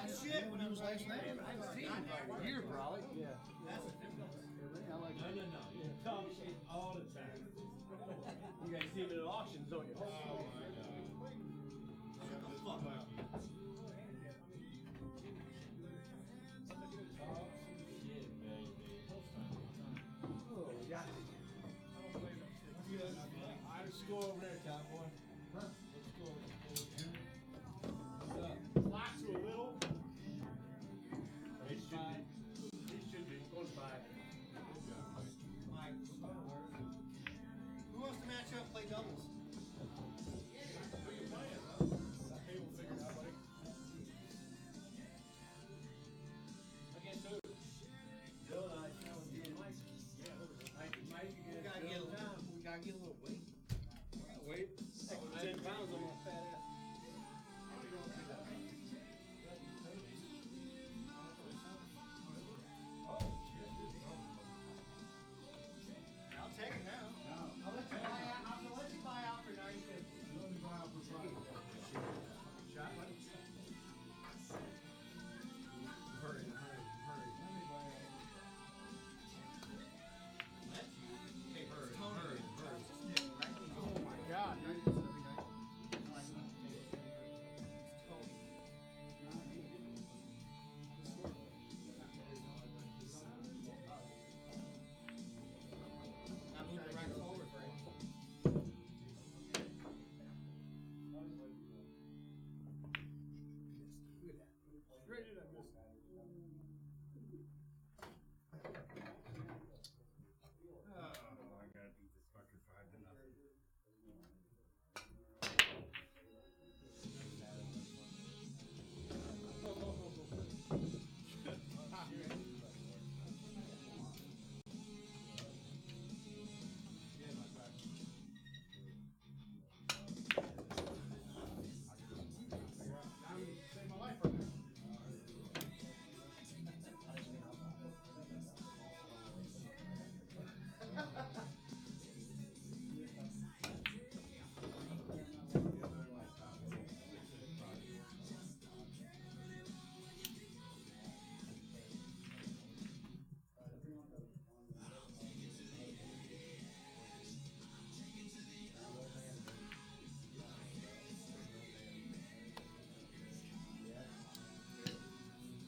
shit when he was last night. I haven't seen him for a year, probably. Yeah. I like No. You talk shit all the time. You guys see him at auctions, don't you? Oh my god. Shut the fuck up. Oh, yeah. Let's go over there, cowboy. Huh? Let's go over there. Lots a little. It should be. It should be. Goes by. Who wants to match up, play doubles? Who you playing? Hey, we'll figure it out, buddy. Against who? Bill and I. Mike. Yeah, Mike. We gotta get a little weight. Wait. 10 pounds on my fat ass. I'll take it now. I'll let you buy out for $9.50. Shot, buddy? Hurry. Hey, hurry. Oh my God. I'm moving right forward for him. Straight in, I missed that. Oh, I gotta beat this fucker 5-0. Save my life right now.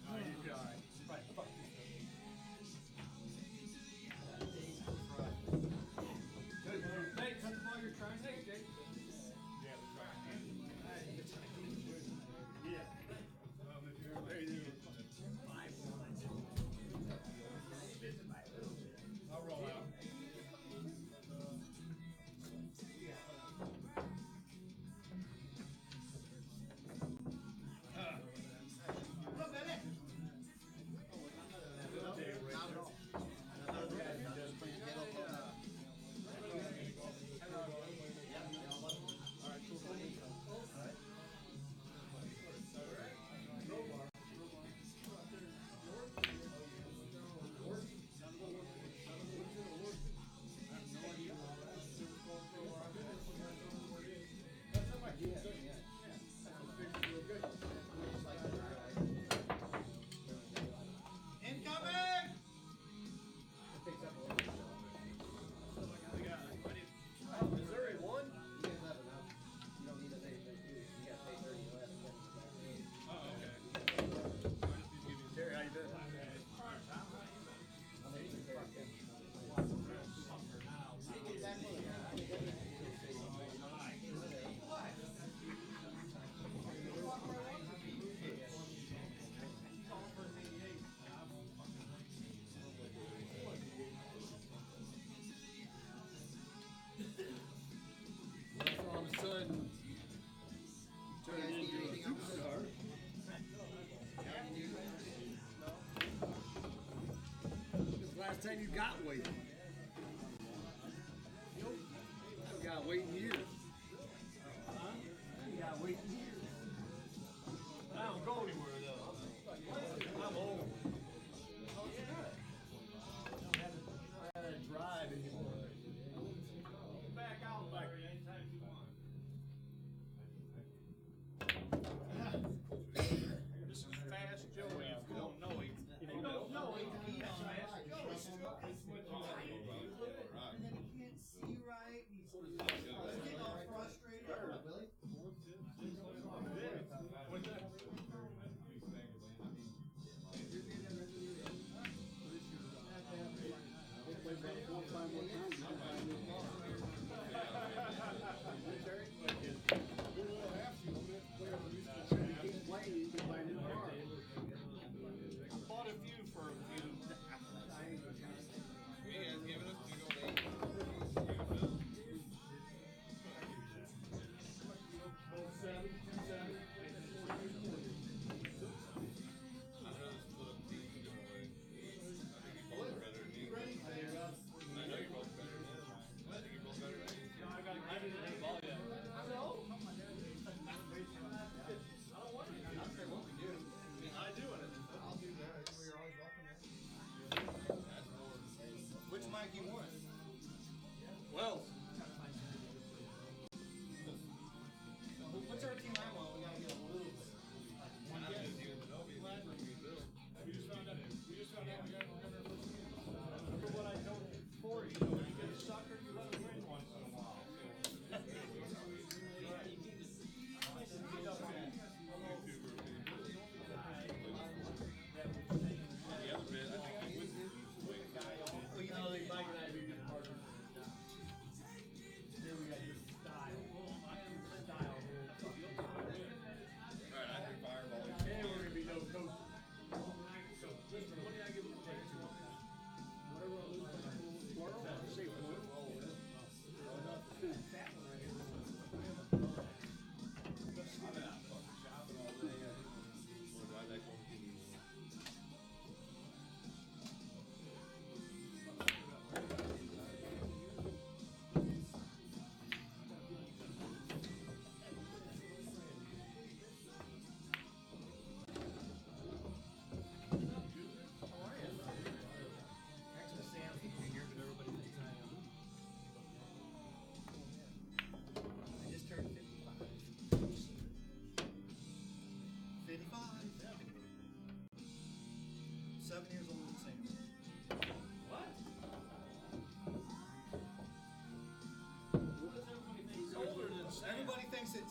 Oh, you'd be alright. Right, fuck you. Good. Hey, cut the ball you're trying to take, Jake. Yeah, that's right. Yeah. There you go. I'll roll out. Look at it. Not at all. Incoming! Missouri won? Oh, okay. Terry, how you been? All of a sudden, turned into a superstar. When's the last time you got weight? I got weight in years. You gotta wait years. I don't go anywhere though. I'm old. I don't drive anymore. Back out back there anytime you want. This is fast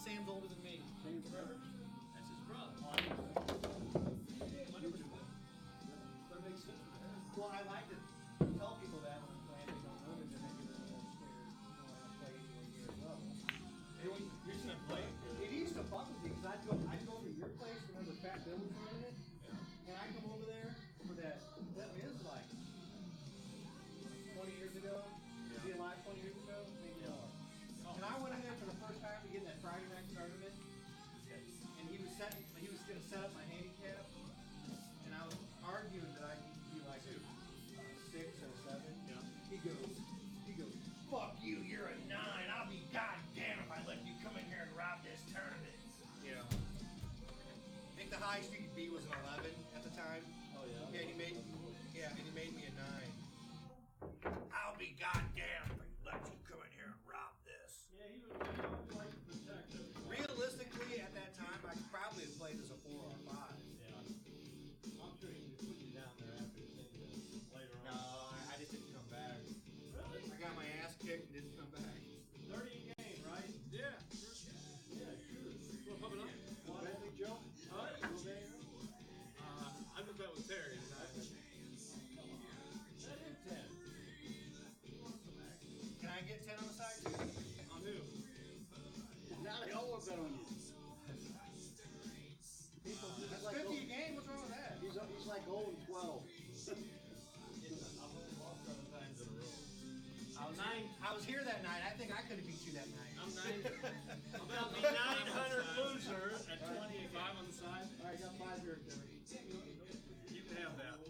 Sam's older than me. Sam's brother? That's his brother. That makes sense. Well, I like to tell people that when I'm playing, they don't know that they're making them more scared. You know, I play anywhere near as well. You're just gonna play it. It used to fuck with me because I'd go over to your place, remember Fat Bill was running it? Yeah. And I'd come over there for that is like 20 years ago. Was he alive 20 years ago? Maybe more. And I went in there for the first time to get that Friday night tournament. And he was going to set up my handicap. And I was arguing that I need to be like a 6 or 7. Yeah. He goes, fuck you, you're a 9. I'll be goddamn if I let you come in here and rob this tournament. Yeah. I think the highest you could be was an 11 at the time. Oh yeah. Yeah, and he made me a 9. I'll be goddamn if I let you come in here and rob this. Yeah, he was like to protect everybody. Realistically, at that time, I could probably have played as a 4 or a 5. Yeah. I'm sure he could put you down there after the thing later on. No, I just didn't come back. Really? I got my ass kicked and didn't come back. 30 a game, right? Yeah. Yeah, sure. You want pumping up? What? Bentley Joe? Huh? You over there? I just bet with Terry tonight. That is 10. Can I get 10 on the side too? On who? Now they all want to bet on you. People, He's that's like 50 a gold. game. What's wrong with that? He's like 0 and 12. I've only lost 7 times in a row. I was here that night. I think I could have beat you that night. I'm 900 loser at 20 a game. 5 on the side. All right, got 5 here, Terry. You can have that.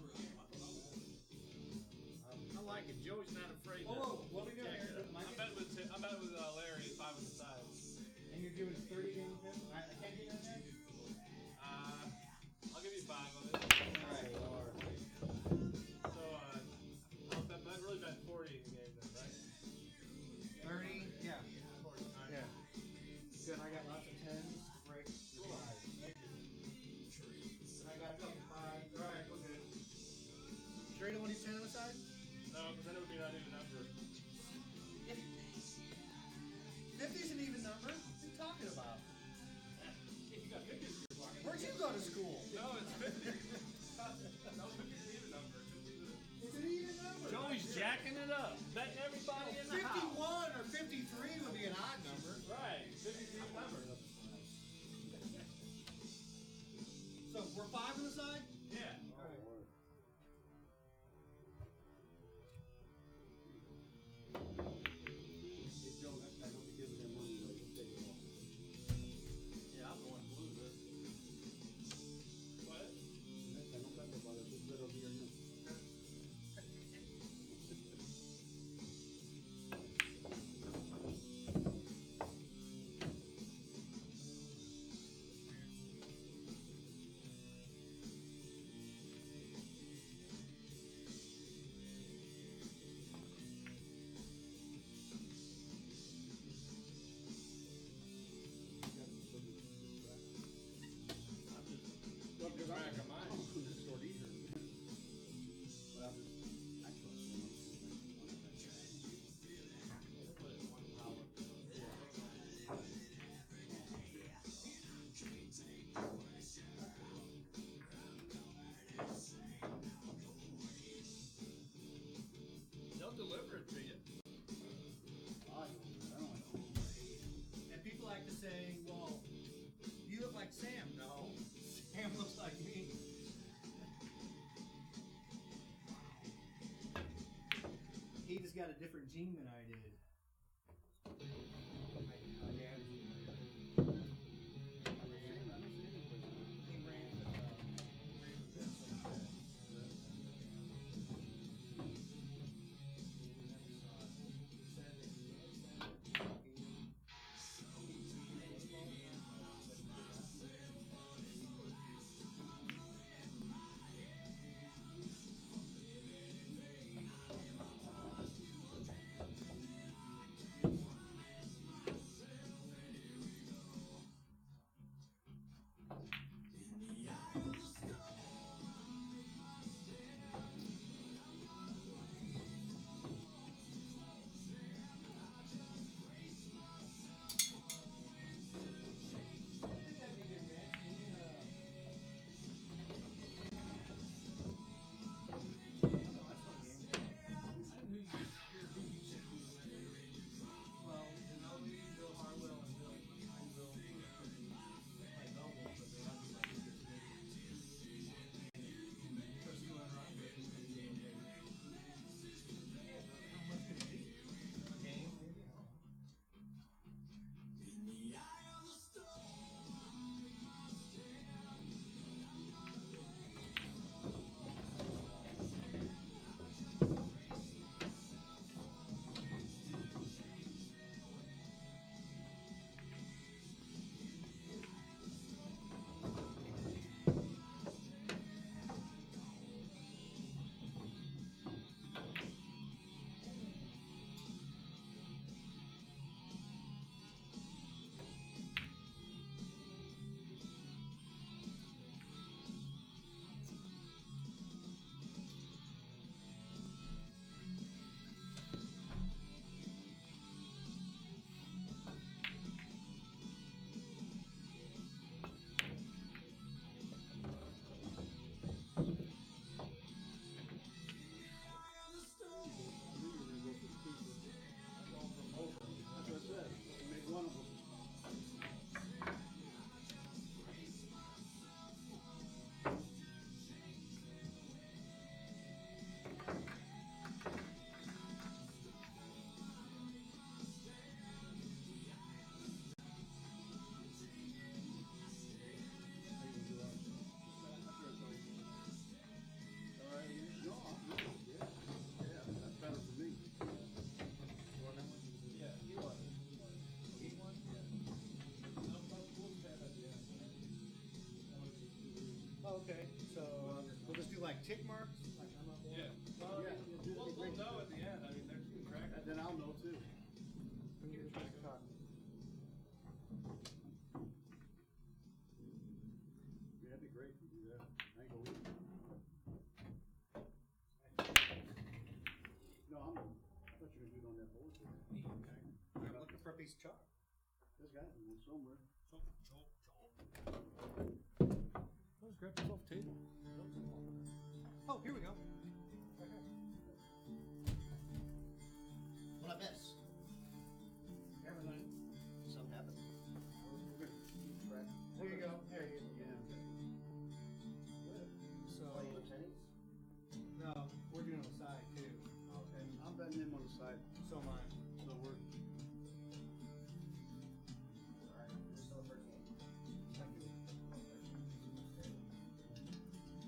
I like it. Joey's not afraid. Whoa, what are we doing Jack here? it up. Mike? I bet with Larry 5 on the side. And you're doing 30 game pin? I can't do that next? I'll give you 5 on it. Alright. So I'll really bet 40 in the game then, right? 30? Yeah. 40. All right. Yeah. Good, I got lots of 10s. Break. Cool. Thank you. I got a couple 5s. Alright, we're good. Sure you don't want to do 10 on the side? No, because then it would be not even number. 50's an even number. What are you talking about? If you got 50 in your pocket. Where'd you go to school? No, it's 50. No, 50 is an even number. It's an even number. Joey's jacking it up. Betting everybody in the 51 house. or 53 would be an odd number. Right. 53 number. So we're 5 on the side? Yeah. Hey, Joe, next time don't be giving them money away. Just take it off. Yeah, I'm the one who blew this. What? Next time don't bet about it. Just bet over here. Well, because I'm Crack of mine. I'm going to store either. But I'm just, actually, Put it in one power. They'll deliver it to you. I don't know. And people like to say, well, you look like Sam. No, Sam looks like me. He just got a different gene than I did. He ran like tick marks? Like I'm up there? Yeah. Well, Yeah. we'll know at the end. I mean, they're keeping track of it. Then I'll know too. Keeping track of it. Yeah, that'd be great if you do that. I ain't go with you. No, I thought you were gonna do it on that board there. I'm looking for a piece of chalk. There's got to be one somewhere. Let's grab yourself a table. Oh, here we go. What I miss? Everything. Something happened. There you go. There you go. So, Oh, you look tennis? no, we're doing on the side too. Okay. I'm betting him on the side. So am I. So we're. Alright, we're still at 13.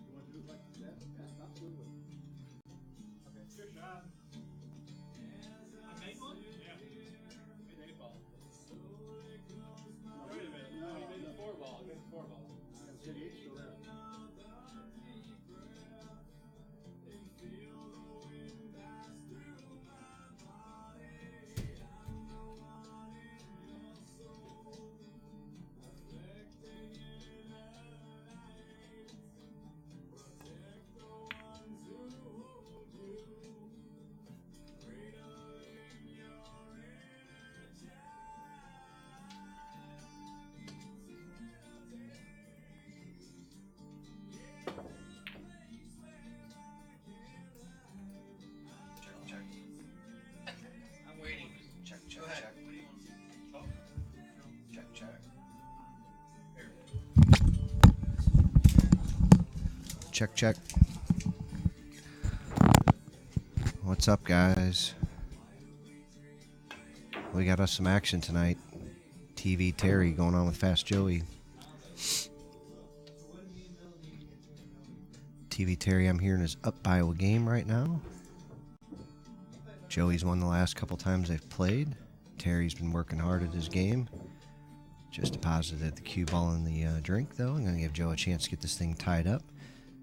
You want to do it like that? That's not good with it. Okay. Good shot. I made one? Yeah. Made 8 ball. Wait a minute. No, he made the 4 ball. He made the 4 ball. City H still there. Check, check. I'm waiting. Check, check, Go ahead. check. What do you want? Check, check. Check, check. What's up, guys? We got us some action tonight. TV Terry going on with Fast Joey. TV Terry, I'm hearing, is up by a game right now. Joey's won the last couple times they've played. Terry's been working hard at his game. Just deposited the cue ball in the drink, though. I'm going to give Joe a chance to get this thing tied up.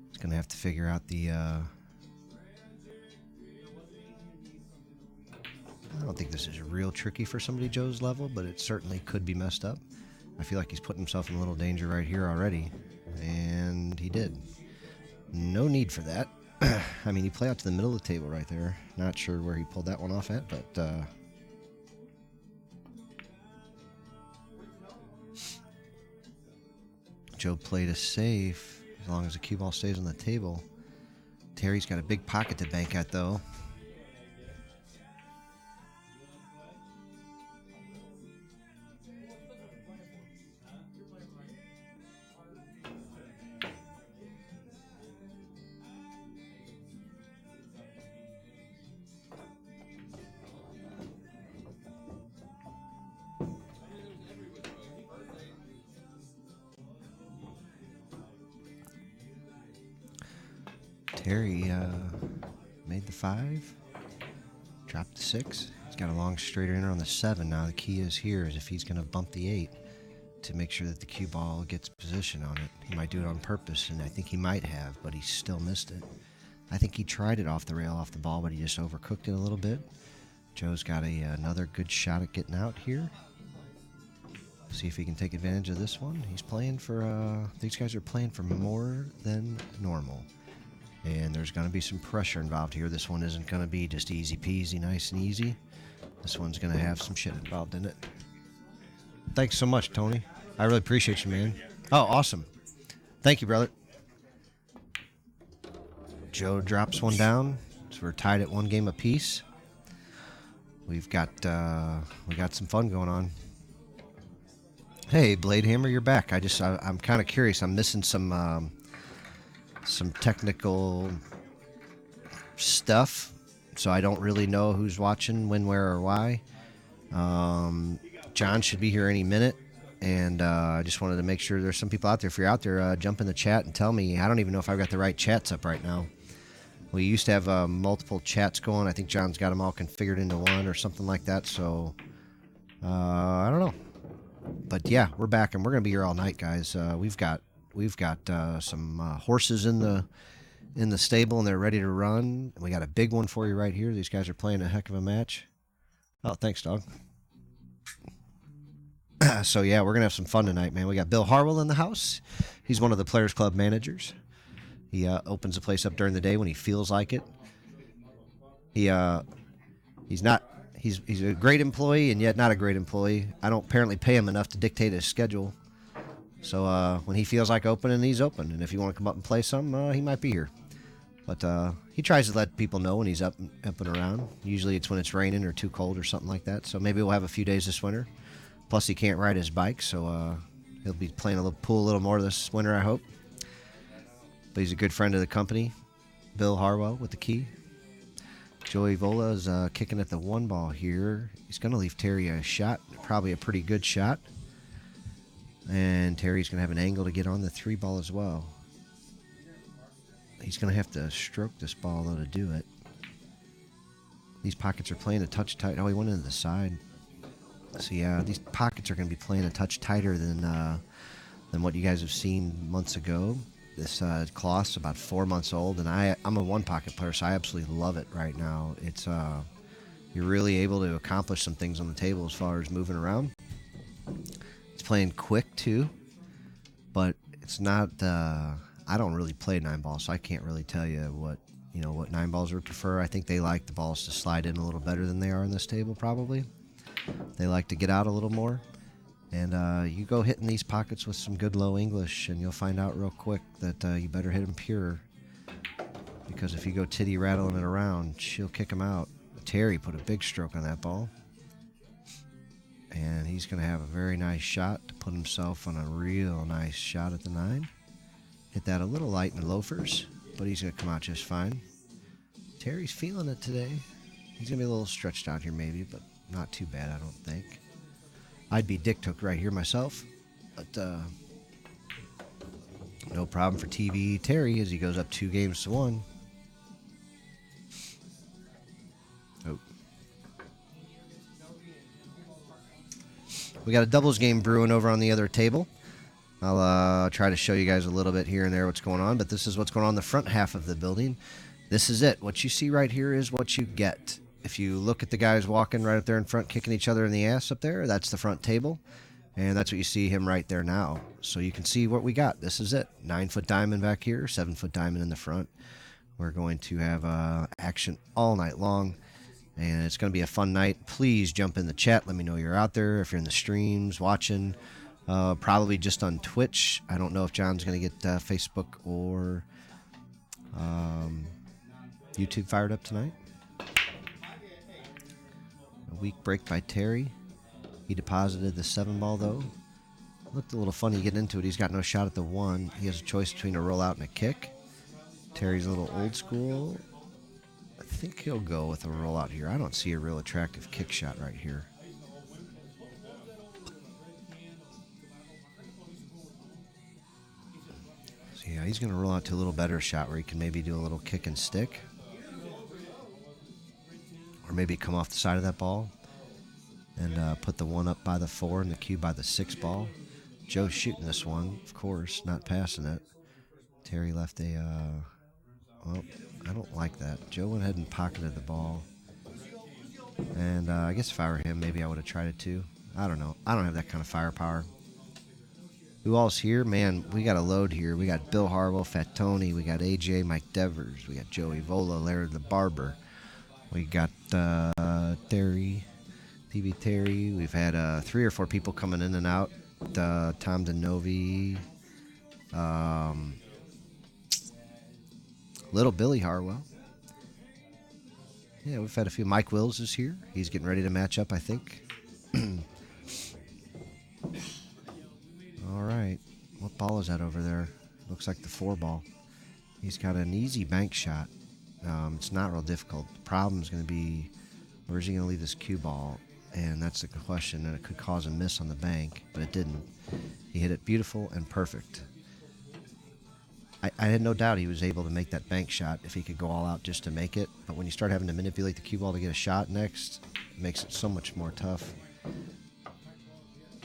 He's going to have to figure out the... I don't think this is real tricky for somebody Joe's level, but it certainly could be messed up. I feel like he's putting himself in a little danger right here already. And he did. No need for that. I mean, he played out to the middle of the table right there. Not sure where he pulled that one off at, but... Joe played a safe as long as the cue ball stays on the table. Terry's got a big pocket to bank at, though. Terry made the 5, dropped the 6. He's got a long straighter inner on the 7. Now the key is here is if he's going to bump the 8 to make sure that the cue ball gets position on it. He might do it on purpose, and I think he might have, but he still missed it. I think he tried it off the rail, off the ball, but he just overcooked it a little bit. Joe's got another good shot at getting out here. See if he can take advantage of this one. He's playing for, these guys are playing for more than normal. And there's going to be some pressure involved here. This one isn't going to be just easy peasy, nice and easy. This one's going to have some shit involved in it. Thanks so much, Tony. I really appreciate you, man. Oh, awesome. Thank you, brother. Joe drops one down. So we're tied at 1 game apiece. We got some fun going on. Hey, Blade Hammer, you're back. I'm kind of curious. I'm missing some technical stuff, so I don't really know who's watching, when, where, or why. John should be here any minute, and I just wanted to make sure there's some people out there. If you're out there, jump in the chat and tell me. I don't even know if I've got the right chats up right now. We used to have multiple chats going. I think John's got them all configured into one or something like that, so I don't know. But yeah, we're back, and we're going to be here all night, guys. We've got some horses in in the stable and they're ready to run. And we got a big one for you right here. These guys are playing a heck of a match. Oh, thanks, dog. So, yeah, we're going to have some fun tonight, man. We got Bill Harwell in the house. He's one of the Players Club managers. He opens the place up during the day when he feels like it. He's a great employee and yet not a great employee. I don't apparently pay him enough to dictate his schedule. So when he feels like opening, he's open. And if you want to come up and play some, he might be here. But he tries to let people know when he's up and around. Usually it's when it's raining or too cold or something like that. So maybe we'll have a few days this winter. Plus he can't ride his bike, so he'll be playing a little more this winter, I hope. But he's a good friend of the company. Bill Harwell with the key. Joey Vola is kicking at the 1 ball here. He's going to leave Terry a shot, probably a pretty good shot. And Terry's going to have an angle to get on the 3 ball as well. He's going to have to stroke this ball, though, to do it. These pockets are playing a touch tight. Oh, he went into the side. So, yeah, these pockets are going to be playing a touch tighter than what you guys have seen months ago. This cloth's about 4 months old, and I'm a 1-pocket player, so I absolutely love it right now. It's you're really able to accomplish some things on the table as far as moving around. It's playing quick, too, but it's not... I don't really play 9 balls, so I can't really tell you what 9 balls would prefer. I think they like the balls to slide in a little better than they are in this table, probably. They like to get out a little more. And you go hitting these pockets with some good low English, and you'll find out real quick that you better hit them pure. Because if you go titty rattling it around, she'll kick them out. Terry put a big stroke on that ball. And he's going to have a very nice shot to put himself on a real nice shot at the 9. Hit that a little light in the loafers, but he's going to come out just fine. Terry's feeling it today. He's going to be a little stretched out here maybe, but not too bad, I don't think. I'd be dick took right here myself, but no problem for TV Terry as he goes up 2-1. Oh. We got a doubles game brewing over on the other table. I'll try to show you guys a little bit here and there what's going on, but this is what's going on in the front half of the building. This is it. What you see right here is what you get. If you look at the guys walking right up there in front, kicking each other in the ass up there, that's the front table. And that's what you see him right there now. So you can see what we got. This is it. 9-foot diamond back here, 7-foot diamond in the front. We're going to have action all night long. And it's going to be a fun night. Please jump in the chat. Let me know you're out there. If you're in the streams, watching. Probably just on Twitch. I don't know if John's going to get Facebook or YouTube fired up tonight. A weak break by Terry. He deposited the 7 ball, though. Looked a little funny getting into it. He's got no shot at the 1. He has a choice between a rollout and a kick. Terry's a little old school. I think he'll go with a rollout here. I don't see a real attractive kick shot right here. So, yeah, he's going to roll out to a little better shot where he can maybe do a little kick and stick. Or maybe come off the side of that ball and put the 1 up by the 4 and the cue by the 6 ball. Joe's shooting this one, of course, not passing it. Terry left a, well, I don't like that. Joe went ahead and pocketed the ball. And I guess if I were him, maybe I would have tried it too. I don't know. I don't have that kind of firepower. Who all's here? Man, we got a load here. We got Bill Harwell, Fat Tony. We got AJ, Mike Devers. We got Joey Vola, Larry the Barber. We got Terry, TV Terry. We've had 3 or 4 people coming in and out. Tom DeNovi. Little Billy Harwell. Yeah, we've had a few. Mike Wills is here. He's getting ready to match up, I think. All right. What ball is that over there? Looks like the 4 ball. He's got an easy bank shot. It's not real difficult. The problem is going to be, where's he going to leave this cue ball? And that's the question, and it could cause a miss on the bank, but it didn't. He hit it beautiful and perfect. I had no doubt he was able to make that bank shot if he could go all out just to make it, but when you start having to manipulate the cue ball to get a shot next, it makes it so much more tough.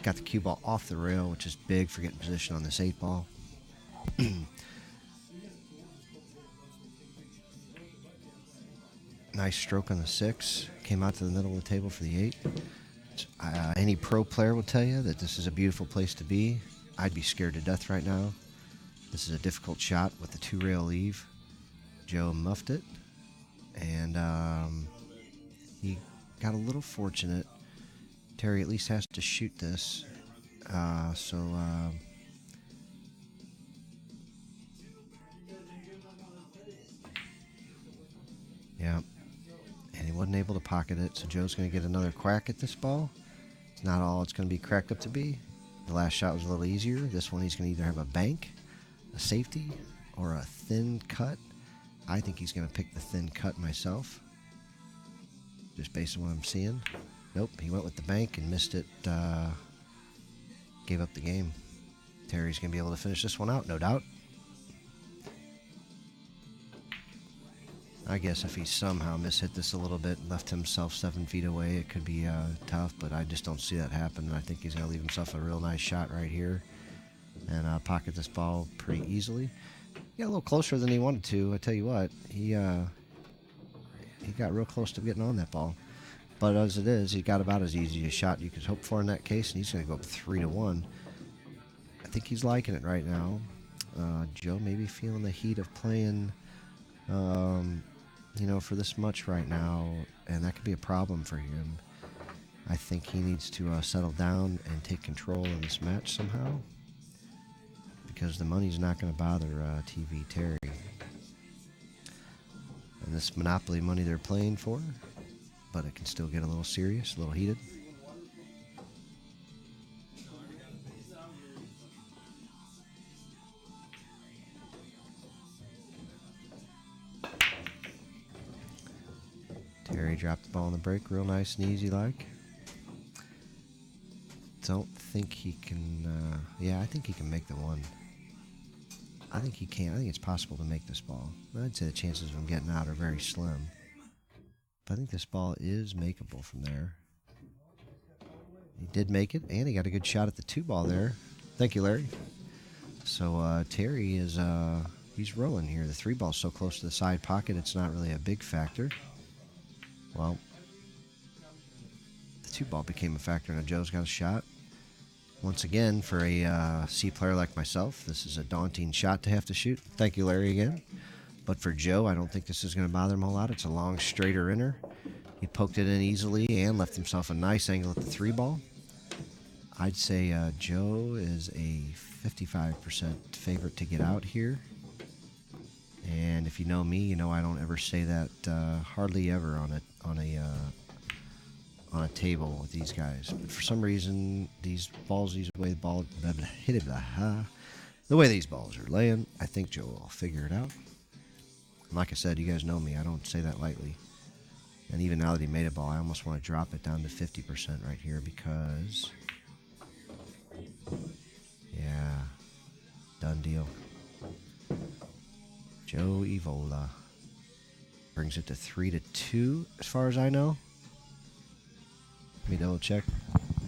Got the cue ball off the rail, which is big for getting position on this 8 ball. Nice stroke on the 6. Came out to the middle of the table for the 8. Any pro player will tell you that this is a beautiful place to be. I'd be scared to death right now. This is a difficult shot with the 2-rail leave. Joe muffed it, and he got a little fortunate. Terry at least has to shoot this. Yeah. And he wasn't able to pocket it, so Joe's going to get another crack at this ball. It's not all it's going to be cracked up to be. The last shot was a little easier. This one he's going to either have a bank, a safety, or a thin cut. I think he's going to pick the thin cut myself, just based on what I'm seeing. Nope, he went with the bank and missed it. Gave up the game. Terry's going to be able to finish this one out, no doubt. I guess if he somehow mishit this a little bit and left himself 7 feet away, it could be tough, but I just don't see that happen. I think he's going to leave himself a real nice shot right here and pocket this ball pretty easily. He got a little closer than he wanted to. I tell you what, he got real close to getting on that ball. But as it is, he got about as easy a shot you could hope for in that case, and he's going to go up 3-1. I think he's liking it right now. Joe may be feeling the heat of playing, for this much right now, and that could be a problem for him. I think he needs to settle down and take control of this match somehow, because the money's not going to bother TV Terry. And this Monopoly money they're playing for, but it can still get a little serious, a little heated. Terry dropped the ball in the break real nice and easy like. Don't think he can, I think he can make the one. I think he can. I think it's possible to make this ball. I'd say the chances of him getting out are very slim. But I think this ball is makeable from there. He did make it, and he got a good shot at the 2 ball there. Thank you, Larry. So Terry is, he's rolling here. The 3 ball's so close to the side pocket, it's not really a big factor. Well, the 2 ball became a factor, and Joe's got a shot. Once again, for a C player like myself, this is a daunting shot to have to shoot. Thank you, Larry, again. But for Joe, I don't think this is going to bother him a whole lot. It's a long, straighter inner. He poked it in easily and left himself a nice angle at the 3 ball. I'd say Joe is a 55% favorite to get out here. And if you know me, you know I don't ever say that hardly ever on a table with these guys. But for some reason, these balls, the way these balls are laying, I think Joe will figure it out. And like I said, you guys know me. I don't say that lightly. And even now that he made a ball, I almost want to drop it down to 50% right here because, yeah, done deal. Joe Evola brings it to 3-2 as far as I know. Let me double check.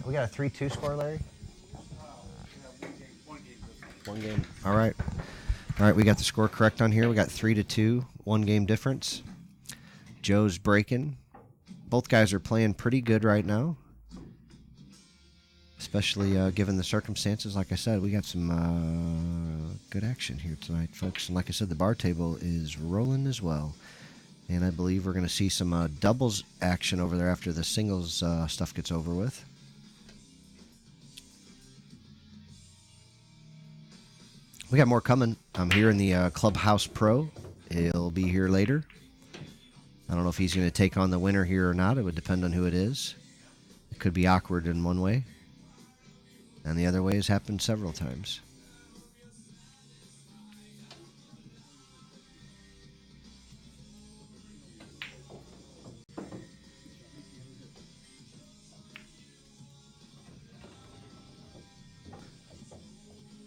We got a 3-2 score, Larry? One game. All right. All right, we got the score correct on here. We got 3-2, 1 game difference. Joe's breaking. Both guys are playing pretty good right now, especially given the circumstances. Like I said, we got some good action here tonight, folks. And like I said, the bar table is rolling as well. And I believe we're going to see some doubles action over there after the singles stuff gets over with. We got more coming. I'm here in the Clubhouse Pro. He'll be here later. I don't know if he's going to take on the winner here or not. It would depend on who it is. It could be awkward in one way. And the other way has happened several times.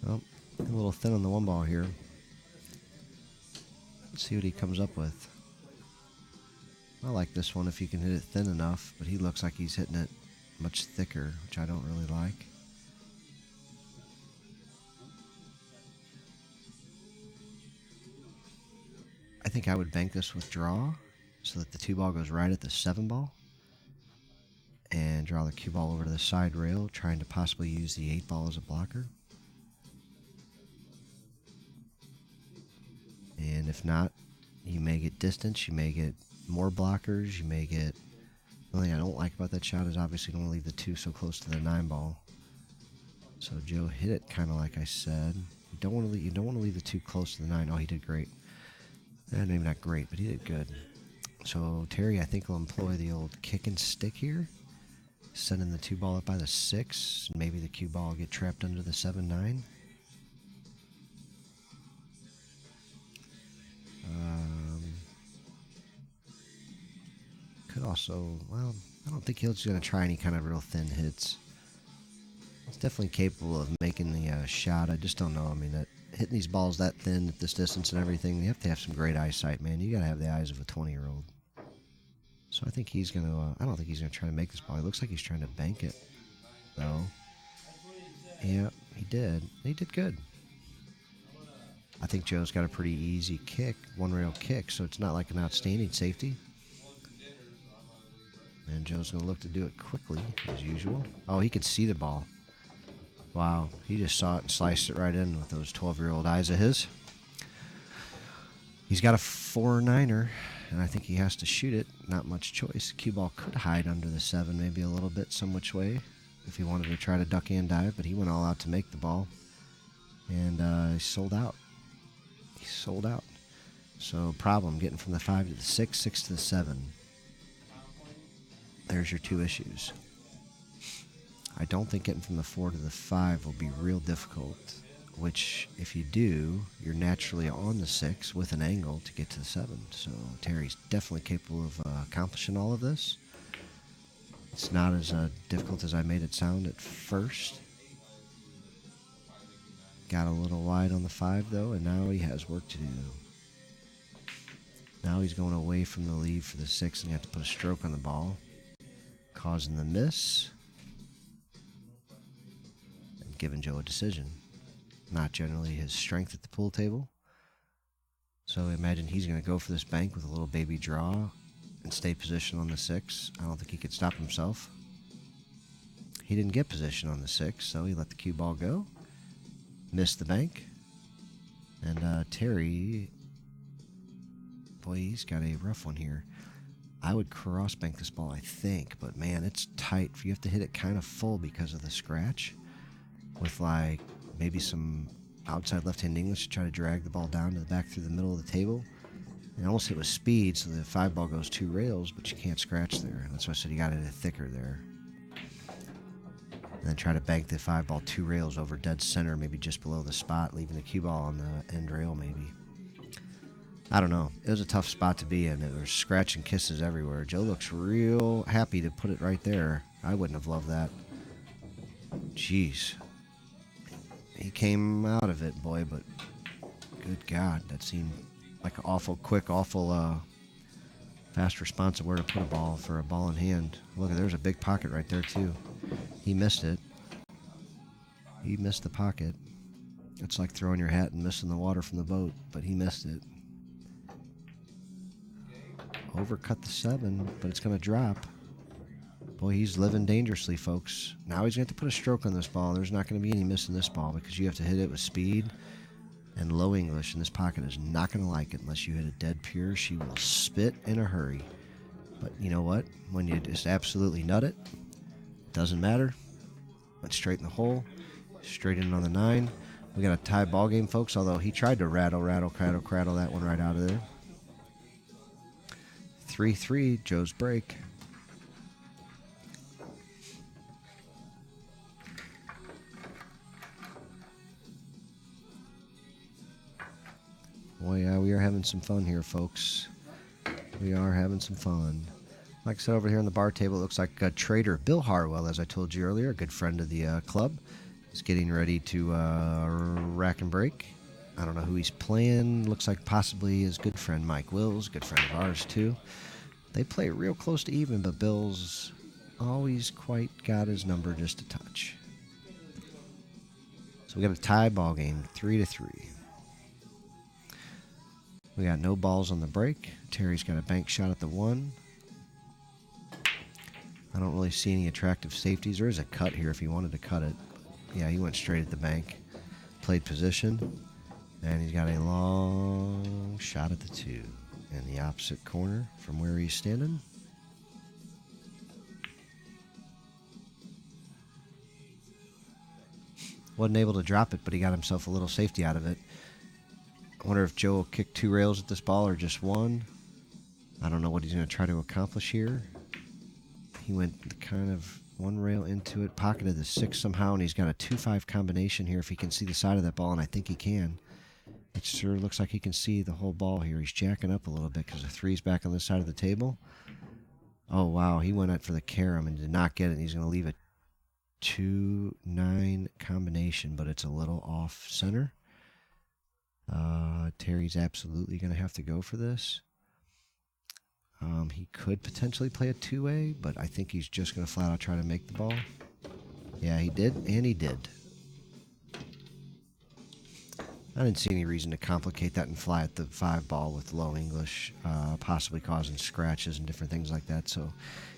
Well, a little thin on the 1 ball here. Let's see what he comes up with. I like this one if you can hit it thin enough, but he looks like he's hitting it much thicker, which I don't really like. I think I would bank this with draw so that the 2 ball goes right at the 7 ball. And draw the cue ball over to the side rail, trying to possibly use the 8 ball as a blocker. And if not, you may get distance, you may get more blockers, you may get... The only thing I don't like about that shot is obviously you don't want to leave the 2 so close to the 9 ball. So Joe hit it kind of like I said. You don't want to leave the 2 close to the 9. Oh, he did great. Maybe not great, but he did good. So Terry, I think, will employ the old kick and stick here. Sending the 2 ball up by the 6. Maybe the cue ball will get trapped under the 7-9. Could also, well, I don't think he's going to try any kind of real thin hits. He's definitely capable of making the shot. I just don't know. I mean, hitting these balls that thin at this distance and everything, you have to have some great eyesight, man. You got to have the eyes of a 20-year-old. So I think he's going to, I don't think he's going to try to make this ball. It looks like he's trying to bank it, though. Yeah, he did. He did good. I think Joe's got a pretty easy kick, one-rail kick, so it's not like an outstanding safety. And Joe's going to look to do it quickly, as usual. Oh, he could see the ball. Wow, he just saw it and sliced it right in with those 12-year-old eyes of his. He's got a 4-9er, and I think he has to shoot it. Not much choice. Cue ball could hide under the 7 maybe a little bit, some which way, if he wanted to try to duck and dive, but he went all out to make the ball. And he sold out. He sold out. So problem, getting from the 5 to the 6, 6 to the 7. There's your 2 issues. I don't think getting from the 4 to the 5 will be real difficult, which, if you do, you're naturally on the 6 with an angle to get to the 7. So Terry's definitely capable of accomplishing all of this. It's not as difficult as I made it sound at first. Got a little wide on the 5, though, and now he has work to do. Now he's going away from the lead for the 6, and you have to put a stroke on the ball, causing the miss and giving Joe a decision. Not generally his strength at the pool table. So imagine he's going to go for this bank with a little baby draw and stay positioned on the 6. I don't think he could stop himself. He didn't get position on the 6, so he let the cue ball go. Missed the bank. And Terry, boy, he's got a rough one here. I would cross bank this ball, I think, but man, it's tight. You have to hit it kind of full because of the scratch, with like maybe some outside left-hand English to try to drag the ball down to the back through the middle of the table. And almost hit with speed, so the 5 ball goes 2 rails, but you can't scratch there. That's why I said you got to hit it thicker there. And then try to bank the 5 ball 2 rails over dead center, maybe just below the spot, leaving the cue ball on the end rail maybe. I don't know. It was a tough spot to be in. There was scratch and kisses everywhere. Joe looks real happy to put it right there. I wouldn't have loved that. Jeez. He came out of it, boy, but good God, that seemed like an awful quick, awful fast response of where to put a ball for a ball in hand. Look, there's a big pocket right there, too. He missed it. He missed the pocket. It's like throwing your hat and missing the water from the boat, but he missed it. Overcut the 7, but it's going to drop. Boy, he's living dangerously, folks. Now he's going to have to put a stroke on this ball. There's not going to be any miss in this ball because you have to hit it with speed and low English, and this pocket is not going to like it unless you hit a dead pure. She will spit in a hurry. But you know what? When you just absolutely nut it, doesn't matter. Went straight in the hole, straight in on the 9. We got a tie ball game, folks, although he tried to rattle that one right out of there. 3-3, Joe's break. Boy, yeah, we are having some fun here, folks. We are having some fun. Like I said, over here on the bar table, it looks like trader Bill Harwell, as I told you earlier, a good friend of the club, is getting ready to rack and break. I don't know who he's playing. Looks like possibly his good friend Mike Wills, good friend of ours too. They play real close to even, but Bill's always quite got his number just a touch. So we got a tie ball game, 3-3. We got no balls on the break. Terry's got a bank shot at the 1. I don't really see any attractive safeties. There is a cut here if he wanted to cut it. Yeah, he went straight at the bank. Played position. And he's got a long shot at the 2 in the opposite corner from where he's standing. Wasn't able to drop it, but he got himself a little safety out of it. I wonder if Joe will kick 2 rails at this ball or just 1. I don't know what he's going to try to accomplish here. He went kind of 1 rail into it, pocketed the 6 somehow, and he's got a 2-5 combination here if he can see the side of that ball, and I think he can. It sure looks like he can see the whole ball here. He's jacking up a little bit because the 3's back on this side of the table. Oh, wow. He went out for the carom and did not get it, and he's going to leave a 2-9 combination, but it's a little off center. Terry's absolutely going to have to go for this. He could potentially play a 2-way, but I think he's just going to flat out try to make the ball. Yeah, he did, and he did. I didn't see any reason to complicate that and fly at the 5 ball with low English, possibly causing scratches and different things like that. So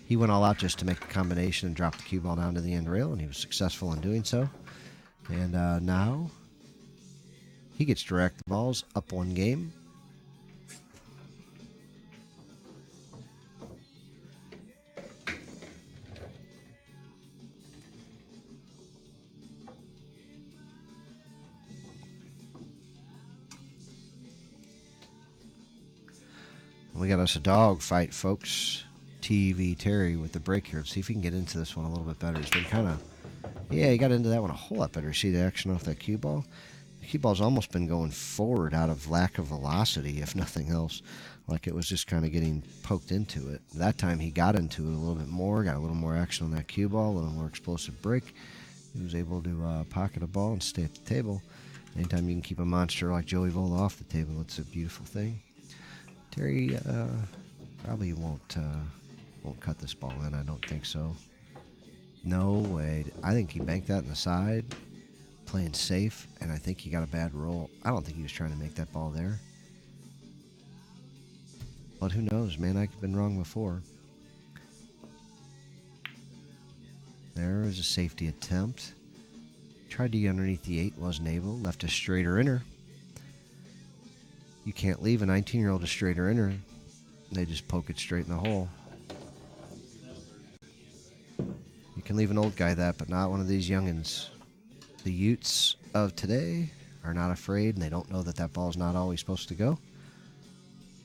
he went all out just to make the combination and drop the cue ball down to the end rail, and he was successful in doing so. And now he gets to direct the balls up 1 game. We got us a dog fight, folks. TV Terry with the break here. Let's see if we can get into this one a little bit better. He's been kind of... Yeah, he got into that one a whole lot better. See the action off that cue ball? The cue ball's almost been going forward out of lack of velocity, if nothing else. Like it was just kind of getting poked into it. That time he got into it a little bit more, got a little more action on that cue ball, a little more explosive break. He was able to pocket a ball and stay at the table. Anytime you can keep a monster like Joey Vola off the table, it's a beautiful thing. Terry probably won't cut this ball in. I don't think so. No way. I think he banked that in the side, playing safe, and I think he got a bad roll. I don't think he was trying to make that ball there. But who knows, man? I've been wrong before. There was a safety attempt. Tried to get underneath the 8, wasn't able. Left a straighter inner. You can't leave a 19-year-old a straighter inner. They just poke it straight in the hole. You can leave an old guy that, but not one of these youngins. The Utes of today are not afraid, and they don't know that that ball's not always supposed to go.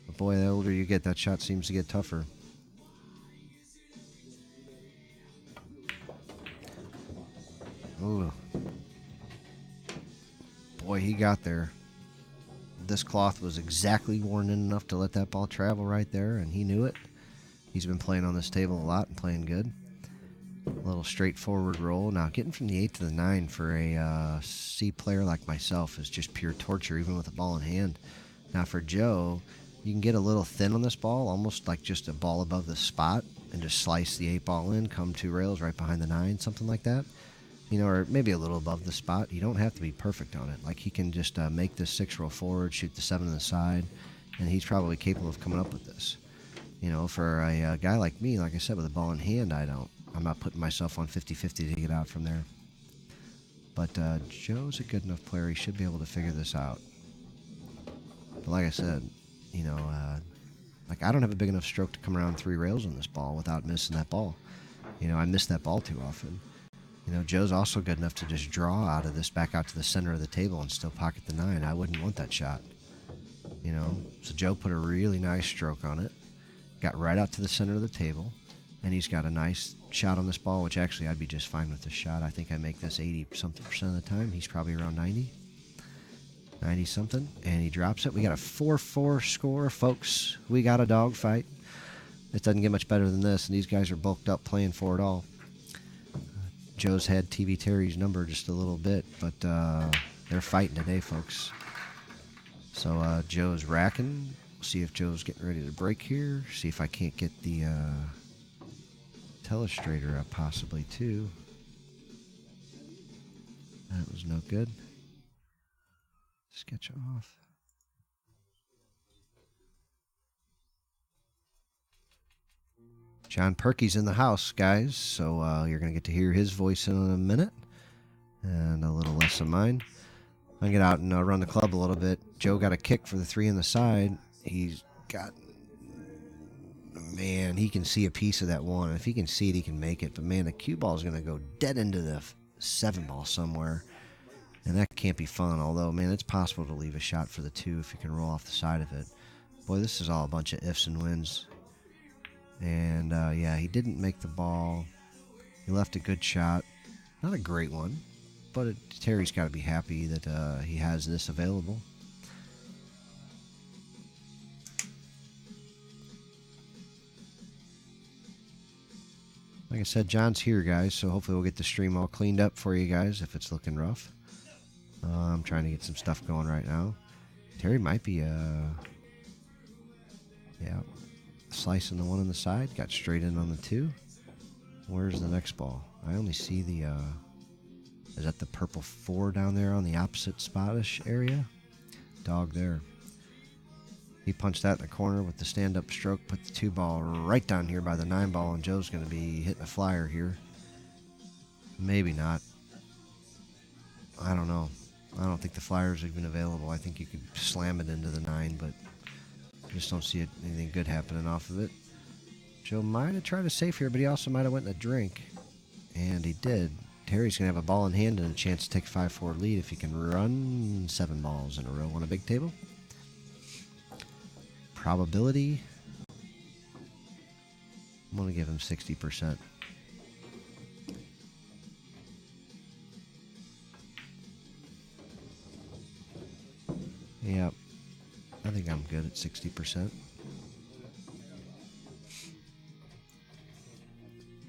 But boy, the older you get, that shot seems to get tougher. Ooh. Boy, he got there. This cloth was exactly worn in enough to let that ball travel right there, and he knew it. He's been playing on this table a lot and playing good. A little straightforward roll. Now, getting from the 8 to the 9 for a C player like myself is just pure torture, even with a ball in hand. Now, for Joe, you can get a little thin on this ball, almost like just a ball above the spot, and just slice the 8 ball in, come 2 rails right behind the 9, something like that. You know, or maybe a little above the spot. You don't have to be perfect on it. Like, he can just make this 6 roll forward, shoot the 7 on the side, and he's probably capable of coming up with this. You know, for a guy like me, like I said, with a ball in hand, I'm not putting myself on 50-50 to get out from there. But Joe's a good enough player. He should be able to figure this out. But like I said, you know, like I don't have a big enough stroke to come around 3 rails on this ball without missing that ball. You know, I miss that ball too often. You know, Joe's also good enough to just draw out of this back out to the center of the table and still pocket the 9. I wouldn't want that shot. You know, so Joe put a really nice stroke on it, got right out to the center of the table, and he's got a nice shot on this ball, which actually I'd be just fine with this shot. I think I make this 80-something% of the time. He's probably around 90-something, and he drops it. We got a 4-4 score, folks. We got a dog fight. It doesn't get much better than this, and these guys are bulked up playing for it all. Joe's had TV Terry's number just a little bit, but they're fighting today, folks. So Joe's racking. See if Joe's getting ready to break here. See if I can't get the telestrator up possibly too. That was no good. Sketch off. John Perky's in the house, guys, so you're going to get to hear his voice in a minute, and a little less of mine. I'm going to get out and run the club a little bit. Joe got a kick for the 3 in the side. He's got... Man, he can see a piece of that 1. If he can see it, he can make it. But, man, the cue ball is going to go dead into the 7 ball somewhere. And that can't be fun, although, man, it's possible to leave a shot for the 2 if you can roll off the side of it. Boy, this is all a bunch of ifs and wins. And, yeah, he didn't make the ball. He left a good shot. Not a great one, but Terry's got to be happy that he has this available. Like I said, John's here, guys, so hopefully we'll get the stream all cleaned up for you guys if it's looking rough. I'm trying to get some stuff going right now. Terry might be, slicing the 1 on the side. Got straight in on the 2. Where's the next ball? I only see the, is that the purple 4 down there on the opposite spotish area? Dog there. He punched that in the corner with the stand-up stroke, put the 2 ball right down here by the 9 ball, and Joe's going to be hitting a flyer here. Maybe not. I don't know. I don't think the flyer's even available. I think you could slam it into the 9, but I just don't see anything good happening off of it. Joe might have tried a safe here, but he also might have went in a drink, and he did. Terry's going to have a ball in hand and a chance to take a 5-4 lead if he can run 7 balls in a row on a big table. Probability, I'm going to give him 60%. Yep, I think I'm good at 60%.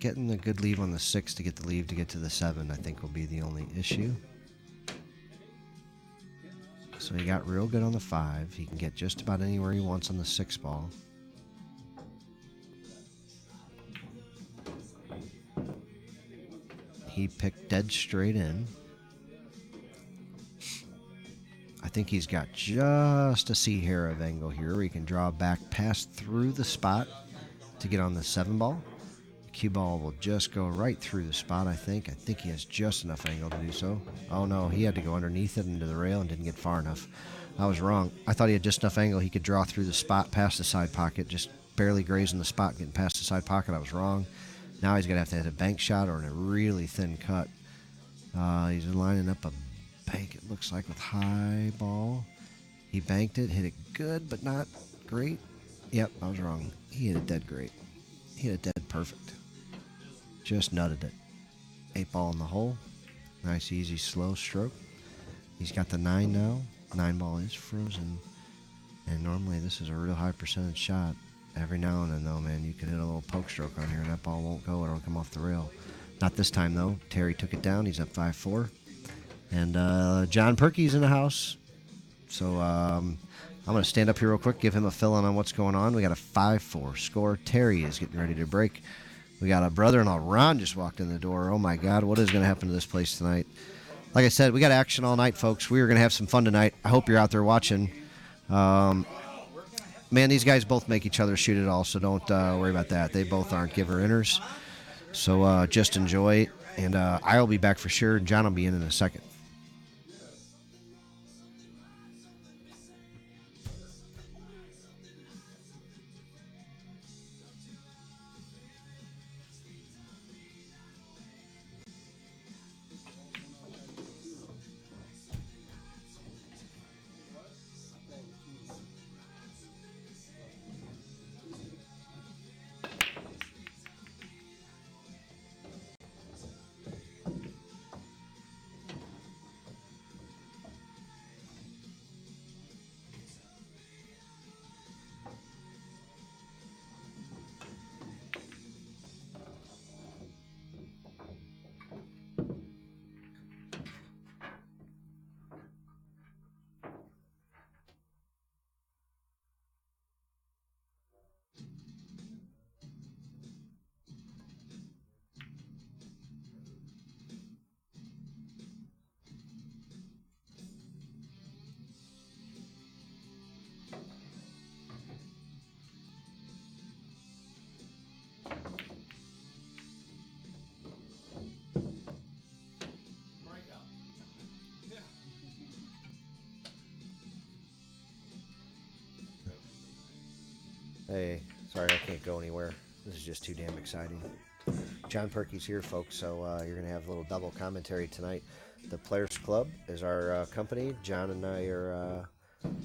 Getting a good leave on the 6 to get the leave to get to the 7, I think, will be the only issue. So he got real good on the 5. He can get just about anywhere he wants on the 6 ball. He picked dead straight in. I think he's got just a sea hair of angle here where he can draw back pass through the spot to get on the 7 ball. The cue ball will just go right through the spot, I think. I think he has just enough angle to do so. Oh, no, he had to go underneath it into the rail and didn't get far enough. I was wrong. I thought he had just enough angle he could draw through the spot past the side pocket, just barely grazing the spot, getting past the side pocket. I was wrong. Now he's going to have to hit a bank shot or in a really thin cut. He's lining up a bank, it looks like, with high ball. He banked it, hit it good, but not great. Yep, I was wrong. He hit it dead great. He hit it dead perfect. Just nutted it. 8 ball in the hole. Nice, easy, slow stroke. He's got the 9 now. 9 ball is frozen. And normally this is a real high percentage shot. Every now and then, though, man, you can hit a little poke stroke on here and that ball won't go. It'll come off the rail. Not this time, though. Terry took it down. He's up 5-4. And John Perky's in the house. So I'm going to stand up here real quick, give him a fill-in on what's going on. We got a 5-4 score. Terry is getting ready to break. We got a brother-in-law. Ron just walked in the door. Oh, my God. What is going to happen to this place tonight? Like I said, we got action all night, folks. We are going to have some fun tonight. I hope you're out there watching. Man, these guys both make each other shoot it all, so don't worry about that. They both aren't giver-inners. So just enjoy. And I'll be back for sure. John will be in a second. Hey, sorry I can't go anywhere. This is just too damn exciting. John Perky's here, folks, so you're going to have a little double commentary tonight. The Players Club is our company. John and I are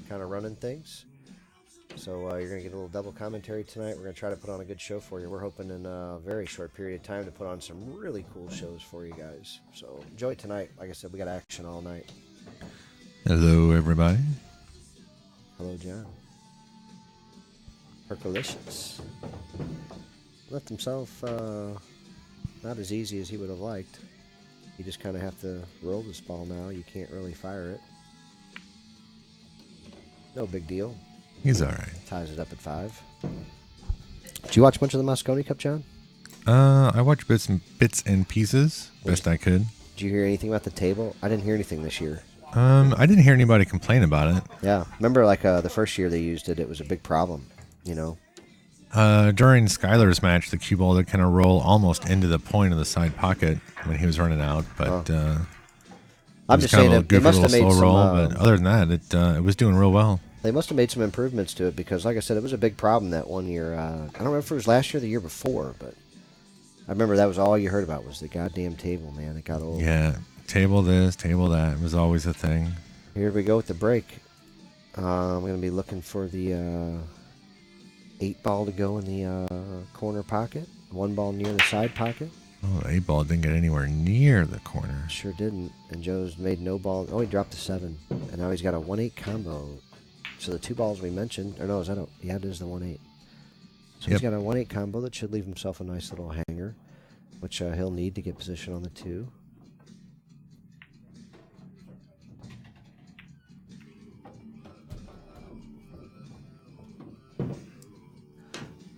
kind of running things. So you're going to get a little double commentary tonight. We're going to try to put on a good show for you. We're hoping in a very short period of time to put on some really cool shows for you guys. So enjoy it tonight. Like I said, we got action all night. Hello, everybody. Hello, John. Percolicious. Left himself not as easy as he would have liked. You just kind of have to roll this ball now. You can't really fire it. No big deal. He's all right. Ties it up at 5. Did you watch much of the Moscone Cup, John? I watched bits and pieces, best I could. Did you hear anything about the table? I didn't hear anything this year. I didn't hear anybody complain about it. Yeah. Remember, like, the first year they used it, it was a big problem, you know? During Skylar's match, the cue ball did kind of roll almost into the point of the side pocket when he was running out, but I'm just saying it they must have made slow some. roll, but other than that, it was doing real well. They must have made some improvements to it because, like I said, it was a big problem that one year. I don't remember if it was last year or the year before, but I remember that was all you heard about was the goddamn table, man. It got old. Yeah, table this, table that. It was always a thing. Here we go with the break. I'm going to be looking for the 8 ball to go in the corner pocket. 1 ball near the side pocket. Oh, the 8 ball didn't get anywhere near the corner. Sure didn't. And Joe's made no ball. Oh, he dropped the 7. And now he's got a 1-8 combo. So the 2 balls we mentioned, or no, is that yeah, it is the 1-8. So he's got a 1-8 combo that should leave himself a nice little hanger, which he'll need to get position on the 2.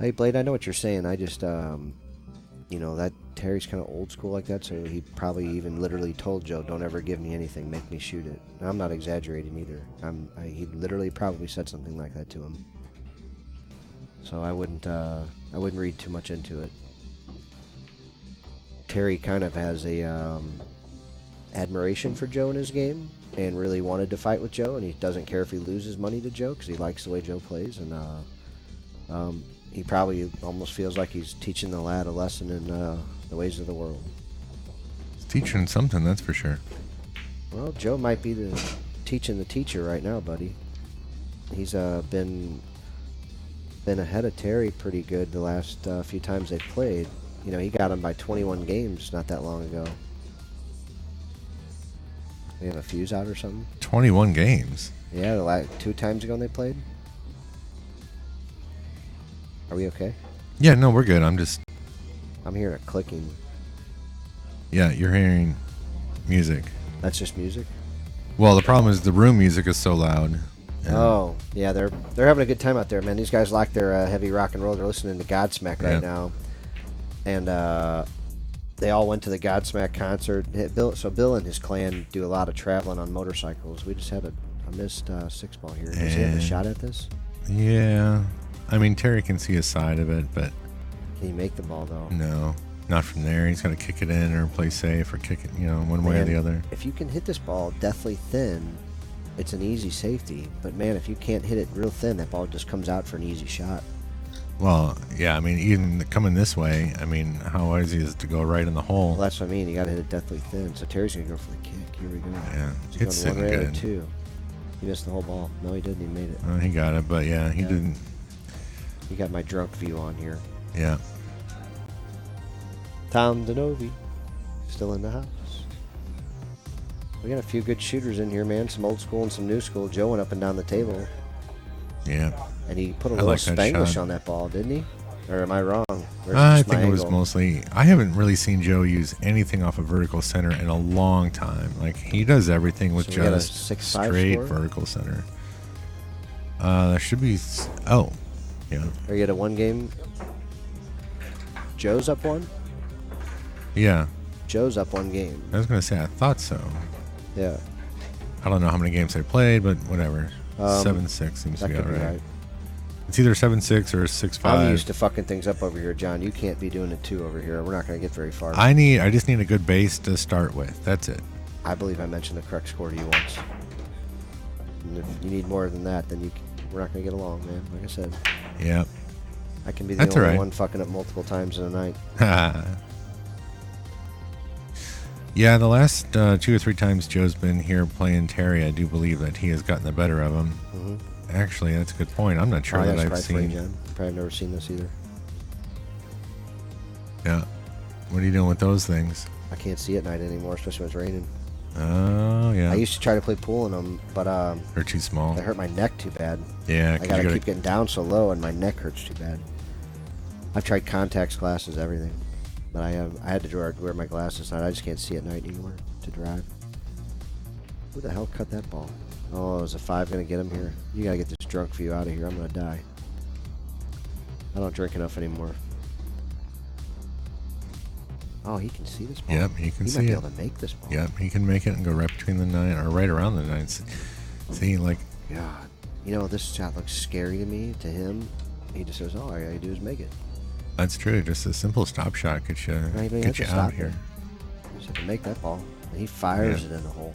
Hey, Blade, I know what you're saying. I just, you know, that Terry's kind of old school like that, so he probably even literally told Joe, don't ever give me anything, make me shoot it. And I'm not exaggerating either. He literally probably said something like that to him. So I wouldn't read too much into it. Terry kind of has a admiration for Joe in his game and really wanted to fight with Joe, and he doesn't care if he loses money to Joe because he likes the way Joe plays, and he probably almost feels like he's teaching the lad a lesson in the ways of the world. He's teaching something, that's for sure. Well, Joe might be teaching the teacher right now, buddy. He's been ahead of Terry pretty good the last few times they've played. You know, he got him by 21 games not that long ago. They have a fuse out or something? 21 games? Yeah, the 2 times ago they played. Are we okay? Yeah, no, we're good. I'm hearing a clicking. Yeah, you're hearing music. That's just music? Well, the problem is the room music is so loud. Oh, yeah, they're having a good time out there, man. These guys like their heavy rock and roll. They're listening to Godsmack right now. And they all went to the Godsmack concert. So Bill and his clan do a lot of traveling on motorcycles. We just had a missed 6 ball here. Does he have a shot at this? Yeah. I mean, Terry can see a side of it, but... Can he make the ball, though? No, not from there. He's got to kick it in or play safe or kick it, one way or the other. If you can hit this ball deathly thin, it's an easy safety. But, man, if you can't hit it real thin, that ball just comes out for an easy shot. Well, yeah, I mean, even coming this way, I mean, how easy is it to go right in the hole? Well, that's what I mean. You got to hit it deathly thin. So Terry's going to go for the kick. Here we go. Yeah, it's sitting one good. 2. He missed the whole ball. No, he didn't. He made it. He got it, but, he didn't. You got my drunk view on here. Yeah. Tom Denovi, still in the house. We got a few good shooters in here, man. Some old school and some new school. Joe went up and down the table. Yeah. And he put a little Spanglish on that ball, didn't he? Or am I wrong? I think it was mostly... I haven't really seen Joe use anything off a vertical center in a long time. Like, he does everything with just straight vertical center. There should be... Oh. Yeah. Are you at a 1 game? Joe's up 1? Yeah. Joe's up 1 game. I was going to say, I thought so. Yeah. I don't know how many games they played, but whatever. 7-6 seems to be all right. It's either 7-6 or 6-5. I'm used to fucking things up over here, John. You can't be doing it 2 over here. We're not going to get very far. I just need a good base to start with. That's it. I believe I mentioned the correct score to you once. And if you need more than that, then we're not going to get along, man. Like I said. Yep. I can be the only one fucking up multiple times in a night. Yeah, the last 2 or 3 times Joe's been here playing Terry, I do believe that he has gotten the better of him. Mm-hmm. Actually, that's a good point. I'm not sure that I've seen. Probably never seen this either. Yeah. What are you doing with those things? I can't see at night anymore, especially when it's raining. Oh, yeah. I used to try to play pool in them, but they're too small. They hurt my neck too bad. Yeah, I gotta keep getting down so low, and my neck hurts too bad. I've tried contacts, glasses, everything, but I had to wear my glasses tonight. I just can't see at night anymore to drive. Who the hell cut that ball? Oh, is a 5 gonna get him here? You gotta get this drunk view out of here. I'm gonna die. I don't drink enough anymore. Oh, he can see this ball. Yep, he can see it. He might be able to make this ball. Yep, he can make it and go right between the 9, or right around the 9. See, like... God. You know, this shot looks scary to me. To him, he just says, all I gotta do is make it. That's true. Just a simple stop shot gets you out here. You just have to make that ball. And he fires it in the hole.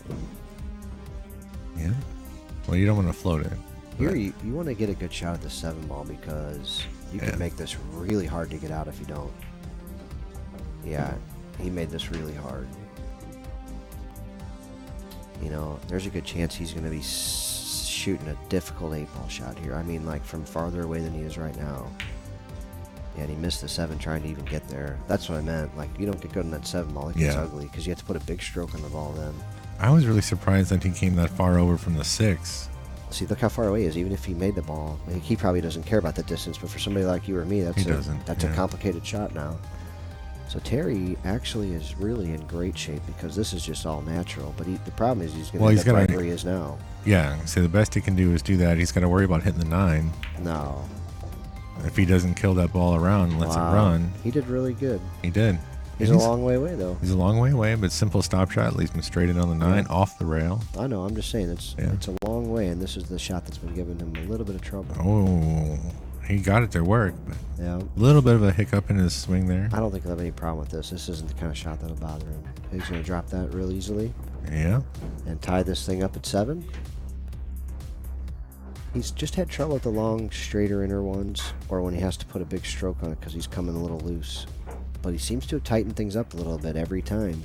Yeah. Well, you don't want to float it. Here, you want to get a good shot at the 7 ball because you can make this really hard to get out if you don't. Yeah, he made this really hard. You know, there's a good chance he's going to be shooting a difficult 8-ball shot here. I mean, like from farther away than he is right now. Yeah, and he missed the 7 trying to even get there. That's what I meant. Like, you don't get good in that 7 ball. It gets ugly because you have to put a big stroke on the ball then. I was really surprised that he came that far over from the 6. See, look how far away he is. Even if he made the ball, like, he probably doesn't care about the distance. But for somebody like you or me, that's a complicated shot now. So Terry actually is really in great shape because this is just all natural. But the problem is he's going to end up right where he is now. Yeah, so the best he can do is do that. He's got to worry about hitting the 9. No. If he doesn't kill that ball around and lets it run. He did really good. He did. He's a long way away, though. He's a long way away, but simple stop shot leads him straight in on the 9, off the rail. I know, I'm just saying, it's a long way, and this is the shot that's been giving him a little bit of trouble. Oh, he got it to work, but a little bit of a hiccup in his swing there. I don't think he'll have any problem with this. This isn't the kind of shot that'll bother him. He's going to drop that real easily. Yeah. And tie this thing up at 7. He's just had trouble with the long, straighter inner ones, or when he has to put a big stroke on it because he's coming a little loose. But he seems to have tightened things up a little bit every time.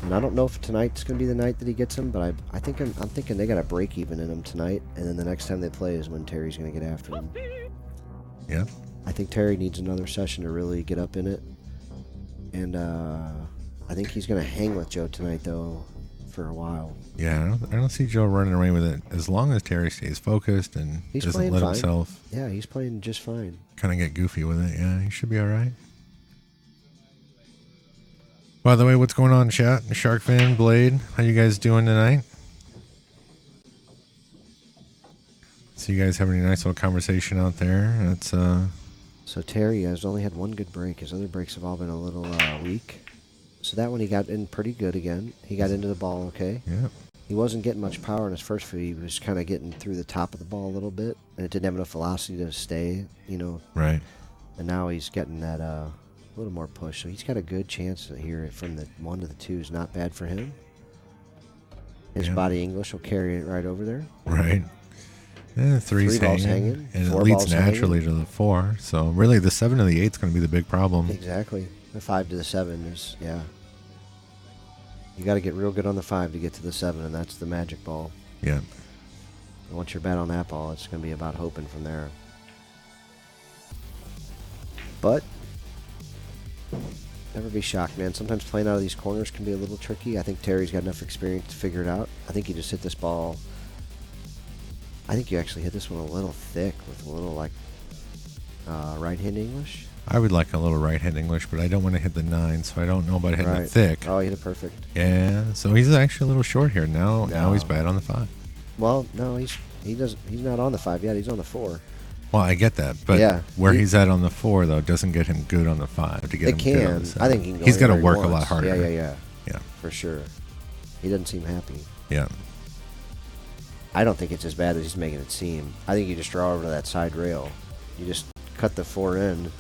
And I don't know if tonight's going to be the night that he gets him, but I'm thinking they got a break even in him tonight, and then the next time they play is when Terry's going to get after him. Yeah. I think Terry needs another session to really get up in it. And I think he's going to hang with Joe tonight, though, for a while. Yeah, I don't see Joe running away with it as long as Terry stays focused and doesn't let himself. Yeah, he's playing just fine. Kind of get goofy with it. Yeah, he should be all right. By the way, what's going on, chat? Shark Fan, Blade, how you guys doing tonight? So you guys having a nice little conversation out there. That's So Terry has only had one good break. His other breaks have all been a little weak. So that one he got in pretty good again. He got into the ball okay. Yeah. He wasn't getting much power in his first few. He was kind of getting through the top of the ball a little bit, and it didn't have enough velocity to stay, you know. Right. And now he's getting that a little more push. So he's got a good chance here from the 1 to the 2 is not bad for him. His body English will carry it right over there. Right. Yeah, 3's hanging, and it leads naturally to the 4. So really, the 7 to the 8 is going to be the big problem. Exactly. The 5 to the 7 is You got to get real good on the 5 to get to the 7, and that's the magic ball. Yeah. And once you're bad on that ball, it's going to be about hoping from there. But never be shocked, man. Sometimes playing out of these corners can be a little tricky. I think Terry's got enough experience to figure it out. I think he just hit this ball. I think you actually hit this one a little thick with a little, like, right-hand English. I would like a little right-hand English, but I don't want to hit the 9, so I don't know about hitting it thick. Oh, he hit it perfect. Yeah, so he's actually a little short here. Now he's bad on the 5. Well, no, he's not on the 5 yet. He's on the 4. Well, I get that, but he's at on the 4 though doesn't get him good on the 5 to get him good on the 7. I think he can go he's got to anywhere work a lot harder. Yeah, for sure. He doesn't seem happy. Yeah. I don't think it's as bad as he's making it seem. I think you just draw over to that side rail. You just cut the 4 in.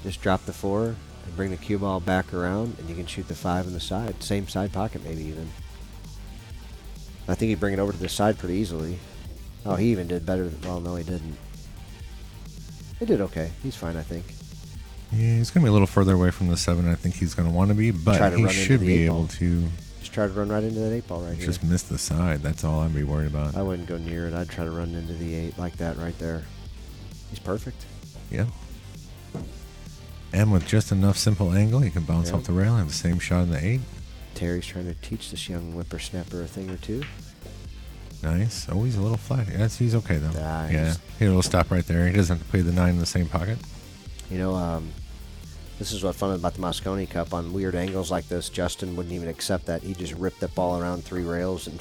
Just drop the 4 and bring the cue ball back around, and you can shoot the 5 in the side. Same side pocket, maybe even. I think he'd bring it over to the side pretty easily. Oh, he even did better. Well, no, he didn't. He did okay. He's fine, I think. Yeah, he's going to be a little further away from the 7 I think he's going to want to be, but he should be able to... Just try to run right into that 8 ball right here. Just miss the side. That's all I'd be worried about. I wouldn't go near it. I'd try to run into the 8 like that right there. He's perfect. Yeah. And with just enough simple angle, he can bounce off the rail and have the same shot in the 8. Terry's trying to teach this young whippersnapper a thing or two. Nice. Oh, he's a little flat. Yes, he's okay, though. Nah, yeah. He'll stop right there. He doesn't have to play the 9 in the same pocket. You know, this is what's fun about the Moscone Cup. On weird angles like this, Justin wouldn't even accept that. He just ripped that ball around 3 rails and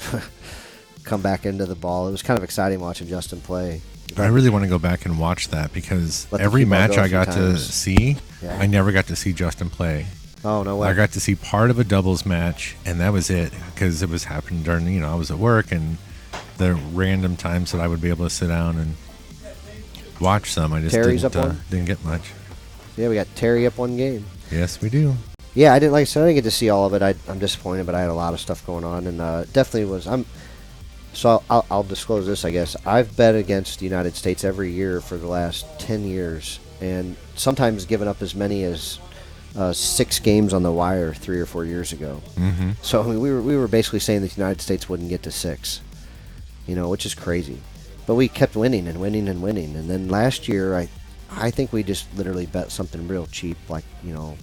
come back into the ball. It was kind of exciting watching Justin play. I really want to go back and watch that because every match I got to see, I never got to see Justin play. Oh, no way. I got to see part of a doubles match, and that was it because it was happening during, I was at work, and the random times that I would be able to sit down and watch some. I just didn't get much. Yeah, we got Terry up 1 game. Yes, we do. Yeah, I didn't, like I said, I didn't get to see all of it. I'm disappointed, but I had a lot of stuff going on, and definitely was. So I'll disclose this, I guess. I've bet against the United States every year for the last 10 years, and sometimes given up as many as 6 games on the wire 3 or 4 years ago. Mm-hmm. So I mean, we were basically saying that the United States wouldn't get to 6, which is crazy. But we kept winning and winning and winning, and then last year I think we just literally bet something real cheap, like and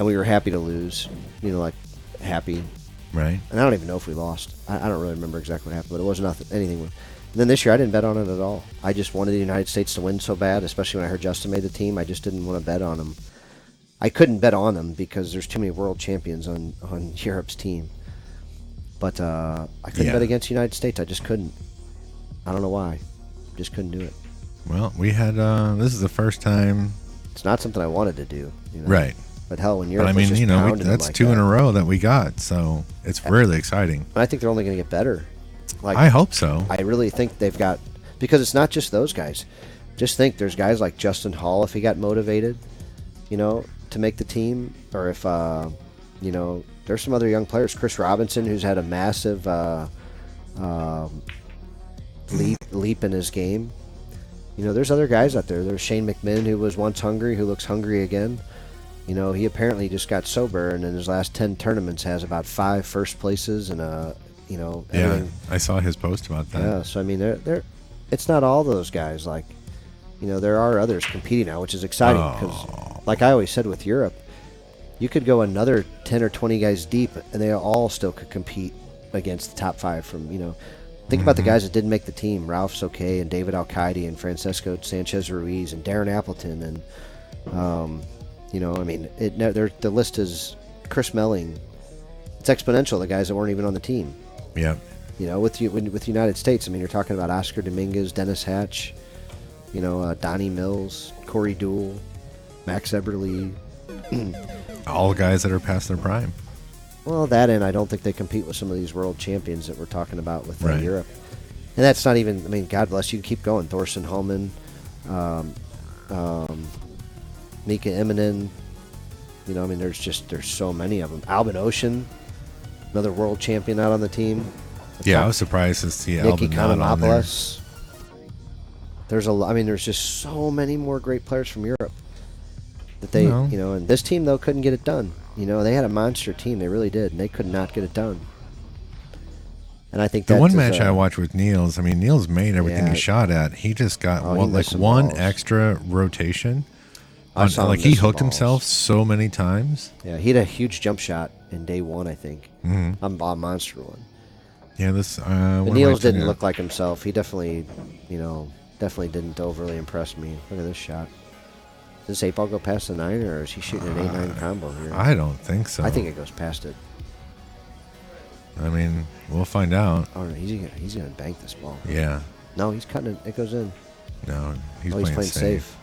we were happy to lose, like happy. Right. And I don't even know if we lost. I don't really remember exactly what happened, but it wasn't anything. And then this year, I didn't bet on it at all. I just wanted the United States to win so bad, especially when I heard Justin made the team. I just didn't want to bet on them. I couldn't bet on them because there's too many world champions on Europe's team. But I couldn't bet against the United States. I just couldn't. I don't know why. Just couldn't do it. Well, we had this is the first time. It's not something I wanted to do. Right. But hell, when you're that's 2 in a row that we got, so it's really exciting. I think they're only going to get better. I hope so. I really think they've got, because it's not just those guys. Just think, there's guys like Justin Hall, if he got motivated, to make the team, or if there's some other young players. Chris Robinson, who's had a massive leap in his game. There's other guys out there. There's Shane McMinn, who was once hungry, who looks hungry again. He apparently just got sober, and in his last 10 tournaments has about 5 first places and everything. Yeah, I saw his post about that. Yeah, so I mean, it's not all those guys. Like, there are others competing now, which is exciting because, like I always said with Europe, you could go another 10 or 20 guys deep, and they all still could compete against the top 5 from Think about the guys that didn't make the team: Ralph Soke and David Alcaide and Francisco Sanchez Ruiz and Darren Appleton and. The list is Chris Melling. It's exponential. The guys that weren't even on the team. Yeah. With the United States, I mean, you're talking about Oscar Dominguez, Dennis Hatch, Donnie Mills, Corey Deuel, Max Eberle. All guys that are past their prime. Well, that, and I don't think they compete with some of these world champions that we're talking about with Europe. And that's not even. I mean, God bless you. Keep going. Thorsten Hollman. Mika Immonen, there's so many of them. Albin Ocean, another world champion out on the team. I was surprised to see Albin not on there. There's just so many more great players from Europe that they, and this team though couldn't get it done. They had a monster team, they really did, and they could not get it done. And I think the one match I watched with Niels, Niels made everything he shot at. He just got one extra rotation. He hooked himself so many times. Yeah, he had a huge jump shot in day 1, I think. Mm-hmm. On Bob Monster one. Yeah, this. Niels didn't look like himself. He definitely didn't overly impress me. Look at this shot. Does this 8 ball go past the 9, or is he shooting an 8-9 combo here? I don't think so. I think it goes past it. We'll find out. Oh no, he's gonna bank this ball. Yeah. No, he's cutting it. It goes in. No, he's playing safe.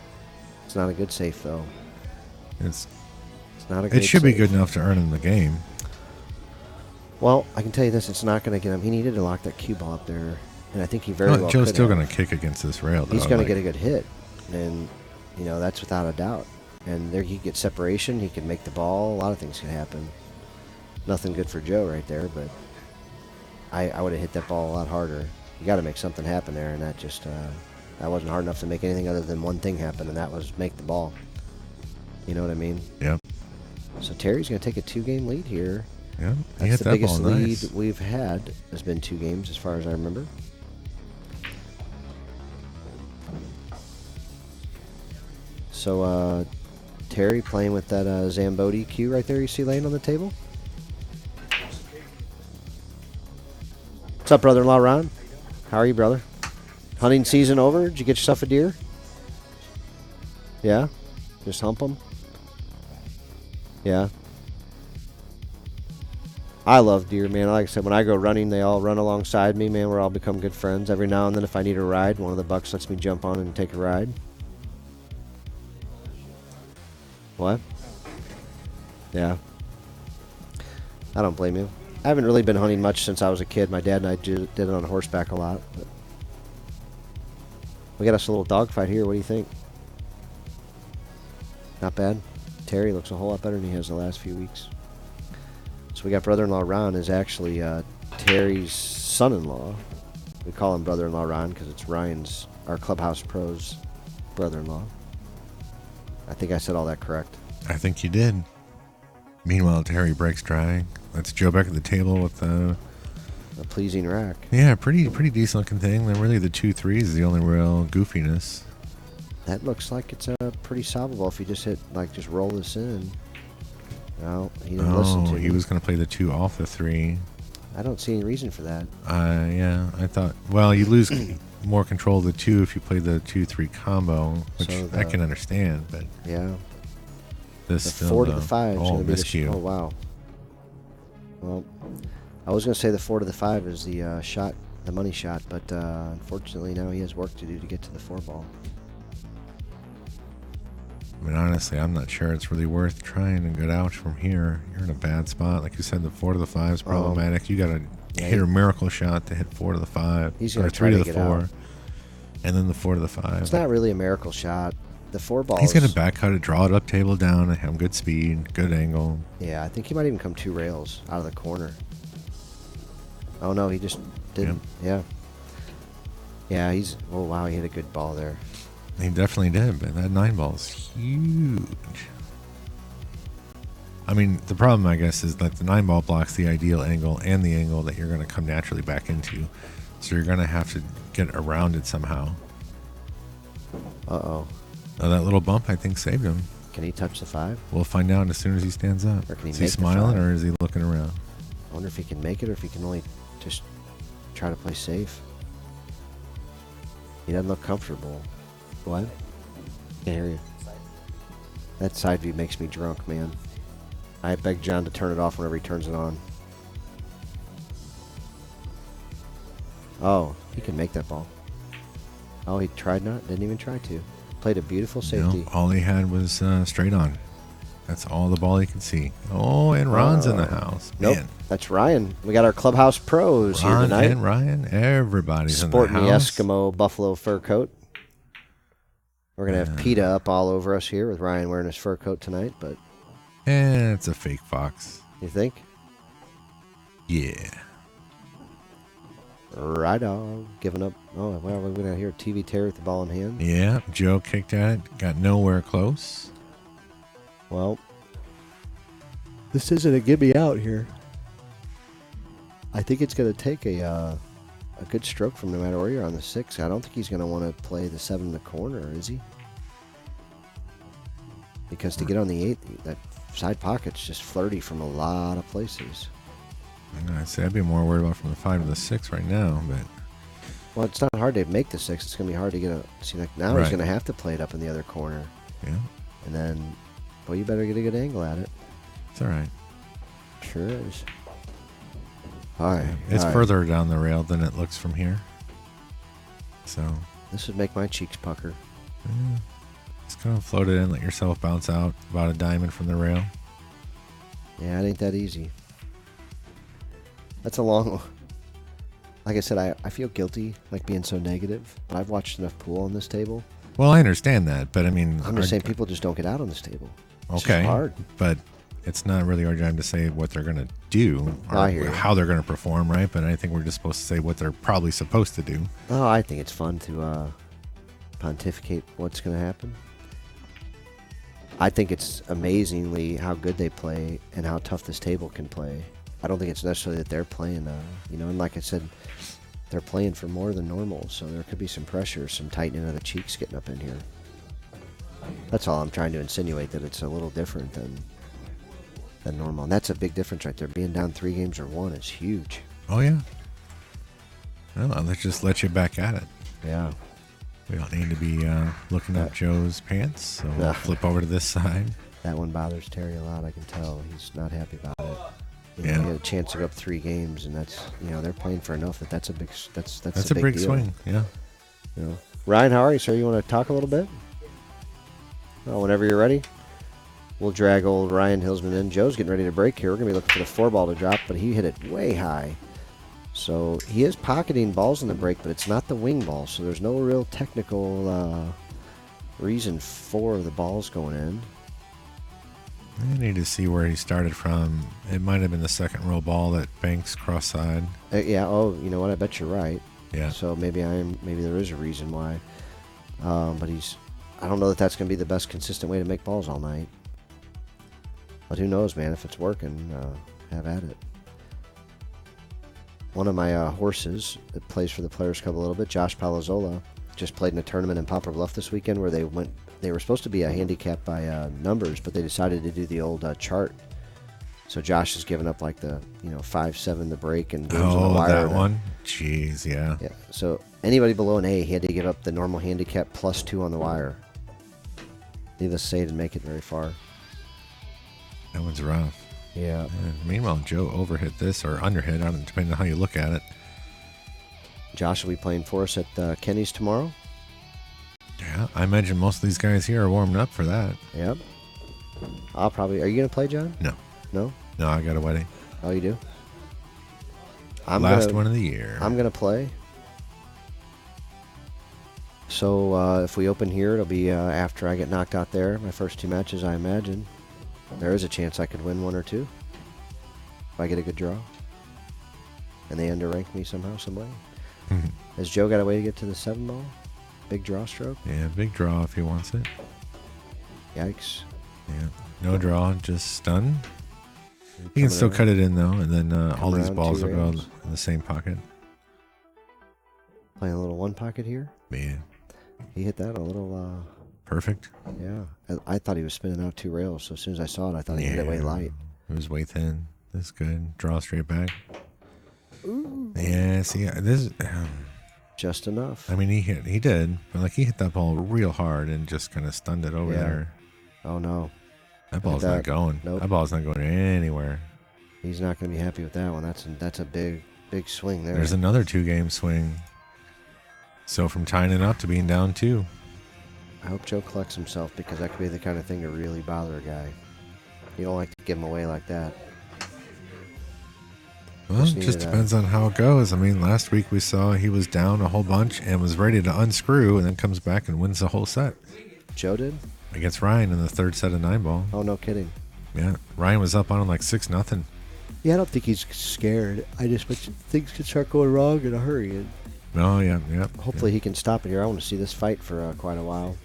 It's not a good safe though. It's not a good It should safe. be good enough to earn him the game. Well, I can tell you this: it's not going to get him. He needed to lock that cue ball up there, and I think he very well. Joe's could still have. going to kick against this rail. Though, He's going to get a good hit, and that's without a doubt. And there he could get separation. He could make the ball. A lot of things could happen. Nothing good for Joe right there, but I would have hit that ball a lot harder. You got to make something happen there, and that just That wasn't hard enough to make anything other than one thing happen, and that was make the ball. You know what I mean? Yep. So Terry's going to take a 2-game lead here. Yeah, That's the biggest lead nice. we've had. Has been 2 games as far as I remember. So Terry playing with that Zambodi cue right there you see laying on the table. What's up, brother-in-law Ron? How are you, brother? Hunting season over? Did you get yourself a deer? Yeah? Just hump them? Yeah. I love deer, man. Like I said, when I go running, they all run alongside me, man. We're all become good friends. Every now and then, if I need a ride, one of the bucks lets me jump on and take a ride. What? Yeah. I don't blame you. I haven't really been hunting much since I was a kid. My dad and I did it on horseback a lot. But we got us a little dogfight here. What do you think? Not bad. Terry looks a whole lot better than he has the last few weeks. So we got brother-in-law Ron is actually Terry's son-in-law. We call him brother-in-law Ron because it's Ryan's, our Clubhouse Pros brother-in-law. I think I said all that correct. I think you did. Meanwhile, Terry breaks dry. That's Joe back at the table with a pleasing rack. Yeah, pretty decent looking thing. Then really the 2-3 is the only real goofiness. That looks like it's pretty solvable if you just just roll this in. No, he didn't listen to me. He was going to play the 2 off the 3. I don't see any reason for that. Yeah, I thought, well, you lose more control of the 2 if you play the 2-3 combo, which I can understand, but yeah. This the still 4 to the 5 is going to be miscue. Oh, wow. Well, I was going to say the 4 to the 5 is the shot, the money shot, but unfortunately now he has work to do to get to the 4 ball. I mean, honestly, I'm not sure it's really worth trying to get out from here. You're in a bad spot. Like you said, the 4 to the 5 is problematic. You got to hit a miracle shot to hit 4 to the 5. He's going or to try 3 to to the get 4. out. And then the 4 to the 5. It's not really a miracle shot. The 4 ball. He's going to back cut it, draw it up, table down, and have good speed, good angle. Yeah, I think he might even come 2 rails out of the corner. Oh no, he just didn't. Yeah. Yeah, he's. Oh wow, he hit a good ball there. He definitely did, but that 9 ball is huge. I mean, the problem, I guess, is that the 9 ball blocks the ideal angle and the angle that you're going to come naturally back into. So you're going to have to get around it somehow. Uh-oh. Oh, that little bump, I think, saved him. Can he touch the 5? We'll find out as soon as he stands up. Or can he is make he smiling, the 5? or is he looking around? I wonder if he can make it, or if he can only just try to play safe. He doesn't look comfortable. What? Can't hear you. That side view makes me drunk, man. I beg John to turn it off whenever he turns it on. Oh, he can make that ball. Oh, he tried not. Didn't even try to. Played a beautiful safety. No, all he had was straight on. That's all the ball he could see. Oh, and Ron's in the house. Nope, Man. that's Ryan. We got our Clubhouse Pros here Ron tonight. and Ryan, everybody's Sporting in the the house. Eskimo buffalo fur coat. We're going to have PETA up all over us here with Ryan wearing his fur coat tonight, but... It's a fake fox. You think? Yeah. Right on. Giving up. Oh, well, we're going to hear TV Terry with the ball in hand. Yeah, Joe kicked at it, got nowhere close. Well, this isn't a gimme out here. I think it's going to take a good stroke from no matter where you're on the 6. I don't think he's going to want to play the 7 in the corner, is he? Because to get on the 8, that side pocket's just flirty from a lot of places. I'd say I'd be more worried about from the 5 to the 6 right now, but... Well, it's not hard to make the 6. It's going to be hard to get a... See, like now he's going to have to play it up in the other corner. Yeah. And then, well, you better get a good angle at it. It's all right. Sure is. All right. It's all right. further down the rail than it looks from here. So... This would make my cheeks pucker. Yeah. Just kind of float it in, let yourself bounce out about a diamond from the rail. Yeah, it ain't that easy. That's a long... Like I said, I feel guilty, like being so negative, but I've watched enough pool on this table. Well, I understand that, but I mean... I'm just saying people just don't get out on this table. It's okay, just hard. But it's not really our job to say what they're going to do or how they're going to perform, right? But I think we're just supposed to say what they're probably supposed to do. Oh, I think it's fun to pontificate what's going to happen. I think it's amazingly how good they play and how tough this table can play. I don't think it's necessarily that they're playing, and like I said, they're playing for more than normal, so there could be some pressure, some tightening of the cheeks getting up in here. That's all I'm trying to insinuate, that it's a little different than normal. And that's a big difference right there. Being down 3 games or 1 is huge. Oh, yeah. Well, let's just let you back at it. Yeah. We don't need to be looking up Joe's pants, so we'll flip over to this side. That one bothers Terry a lot, I can tell. He's not happy about it. He Yeah. had a chance to go up 3 games, and that's, they're playing for enough that's a big that's a big big deal. swing, yeah. Ryan, how are you, sir? You want to talk a little bit? Oh, whenever you're ready. We'll drag old Ryan Hillsman in. Joe's getting ready to break here. We're going to be looking for the 4 ball to drop, but he hit it way high. So he is pocketing balls in the break, but it's not the wing ball, so there's no real technical reason for the balls going in. I need to see where he started from. It might have been the second row ball that banks cross side. Yeah. Oh, you know what? I bet you're right. Yeah. So maybe there is a reason why. But I don't know that that's going to be the best consistent way to make balls all night. But who knows, man? If it's working, have at it. One of my horses that plays for the Players Club a little bit, Josh Palazzola, just played in a tournament in Poplar Bluff this weekend where they were supposed to be a handicap by numbers, but they decided to do the old chart. So Josh has given up like the 5-7 the break and games on the wire. Oh, that one? Jeez, yeah. Yeah. So anybody below an A, he had to give up the normal handicap +2 on the wire. Needless to say, didn't make it very far. That one's rough. Yeah. Meanwhile, Joe overhit this or underhit, depending on how you look at it. Josh will be playing for us at Kenny's tomorrow. Yeah, I imagine most of these guys here are warming up for that. Yep. Are you going to play, John? No. No? No, I got a wedding. Oh, you do? Last one of the year. I'm going to play. So if we open here, it'll be after I get knocked out there. My first 2 matches, I imagine. There is a chance I could win 1 or 2 if I get a good draw. And they underrank me somehow, some way. Has Joe got a way to get to the 7 ball? Big draw stroke? Yeah, big draw if he wants it. Yikes. Yeah, no draw, just stun. He can still cut it in, though, and then all these balls will go in the same pocket. Playing a little 1 pocket here. Man. He hit that a little... Perfect. Yeah. I thought he was spinning out 2 rails, so as soon as I saw it, I thought he hit it way light. It was way thin. That's good. Draw straight back. Ooh. Yeah, see, this... just enough. I mean, he did, but he hit that ball real hard and just kind of stunned it over there. Oh, no. That ball's not going. Nope. That ball's not going anywhere. He's not going to be happy with that one. That's a big swing there. There's another 2-game swing. So from tying it up to being down 2. I hope Joe collects himself, because that could be the kind of thing to really bother a guy. You don't like to give him away like that. Well, it just depends on how it goes. I mean, last week we saw he was down a whole bunch and was ready to unscrew, and then comes back and wins the whole set. Joe did? Against Ryan in the 3rd set of 9 ball. Oh, no kidding. Yeah, Ryan was up on him like 6-0. Yeah, I don't think he's scared. I just wish things could start going wrong in a hurry. And oh, yeah. hopefully he can stop it here. I want to see this fight for quite a while.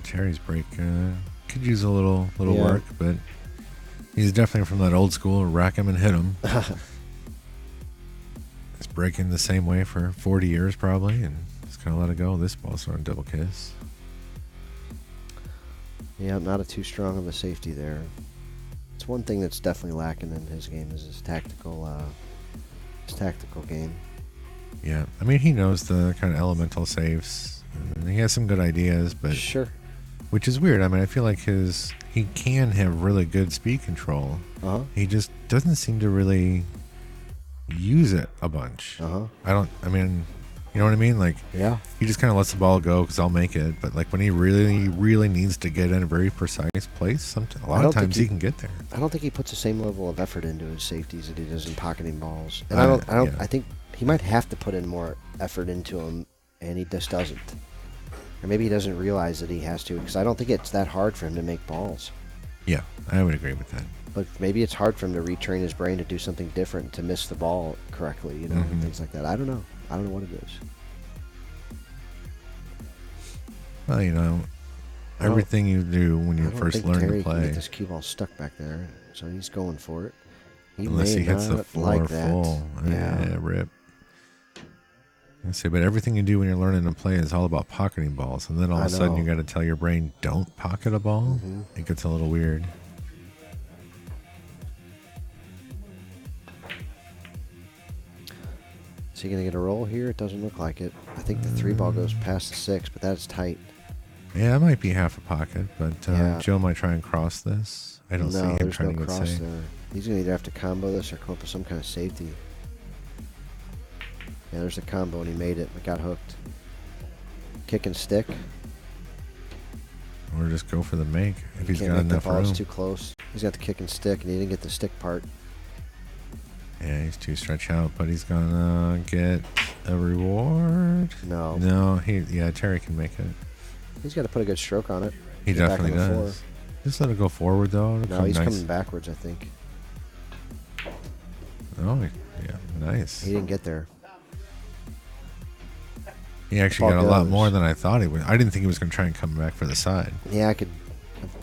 Terry's break could use a little work, but he's definitely from that old school, rack him and hit him. He's breaking the same way for 40 years probably, and just kind of let it go. This ball's on double kiss. Yeah, not too strong of a safety there. It's one thing that's definitely lacking in his game is his tactical game. Yeah, I mean, he knows the kind of elemental saves. And he has some good ideas, but sure. Which is weird. I mean, I feel like he can have really good speed control. He just doesn't seem to really use it a bunch. I mean, you know what I mean? Like, yeah, he just kind of lets the ball go because I'll make it. But like when he really needs to get in a very precise place, a lot of times he can get there. I don't think he puts the same level of effort into his safeties that he does in pocketing balls. And I think he might have to put in more effort into them, and he just doesn't. Or maybe he doesn't realize that he has to, because I don't think it's that hard for him to make balls. Yeah, I would agree with that. But maybe it's hard for him to retrain his brain to do something different, to miss the ball correctly, you know, and things like that. I don't know. I don't know what it is. Well, you know, everything you do when you first learn Terry to play. Can get this cue ball stuck back there, so he's going for it. Unless he hits the floor like that. full. Yeah, rip. I say, but everything you do when you're learning to play is all about pocketing balls, and then all of a sudden you got to tell your brain, "Don't pocket a ball." It gets a little weird. Is he going to get a roll here? It doesn't look like it. I think the 3 ball goes past the 6, but that's tight. Yeah, it might be half a pocket, but Joe might try and cross this. I don't see him trying to get safe. There. He's going to either have to combo this or come up with some kind of safety. Yeah, there's a combo, and he made it, but got hooked. Kick and stick. Or just go for the make if he's got make enough the ball, room. It's too close. He's got the kick and stick, and he didn't get the stick part. Yeah, he's too stretched out, but he's gonna get a reward. No, Terry can make it. He's got to put a good stroke on it. He definitely does. Just let it go forward though. No, he's coming backwards, I think. Oh, yeah, nice. He didn't get there. He actually got a lot more than I thought he would. I didn't think he was going to try and come back for the side. Yeah, I've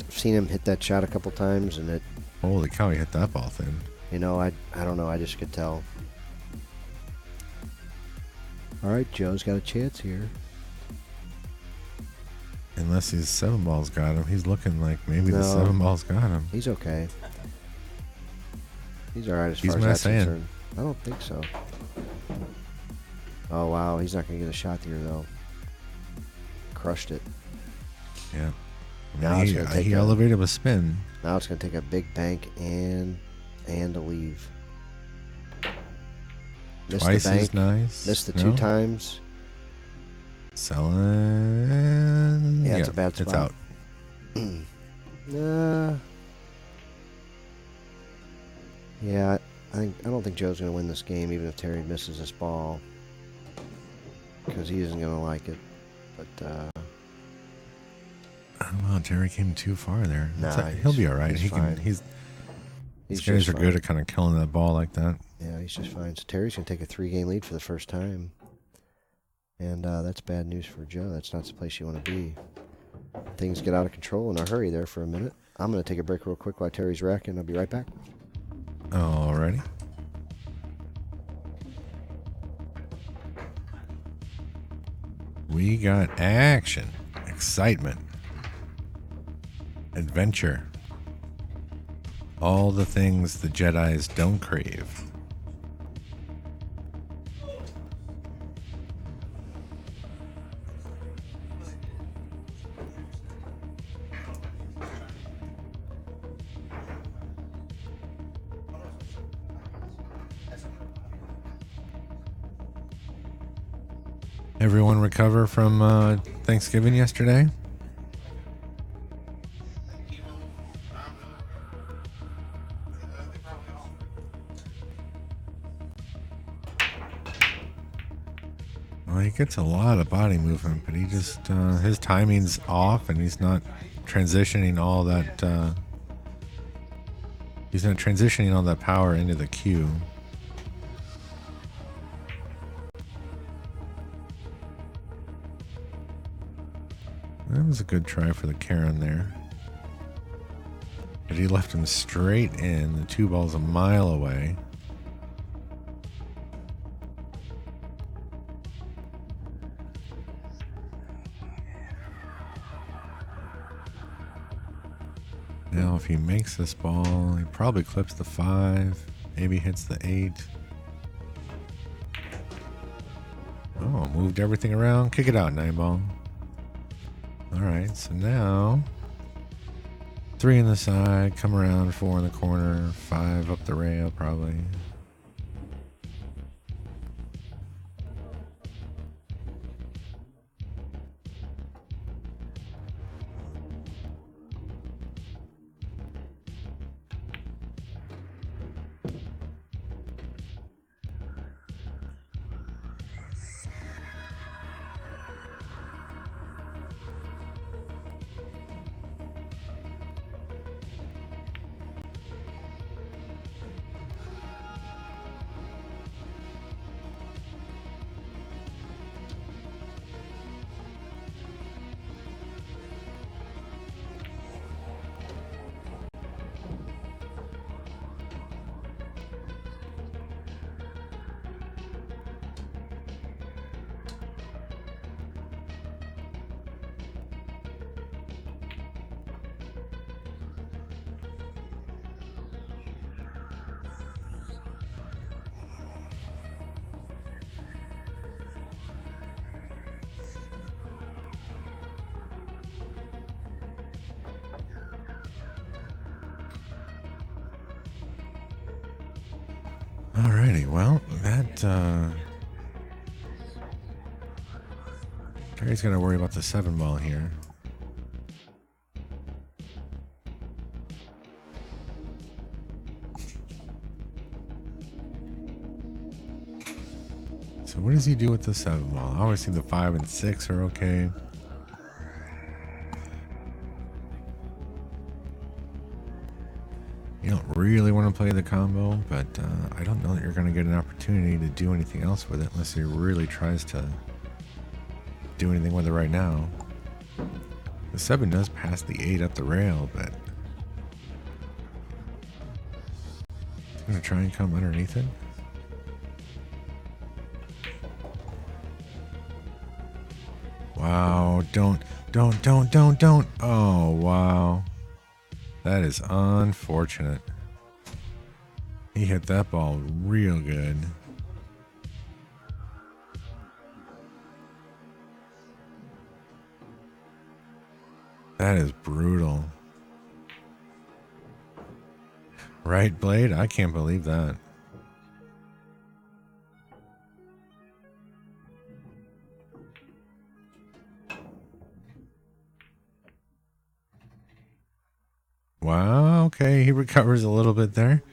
seen him hit that shot a couple times, and it. Holy cow, he hit that ball thin. You know, I don't know. I just could tell. All right, Joe's got a chance here. Unless his 7 balls got him, he's looking like maybe the 7 balls got him. He's okay. He's all right as far as that's concerned. I don't think so. Oh, wow. He's not going to get a shot here, though. Crushed it. Yeah. Now he elevated a spin. Now it's going to take a big bank and a leave. Missed Twice the bank. is nice. Missed the 2 times. Selling. Yeah, it's a bad spot. It's out. Yeah, I don't think Joe's going to win this game, even if Terry misses this ball, because he isn't going to like it. But well, Terry came too far there. Nah, he'll be all right. He's fine. These guys are good at kind of killing that ball like that. Yeah, he's just fine. So Terry's going to take a 3-game lead for the first time. And that's bad news for Joe. That's not the place you want to be. Things get out of control in a hurry there for a minute. I'm going to take a break real quick while Terry's racking. I'll be right back. Alrighty. We got action, excitement, adventure. All the things the Jedis don't crave. Everyone recover from Thanksgiving yesterday? Well, he gets a lot of body movement, but he just, his timing's off and he's not transitioning all that, power into the cue. That was a good try for the Karen there. But he left him straight in. The 2 balls a mile away. Now if he makes this ball, he probably clips the 5. Maybe hits the 8. Oh, moved everything around. Kick it out, 9 ball. Alright, so now 3 in the side, come around, 4 in the corner, 5 up the rail probably. Alrighty, well, that, Terry's got to worry about the 7 ball here. So what does he do with the 7 ball? I always think the 5 and 6 are okay. You don't really want to play the combo, but I don't know that you're going to get an opportunity to do anything else with it unless he really tries to do anything with it right now. The 7 does pass the 8 up the rail, but he's going to try and come underneath it. Wow, don't. Oh, wow. That is unfortunate. He hit that ball real good. That is brutal. Right, Blade? I can't believe that. Wow, okay, he recovers a little bit there.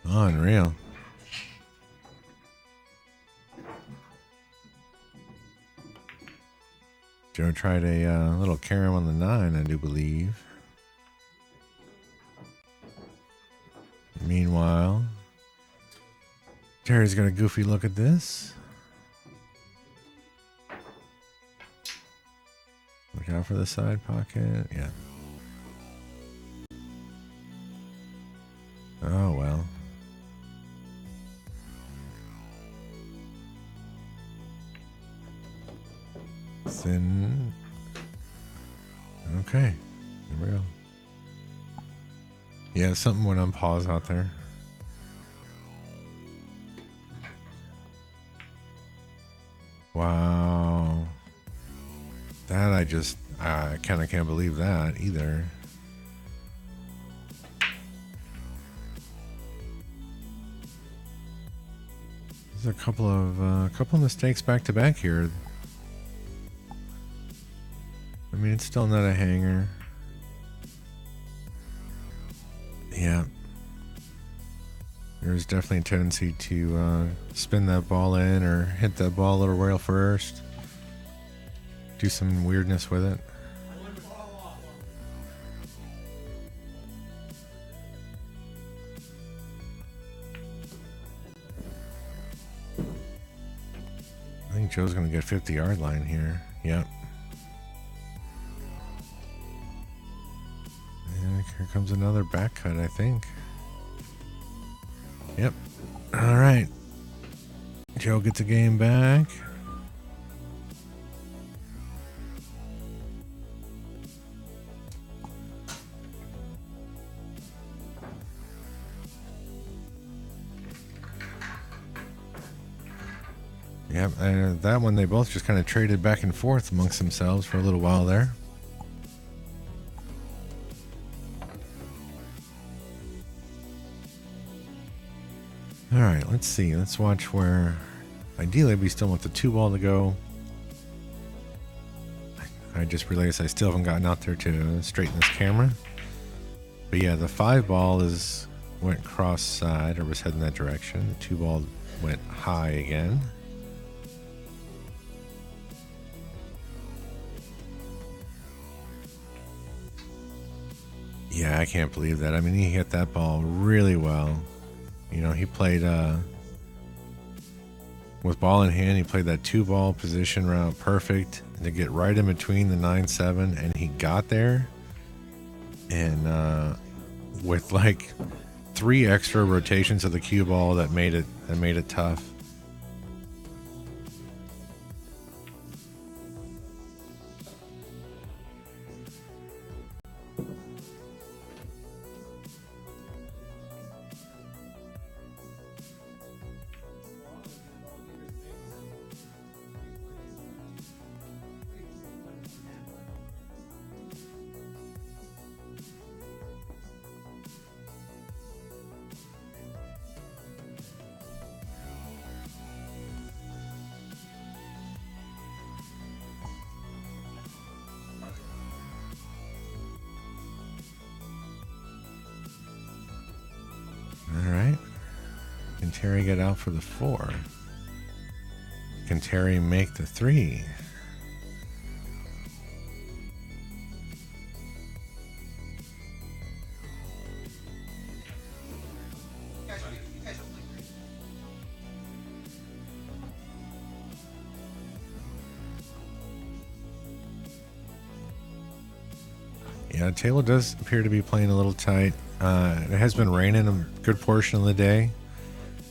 Unreal. Joe tried a little carom on the 9, I do believe. Meanwhile, Jerry's got a goofy look at this. Look out for the side pocket. Yeah. Oh, well. Thin. Okay. Here we go. Yeah, something went on pause out there. Wow. That I kind of can't believe that either. There's a couple of mistakes back to back here. I mean, it's still not a hanger. Yeah. There's definitely a tendency to spin that ball in or hit that ball a little rail first. Do some weirdness with it. I think Joe's going to get 50-yard line here. Yep. And here comes another back cut, I think. Yep. All right. Joe gets a game back. Yep, that one they both just kind of traded back and forth amongst themselves for a little while there. All right, let's see. Let's watch where ideally we still want the 2 ball to go. I just realized I still haven't gotten out there to straighten this camera. But yeah, the 5 ball went cross side or was heading that direction. The 2 ball went high again. Yeah, I can't believe that. I mean, he hit that ball really well. You know, he played with ball in hand. He played that 2 ball position route perfect to get right in between the 9-7, and he got there. And with like 3 extra rotations of the cue ball, that made it tough. Terry get out for the 4? Can Terry make the 3? Yeah, table does appear to be playing a little tight. It has been raining a good portion of the day,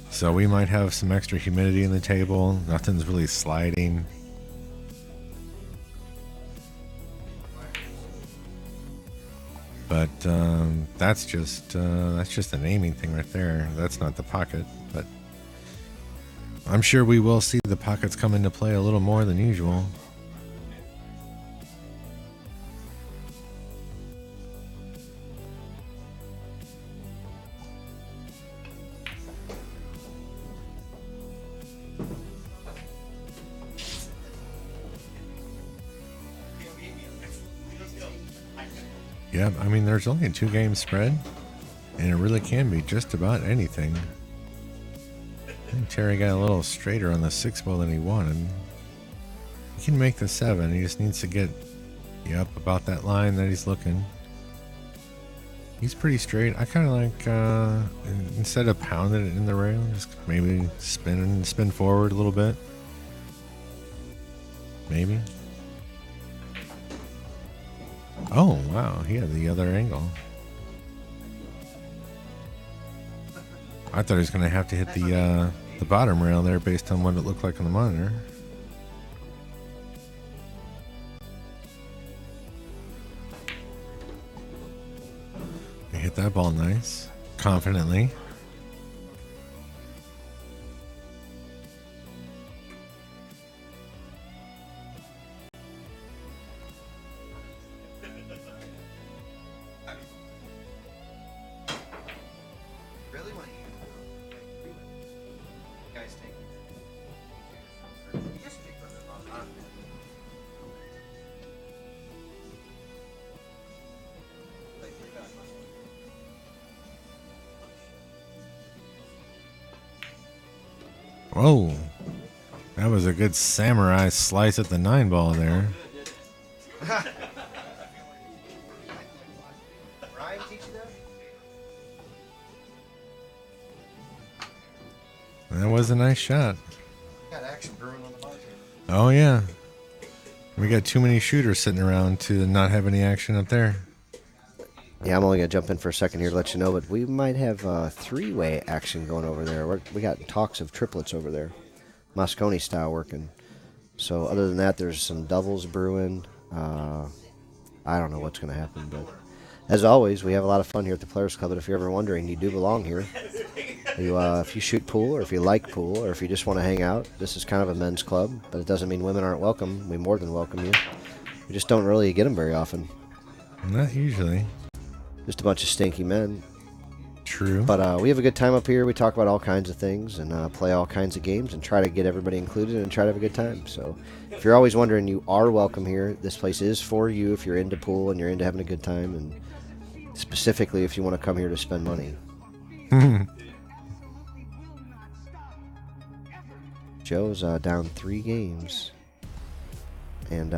so we might have some extra humidity in the table. Nothing's really sliding. But that's just a naming thing right there. That's not the pocket, but I'm sure we will see the pockets come into play a little more than usual. Yeah, I mean, there's only a 2-game spread, and it really can be just about anything. I think Terry got a little straighter on the 6 ball than he wanted. He can make the 7. He just needs to get about that line that he's looking. He's pretty straight. I kind of like, instead of pounding it in the rail, just maybe spin forward a little bit. Maybe. Oh, wow. He had the other angle. I thought he was going to have to hit the bottom rail there based on what it looked like on the monitor. He hit that ball nice. Confidently. Whoa, that was a good samurai slice at the 9 ball there. Ryan teach you that? That was a nice shot. Got action brewing on the bar table. Oh yeah, we got too many shooters sitting around to not have any action up there. Yeah, I'm only going to jump in for a second here to let you know, but we might have 3-way action going over there. We got talks of triplets over there. Moscone style working. So other than that, there's some doubles brewing. I don't know what's going to happen, but as always, we have a lot of fun here at the Players Club, but if you're ever wondering, you do belong here. If you shoot pool, or if you like pool, or if you just want to hang out, this is kind of a men's club, but it doesn't mean women aren't welcome. We more than welcome you. We just don't really get them very often. Not usually. Just a bunch of stinky men. True. But we have a good time up here. We talk about all kinds of things and play all kinds of games and try to get everybody included and try to have a good time. So if you're always wondering, you are welcome here. This place is for you if you're into pool and you're into having a good time, and specifically if you want to come here to spend money. Joe's down 3 games. And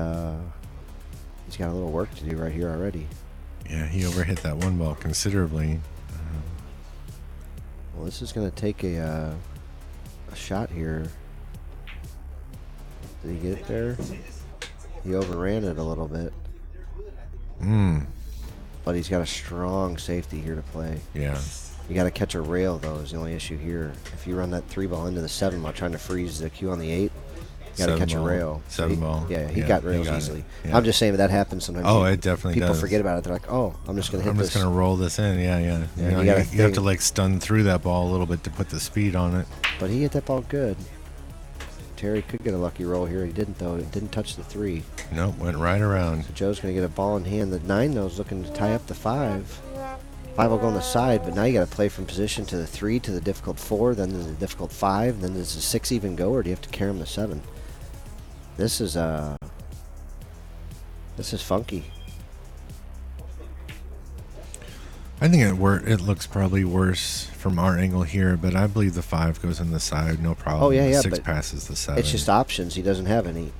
he's got a little work to do right here already. Yeah, he overhit that 1 ball considerably. Well, this is going to take a shot here. Did he get it there? He overran it a little bit. But he's got a strong safety here to play. Yeah. You got to catch a rail, though, is the only issue here. If you run that 3 ball into the 7 while trying to freeze the cue on the 8, you got to catch a rail. 7 ball. Yeah, he got rails easily. Yeah. I'm just saying that happens sometimes. Oh, it definitely does. People forget about it. They're like, oh, I'm just going to hit this. I'm just going to roll this in. Yeah. You have to like stun through that ball a little bit to put the speed on it. But he hit that ball good. Terry could get a lucky roll here. He didn't, though. It didn't touch the 3. Nope, went right around. So Joe's going to get a ball in hand. The 9, though, is looking to tie up the 5. 5 will go on the side, but now you got to play from position to the 3, to the difficult 4, then to the difficult 5, then does the 6 even go, or do you have to carry him to 7? This is funky. I think it looks probably worse from our angle here, but I believe the 5 goes in the side, no problem. Oh, yeah, the yeah. 6 passes the 7. It's just options. He doesn't have any.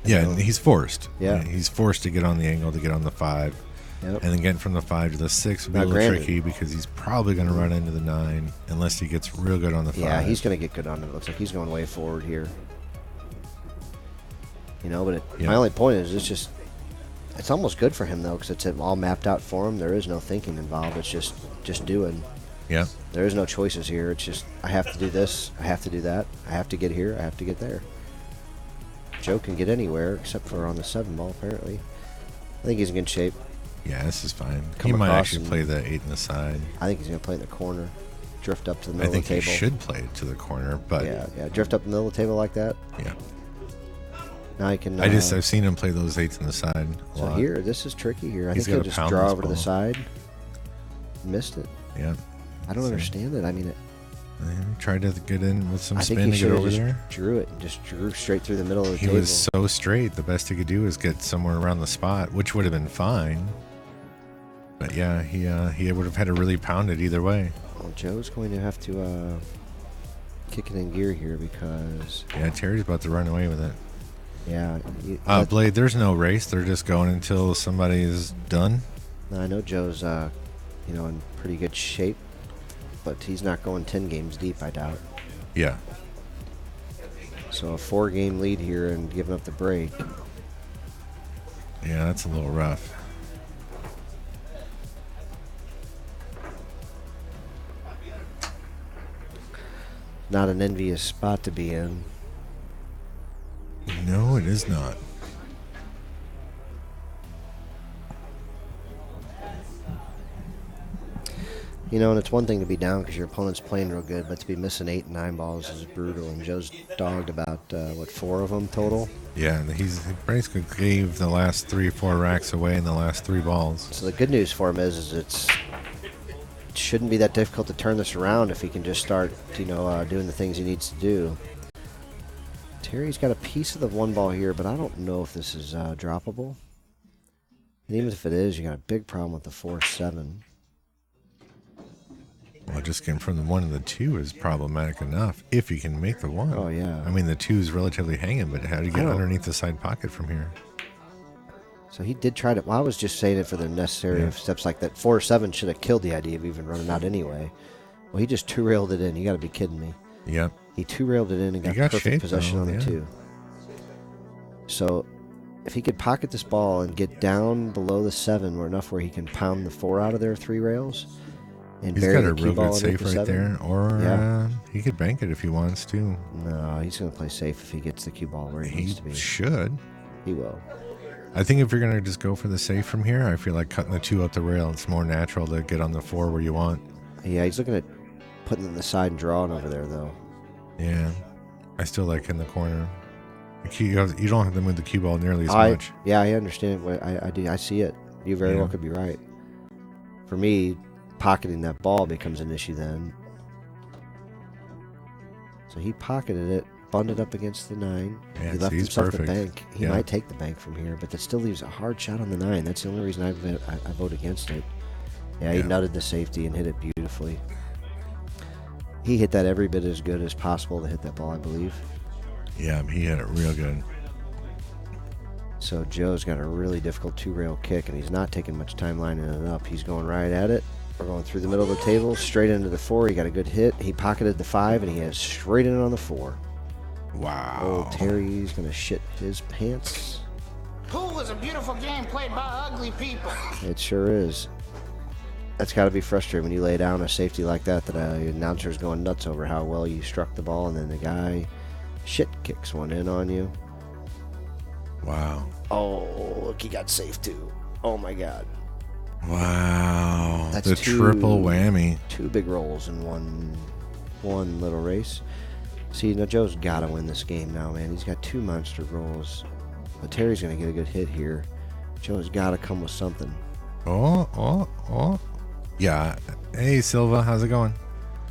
Yeah, and he's forced. Yeah. He's forced to get on the angle to get on the 5. Yep. And then getting from the 5 to the 6 would be Now, a little granted- tricky because he's probably going to run into the 9 unless he gets real good on the 5. Yeah, he's going to get good on it. Looks like he's going way forward here. You know, but my only point is it's almost good for him, though, because it's all mapped out for him. There is no thinking involved. It's just doing. Yeah. There is no choices here. It's just, I have to do this. I have to do that. I have to get here. I have to get there. Joe can get anywhere except for on the 7 ball, apparently. I think he's in good shape. Yeah, this is fine. Come He might across actually and- play the 8 in the side. I think he's going to play in the corner. Drift up to the I middle think of the he table. should play it to the corner, but Yeah, drift up the middle of the table like that. yeah. Now he can. I've seen him play those 8s in the side a So lot. here, this is tricky here. I He's think he'll gotta just pound draw this over to the ball. side. Missed it. Yeah. I don't understand it. I mean, Tried to get in with some I think spin he to should get have over just there. drew it and just drew straight through the middle of the He table. was so straight. The best he could do is get somewhere around the spot, which would have been fine. But yeah, he would have had to really pound it either way. Well, Joe's going to have to kick it in gear here because Yeah, Terry's about to run away with it. yeah. Blade, there's no race. They're just going until somebody is done. I know Joe's in pretty good shape, but he's not going 10 games deep, I doubt. Yeah. So a 4-game lead here and giving up the break. Yeah, that's a little rough. Not an envious spot to be in. No, it is not. You know, and it's one thing to be down because your opponent's playing real good, but to be missing 8 and 9 balls is brutal. And Joe's dogged about, 4 of them total? Yeah, he basically gave the last 3 or 4 racks away in the last 3 balls. So the good news for him is it shouldn't be that difficult to turn this around if he can just start, doing the things he needs to do. Terry's got a piece of the 1 ball here, but I don't know if this is droppable. And even if it is, you got a big problem with the 4-7. Well, just getting from the 1 and the 2 is problematic enough if you can make the 1. Oh, yeah. I mean, the 2 is relatively hanging, but how do you get underneath the side pocket from here? So he did try to. Well, I was just saying it for the necessary steps like that. 4-7 should have killed the idea of even running out anyway. Well, he just 2-railed it in. You got to be kidding me. Yep. He 2-railed it in and got perfect shape, possession though, on the yeah. 2. So if he could pocket this ball and get down below the 7 enough where he can pound the 4 out of there 3 rails. And He's bury got a the real cue ball good underneath safe the right 7. there, or Yeah. he could bank it if he wants to. No, he's going to play safe if he gets the cue ball where he needs to be. He should. He will. I think if you're going to just go for the safe from here, I feel like cutting the 2 up the rail, it's more natural to get on the 4 where you want. Yeah, he's looking at putting it in the side and drawing over there, though. Yeah. I still like in the corner. You don't have to move the cue ball nearly as much. Yeah, I understand. I do. I see it. You very well could be right. For me, pocketing that ball becomes an issue then. So he pocketed it, bunded up against the 9. Yeah, he left he's himself perfect. the bank. He might take the bank from here, but that still leaves a hard shot on the 9. That's the only reason I vote against it. Yeah, he nutted the safety and hit it beautifully. He hit that every bit as good as possible to hit that ball, I believe. Yeah, he hit it real good. So Joe's got a really difficult 2-rail kick, and he's not taking much time lining it up. He's going right at it. We're going through the middle of the table, straight into the 4. He got a good hit. He pocketed the 5, and he has straight in on the 4. Wow. Oh, Terry's going to shit his pants. Pool is a beautiful game played by ugly people. It sure is. That's got to be frustrating when you lay down a safety like that the announcer's going nuts over how well you struck the ball, and then the guy shit kicks one in on you. Wow. Oh, look, he got safe too. Oh, my God. Wow. That's the triple whammy. 2 big rolls in one little race. See, now Joe's got to win this game now, man. He's got 2 monster rolls. But Terry's going to get a good hit here. Joe's got to come with something. Oh. Yeah. Hey, Silva, how's it going?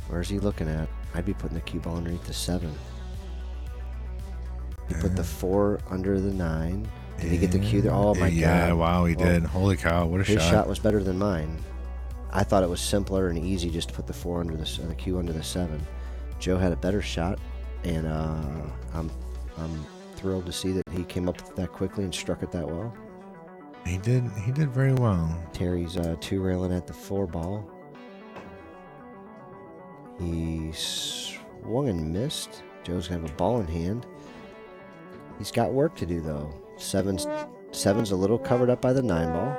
Where's he looking at? I'd be putting the cue ball underneath the 7. He put the 4 under the 9. Did he get the cue there? Oh, my God. Yeah, wow, he did. Holy cow, what a His shot. shot was better than mine. I thought it was simpler and easy just to put the 4 under the cue under the 7. Joe had a better shot, and I'm thrilled to see that he came up that quickly and struck it that well. He did very well. Terry's 2-railing at the 4 ball. He swung and missed. Joe's gonna have a ball in hand. He's got work to do though. Seven's a little covered up by the 9 ball.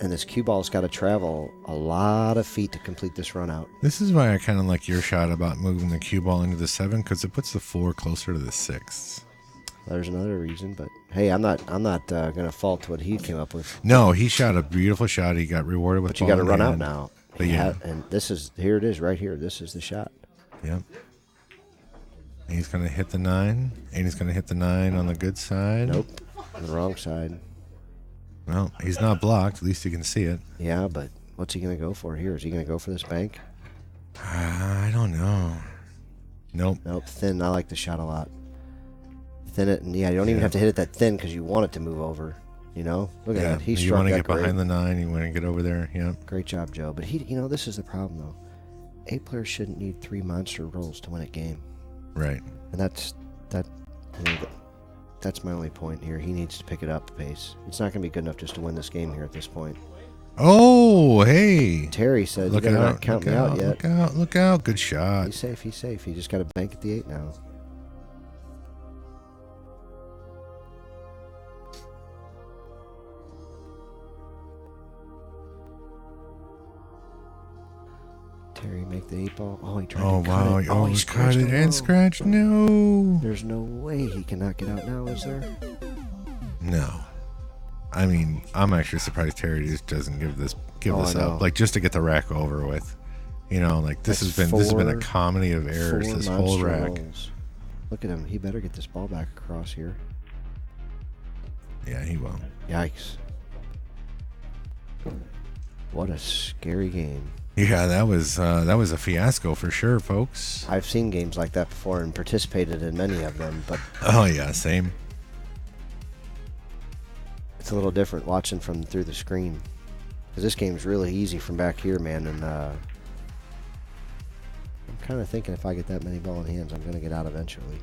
And this cue ball's got to travel a lot of feet to complete this run out. This is why I kind of like your shot about moving the cue ball into the 7, because it puts the 4 closer to the 6. There's another reason, but hey, I'm not gonna fault what he came up with. No, he shot a beautiful shot. He got rewarded with. But you got to run out now. But yeah, and here it is right here. This is the shot. Yep. He's gonna hit the 9, and he's gonna hit the 9 on the good side. Nope, on the wrong side. Well, he's not blocked. At least you can see it. Yeah, but what's he gonna go for here? Is he gonna go for this bank? I don't know. Nope. Nope. Thin. I like the shot a lot. Thin it, and yeah, you don't even have to hit it that thin because you want it to move over. You know, look at that. He struck that. You want to get great. behind the 9. You want to get over there. Yeah. Great job, Joe. But this is the problem though. 8 players shouldn't need 3 monster rolls to win a game. Right. And that's my only point here. He needs to pick it up a pace. It's not going to be good enough just to win this game here at this point. Oh, hey. Terry said, you better not count me out yet. Look out. Good shot. He's safe. He just got to bank at the 8 now. Terry make the 8 ball. Oh, he tried to cut it. Oh, he cut it and scratched. No. There's no way he cannot get out now, is there? No. I mean, I'm actually surprised Terry just doesn't give this up, like just to get the rack over with. You know, like this has been a comedy of errors this whole rack. Rolls. Look at him. He better get this ball back across here. Yeah, he will. Yikes. What a scary game. Yeah, that was a fiasco for sure, folks. I've seen games like that before and participated in many of them, but oh yeah, same. It's a little different watching from through the screen, because this game's really easy from back here, man. And I'm kind of thinking if I get that many ball in hands, I'm going to get out eventually.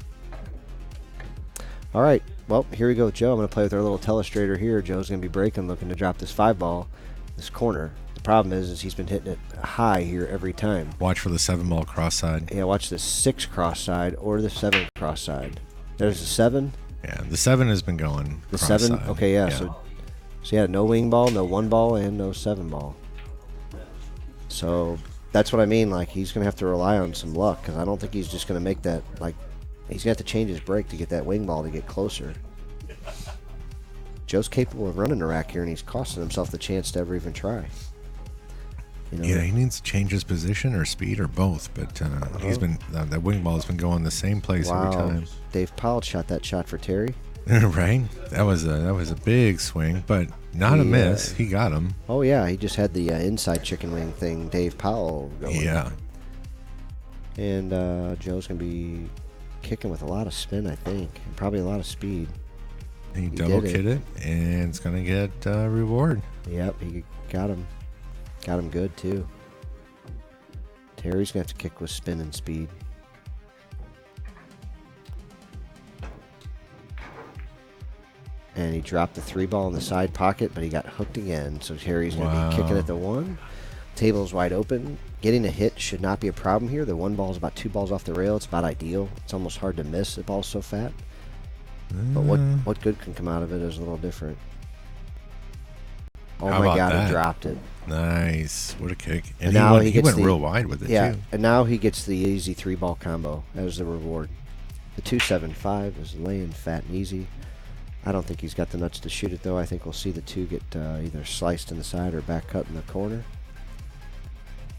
All right, well, here we go, Joe. I'm going to play with our little telestrator here. Joe's going to be breaking, looking to drop this 5 ball, this corner. The problem is he's been hitting it high here every time. Watch for the 7 ball cross side. Yeah, watch the 6 cross side or the 7 cross side. There's the 7. Yeah, the 7 has been going. The 7? Side. Okay, yeah. So yeah, no wing ball, no 1 ball, and no 7 ball. So that's what I mean. Like, he's going to have to rely on some luck, because I don't think he's just going to make that, like, he's going to have to change his break to get that wing ball to get closer. Joe's capable of running a rack here, and he's costing himself the chance to ever even try. You know? Yeah, he needs to change his position or speed or both, but he's been that wing ball has been going the same place every time. Dave Powell shot that shot for Terry. Right, that was a big swing, but not a miss. He got him. Oh yeah, he just had the inside chicken wing thing. Dave Powell going. Yeah. And Joe's gonna be kicking with a lot of spin, I think, and probably a lot of speed. He double hit it, and it's gonna get reward. Yep, he got him. Got him good too. Terry's gonna have to kick with spin and speed. And he dropped the 3 ball in the side pocket, but he got hooked again. So Terry's gonna be kicking at the 1. Table's wide open. Getting a hit should not be a problem here. The 1 ball is about 2 balls off the rail. It's about ideal. It's almost hard to miss. The ball's so fat. But what good can come out of it is a little different. Oh my God, he dropped it. Nice. What a kick. And now he went real wide with it, too. And now he gets the easy 3 ball combo as the reward. The 2-7-5 is laying fat and easy. I don't think he's got the nuts to shoot it, though. I think we'll see the 2 get either sliced in the side or back cut in the corner.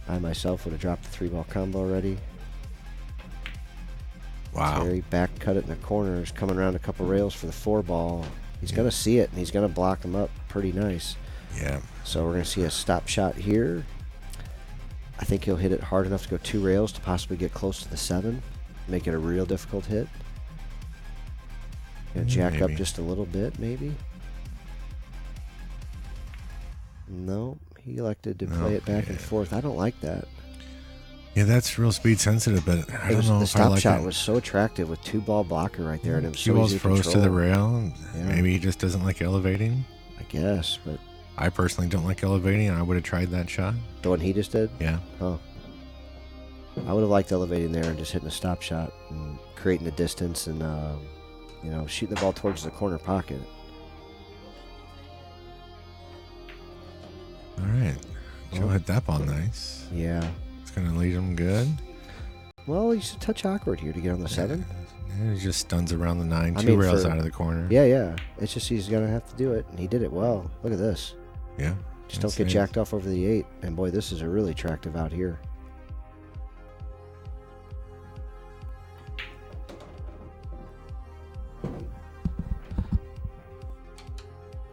I myself would have dropped the 3 ball combo already. Wow. Terry back cut it in the corners, coming around a couple rails for the 4 ball. He's going to see it, and he's going to block him up pretty nice. Yeah. So we're going to see a stop shot here. I think he'll hit it hard enough to go 2 rails to possibly get close to the 7, make it a real difficult hit. Jack up just a little bit, maybe. No, He elected to play it back and forth. I don't like that. Yeah, that's real speed sensitive, but I don't know the if I stop like shot it. was so attractive with 2-ball blocker right there, and it was so Balls easy to froze to the control. rail. Yeah. Maybe he just doesn't like elevating. I guess, but I personally don't like elevating, and I would have tried that shot. the one he just did? Yeah. Oh. I would have liked elevating there and just hitting a stop shot and creating the distance and, you know, shooting the ball towards the corner pocket. All right. Joe hit that ball nice. Yeah. It's going to lead him good. Well, he's a touch awkward here to get on the 7. Yeah, he just stuns around the 9. Two rails out of the corner. Yeah, yeah. It's just he's going to have to do it, and he did it well. Look at this. Yeah. Just don't get jacked off over the 8. And, boy, this is a really attractive out here.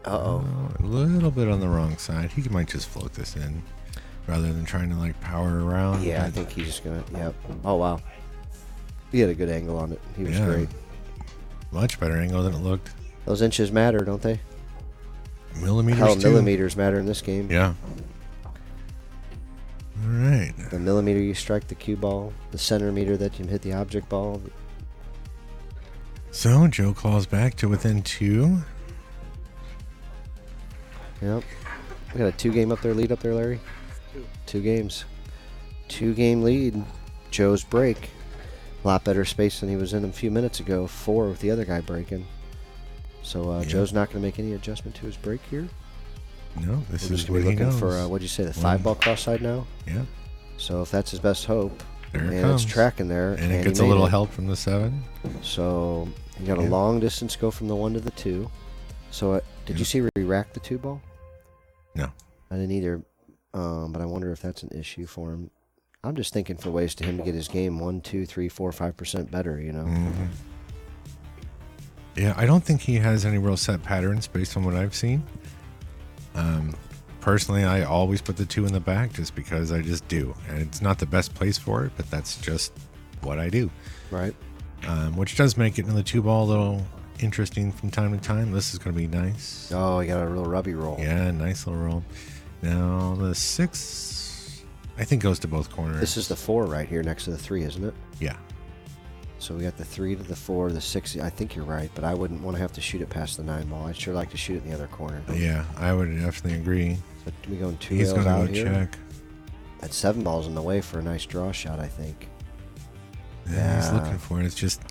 Uh-oh. A little bit on the wrong side. He might just float this in rather than trying to, like, power around. Yeah, I think he's just going to, yep. Oh, wow. He had a good angle on it. He was great. Much better angle than it looked. Those inches matter, don't they? Millimeters, Hell, too. millimeters matter in this game. Yeah. All right. The millimeter you strike the cue ball, the centimeter that you hit the object ball. So, Joe claws back to within 2. Yep. We got a 2-game lead up there, Larry. 2 games. 2-game lead. Joe's break. A lot better space than he was in a few minutes ago. 4 with the other guy breaking. So Joe's not going to make any adjustment to his break here. No, this We're is just what he looking knows. for, what'd you say, the 5-ball cross side now? Yeah. So if that's his best hope, There it and comes. it's tracking there. And it he gets a made little it. help from the 7. So you got a long distance go from the 1 to the 2. So did you see where he racked the 2 ball? No. I didn't either, but I wonder if that's an issue for him. I'm just thinking for ways to him to get his game 1, 2, 3, 4, 5% better, you know? Mm-hmm. Yeah, I don't think he has any real set patterns based on what I've seen. Personally, I always put the 2 in the back just because I just do. And it's not the best place for it, but that's just what I do. Right. Which does make it in the 2-ball a little interesting from time to time. This is going to be nice. Oh, he got a real rubby roll. Yeah, nice little roll. Now, the 6, I think, goes to both corners. This is the 4 right here next to the 3, isn't it? Yeah. So we got the 3 to the 4, the 6. I think you're right, but I wouldn't want to have to shoot it past the 9 ball. I'd sure like to shoot it in the other corner. Yeah, I would definitely agree. So we going 2 He's rails going out to go here. check. That 7 ball's in the way for a nice draw shot, I think. Yeah, he's looking for it. It's just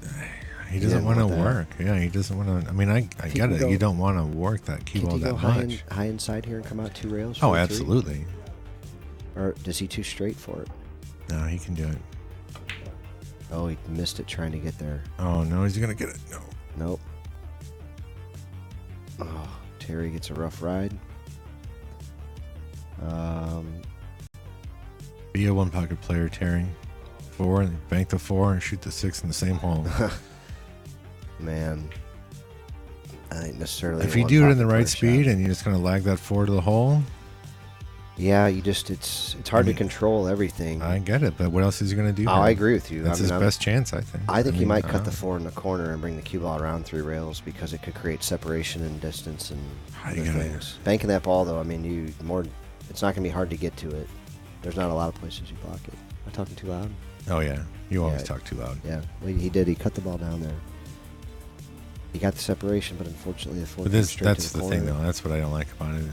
he doesn't want to work. Yeah, he doesn't want to. I mean, I get it. You don't want to work that cue ball that much. High inside here and come out 2 rails? Oh, for a 3? absolutely. Or does he too straight for it? No, he can do it. Oh, he missed it trying to get there. Oh, no, he's going to get it. No. Nope. Oh, Terry gets a rough ride. Be a 1-pocket player, Terry. 4, and bank the 4 and shoot the 6 in the same hole. Man. I ain't necessarily. If you do it in the right speed and you're just going to lag that 4 to the hole. Yeah, you just, it's hard to control everything. I get it, but what else is he going to do? Oh, I agree with you. That's his best chance, I think. I think he might cut the 4 in the corner and bring the cue ball around 3 rails because it could create separation and distance and other things. Banking that ball, though, I mean, it's not going to be hard to get to it. There's not a lot of places you block it. Am I talking too loud? Oh, yeah. You always talk too loud. Yeah, well, he did. He cut the ball down there. He got the separation, but unfortunately the 4 But that's the thing, though. That's what I don't like about it.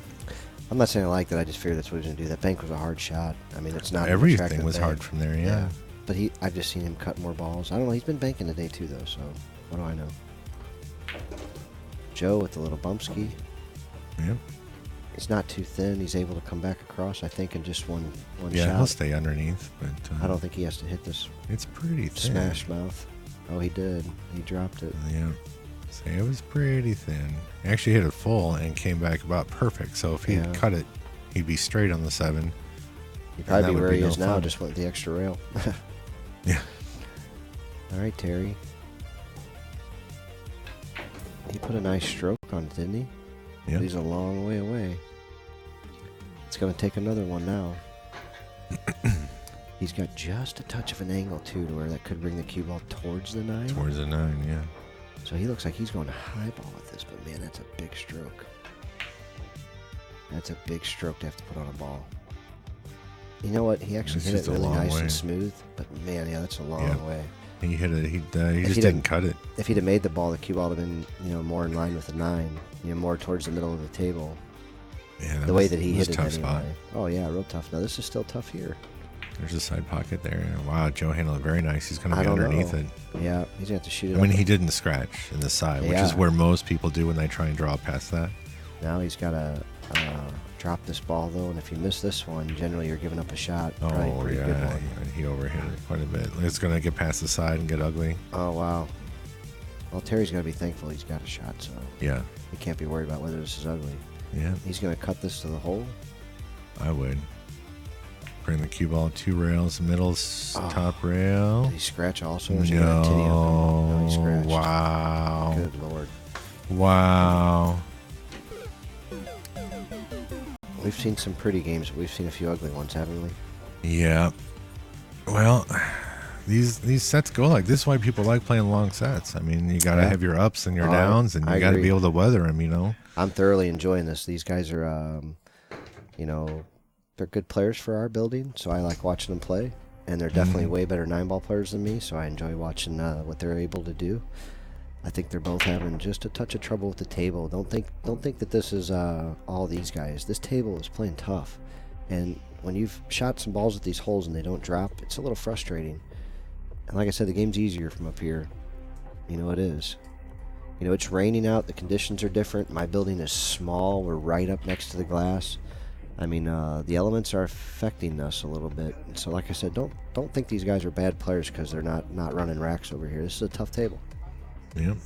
I'm not saying I like that. I just fear that's what he's going to do. That bank was a hard shot. I mean, it's not everything was hard from there. Yeah. But I've just seen him cut more balls. I don't know. He's been banking today too, though. So what do I know? Joe with the little bump ski. Yep. It's not too thin. He's able to come back across, I think, in just one shot. Yeah, he'll stay underneath, but I don't think he has to hit this. It's pretty thin. Smash mouth. Oh, he did. He dropped it. Yeah. So it was pretty thin. He actually hit it full and came back about perfect. So if he had cut it, he'd be straight on the 7. He'd probably be where he is now, just went the extra rail. Yeah. All right, Terry. He put a nice stroke on it, didn't he? Yeah. He's a long way away. It's going to take another one now. He's got just a touch of an angle, too, to where that could bring the cue ball towards the 9. Towards the 9, yeah. So he looks like he's going to high ball with this, but man, that's a big stroke. That's a big stroke to have to put on a ball. You know what? He actually It's hit it just a really long nice way. and smooth. But man, yeah, that's a long way. He hit it. He just he didn't cut it. If he'd have made the ball, the cue ball would have been, you know, more in line with the 9. You know, more towards the middle of the table. Yeah, the way that he hit it tough anyway. spot. Oh yeah, real tough. Now this is still tough here. There's a side pocket there. Wow, Joe handled it very nice. He's going to be underneath it. Yeah, he's going to have to shoot it. I mean, he didn't scratch in the side, which is where most people do when they try and draw past that. Now he's got to drop this ball, though, and if you miss this one, generally you're giving up a shot. Oh, pretty good one. He overhit it quite a bit. It's going to get past the side and get ugly. Oh, wow. Well, Terry's got to be thankful he's got a shot, so yeah, he can't be worried about whether this is ugly. Yeah. He's going to cut this to the hole. I would. Bring the cue ball 2 rails, middle top rail. Did he scratch also? Or is he gonna tinny up? No, he scratched. Wow. Good Lord. Wow. We've seen some pretty games, but we've seen a few ugly ones, haven't we? Yeah. Well, these sets go like this. Is why people like playing long sets. I mean, you got to have your ups and your downs, and you got to be able to weather them, you know? I'm thoroughly enjoying this. These guys are, you know, they're good players for our building, so I like watching them play. And they're definitely way better 9-ball players than me, so I enjoy watching what they're able to do. I think they're both having just a touch of trouble with the table. Don't think that this is all these guys. This table is playing tough, and when you've shot some balls at these holes and they don't drop, it's a little frustrating. And like I said, the game's easier from up here. You know it is. You know, it's raining out. The conditions are different. My building is small. We're right up next to the glass. I mean, the elements are affecting us a little bit. And so, like I said, don't think these guys are bad players because they're not running racks over here. This is a tough table. Yep.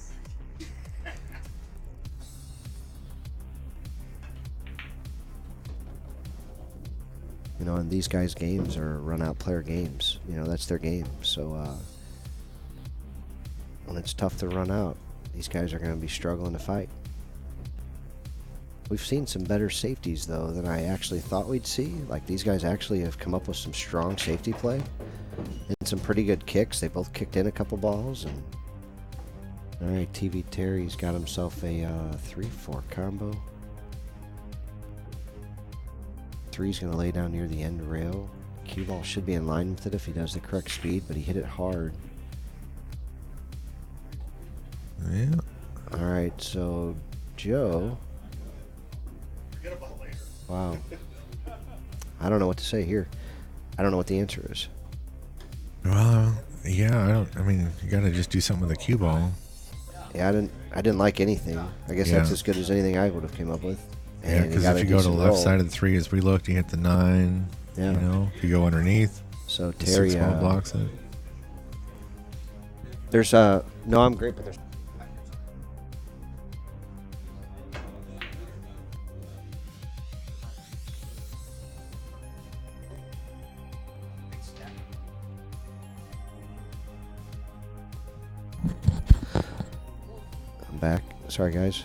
You know, and these guys' games are run-out player games. You know, that's their game. So when it's tough to run out, these guys are going to be struggling to fight. We've seen some better safeties, though, than I actually thought we'd see. Like, these guys actually have come up with some strong safety play and some pretty good kicks. They both kicked in a couple balls. And all right, TV Terry's got himself a 3-4 combo. 3's going to lay down near the end rail. Cue ball should be in line with it if he does the correct speed, but he hit it hard. Yeah. All right, so Joe. Wow. I don't know what to say here. I don't know what the answer is. Well, yeah, I mean, you got to just do something with the cue ball. Yeah, I didn't like anything. I guess that's as good as anything I would have came up with. And yeah, because if you go to the left side of the 3 as we looked, you hit the 9. Yeah. You know, if you go underneath, so Terry blocks it. There's no, I'm great, but there's. I'm back. Sorry, guys.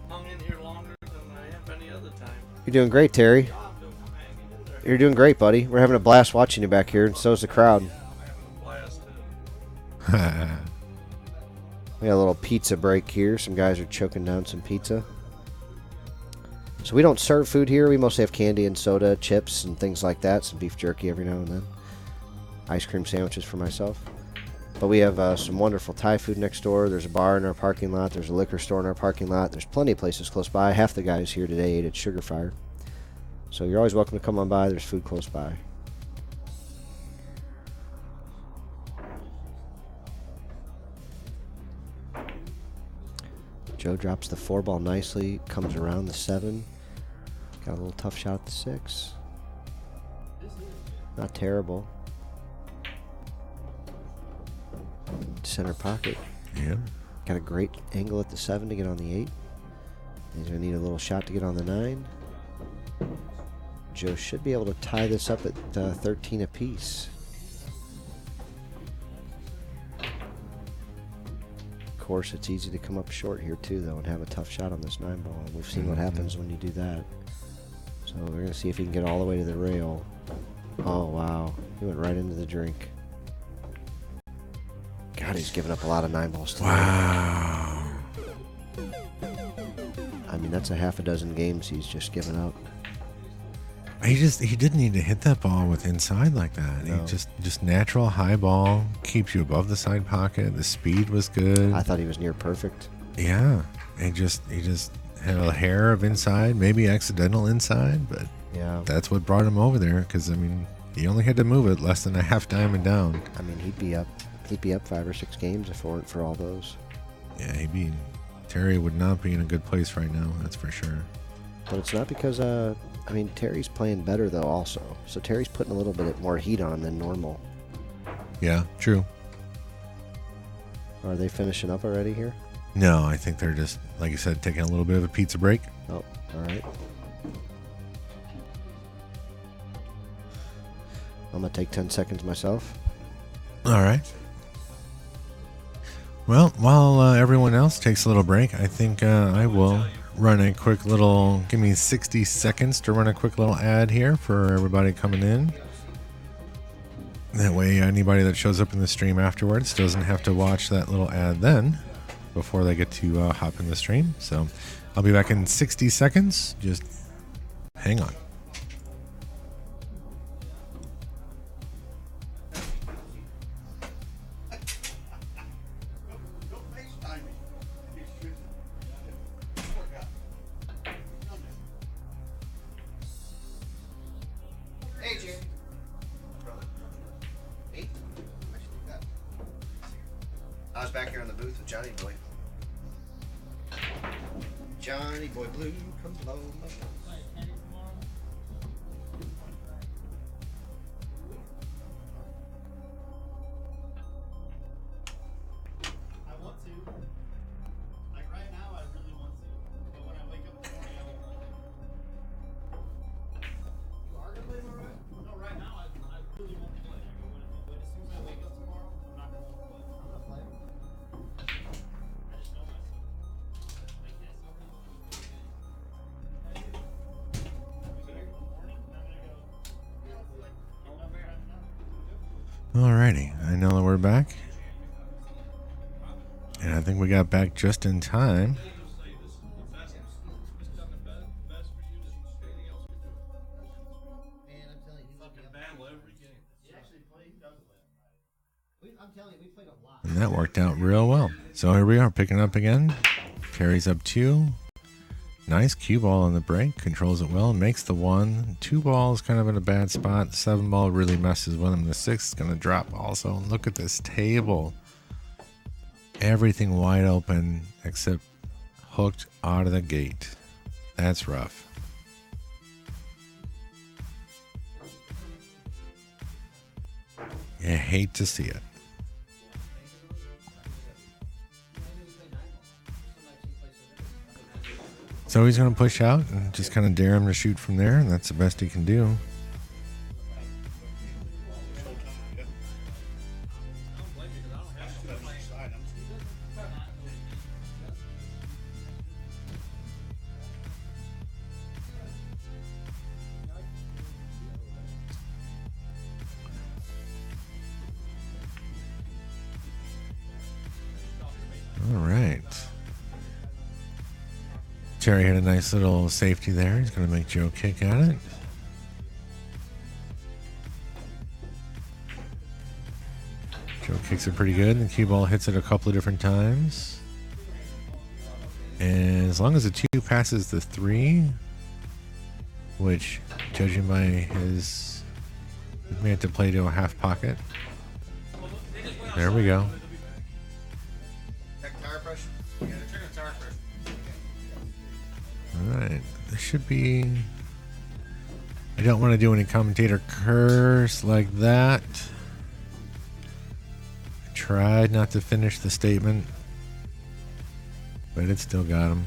Hung in here longer than I have any other time. You're doing great, Terry. You're doing great, buddy. We're having a blast watching you back here, and so is the crowd. We got a little pizza break here. Some guys are choking down some pizza. So we don't serve food here. We mostly have candy and soda, chips, and things like that. Some beef jerky every now and then. Ice cream sandwiches for myself. But we have some wonderful Thai food next door. There's a bar in our parking lot. There's a liquor store in our parking lot. There's plenty of places close by. Half the guys here today ate at Sugar Fire. So you're always welcome to come on by. There's food close by. Joe drops the 4-ball nicely. Comes around the 7. Got a little tough shot at the 6. Not terrible. Center pocket. Yeah. Got a great angle at the 7 to get on the 8. He's going to need a little shot to get on the 9. Joe should be able to tie this up at 13 apiece. Of course, it's easy to come up short here too, though, and have a tough shot on this 9-ball. And we've seen what happens when you do that. So we're going to see if he can get all the way to the rail. Oh, wow. He went right into the drink. God, he's giving up a lot of 9-balls today. Wow. I mean, that's a half a dozen games he's just given up. He didn't need to hit that ball with inside like that. No. He just natural high ball, keeps you above the side pocket. The speed was good. I thought he was near perfect. Yeah. He just had a hair of inside, maybe accidental inside, but yeah, that's what brought him over there. Because I mean, he only had to move it less than a half diamond down. I mean, he'd be up 5 or 6 games if it weren't for all those. Yeah, Terry would not be in a good place right now. That's for sure. But it's not because I mean, Terry's playing better though also. So Terry's putting a little bit more heat on than normal. Yeah, true. Are they finishing up already here? No, I think they're just, like you said, taking a little bit of a pizza break. Oh, all right. I'm going to take 10 seconds myself. All right. Well, while everyone else takes a little break, I think I will run a quick little, give me 60 seconds to run a quick little ad here for everybody coming in. That way anybody that shows up in the stream afterwards doesn't have to watch that little ad then before they get to hop in the stream. So I'll be back in 60 seconds. Just hang on. I was back here in the booth with Johnny Boy. Johnny Boy Blue, come blow my I want to. Like right now, I really want to. But when I wake up in the morning, I won't want to. You are gonna play more right? No, right now, I really won't play. But as soon as I wake up tomorrow, I'm not gonna play. I'm gonna play. I just know myself. Like this. Alrighty, I know that we're back. And I think we got back just in time. And that worked out real well. So here we are, picking up again. Terry's up 2. Nice cue ball on the break. Controls it well. Makes the 1. 2 balls kind of in a bad spot. 7 ball really messes with him. The 6 is going to drop also. And look at this table. Everything wide open except hooked out of the gate. That's rough. You hate to see it. So he's going to push out and just kind of dare him to shoot from there, and that's the best he can do. All right. Terry had a nice little safety there. He's going to make Joe kick at it. Joe kicks it pretty good. The cue ball hits it a couple of different times. And as long as the 2 passes the 3, which, judging by his, he may have to play to a half pocket. There we go. Alright, this should be... I don't want to do any commentator curse like that. I tried not to finish the statement, but it still got him.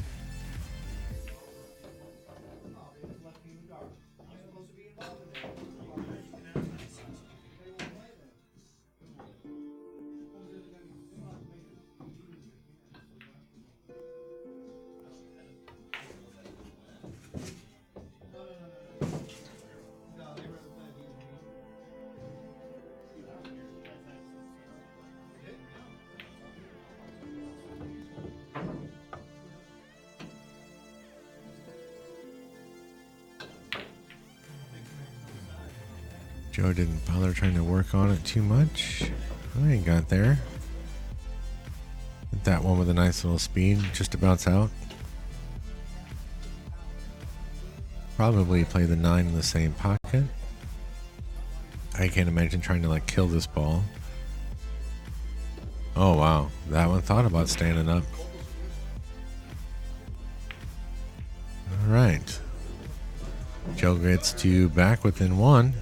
Joe didn't bother trying to work on it too much. Oh, he got there. Hit that one with a nice little speed, just to bounce out. Probably play the 9 in the same pocket. I can't imagine trying to like kill this ball. Oh wow, that one thought about standing up. Alright. Joe gets to back within 1.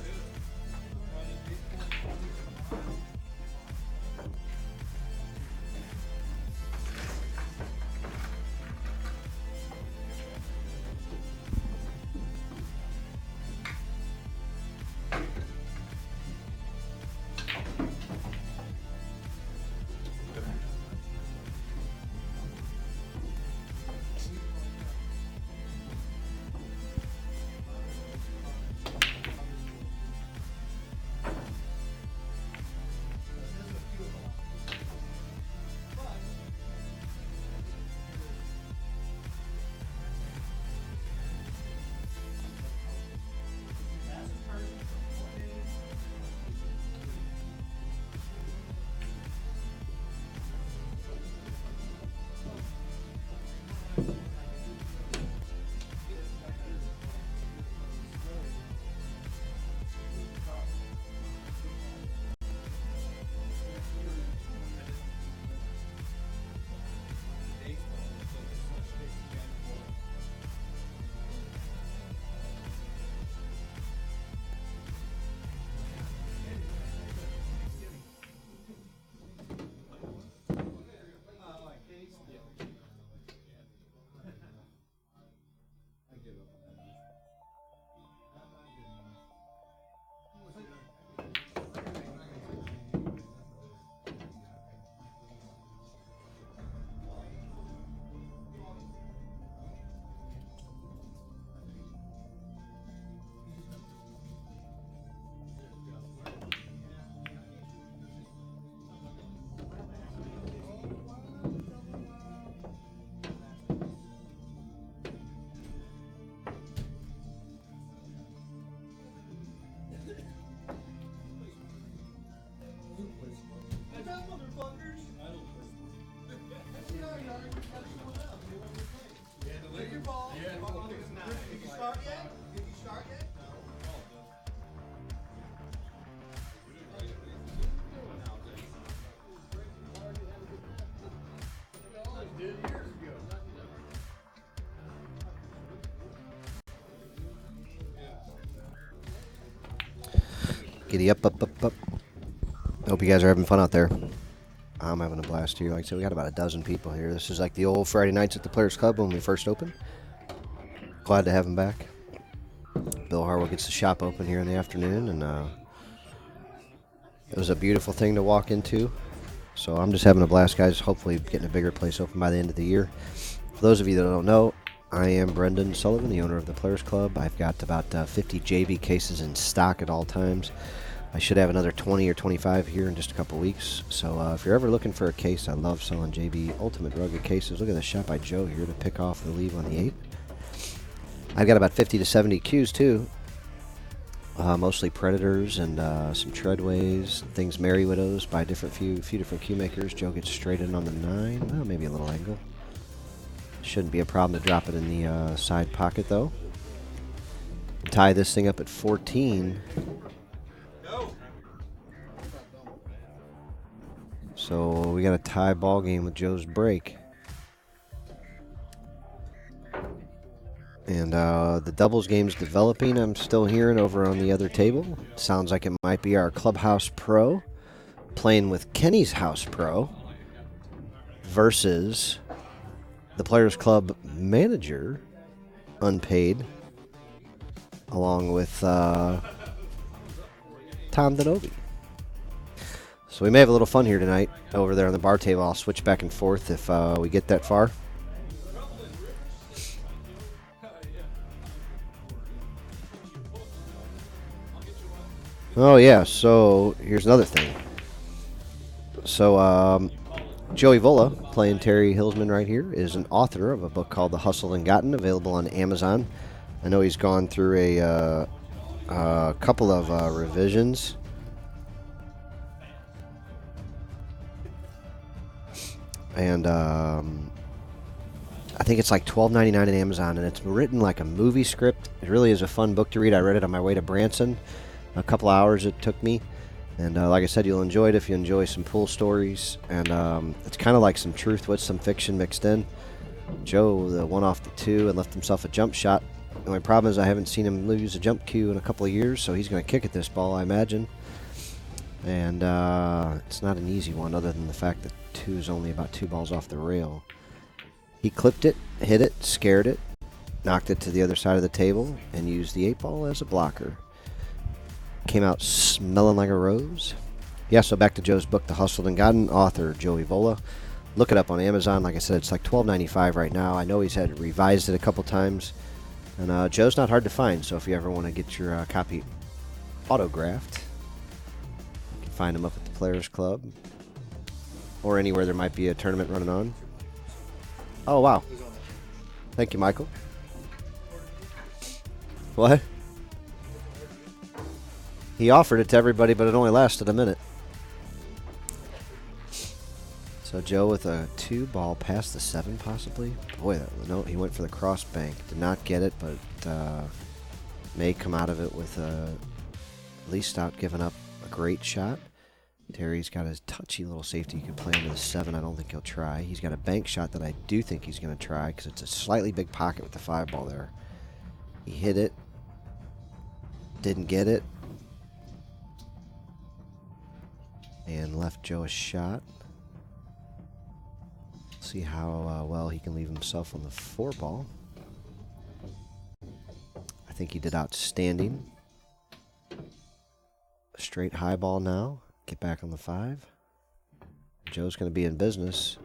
Giddy up, up, up, up. Hope you guys are having fun out there. I'm having a blast here. Like I said, we got about a dozen people here. This is like the old Friday nights at the Players Club when we first opened. Glad to have them back. Bill Harwell gets the shop open here in the afternoon, and it was a beautiful thing to walk into. So I'm just having a blast, guys. Hopefully getting a bigger place open by the end of the year. For those of you that don't know, I am Brendan Sullivan, the owner of the Players Club. I've got about 50 JV cases in stock at all times. I should have another 20 or 25 here in just a couple weeks. So if you're ever looking for a case, I love selling JV Ultimate Rugged cases. Look at the shot by Joe here to pick off the leave on the 8. I've got about 50 to 70 cues too. Mostly Predators and some Treadways, things Merry Widows by few different cue makers. Joe gets straight in on the 9. Well, maybe a little angle. Shouldn't be a problem to drop it in the side pocket though. Tie this thing up at 14. So we got a tie ball game with Joe's break. And the doubles game's developing, I'm still hearing over on the other table. Sounds like it might be our Clubhouse Pro playing with Kenny's House Pro versus the Players Club manager, unpaid, along with Tom Denobi. So we may have a little fun here tonight over there on the bar table. I'll switch back and forth if we get that far. Oh yeah, so here's another thing. So Joey Vola, playing Terry Hillsman right here, is an author of a book called The Hustle and Gotten, available on Amazon. I know he's gone through a A couple of revisions. And I think it's like $12.99 at Amazon, and it's written like a movie script. It really is a fun book to read. I read it on my way to Branson. A couple hours it took me. And like I said, you'll enjoy it if you enjoy some pool stories. And it's kind of like some truth with some fiction mixed in. Joe, the one off the 2 and left himself a jump shot. The only problem is I haven't seen him lose a jump cue in a couple of years, so he's going to kick at this ball, I imagine. And it's not an easy one, other than the fact that 2 is only about 2 balls off the rail. He clipped it, hit it, scared it, knocked it to the other side of the table, and used the 8 ball as a blocker. Came out smelling like a rose. Yeah, so back to Joe's book, The Hustled and Gotten, author Joe Evola. Look it up on Amazon. Like I said, it's like $12.95 right now. I know he's had revised it a couple times. And Joe's not hard to find, so if you ever want to get your copy autographed, you can find him up at the Players Club or anywhere there might be a tournament running on. Oh, wow. Thank you, Michael. What? He offered it to everybody, but it only lasted a minute. So Joe with a 2 ball past the 7, possibly. Boy, no, he went for the cross bank. Did not get it, but may come out of it with at least without giving up a great shot. Terry's got his touchy little safety. He could play into the 7. I don't think he'll try. He's got a bank shot that I do think he's going to try because it's a slightly big pocket with the 5 ball there. He hit it. Didn't get it. And left Joe a shot. See how well he can leave himself on the 4 ball. I think he did outstanding. A straight high ball now. Get back on the 5. Joe's going to be in business.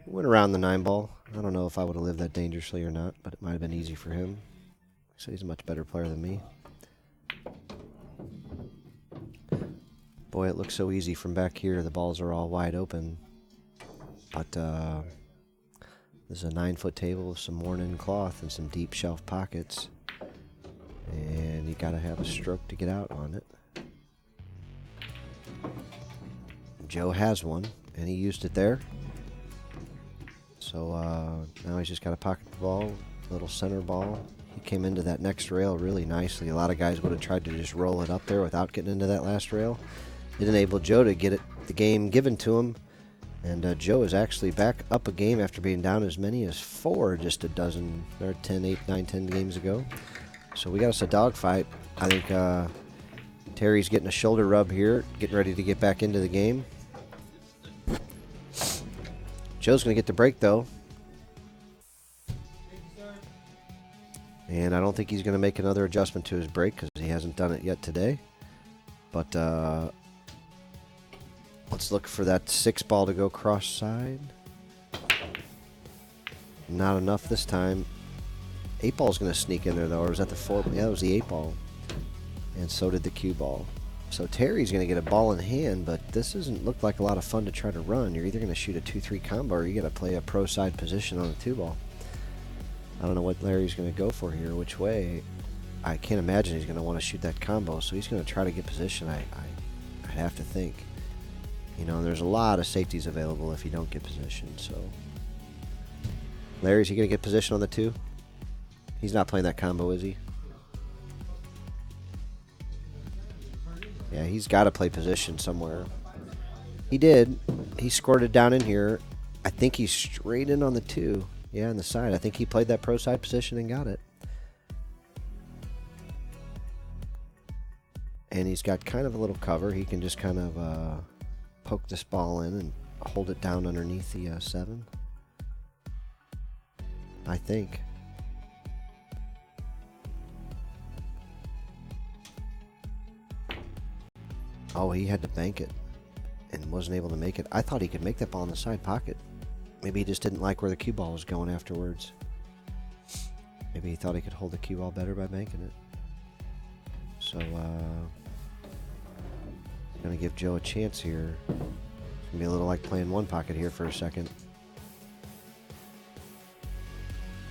Went around the 9 ball. I don't know if I would have lived that dangerously or not, but it might have been easy for him. So he's a much better player than me. Boy, it looks so easy from back here. The balls are all wide open. But there's a 9-foot table with some worn-in cloth and some deep shelf pockets. And you got to have a stroke to get out on it. Joe has one, and he used it there. So now he's just got to pocket the ball, little center ball. He came into that next rail really nicely. A lot of guys would have tried to just roll it up there without getting into that last rail. It enabled Joe to get the game given to him. And Joe is actually back up a game after being down as many as 4 just a dozen, or 10, 8, 9, 10 games ago. So we got us a dogfight. I think Terry's getting a shoulder rub here, getting ready to get back into the game. Joe's going to get the break, though. And I don't think he's going to make another adjustment to his break because he hasn't done it yet today. But let's look for that 6 ball to go cross side. Not enough this time. 8 ball's going to sneak in there, though. Or was that the 4? Yeah, it was the 8 ball. And so did the cue ball. So Terry's going to get a ball in hand, but this doesn't look like a lot of fun to try to run. You're either going to shoot a 2-3 combo or you got to play a pro side position on the 2 ball. I don't know what Larry's going to go for here, which way. I can't imagine he's going to want to shoot that combo, so he's going to try to get position, I'd have to think. You know, there's a lot of safeties available if you don't get position, so. Larry, is he going to get position on the 2? He's not playing that combo, is he? Yeah, he's got to play position somewhere. He did. He scored it down in here. I think he's straight in on the 2. Yeah, on the side. I think he played that pro side position and got it. And he's got kind of a little cover. He can just kind of poke this ball in and hold it down underneath the 7. I think. Oh, he had to bank it and wasn't able to make it. I thought he could make that ball in the side pocket. Maybe he just didn't like where the cue ball was going afterwards. Maybe he thought he could hold the cue ball better by banking it. So, going to give Joe a chance here. It's going to be a little like playing one pocket here for a second.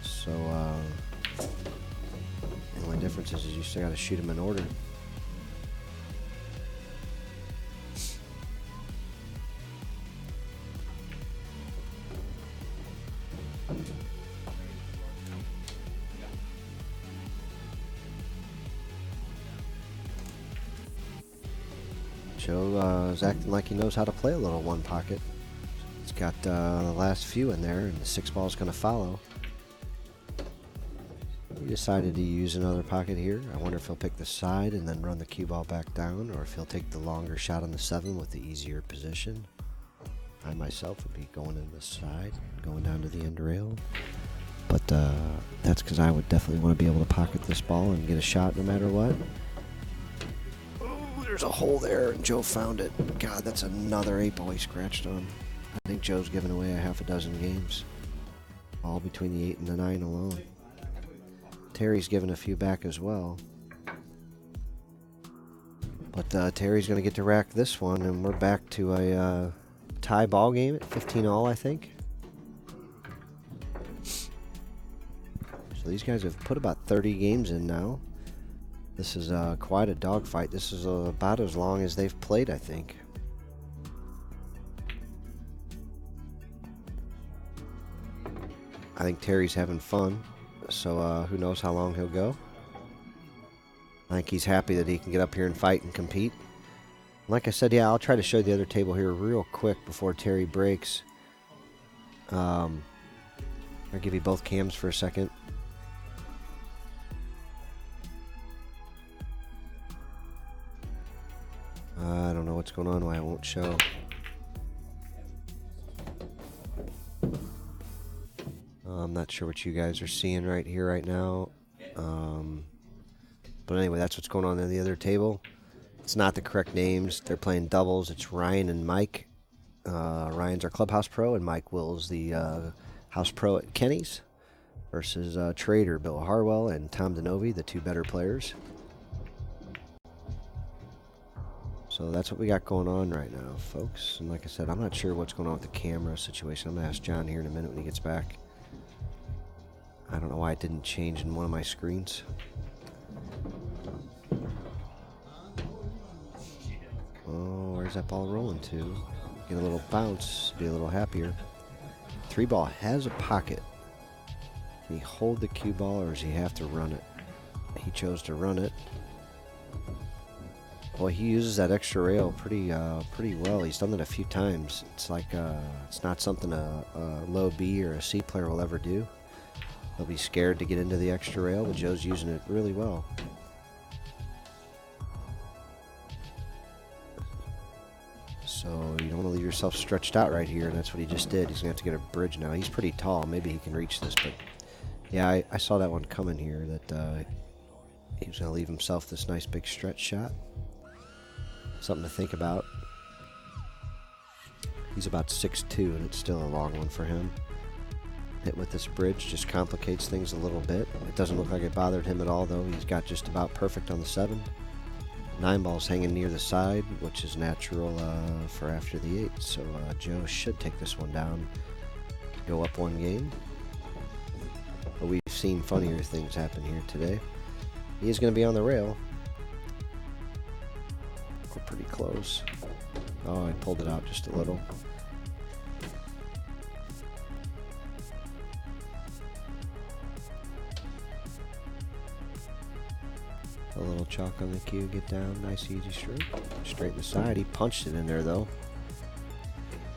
So, and when difference is you still got to shoot them in order. Joe is acting like he knows how to play a little one pocket. He's got the last few in there, and the 6 ball is going to follow. He decided to use another pocket here. I wonder if he'll pick the side and then run the cue ball back down, or if he'll take the longer shot on the 7 with the easier position. I myself would be going in the side, going down to the end rail. But that's because I would definitely want to be able to pocket this ball and get a shot no matter what. There's a hole there, and Joe found it. God, that's another 8 ball he scratched on. I think Joe's given away a half a dozen games. All between the 8 and the 9 alone. Terry's given a few back as well. But Terry's going to get to rack this one, and we're back to a tie ball game at 15 all, I think. So these guys have put about 30 games in now. This is quite a dogfight. This is about as long as they've played, I think. I think Terry's having fun, so who knows how long he'll go. I think he's happy that he can get up here and fight and compete. Like I said, yeah, I'll try to show the other table here real quick before Terry breaks. I'll give you both cams for a second. I don't know what's going on, why it won't show. I'm not sure what you guys are seeing right here, right now. But anyway, that's what's going on the other table. It's not the correct names. They're playing doubles. It's Ryan and Mike. Ryan's our clubhouse pro, and Mike Will's the house pro at Kenny's. Versus Trader, Bill Harwell, and Tom DeNovi, the 2 better players. So that's what we got going on right now, folks. And like I said, I'm not sure what's going on with the camera situation. I'm going to ask John here in a minute when he gets back. I don't know why it didn't change in one of my screens. Oh, where's that ball rolling to? Get a little bounce, be a little happier. 3 ball has a pocket. Can he hold the cue ball, or does he have to run it? He chose to run it. Boy, he uses that extra rail pretty well. He's done that a few times. It's like it's not something a low B or a C player will ever do. They'll be scared to get into the extra rail, but Joe's using it really well. So you don't want to leave yourself stretched out right here, and that's what he just did. He's going to have to get a bridge now. He's pretty tall. Maybe he can reach this, but yeah, I saw that one coming here, that he was going to leave himself this nice big stretch shot. Something to think about. He's about 6'2", and it's still a long one for him. Hit with this bridge just complicates things a little bit. It doesn't look like it bothered him at all, though. He's got just about perfect on the 7. 9 ball's hanging near the side, which is natural for after the 8. So Joe should take this one down, go up 1 game. But we've seen funnier things happen here today. He is going to be on the rail. We're pretty close. Oh, I pulled it out just a little. A little chalk on the cue, get down, nice easy stroke. Straight in the side, he punched it in there though.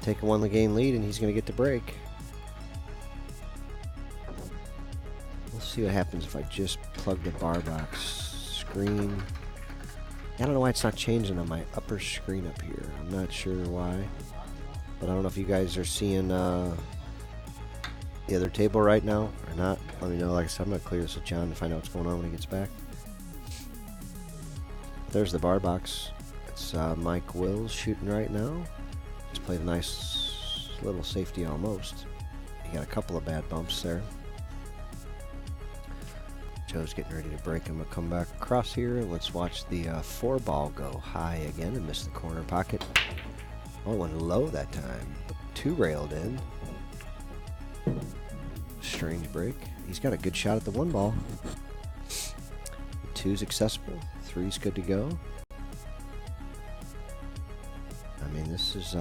Taking 1 game lead, and he's going to get the break. We'll see what happens if I just plug the bar box screen. I don't know why it's not changing on my upper screen up here. I'm not sure why. But I don't know if you guys are seeing the other table right now or not. Let me know. Like I said, I'm going to clear this with John to find out what's going on when he gets back. There's the bar box. It's Mike Wills shooting right now. He's played a nice little safety almost. He got a couple of bad bumps there. Joe's getting ready to break him. We'll come back across here, and let's watch the 4 ball go high again and miss the corner pocket. Oh, it went low that time. 2 railed in. Strange break. He's got a good shot at the 1 ball. 2's accessible. 3's good to go. I mean, this is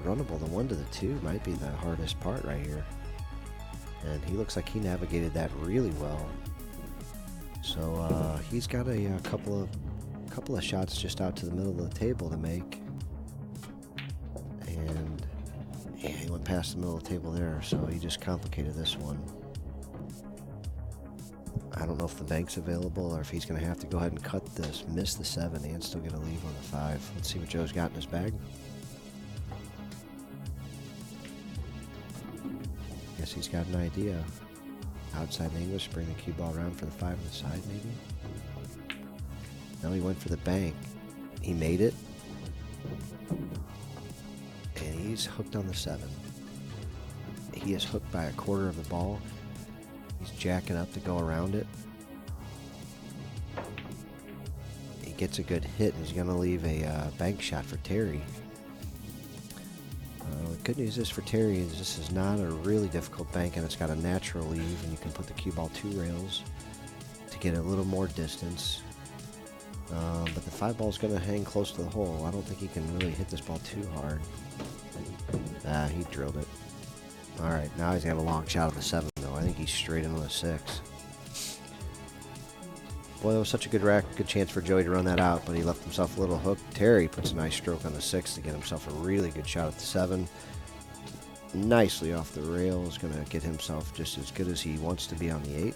runnable. The 1 to the 2 might be the hardest part right here. And he looks like he navigated that really well. So he's got a couple of shots just out to the middle of the table to make. And yeah, he went past the middle of the table there, so he just complicated this one. I don't know if the bank's available or if he's going to have to go ahead and cut this, miss the 7, and still get a leave on the 5. Let's see what Joe's got in his bag. Guess he's got an idea. Outside the English, bring the cue ball around for the 5 on the side, maybe. No, he went for the bank. He made it. And he's hooked on the 7. He is hooked by a quarter of the ball. He's jacking up to go around it. He gets a good hit, and he's going to leave a bank shot for Terry. The good news is for Terry is this is not a really difficult bank, and it's got a natural leave, and you can put the cue ball 2 rails to get a little more distance. But the 5 ball is going to hang close to the hole. I don't think he can really hit this ball too hard. He drilled it. Alright, now he's got a long shot of the 7, though. I think he's straight into the 6. Boy, that was such a good rack, good chance for Joey to run that out, but he left himself a little hook. Terry puts a nice stroke on the 6 to get himself a really good shot at the 7. Nicely off the rails, going to get himself just as good as he wants to be on the 8.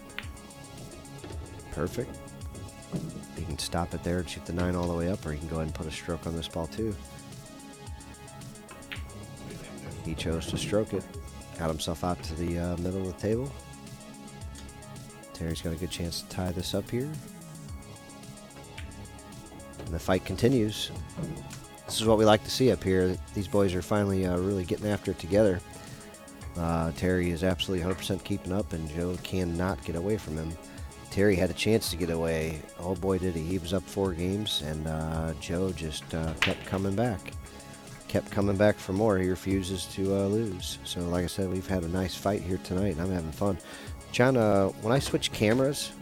Perfect. He can stop it there and shoot the 9 all the way up, or he can go ahead and put a stroke on this ball too. He chose to stroke it. Got himself out to the middle of the table. Terry's got a good chance to tie this up here. And the fight continues. This is what we like to see up here. These boys are finally really getting after it together. Terry is absolutely 100% keeping up, and Joe cannot get away from him. Terry had a chance to get away. Oh boy, did he. He was up 4 games, and Joe just kept coming back. Kept coming back for more. He refuses to lose. So like I said, we've had a nice fight here tonight, and I'm having fun. John, when I switch cameras,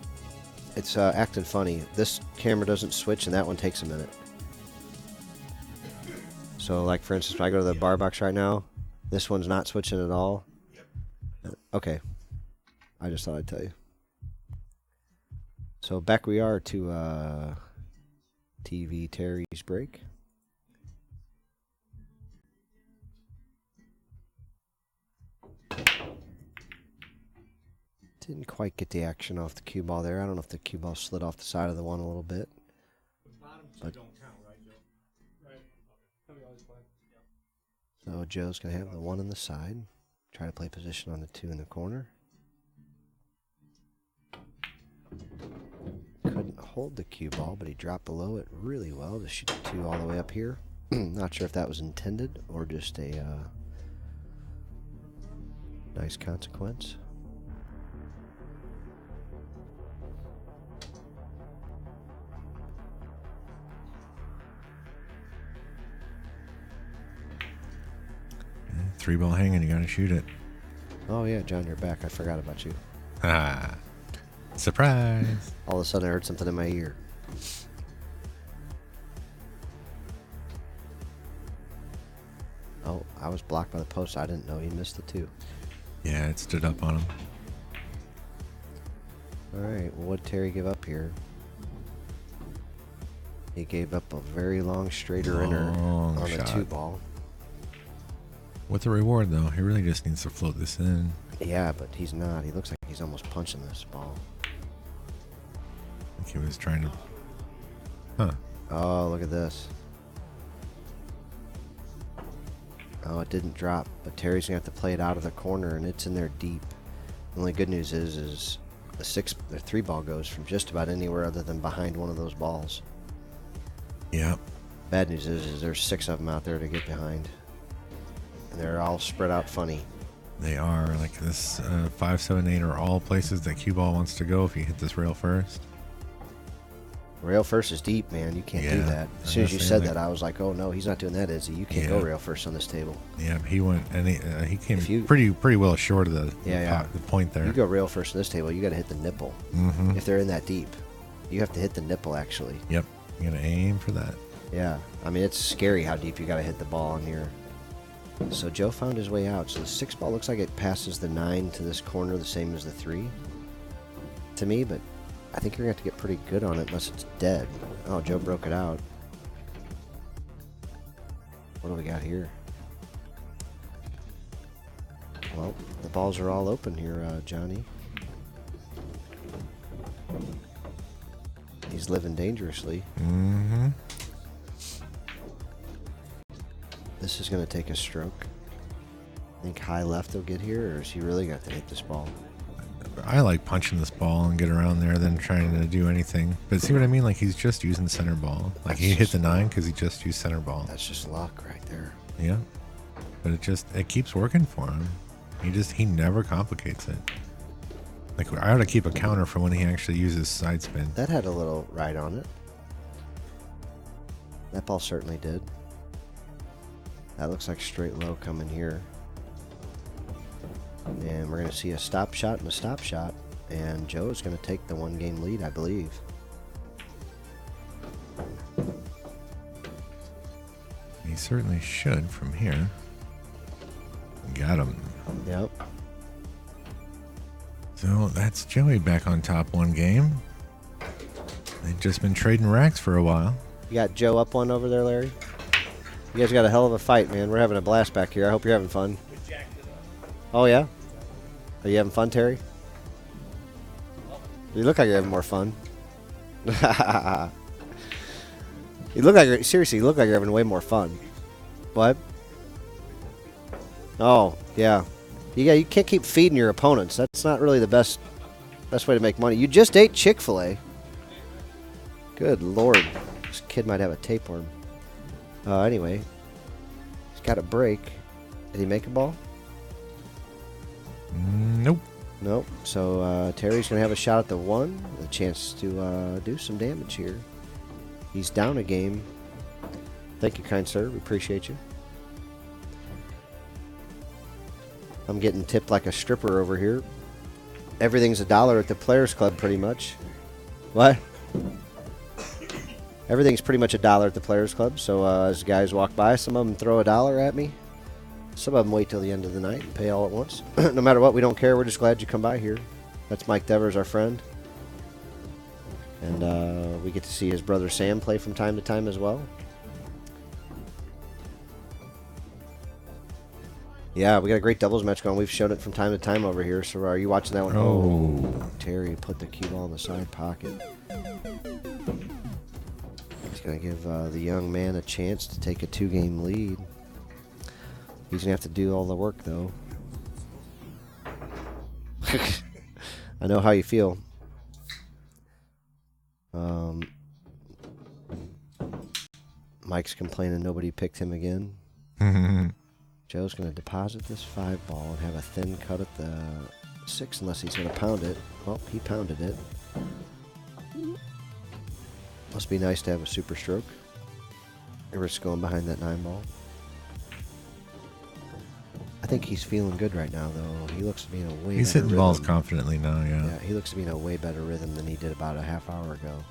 it's acting funny. This camera doesn't switch, and that one takes a minute. So like for instance, if I go to the bar box right now, this one's not switching at all. Okay. I just thought I'd tell you. So back we are to TV Terry's break. Didn't quite get the action off the cue ball there. I don't know if the cue ball slid off the side of the 1 a little bit. The bottom 2 don't count, right, Joe? Right. Okay. Always play. Yeah. So Joe's going to have the 1 on the side. Try to play position on the 2 in the corner. Couldn't hold the cue ball, but he dropped below it really well to shoot the 2 all the way up here. Not sure if that was intended or just a nice consequence. Three ball hanging, you gotta shoot it. Oh yeah, John, you're back. I forgot about you. Ah, surprise! All of a sudden I heard something in my ear. Oh, I was blocked by the post. I didn't know he missed the 2. Yeah, it stood up on him. Alright, well, what did Terry give up here? He gave up a very long straighter inner on the 2 ball. With the reward, though, he really just needs to float this in. Yeah, but he's not. He looks like he's almost punching this ball. I think he was trying to... Huh. Oh, look at this. Oh, it didn't drop, but Terry's going to have to play it out of the corner, and it's in there deep. The only good news is the 3 ball goes from just about anywhere other than behind one of those balls. Yep. Bad news is there's 6 of them out there to get behind. And they're all spread out funny. They are. Like this 5, 7, 8 are all places that cue ball wants to go if you hit this rail first. Rail first is deep, man. You can't do that. As soon as you said that, I was like, oh no, he's not doing that, is he? You can't go rail first on this table. Yeah, he went, and he came pretty well short of the point there. You go rail first on this table, you got to hit the nipple. If they're in that deep, You have to hit the nipple, actually. Yep. You gotta aim for that. Yeah. I mean, it's scary how deep you gotta hit the ball in here. So Joe found his way out. So the 6 ball looks like it passes the 9 to this corner, the same as the 3 to me, but I think you're gonna have to get pretty good on it unless it's dead. Oh, Joe broke it out. What do we got here? Well, the balls are all open here, Johnny. He's living dangerously. Mm-hmm. This is going to take a stroke. I think high left will get here, or is he really got to hit this ball? I like punching this ball and get around there than trying to do anything. But see what I mean? Like, he's just using center ball. Like, he hit the 9 because he just used center ball. That's just luck right there. Yeah. But it keeps working for him. He never complicates it. Like, I ought to keep a counter for when he actually uses side spin. That had a little ride on it. That ball certainly did. That looks like straight low coming here. And we're going to see a stop shot and a stop shot. And Joe is going to take the 1-game lead, I believe. He certainly should from here. Got him. Yep. So that's Joey back on top 1 game. They've just been trading racks for a while. You got Joe up 1 over there, Larry? You guys got a hell of a fight, man. We're having a blast back here. I hope you're having fun. Oh, yeah? Are you having fun, Terry? You look like you're having more fun. You look like seriously, you look like you're having way more fun. What? Oh, yeah. You can't keep feeding your opponents. That's not really the best way to make money. You just ate Chick-fil-A. Good Lord. This kid might have a tapeworm. Anyway. He's got a break. Did he make a ball? Nope. Nope. So Terry's going to have a shot at the 1. A chance to do some damage here. He's down a game. Thank you, kind sir. We appreciate you. I'm getting tipped like a stripper over here. Everything's $1 at the Players Club, pretty much. What? Everything's pretty much $1 at the Players Club. So as guys walk by, some of them throw $1 at me. Some of them wait till the end of the night and pay all at once. No matter what, we don't care. We're just glad you come by here. That's Mike Devers, our friend. And we get to see his brother Sam play from time to time as well. Yeah, we got a great doubles match going. We've shown it from time to time over here. So are you watching that one? Oh. Terry put the cue ball in the side pocket. He's going to give the young man a chance to take a 2-game lead. He's going to have to do all the work, though. I know how you feel. Mike's complaining nobody picked him again. Joe's going to deposit this 5 ball and have a thin cut at the 6 unless he's going to pound it. Well, he pounded it. Must be nice to have a super stroke. Risk going behind that 9 ball. I think he's feeling good right now, though. He looks to be in a way He's better hitting balls rhythm. confidently now, yeah. Yeah, he looks to be in a way better rhythm than he did about a half hour ago.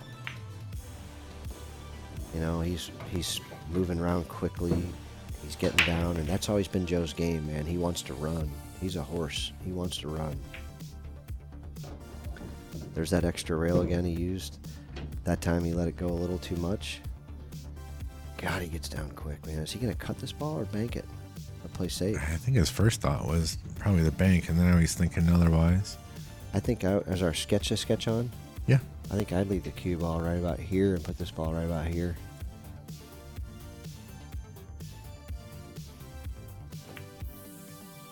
You know, he's moving around quickly. He's getting down, and that's always been Joe's game, man. He wants to run. He's a horse. He wants to run. There's that extra rail again he used. That time he let it go a little too much. God, he gets down quick, man. Is he going to cut this ball or bank it? Or play safe? I think his first thought was probably the bank, and then now he's thinking otherwise. I think as our sketch on, Yeah. I think I'd leave the cue ball right about here and put this ball right about here.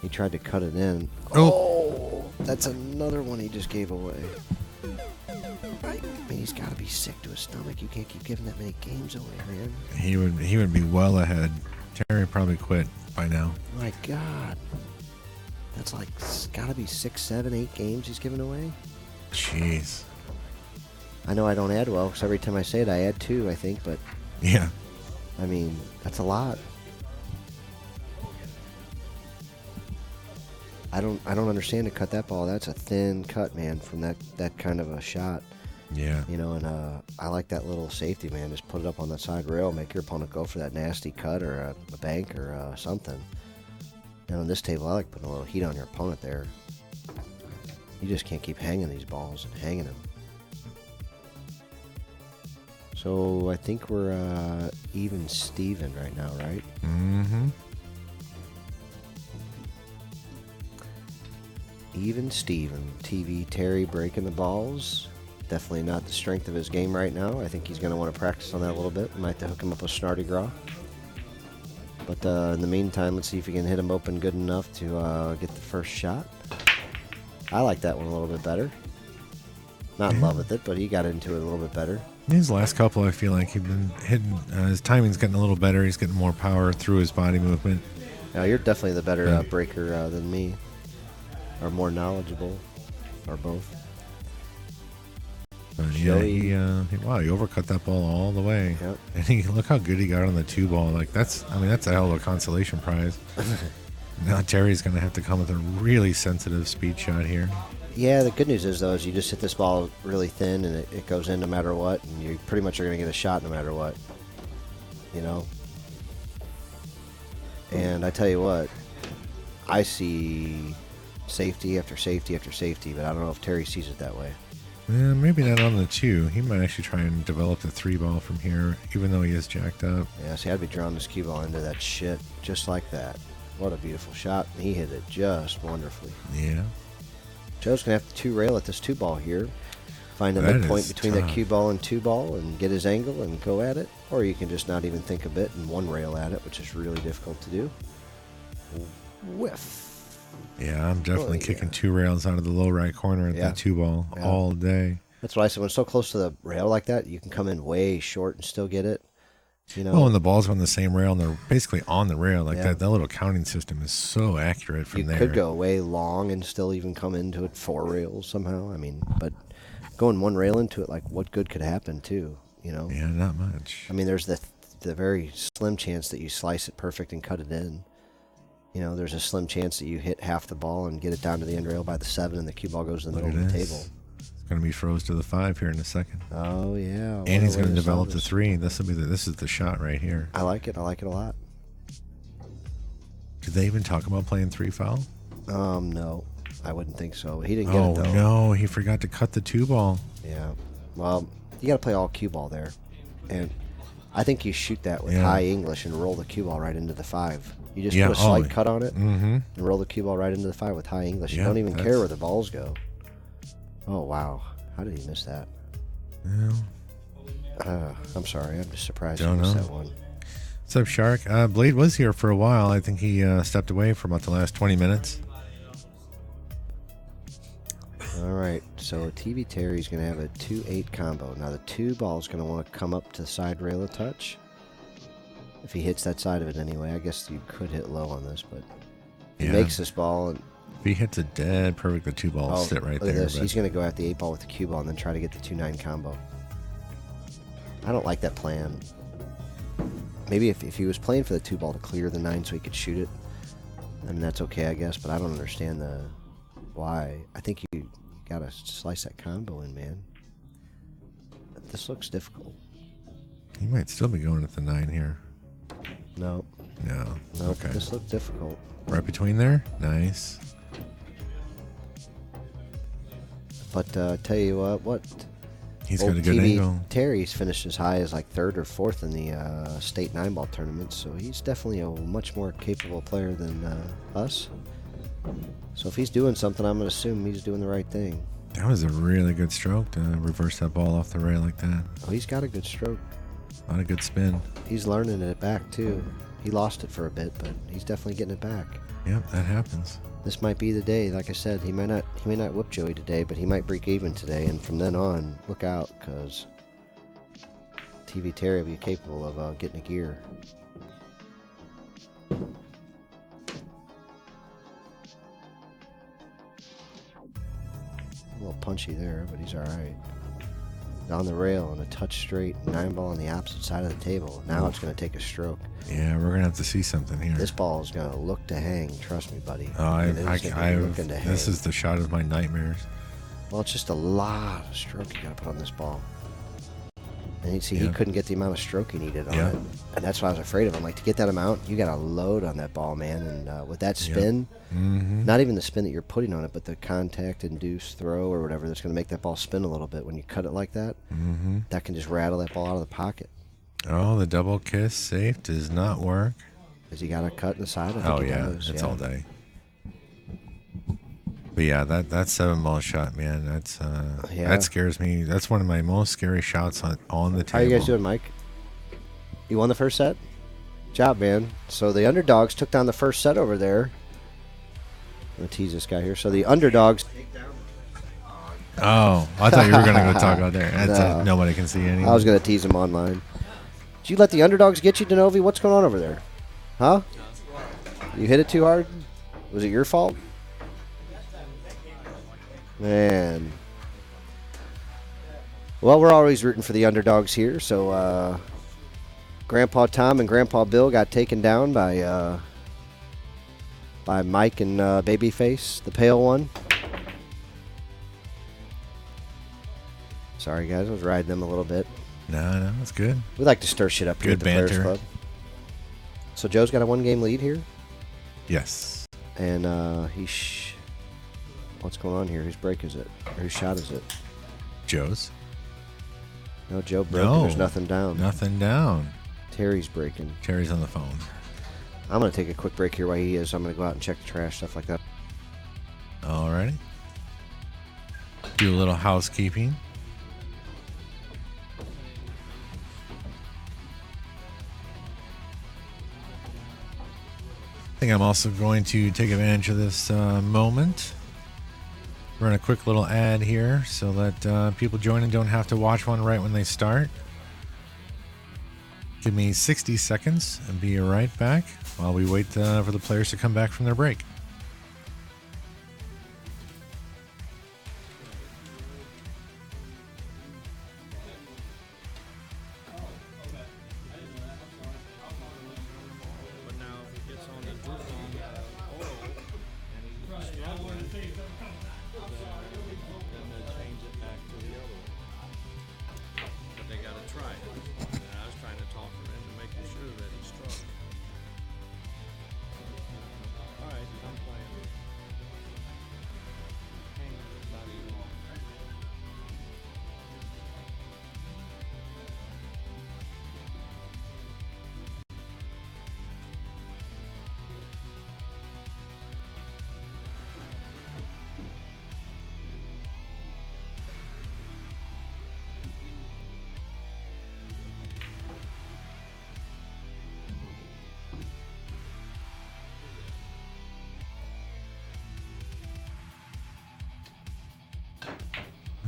He tried to cut it in. Oh! That's another one he just gave away. I mean, he's got to be sick to his stomach. You can't keep giving that many games away, man. He would be well ahead. Terry probably quit by now. My God. That's like, got to be 6, 7, 8 games he's giving away. Jeez. I know I don't add well, because every time I say it, I add 2, I think, but... Yeah. I mean, that's a lot. I don't understand to cut that ball. That's a thin cut, man, from that kind of a shot. Yeah. You know, and I like that little safety, man. Just put it up on that side rail, make your opponent go for that nasty cut or a bank or something. You know, on this table, I like putting a little heat on your opponent there. You just can't keep hanging these balls and hanging them. So I think we're even Steven right now, right? Mm-hmm. Even Steven. TV Terry breaking the balls. Definitely not the strength of his game right now. I think he's going to want to practice on that a little bit. Might have to hook him up with Snarty Gras. But in the meantime, let's see if he can hit him open good enough to get the first shot. I like that one a little bit better. Not in love with it, but he got into it a little bit better. These last couple, I feel like he's been hitting. His timing's getting a little better. He's getting more power through his body movement. Now, you're definitely the better breaker than me. Or more knowledgeable. Or both. But yeah, he overcut that ball all the way. Yep. And look how good he got on the 2-ball. Like that's a hell of a consolation prize. Now Terry's gonna have to come with a really sensitive speed shot here. Yeah, the good news is though, is you just hit this ball really thin and it goes in no matter what, and you pretty much are gonna get a shot no matter what. You know. And I tell you what, I see safety after safety after safety, but I don't know if Terry sees it that way. Yeah, maybe not on the 2. He might actually try and develop the 3-ball from here, even though he is jacked up. Yeah, see, I'd be drawing this cue ball into that shit just like that. What a beautiful shot. And he hit it just wonderfully. Yeah. Joe's going to have to 2-rail at this 2-ball here. Find a That midpoint is between tough. that cue ball and 2-ball and get his angle and go at it. Or you can just not even think a bit and 1-rail at it, which is really difficult to do. Whiff. Yeah, I'm definitely kicking 2 rails out of the low right corner at that 2-ball all day. That's what I said. When it's so close to the rail like that, you can come in way short and still get it. You know, Oh, and the balls are on the same rail, and they're basically on the rail. Like that little counting system is so accurate from there. You could go way long and still even come into it 4 rails somehow. I mean, but going 1 rail into it, like, what good could happen, too? You know? Yeah, not much. I mean, there's the very slim chance that you slice it perfect and cut it in. You know, there's a slim chance that you hit half the ball and get it down to the end rail by the 7 and the cue ball goes to the middle of the table. It's going to be froze to the 5 here in a second. Oh, yeah. And he's going to develop the 3. This is the shot right here. I like it. I like it a lot. Did they even talk about playing 3 foul? No. I wouldn't think so. He didn't get it, though. Oh, no. He forgot to cut the 2-ball. Yeah. Well, you got to play all cue ball there. And I think you shoot that with high English and roll the cue ball right into the 5. You just put a slight cut on it and roll the cue ball right into the 5 with high English. You don't even care where the balls go. Oh, wow. How did he miss that? Yeah. I'm sorry. I'm just surprised he missed that one. What's up, Shark? Blade was here for a while. I think he stepped away for about the last 20 minutes. All right. So TV Terry's going to have a 2-8 combo. Now, the 2-ball is going to want to come up to the side rail a touch. If he hits that side of it anyway, I guess you could hit low on this, but he makes this ball. And if he hits it dead perfect, the 2-ball will sit right there. He's going to go at the 8-ball with the cue ball and then try to get the 2-9 combo. I don't like that plan. Maybe if he was playing for the 2-ball to clear the 9 so he could shoot it, I mean, that's okay, I guess, but I don't understand why. I think you got to slice that combo in, man. This looks difficult. He might still be going at the 9 here. No. No. Okay. This looked difficult. Right between there? Nice. But tell you what? He's got a good angle. Terry's finished as high as like 3rd or 4th in the state 9-ball tournament, so he's definitely a much more capable player than us. So if he's doing something, I'm going to assume he's doing the right thing. That was a really good stroke to reverse that ball off the rail like that. Oh, he's got a good stroke. A lot of good spin. He's learning it back, too. He lost it for a bit, but he's definitely getting it back. Yep, that happens. This might be the day. Like I said, he may not whip Joey today, but he might break even today. And from then on, look out, because TV Terry will be capable of getting a gear. A little punchy there, but he's all right. Down the rail and a touch straight, 9-ball on the opposite side of the table. Now it's going to take a stroke. Yeah, we're gonna have to see something here. This ball is gonna look to hang. Trust me, buddy. Oh, this is the shot of my nightmares. Well, it's just a lot of stroke you got to put on this ball. And you see, he couldn't get the amount of stroke he needed on it. And that's why I was afraid of him. Like, to get that amount, you got to load on that ball, man. And with that spin, not even the spin that you're putting on it, but the contact-induced throw or whatever that's going to make that ball spin a little bit. When you cut it like that, that can just rattle that ball out of the pocket. Oh, the double kiss safe does not work. Because he got a cut in the side. I think he does. It's all day. But yeah, that 7-ball shot, man, that's that scares me. That's one of my most scary shots on the table. How you guys doing, Mike? You won the first set? Job, man. So the underdogs took down the first set over there. I'm going to tease this guy here. So the underdogs... Oh, I thought you were going to go talk out there. That's nobody can see anything. I was going to tease him online. Did you let the underdogs get you, Denovi? What's going on over there? Huh? You hit it too hard? Was it your fault? Man. Well, we're always rooting for the underdogs here. So Grandpa Tom and Grandpa Bill got taken down by Mike and Babyface, the pale one. Sorry, guys. I was riding them a little bit. No, it's good. We like to stir shit up here at the Players Club. So Joe's got a 1-game lead here? Yes. And what's going on here? Whose break is it? Or whose shot is it? Joe's. No, Joe broke. No, there's nothing down. Nothing down. Terry's breaking. Terry's on the phone. I'm going to take a quick break here while he is. I'm going to go out and check the trash, stuff like that. Alrighty. Do a little housekeeping. I think I'm also going to take advantage of this moment. Run a quick little ad here so that people joining don't have to watch one right when they start. Give me 60 seconds and be right back while we wait for the players to come back from their break.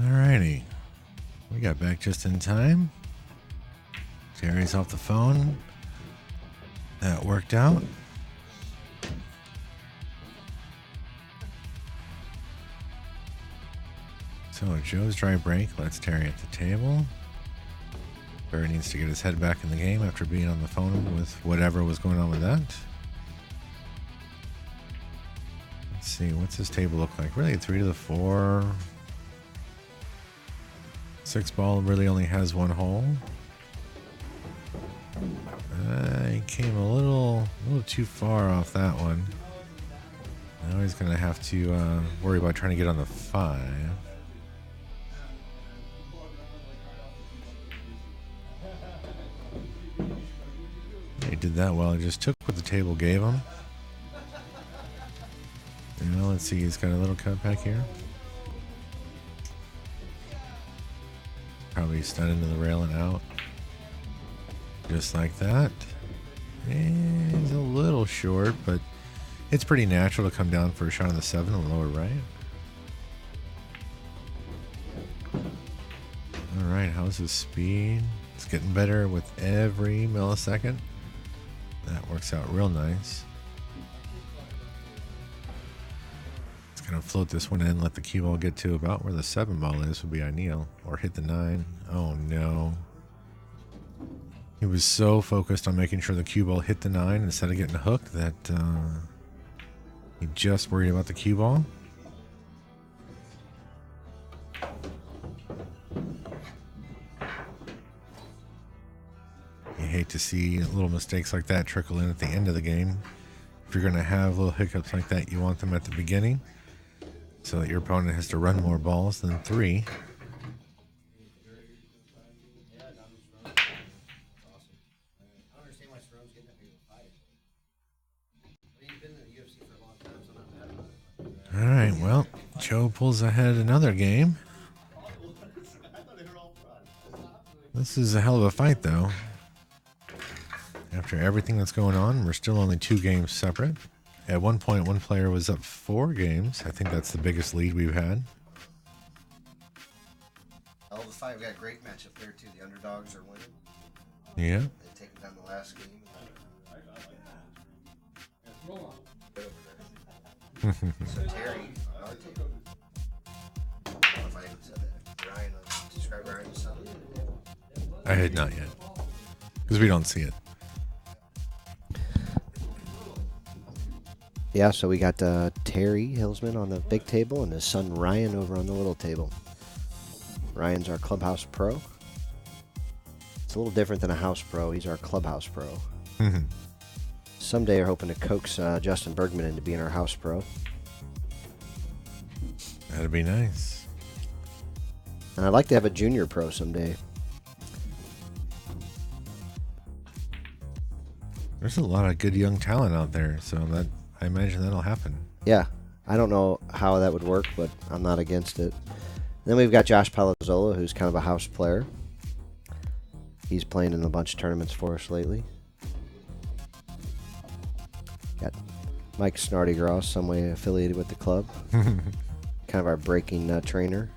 Alrighty. We got back just in time. Jerry's off the phone. That worked out. So Joe's dry break. Let's Terry at the table. Barry needs to get his head back in the game after being on the phone with whatever was going on with that. Let's see, what's his table look like? Really, 3 to the 4. 6-ball really only has 1 hole. He came a little too far off that one. Now he's going to have to worry about trying to get on the 5. He did that well. He just took what the table gave him. Now let's see. He's got a little cutback here. Probably stud into the rail and out. Just like that. And he's a little short, but it's pretty natural to come down for a shot on the 7 on the lower right. Alright, how's his speed? It's getting better with every millisecond. That works out real nice. It's going to float this one in, let the cue ball get to about where the 7-ball is would be ideal. Or hit the 9. Oh no. He was so focused on making sure the cue ball hit the 9 instead of getting hooked that he just worried about the cue ball. hate to see little mistakes like that trickle in at the end of the game. If you're going to have little hiccups like that, you want them at the beginning so that your opponent has to run more balls than 3. All right, well, Joe pulls ahead another game. This is a hell of a fight, though. After everything that's going on, we're still only 2 games separate. At one point, one player was up 4 games. I think that's the biggest lead we've had. Hell of a fight. We got a great matchup there, too. The underdogs are winning. Yeah. They've taken down the last game. So Terry, on our table. I don't know if I even said that. Ryan, describe Ryan's son. I had not yet. Because we don't see it. Yeah, so we got Terry Hillsman on the big table and his son Ryan over on the little table. Ryan's our clubhouse pro. It's a little different than a house pro. He's our clubhouse pro. Mm-hmm. Someday we're hoping to coax Justin Bergman into being our house pro. That'd be nice. And I'd like to have a junior pro someday. There's a lot of good young talent out there, so that I imagine that'll happen. Yeah, I don't know how that would work, but I'm not against it. Then we've got Josh Palazzola, who's kind of a house player. He's playing in a bunch of tournaments for us lately. Got Mike Snartygross, some way affiliated with the club. Kind of our breaking trainer.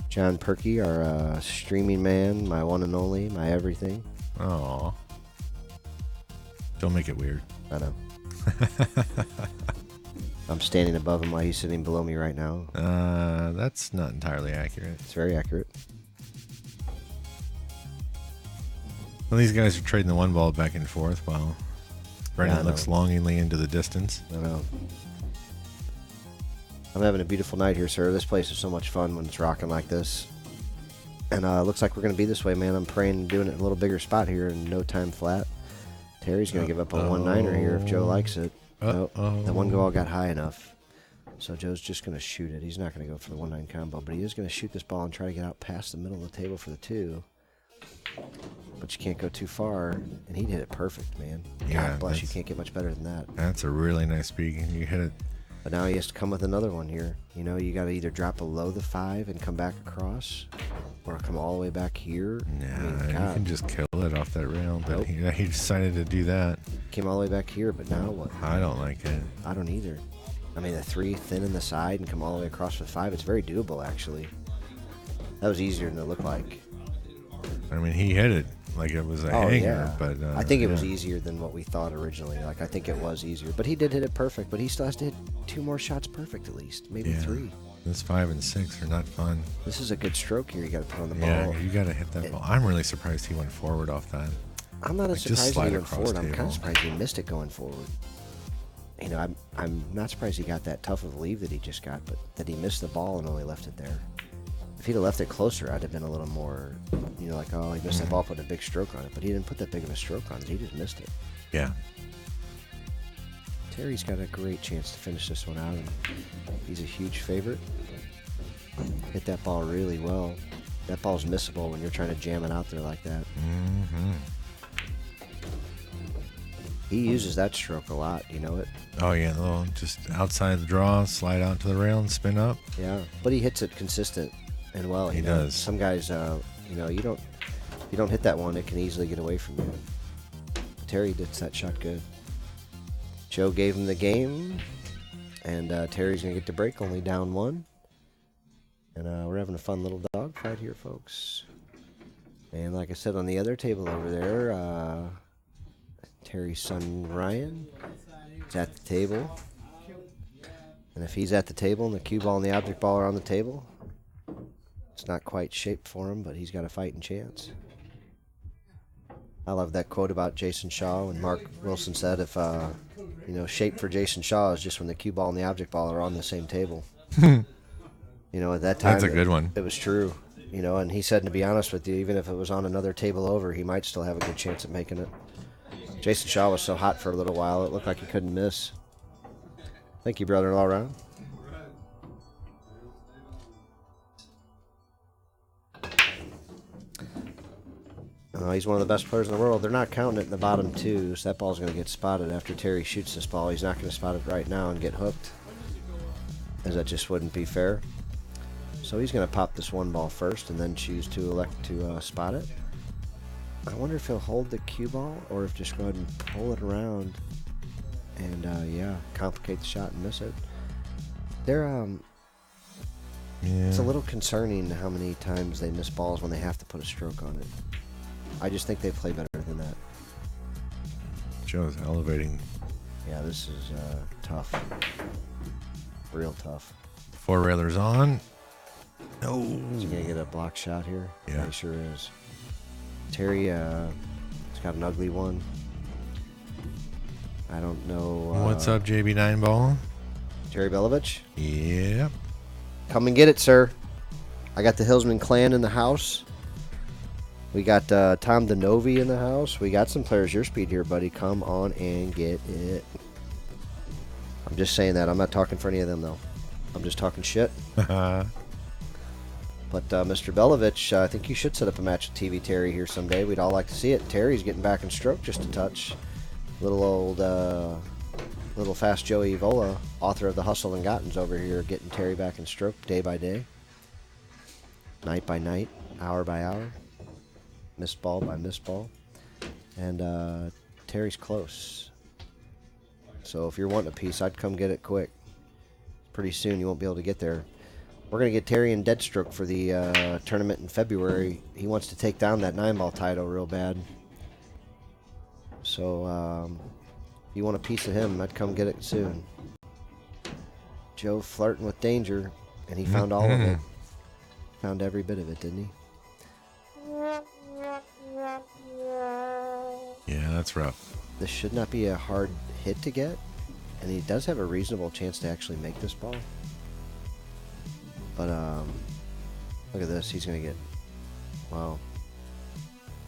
John Perky, our streaming man, my one and only, my everything. Aw. Don't make it weird. I know. I'm standing above him while he's sitting below me right now. That's not entirely accurate. It's very accurate. Well, these guys are trading the one ball back and forth while Brendan looks longingly into the distance. I know. I'm having a beautiful night here, sir. This place is so much fun when it's rocking like this. And it looks like we're going to be this way, man. I'm praying doing it in a little bigger spot here in no time flat. Terry's going to give up a 1-9er here if Joe likes it. Nope, the one ball got high enough. So Joe's just going to shoot it. He's not going to go for the 1-9 combo, but he is going to shoot this ball and try to get out past the middle of the table for the 2. But you can't go too far, and he'd hit it perfect, man. Yeah, God bless, you can't get much better than that. That's a really nice beat. You hit it. But now he has to come with another one here. You know, you got to either drop below the 5 and come back across, or come all the way back here. Yeah, you can just kill it off that rail, but he decided to do that. Came all the way back here, but now what? I don't like it. I don't either. I mean, the 3 thin in the side and come all the way across with 5, it's very doable, actually. That was easier than it looked like. I mean, he hit it like it was a hanger, but I think it was easier than what we thought originally. Like, I think it was easier. But he did hit it perfect, but he still has to hit 2 more shots perfect at least, maybe 3. This 5 and 6 are not fun. This is a good stroke here you got to put on the ball. Yeah, you got to hit that ball. I'm really surprised he went forward off that. I'm not as surprised he went forward. Table. I'm kind of surprised he missed it going forward. You know, I'm not surprised he got that tough of a leave that he just got, but that he missed the ball and only left it there. If he'd have left it closer, I'd have been a little more, you know, like, oh, he missed that ball, put a big stroke on it. But he didn't put that big of a stroke on it. He just missed it. Yeah. Terry's got a great chance to finish this one out, and he's a huge favorite. Hit that ball really well. That ball's missable when you're trying to jam it out there like that. Mm-hmm. He uses that stroke a lot, you know it? Oh, yeah, the little just outside the draw, slide out to the rail and spin up. Yeah, but he hits it consistent and well. He does. Some guys, you know, you don't hit that one, it can easily get away from you. Terry did that shot good. Joe gave him the game, and Terry's going to get the break, only down 1. And we're having a fun little dog fight here, folks. And like I said, on the other table over there, Terry's son Ryan is at the table. And if he's at the table and the cue ball and the object ball are on the table, it's not quite shaped for him, but he's got a fighting chance. I love that quote about Jason Shaw when Mark Wilson said if, you know, shape for Jason Shaw is just when the cue ball and the object ball are on the same table. You know, at that time, that's a good one. It was true. You know, and he said, to be honest with you, even if it was on another table over, he might still have a good chance at making it. Jason Shaw was so hot for a little while, it looked like he couldn't miss. Thank you, brother-in-law, Ron. He's one of the best players in the world. They're not counting it in the bottom two, so that ball's going to get spotted after Terry shoots this ball. He's not going to spot it right now and get hooked, as that just wouldn't be fair. So he's going to pop this one ball first and then choose to elect to spot it. I wonder if he'll hold the cue ball or if just go ahead and pull it around and, yeah, complicate the shot and miss it. They're, it's a little concerning how many times they miss balls when they have to put a stroke on it. I just think they play better than that. Joe's elevating. Yeah, this is tough. Real tough. Four railers on. No. Is he going to get a block shot here? Yeah. He sure is. Terry, he's got an ugly one. I don't know. What's up, JB9 ball? Terry Belovich? Yep. Come and get it, sir. I got the Hillsman clan in the house. We got Tom DeNovi in the house. We got some players your speed here, buddy. Come on and get it. I'm just saying that. I'm not talking for any of them, though. I'm just talking shit. But Mr. Belovich, I think you should set up a match with TV Terry here someday. We'd all like to see it. Terry's getting back in stroke just a touch. Little old, little fast Joey Evola, author of The Hustle and Gotten's over here, getting Terry back in stroke day by day. Night by night, hour by hour. Missed ball by missed ball. And Terry's close. So if you're wanting a piece, I'd come get it quick. Pretty soon you won't be able to get there. We're going to get Terry in dead stroke for the tournament in February. He wants to take down that 9-ball title real bad. So if you want a piece of him, I'd come get it soon. Joe flirting with danger, and he found all of it. Found every bit of it, didn't he? Yeah, that's rough. This should not be a hard hit to get, and he does have a reasonable chance to actually make this ball. But look at this. He's going to get... Wow.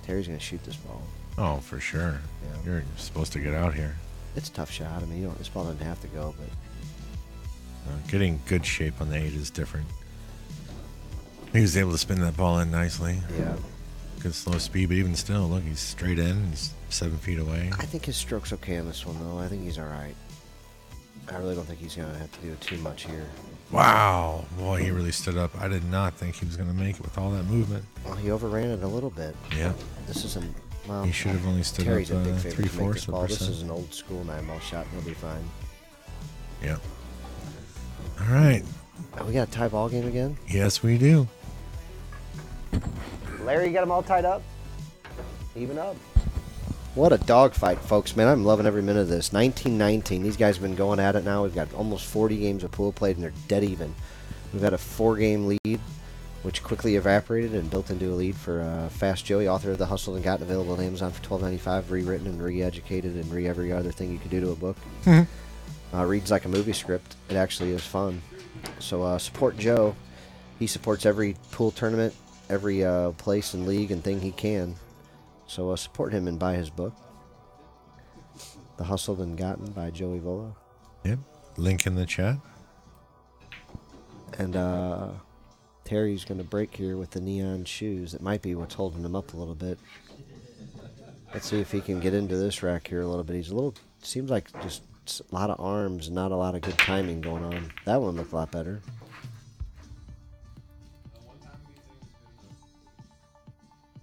Terry's going to shoot this ball. Oh, for sure. Yeah. You're supposed to get out here. It's a tough shot. I mean, this ball doesn't have to go, but... Getting good shape on the 8 is different. He was able to spin that ball in nicely. Yeah. Good slow speed, but even still, look, he's straight in. He's 7 feet away. I think his stroke's okay on this one, though. I think he's all right. I really don't think he's going to have to do too much here. Wow. Boy, he really stood up. I did not think he was going to make it with all that movement. Well, he overran it a little bit. Yeah. This isn't... Well, he should have only stood Terry's up a big favorite to make this ball. 3/4%. This is an old school 9-ball shot. He'll be fine. Yeah. All right. We got a tie ball game again? Yes, we do. Larry, you got them all tied up? Even up. What a dogfight, folks, man. I'm loving every minute of this. 19-19. These guys have been going at it now. We've got almost 40 games of pool played, and they're dead even. We've had a 4-game lead, which quickly evaporated and built into a lead for Fast Joey, author of The Hustle and Gotten, available on Amazon for $12.95, rewritten and re-educated and every other thing you could do to a book. Reads like a movie script. It actually is fun. So support Joe. He supports every pool tournament, every place and league and thing he can. So support him and buy his book. The Hustled and Gotten by Joey Vola. Yep. Link in the chat. And Terry's going to break here with the neon shoes. That might be what's holding him up a little bit. Let's see if he can get into this rack here a little bit. He's a little, seems like just a lot of arms, not a lot of good timing going on. That one looked a lot better.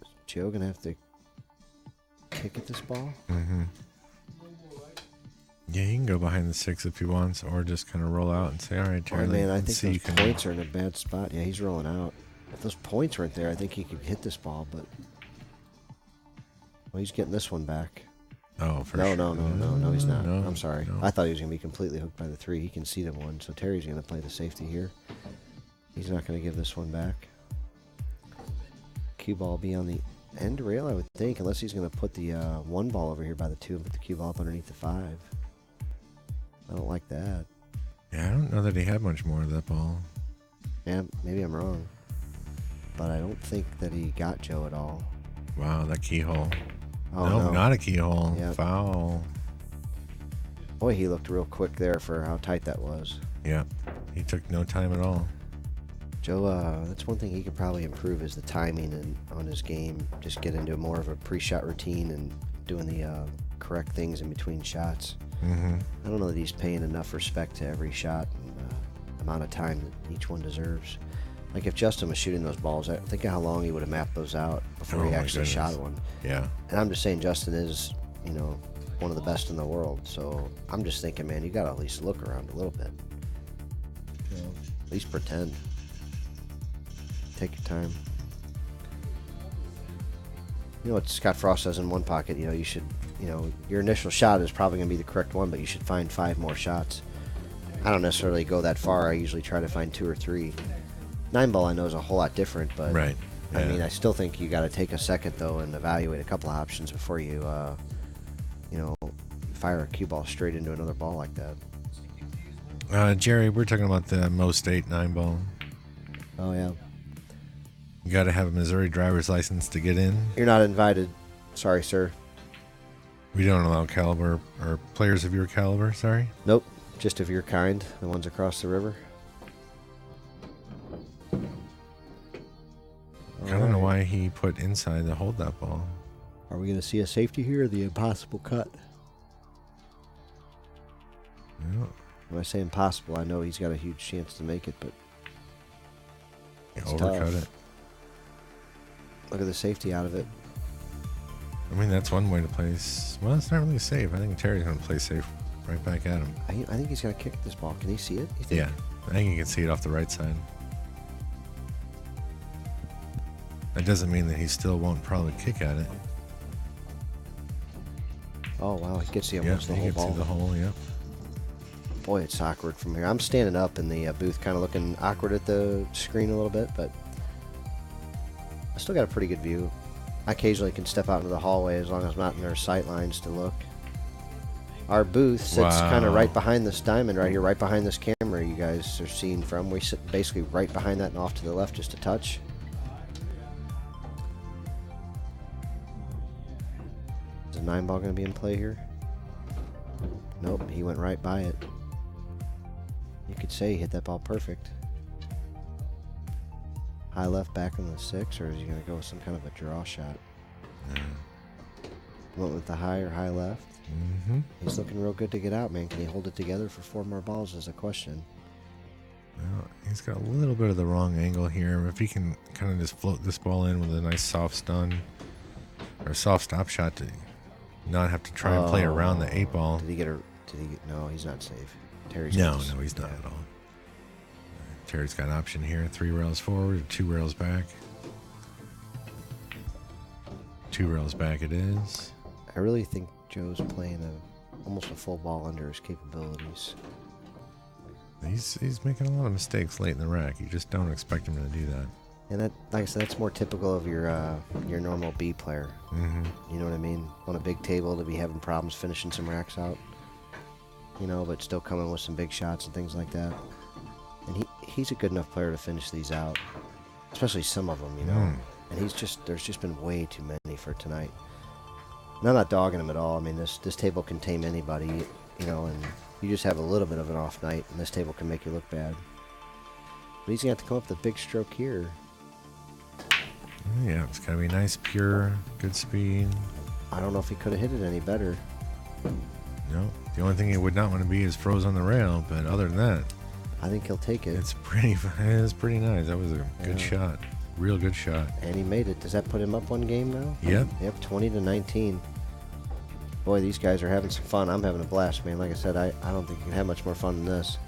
Is Joe going to have to kick at this ball? Mm-hmm. Yeah, he can go behind the 6 if he wants, or just kind of roll out and say, all right, Terry, Oh, man, I let's think see those points are in a bad spot. Yeah, he's rolling out. If those points weren't there, I think he could hit this ball, but... Well, he's getting this one back. Oh, for no, sure. No, he's not. No, I'm sorry. no. I thought he was going to be completely hooked by the 3. He conceded one, so Terry's going to play the safety here. He's not going to give this one back. Cue ball will be on the end rail, I would think, unless he's going to put the 1 ball over here by the 2 and put the cue ball up underneath the 5. I don't like that. Yeah, I don't know that he had much more of that ball. Yeah, maybe I'm wrong. but I don't think that he got Joe at all. Wow, that keyhole. Oh, no, no. not a keyhole. Yep. Foul. Boy, he looked real quick there for how tight that was. Yeah, he took no time at all. Joe, that's one thing he could probably improve is the timing and on his game. Just get into more of a pre-shot routine and doing the correct things in between shots. Mm-hmm. I don't know that he's paying enough respect to every shot and amount of time that each one deserves. Like if Justin was shooting those balls, think of how long he would have mapped those out before he actually shot one. Yeah. And I'm just saying Justin is, you know, one of the best in the world. So I'm just thinking, man, you got to at least look around a little bit. You know, at least pretend. Take your time. You know what Scott Frost says in one pocket, you know, you should, you know, your initial shot is probably going to be the correct one, but you should find 5 more shots. I don't necessarily go that far. I usually try to find 2 or 3. 9-ball I know is a whole lot different, but right. Yeah. I mean, I still think you got to take a second though and evaluate a couple of options before you, you know, fire a cue ball straight into another ball like that. Jerry, we're talking about the most 8-9 ball. Oh yeah. You got to have a Missouri driver's license to get in. You're not invited. Sorry, sir. We don't allow caliber or players of your caliber. Sorry. Nope. Just of your kind, the ones across the river. I don't know why he put inside to hold that ball. Are we going to see a safety here or the impossible cut? Yeah. When I say impossible, I know he's got a huge chance to make it, but it's Overcut tough. it. Look at the safety out of it. I mean, that's one way to play. Well, it's not really safe. I think Terry's going to play safe right back at him. I think he's going to kick this ball. Can he see it? You think? Yeah. I think you can see it off the right side. That doesn't mean that he still won't probably kick at it. Oh, wow. He gets the Yeah, almost the he whole gets ball. to the hole, yep. Boy, it's awkward from here. I'm standing up in the booth kind of looking awkward at the screen a little bit, but I still got a pretty good view. I occasionally can step out into the hallway as long as I'm not in their sight lines to look. Our booth sits kind of right behind this diamond right here, right behind this camera you guys are seeing from. We sit basically right behind that and off to the left just a touch. Is the 9-ball going to be in play here? Nope, he went right by it. You could say he hit that ball perfect. High left back on the 6, or is he going to go with some kind of a draw shot? Went with the high or high left. Mm-hmm. He's looking real good to get out, man. Can he hold it together for 4 more balls is a question. Well, he's got a little bit of the wrong angle here. If he can kind of just float this ball in with a nice soft stun or soft stop shot to not have to try and play around the 8-ball. Did he get her? No, he's not safe. Terry's No, he's not at all. Terry's got an option here. 3 rails forward, 2 rails back. 2 rails back it is. I really think Joe's playing almost a full ball under his capabilities. He's making a lot of mistakes late in the rack. You just don't expect him to do that. And that, like I said, that's more typical of your normal B player. Mm-hmm. You know what I mean? On a big table to be having problems finishing some racks out. You know, but still coming with some big shots and things like that. And he's a good enough player to finish these out, especially some of them, you know. And there's just been way too many for tonight. And I'm not dogging him at all. I mean, this table can tame anybody, you know, and you just have a little bit of an off night, and this table can make you look bad. But he's going to have to come up with a big stroke here. Yeah, it's got to be nice, pure, good speed. I don't know if he could have hit it any better. No, the only thing he would not want to be is froze on the rail, but other than that, I think he'll take it. it's pretty nice. That was a good shot. Real good shot. And he made it. Does that put him up 1 game now? Yep. Yep, 20-19. Boy, these guys are having some fun. I'm having a blast, man. Like I said, I don't think you can have much more fun than this.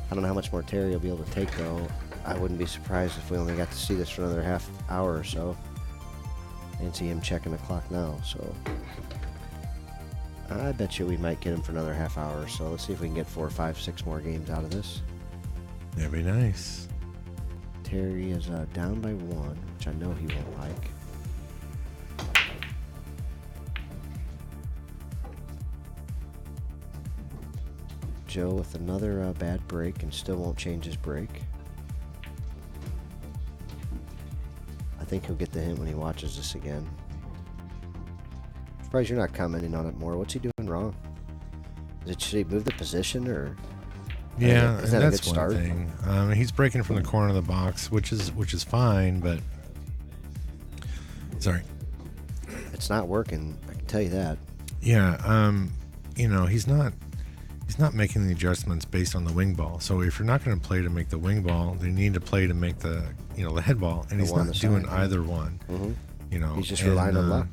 I don't know how much more Terry will be able to take, though. I wouldn't be surprised if we only got to see this for another half hour or so. And see him checking the clock now, so I bet you we might get him for another half hour or so. Let's see if we can get 4, 5, 6 more games out of this. That'd be nice. Terry is down by 1, which I know he won't like. Joe with another bad break and still won't change his break. think he'll get the hint when he watches this again. Surprised you're not commenting on it more. What's he doing wrong? Should he move the position or? Yeah, is that that's a good start? one thing. He's breaking from the corner of the box, which is fine, but sorry, it's not working. I can tell you that. Yeah, he's not making the adjustments based on the wing ball. So if you're not going to play to make the wing ball, they need to play to make the the head ball, and he's not doing either one. Mm-hmm. He's just relying on luck.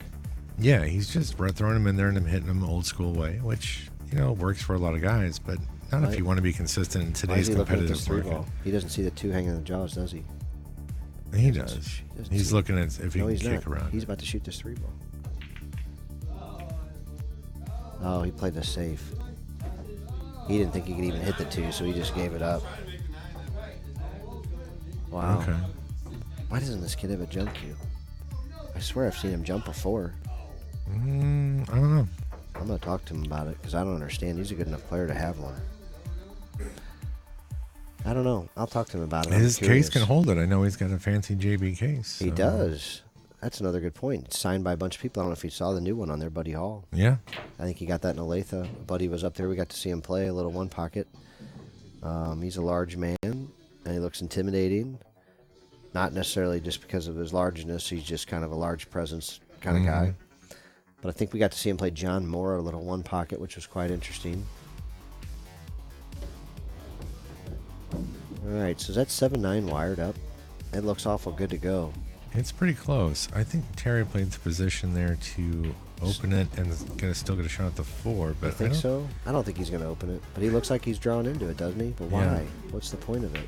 Yeah, he's just throwing him in there and hitting him old school way, which works for a lot of guys, but not if you want to be consistent in today's competitive market. He doesn't see the two hanging in the jaws, does he? He does. He's looking at if he can kick around. He's about to shoot this 3 ball. Oh, he played the safe. He didn't think he could even hit the 2, so he just gave it up. Wow. Okay. Why doesn't this kid have a jump cue? I swear I've seen him jump before. I don't know. I'm going to talk to him about it because I don't understand. He's a good enough player to have one. I don't know. I'll talk to him about it. His case can hold it. I know he's got a fancy JB case. So. He does. That's another good point. It's signed by a bunch of people. I don't know if you saw the new one on there, Buddy Hall. Yeah. I think he got that in Olathe. Buddy was up there. We got to see him play a little one pocket. He's a large man, and he looks intimidating. Not necessarily just because of his largeness. He's just kind of a large presence kind of guy. But I think we got to see him play John Moore, a little one pocket, which was quite interesting. All right, so that's 7-9 wired up. It looks awful good to go. It's pretty close. I think Terry played the position there to open it and still get a shot at the 4. But I think so. I don't think he's going to open it. But he looks like he's drawn into it, doesn't he? But why? Yeah. What's the point of it?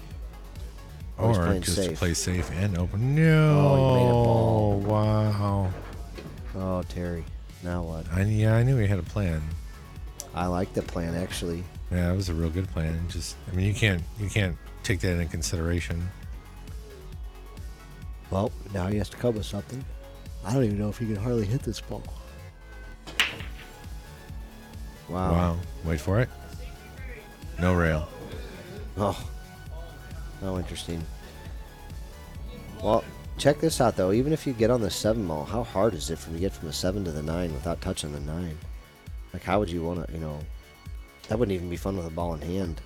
Or just safe. play safe and open. No. Oh, you made a ball. Wow. Oh, Terry. Now what? I knew he had a plan. I like the plan, actually. Yeah, it was a real good plan. You can't take that into consideration. Well, now he has to come with something. I don't even know if he can hardly hit this ball. Wow. Wait for it. No rail. Oh, interesting. Well, check this out, though. Even if you get on the 7 ball, how hard is it for you to get from the 7 to the 9 without touching the 9? Like, how would you want to, that wouldn't even be fun with a ball in hand.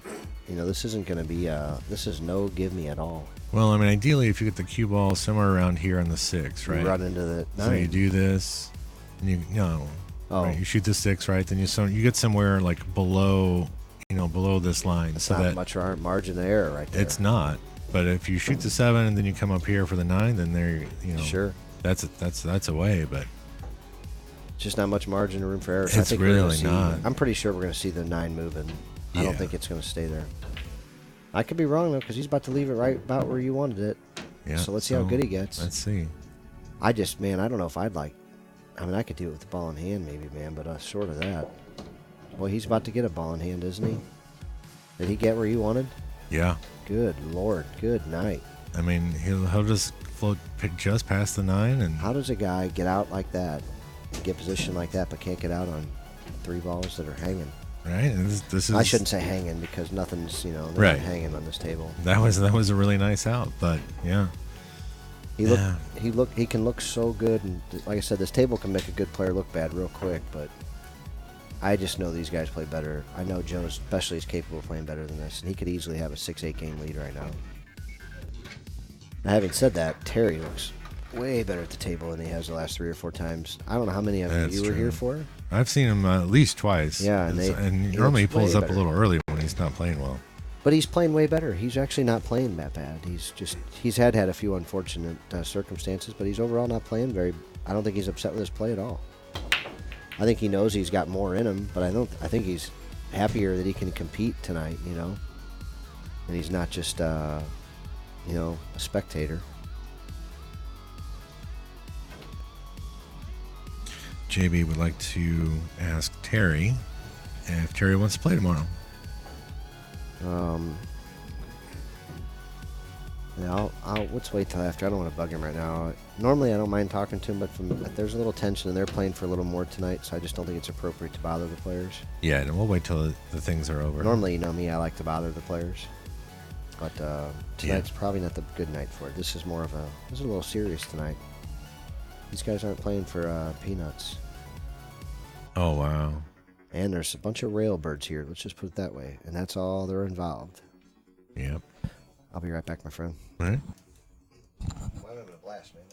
This isn't going to be, this is no give me at all. Well, ideally, if you get the cue ball somewhere around here on the 6, right? You run into the 9. So you do this, and right, you shoot the 6, right? Then you get somewhere like below this line. It's so not that much margin of error right there. It's not. But if you shoot the 7 and then you come up here for the 9, then there, Sure. That's a way, but just not much margin of room for error. So it's really not. I'm pretty sure we're going to see the 9 moving. I don't think it's going to stay there. I could be wrong, though, because he's about to leave it right about where you wanted it. Yeah. So let's see how good he gets. Let's see. I don't know if I'd like... I could do it with the ball in hand, maybe, man, but short of that. Well, he's about to get a ball in hand, isn't he? Did he get where you wanted? Yeah. Good Lord. Good night. He'll just float just past the 9. And how does a guy get out like that, get positioned like that, but can't get out on 3 balls that are hanging? Right, and this is. I shouldn't say hanging because nothing's not hanging on this table. That was a really nice out, but yeah. He can look so good, and like I said, this table can make a good player look bad real quick. But I just know these guys play better. I know Jones especially is capable of playing better than this, and he could easily have a 6-8 game lead right now. Now, having said that, Terry looks way better at the table than he has the last 3 or 4 times. I don't know how many of you were here for. I've seen him at least twice. Yeah, and normally he pulls up a little early when he's not playing well. But he's playing way better. He's actually not playing that bad. He's had a few unfortunate circumstances, but he's overall not playing very. I don't think he's upset with his play at all. I think he knows he's got more in him, but I think he's happier that he can compete tonight. And he's not just a spectator. JB would like to ask Terry if Terry wants to play tomorrow. Let's wait till after. I don't want to bug him right now. Normally, I don't mind talking to him, but there's a little tension, and they're playing for a little more tonight, so I just don't think it's appropriate to bother the players. Yeah, and we'll wait till the things are over. Normally, you know me, I like to bother the players. But tonight's probably not the good night for it. This is a little serious tonight. These guys aren't playing for peanuts. Oh, wow. And there's a bunch of railbirds here. Let's just put it that way. And that's all they're involved. Yep. I'll be right back, my friend. All right. Well, I'm having a blast, man.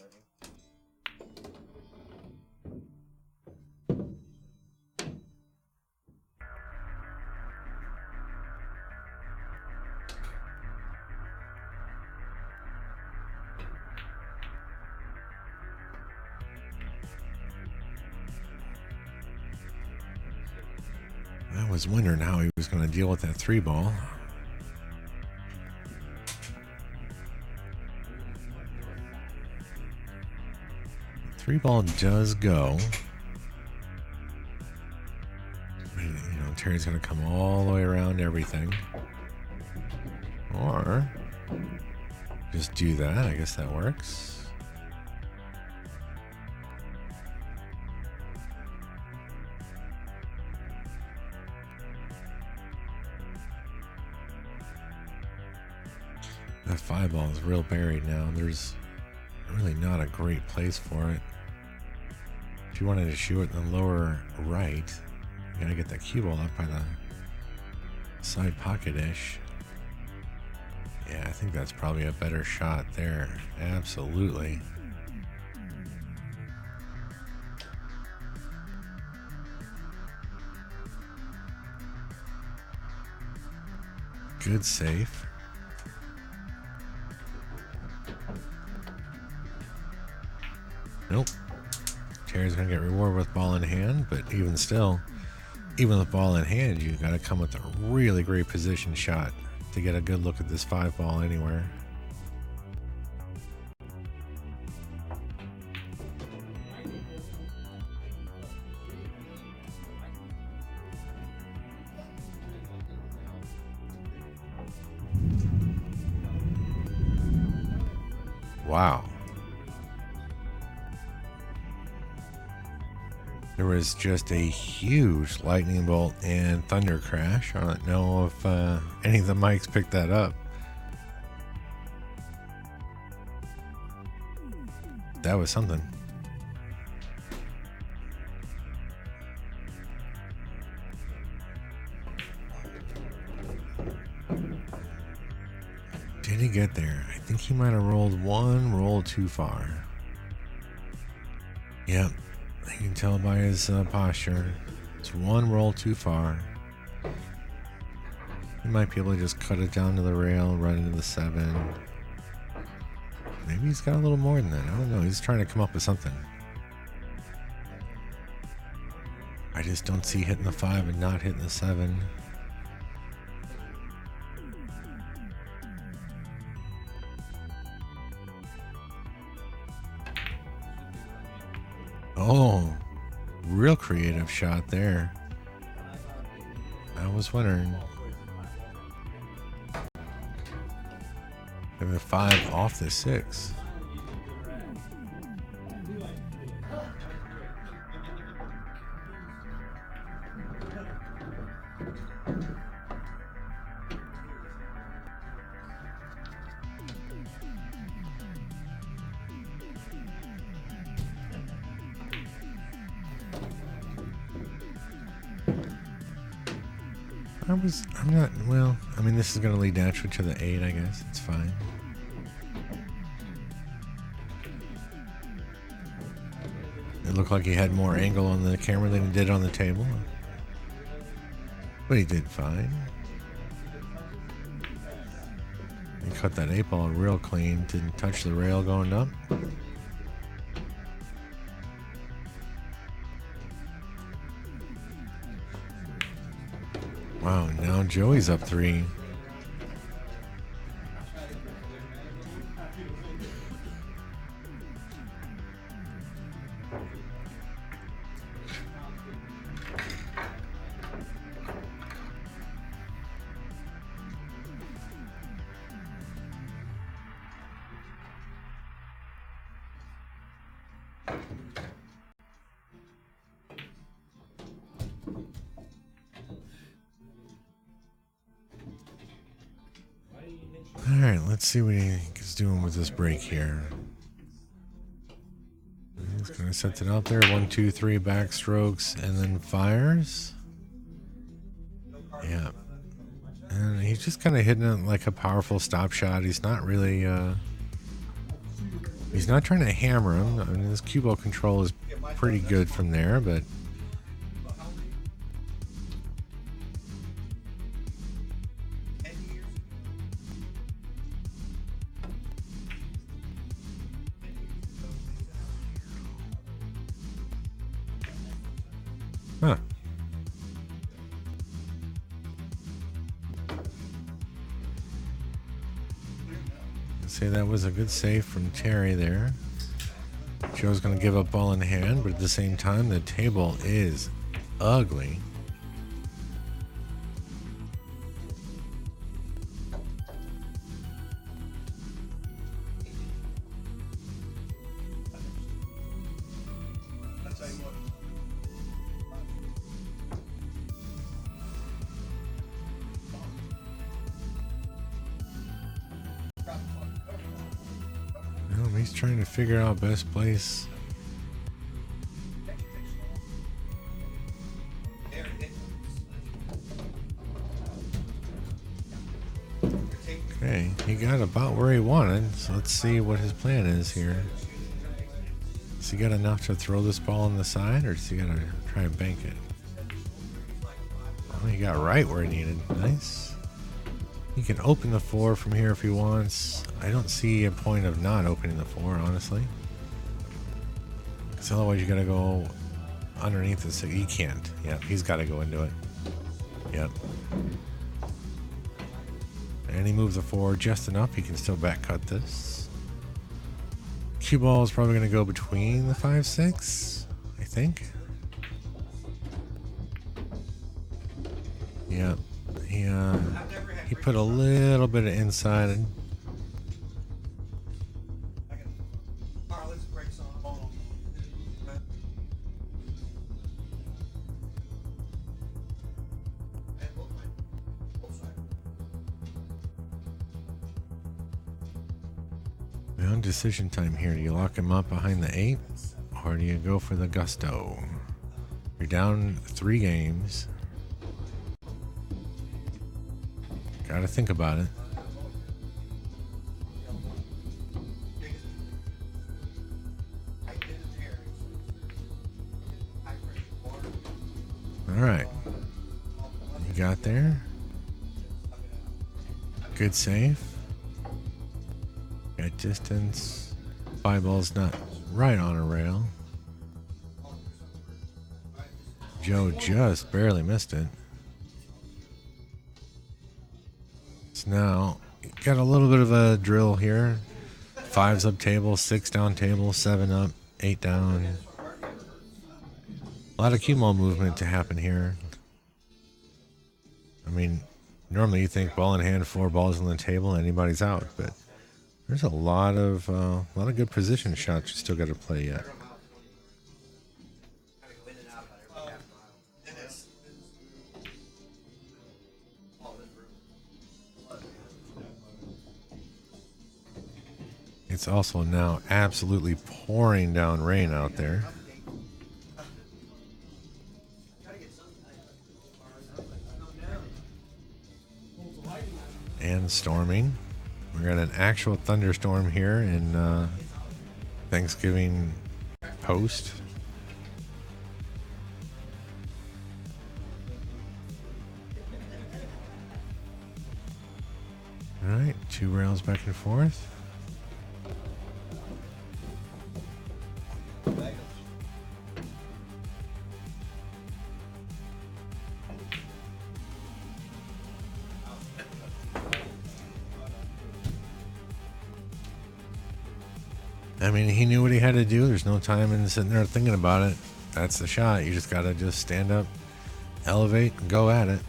I was wondering how he was going to deal with that 3-ball. 3-ball does go. Terry's going to come all the way around everything. Or just do that. I guess that works. That 5-ball is real buried now. There's really not a great place for it. If you wanted to shoot it in the lower right, you gotta get that cue ball up by the side pocket-ish. Yeah, I think that's probably a better shot there. Absolutely. Good safe. Nope. Terry's gonna get rewarded with ball in hand, but even still, even with ball in hand, you gotta come with a really great position shot to get a good look at this 5-ball anywhere. Wow. There was just a huge lightning bolt and thunder crash. I don't know if any of the mics picked that up. That was something. Did he get there? I think he might have rolled one roll too far. Yep. You can tell by his posture. It's one roll too far. He might be able to just cut it down to the rail, run into the 7. Maybe he's got a little more than that. I don't know. He's trying to come up with something. I just don't see hitting the 5 and not hitting the 7. Oh, real creative shot there. I was wondering. Maybe the 5 off the 6. I'm not, well, I mean, this is going to lead naturally to the 8, I guess. It's fine. It looked like he had more angle on the camera than he did on the table. But he did fine. He cut that 8-ball real clean. Didn't touch the rail going up. Wow, now Joey's up 3. Let's see what he's doing with this break here. He's going to set it out there. 1, 2, 3 backstrokes and then fires. Yeah. And he's just kind of hitting it like a powerful stop shot. He's not really, he's not trying to hammer him. I mean, his cue ball control is pretty good from there, but huh. I'd say that was a good save from Terry there. Joe's going to give up ball in hand, but at the same time, the table is ugly. He's trying to figure out best place. Okay, he got about where he wanted, so let's see what his plan is here. Does he got enough to throw this ball on the side, or does he got to try and bank it? Oh, he got right where he needed. Nice. He can open the 4 from here if he wants. I don't see a point of not opening the 4, honestly. Because otherwise you got to go underneath the 6. He can't. Yep, he's got to go into it. Yep. And he moves the 4 just enough. He can still back cut this. Cue ball is probably going to go between the 5, 6, I think. Yep. He put a little bit of inside in. Well, decision time here. Do you lock him up behind the 8, or do you go for the gusto? You're down 3 games. Gotta think about it. All right. You got there. Good save. Got distance. 5 ball's not right on a rail. Joe just barely missed it. Now, got a little bit of a drill here. 5's up table, 6 down table, 7 up, 8 down. A lot of cue ball movement to happen here. I mean, normally you think ball in hand, 4 balls on the table, anybody's out, but there's a lot of good position shots you still got to play yet. It's also now absolutely pouring down rain out there. And storming. We got an actual thunderstorm here in Thanksgiving post. All right, 2 rails back and forth. I mean, he knew what he had to do. There's no time in sitting there thinking about it. That's the shot. You just got to just stand up, elevate, and go at it.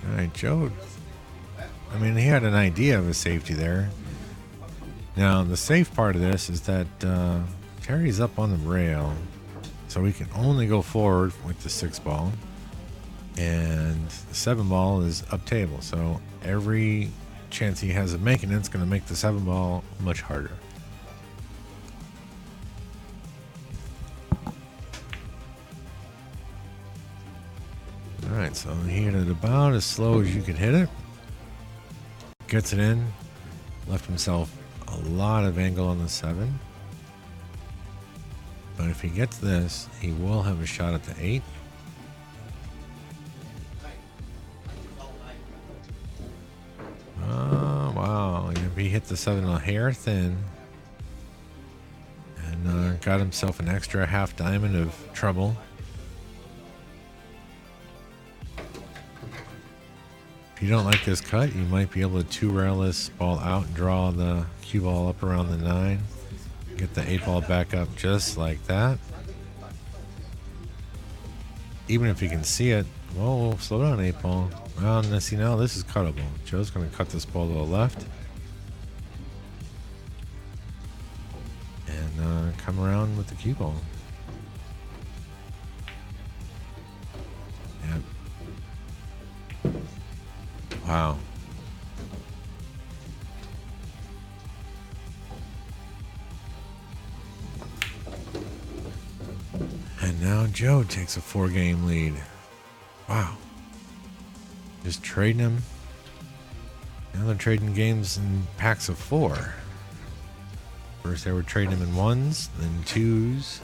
All right, Joe. I mean, he had an idea of a safety there. Now, the safe part of this is that Terry's up on the rail, so he can only go forward with the 6 ball, and the 7 ball is up table, so every chance he has of making it's going to make the 7 ball much harder. Alright, so he hit it about as slow as you could hit it. Gets it in. Left himself a lot of angle on the 7. But if he gets this, he will have a shot at the 8. Oh, wow. He hit the 7 a hair thin. And got himself an extra half diamond of trouble. If you don't like this cut, you might be able to 2-rail this ball out and draw the cue ball up around the 9. Get the 8 ball back up just like that. Even if you can see it. Whoa, slow down, 8 ball. Well, see, now this is cuttable. Joe's going to cut this ball to the left. And come around with the cue ball. Yep. Wow. And now Joe takes a 4-game lead. Wow. Just trading him. Now they're trading games in packs of 4. First they were trading him in 1s, then 2s.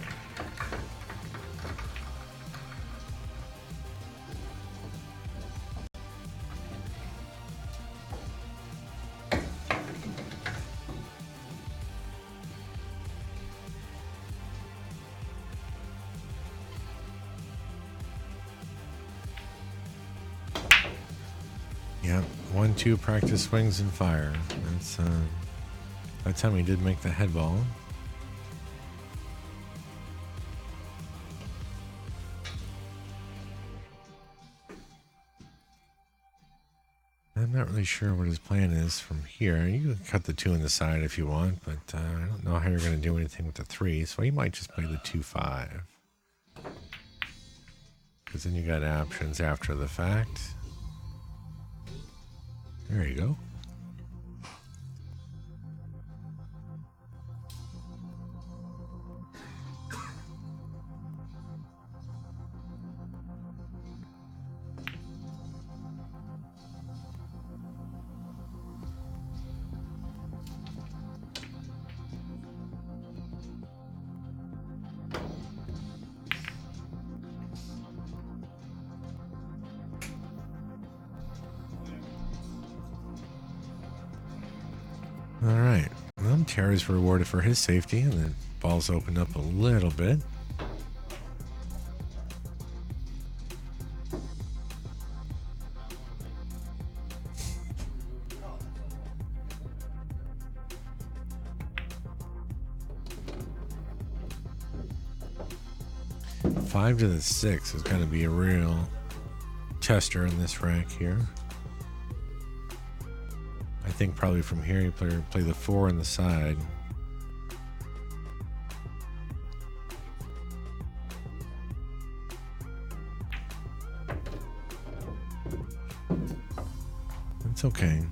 Yep, 1-2 practice swings and fire. That's that time he did make the head ball. I'm not really sure what his plan is from here. You can cut the 2 in the side if you want, but I don't know how you're going to do anything with the 3, so he might just play the 2-5. Because then you got options after the fact. There you go. All right. Well, Terry's rewarded for his safety, and the ball's opened up a little bit. Five to the 6 is going to be a real tester in this rack here. I think probably from here you play the 4 on the side. It's okay.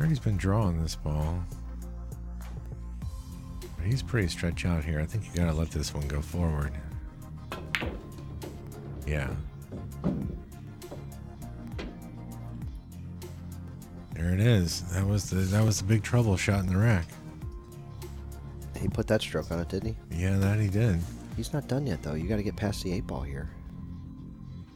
He's been drawing this ball. But he's pretty stretched out here. I think you gotta let this one go forward. Yeah. There it is. That was the big trouble shot in the rack. He put that stroke on it, didn't he? Yeah, that he did. He's not done yet, though. You got to get past the 8 ball here.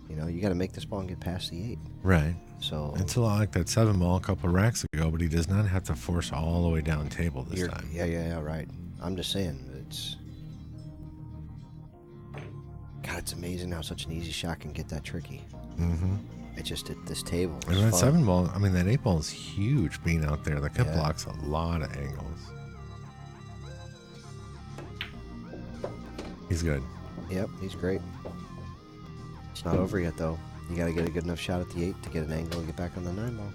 You know, you got to make this ball and get past the 8. Right. So it's a lot like that 7 ball a couple of racks ago, but he does not have to force all the way down table this time. Yeah, right. I'm just saying, God, it's amazing how such an easy shot can get that tricky. Mm-hmm. It just at this table. And that 7 ball, I mean, that 8 ball is huge being out there. That blocks a lot of angles. He's good. Yep, he's great. It's not over yet, though. You got to get a good enough shot at the 8 to get an angle and get back on the 9 ball.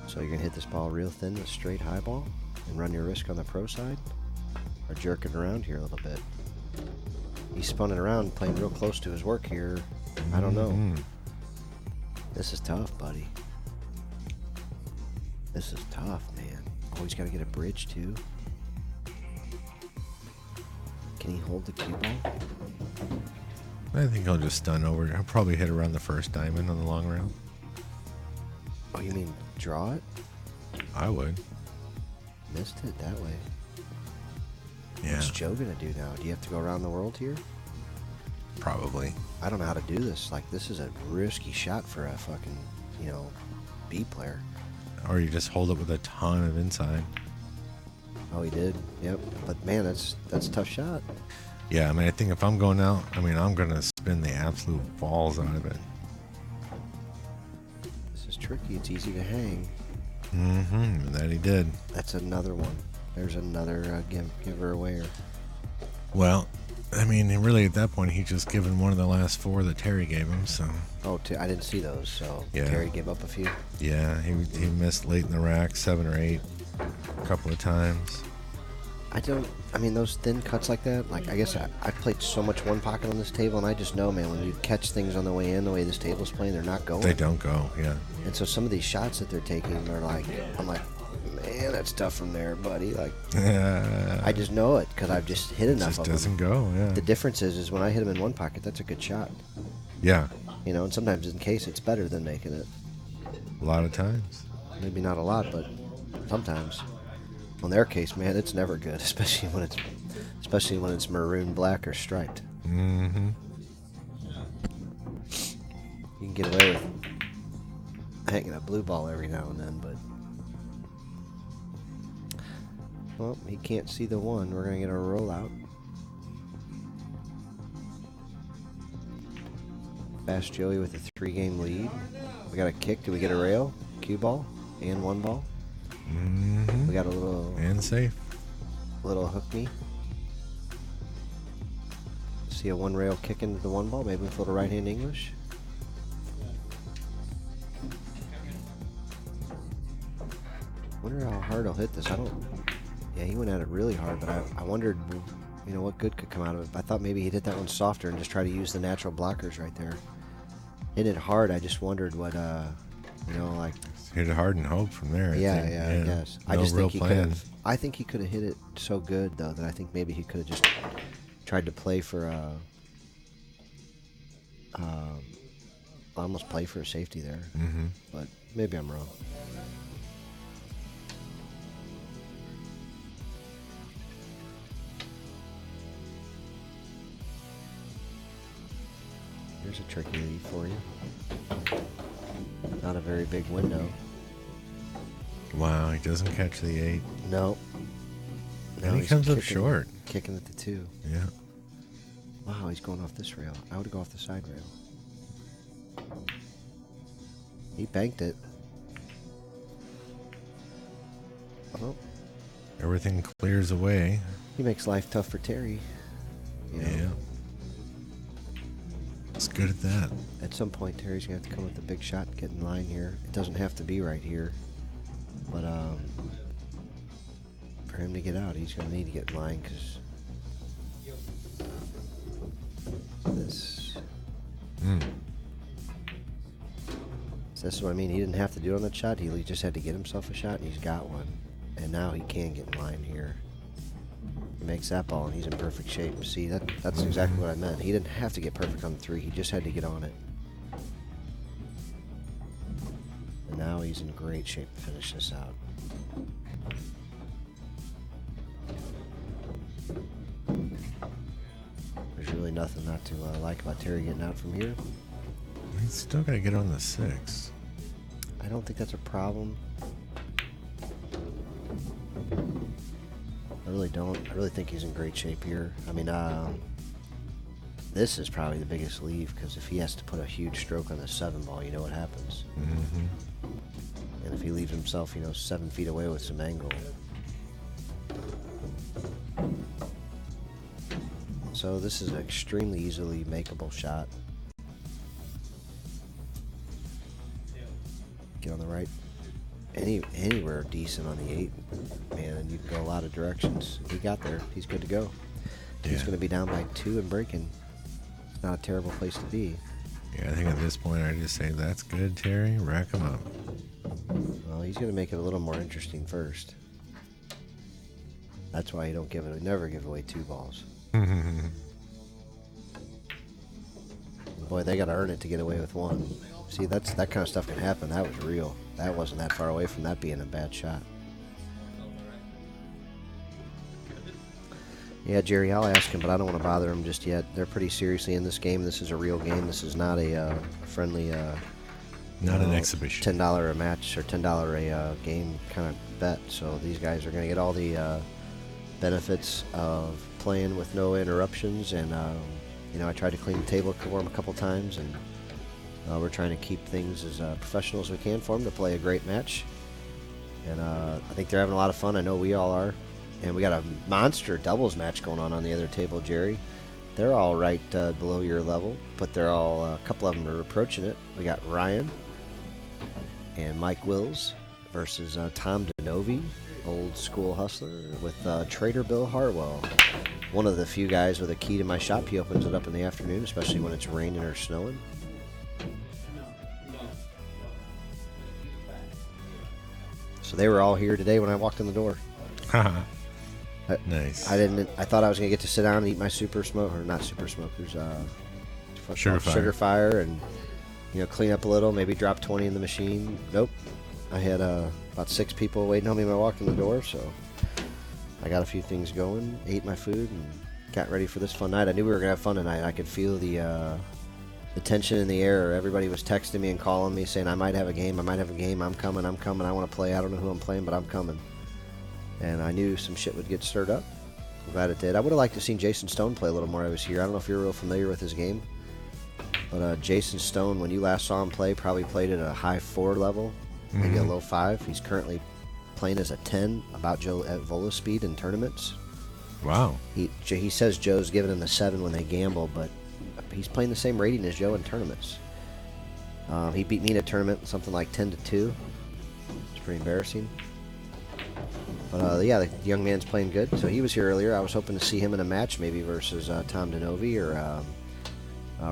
So you're going to hit this ball real thin with a straight high ball and run your risk on the pro side, or jerk it around here a little bit. He's spun it around, playing real close to his work here. I don't know. This is tough, buddy. This is tough, man. Oh, he's got to get a bridge, too. Can he hold the cue ball? I think he'll just stun over. He'll probably hit around the first diamond on the long rail. Oh, you mean draw it? I would. Missed it that way. Yeah. What's Joe gonna do now? Do you have to go around the world here? Probably. I don't know how to do this. Like, this is a risky shot for a fucking, you know, B player. Or you just hold it with a ton of inside. Oh, he did. Yep. But man, that's a tough shot. Yeah, I mean, I think if I'm going out, I mean, I'm gonna spin the absolute balls out of it. This is tricky. It's easy to hang. Mm-hmm. That he did. That's another one. There's another giver away. Well, I mean, really at that point, he just given one of the last 4 that Terry gave him. So. Oh, I didn't see those. So yeah. Terry gave up a few. Yeah, he missed late in the rack, 7 or 8, a couple of times. I mean, those thin cuts like that, like, I guess I played so much one pocket on this table, and I just know, man, when you catch things on the way in, the way this table's playing, they're not going. They don't go, yeah. And so some of these shots that they're taking are like, I'm like, man, that's tough from there, buddy. Like, I just know it because I've just hit enough of them. It just doesn't go, yeah. The difference is when I hit them in one pocket, that's a good shot. Yeah. You know, and sometimes in case it's better than making it. A lot of times. Maybe not a lot, but sometimes. On their case, man, it's never good, especially when it's maroon, black, or striped. Mm-hmm. You can get away with hanging a blue ball every now and then, but well, he can't see the 1. We're gonna get a rollout. Fast Joey with a 3-game lead. We got a kick. Do we get a rail? Cue ball and 1 ball. Mm-hmm. We got a little and safe. Little hook me. See a 1 rail kick into the 1 ball. Maybe with a little right hand English. Wonder how hard he'll hit this. Yeah, he went at it really hard, but I wondered, you know, what good could come out of it. I thought maybe he'd hit that one softer and just try to use the natural blockers right there. Hit it hard. I just wondered what, you know, like. Hit it hard and hope from there. I guess. No I just real think plan. I think he could have hit it so good though that I think maybe he could have just tried to play for almost play for a safety there. Mm-hmm. But maybe I'm wrong. Here's a tricky lead for you. Not a very big window. Wow, he doesn't catch the 8. No. And he comes up short. Kicking at the 2. Yeah. Wow, he's going off this rail. I would go off the side rail. He banked it. Oh. Everything clears away. He makes life tough for Terry. You know? Yeah. It's good at that. At some point, Terry's going to have to come with a big shot and get in line here. It doesn't have to be right here. But for him to get out, he's going to need to get in line because this. So this is what I mean. He didn't have to do it on that shot. He just had to get himself a shot, and he's got one. And now he can get in line here. He makes that ball, and he's in perfect shape. See, that's exactly what I meant. He didn't have to get perfect on the 3. He just had to get on it. And now he's in great shape to finish this out. There's really nothing not to like about Terry getting out from here. He's still got to get on the 6. I don't think that's a problem. I really don't. I really think he's in great shape here. I mean, this is probably the biggest leave because if he has to put a huge stroke on the 7 ball, you know what happens. Mm-hmm. And if he leaves himself, 7 feet away with some angle. So this is an extremely easily makeable shot. Get on the right. Anywhere decent on the 8, man, and you can go a lot of directions. He got there. He's good to go. He's going to be down by 2 and breaking. It's not a terrible place to be. Yeah, I think at this point I just say, that's good, Terry. Rack him up. Well, he's going to make it a little more interesting first. That's why you don't never give away 2 balls. Boy, they got to earn it to get away with 1. See, that kind of stuff can happen. That was real. That wasn't that far away from that being a bad shot. Yeah, Jerry, I'll ask him, but I don't want to bother him just yet. They're pretty seriously in this game. This is a real game. This is not a friendly, not an exhibition. $10 a match or $10 a game kind of bet. So these guys are going to get all the benefits of playing with no interruptions. And I tried to clean the table for them a couple times, and we're trying to keep things as professional as we can for them to play a great match. And I think they're having a lot of fun. I know we all are. And we got a monster doubles match going on the other table, Jerry. They're all right below your level, but they're all, a couple of them are approaching it. We got Ryan and Mike Wills versus Tom DeNovi, old school hustler, with Trader Bill Harwell. One of the few guys with a key to my shop. He opens it up in the afternoon, especially when it's raining or snowing. So they were all here today when I walked in the door. Nice. I thought I was gonna get to sit down and eat my super smoke, or not super smokers, sugar fire, and clean up a little, maybe drop 20 in the machine. Nope. I had about 6 people waiting on me when I walked in the door, so I got a few things going, ate my food, and got ready for this fun night. I knew we were gonna have fun tonight. I could feel the tension in the air. Everybody was texting me and calling me saying, I might have a game, I'm coming, I want to play. I don't know who I'm playing, but I'm coming. And I knew some shit would get stirred up. I'm glad it did. I would have liked to have seen Jason Stone play a little more. I was here. I don't know if you're real familiar with his game, but Jason Stone, when you last saw him play, probably played at a high 4 level, maybe a low 5. He's currently playing as a 10, about Joe at Vola speed in tournaments. Wow. He says Joe's giving him a 7 when they gamble, but he's playing the same rating as Joe in tournaments. He beat me in a tournament, something like 10-2. It's pretty embarrassing. But yeah, the young man's playing good. So he was here earlier. I was hoping to see him in a match, maybe versus Tom DeNovi or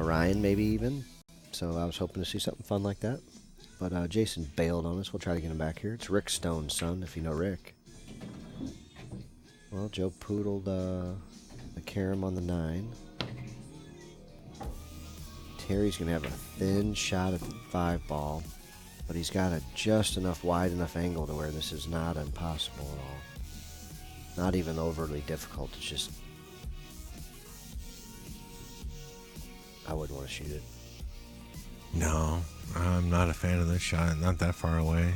Ryan, maybe even. So I was hoping to see something fun like that. But Jason bailed on us. We'll try to get him back here. It's Rick Stone's son, if you know Rick. Well, Joe poodled the carom on the 9. Terry's going to have a thin shot at the 5 ball. But he's got just enough wide enough angle to where this is not impossible at all. Not even overly difficult. It's just, I wouldn't want to shoot it. No, I'm not a fan of this shot. Not that far away.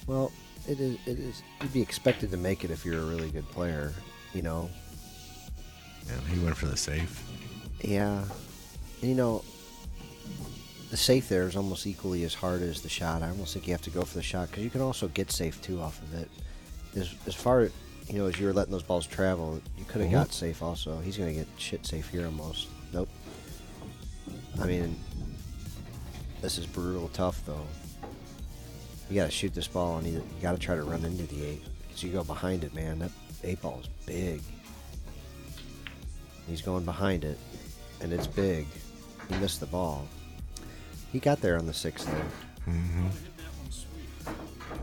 Well, it is. You'd be expected to make it if you're a really good player, Yeah, he went for the safe. Yeah, and the safe there is almost equally as hard as the shot. I almost think you have to go for the shot because you can also get safe too off of it. As far as as you were letting those balls travel, you could have got safe also. He's gonna get shit safe here almost. Nope. I mean, this is brutal tough though. You gotta shoot this ball and you gotta try to run into the 8 because you go behind it, man. That 8 ball is big. He's going behind it, and it's big. He missed the ball. He got there on the 6 though.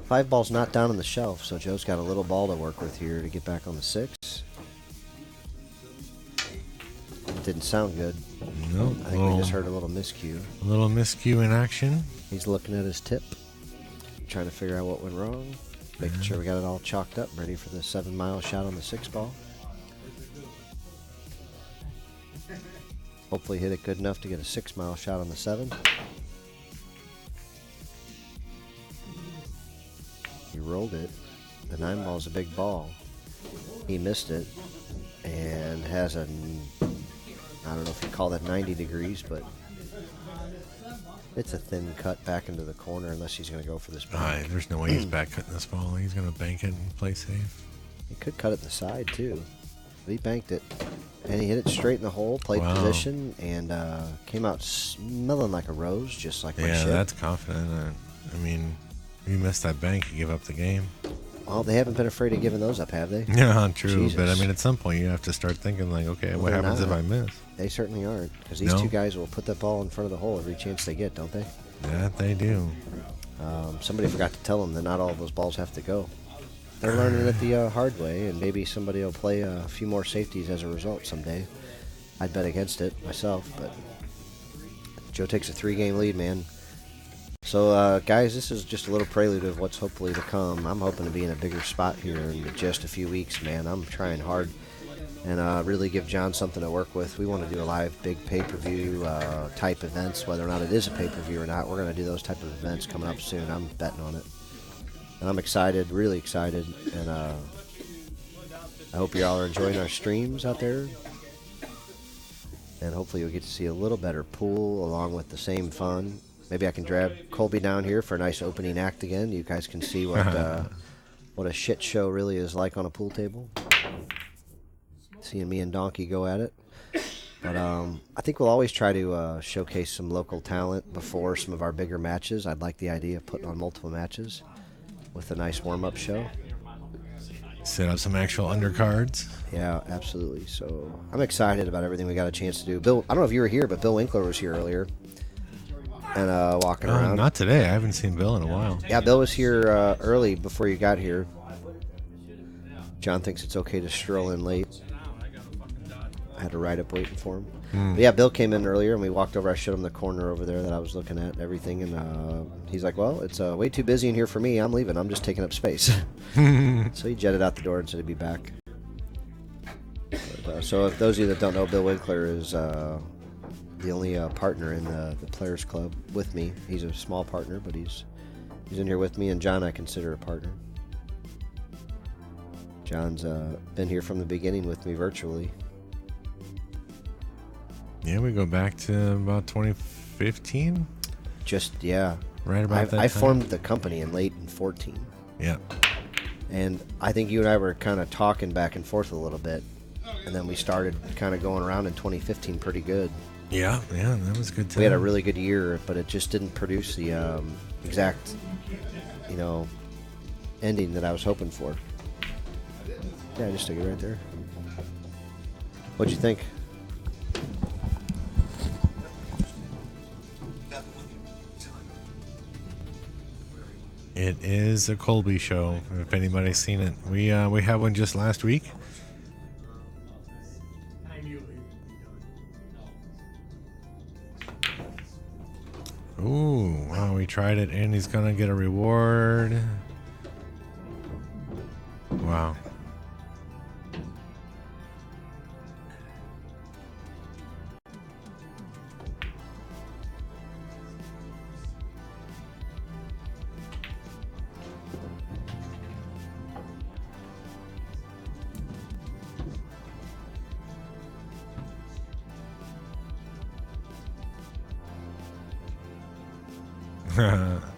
5 ball's not down on the shelf, so Joe's got a little ball to work with here to get back on the 6. It didn't sound good. No. I think we just heard a little miscue. A little miscue in action. He's looking at his tip, trying to figure out what went wrong, making sure we got it all chalked up, ready for the 7-mile shot on the 6 ball. Hopefully hit it good enough to get a 6-mile shot on the 7. He rolled it. The 9 ball's a big ball. He missed it and has I don't know if you call that 90 degrees, but it's a thin cut back into the corner unless he's going to go for this bank. There's no way he's back cutting this ball. He's going to bank it and play safe. He could cut it the side too. But he banked it. And he hit it straight in the hole, played position, and came out smelling like a rose, just like my shit. Yeah, that's confident. I mean, if you miss that bank, you give up the game. Well, they haven't been afraid of giving those up, have they? Yeah, true. Jesus. But I mean, at some point, you have to start thinking like, okay, what happens if I miss? They certainly aren't, because these two guys will put that ball in front of the hole every chance they get, don't they? That they do. Somebody forgot to tell them that not all of those balls have to go. They're learning it the hard way, and maybe somebody will play a few more safeties as a result someday. I'd bet against it myself, but Joe takes a 3-game lead, man. So, guys, this is just a little prelude of what's hopefully to come. I'm hoping to be in a bigger spot here in just a few weeks, man. I'm trying hard and really give John something to work with. We want to do a live big pay-per-view type events, whether or not it is a pay-per-view or not. We're going to do those type of events coming up soon. I'm betting on it. And I'm excited, really excited, and I hope you all are enjoying our streams out there. And hopefully you'll get to see a little better pool along with the same fun. Maybe I can drag Colby down here for a nice opening act again. You guys can see what a shit show really is like on a pool table. Seeing me and Donkey go at it. But I think we'll always try to showcase some local talent before some of our bigger matches. I'd like the idea of putting on multiple matches with a nice warm-up show. Set up some actual undercards. Yeah, absolutely. So I'm excited about everything we got a chance to do. Bill, I don't know if you were here, but Bill Winkler was here earlier and walking around. Not today. I haven't seen Bill in a while. Yeah, Bill was here early before you got here. John thinks it's okay to stroll in late. I had to ride up waiting for him. But yeah, Bill came in earlier, and we walked over. I showed him the corner over there that I was looking at, everything, and he's like, well, it's way too busy in here for me. I'm leaving. I'm just taking up space. So he jetted out the door and said he'd be back. But, so if those of you that don't know, Bill Winkler is the only partner in the Players Club with me. He's a small partner, but he's in here with me, and John I consider a partner. John's been here from the beginning with me virtually. Yeah, we go back to about 2015. Right about that I time. formed the company in late in 14. Yeah. And I think you and I were kind of talking back and forth a little bit. And then we started kind of going around in 2015 pretty good. Yeah, that was a good time. We had a really good year, but it just didn't produce the exact, ending that I was hoping for. Yeah, just stick it right there. What'd you think? It is a Colby show, if anybody's seen it. We had one just last week. Ooh, wow, we tried it, and he's gonna get a reward. Wow.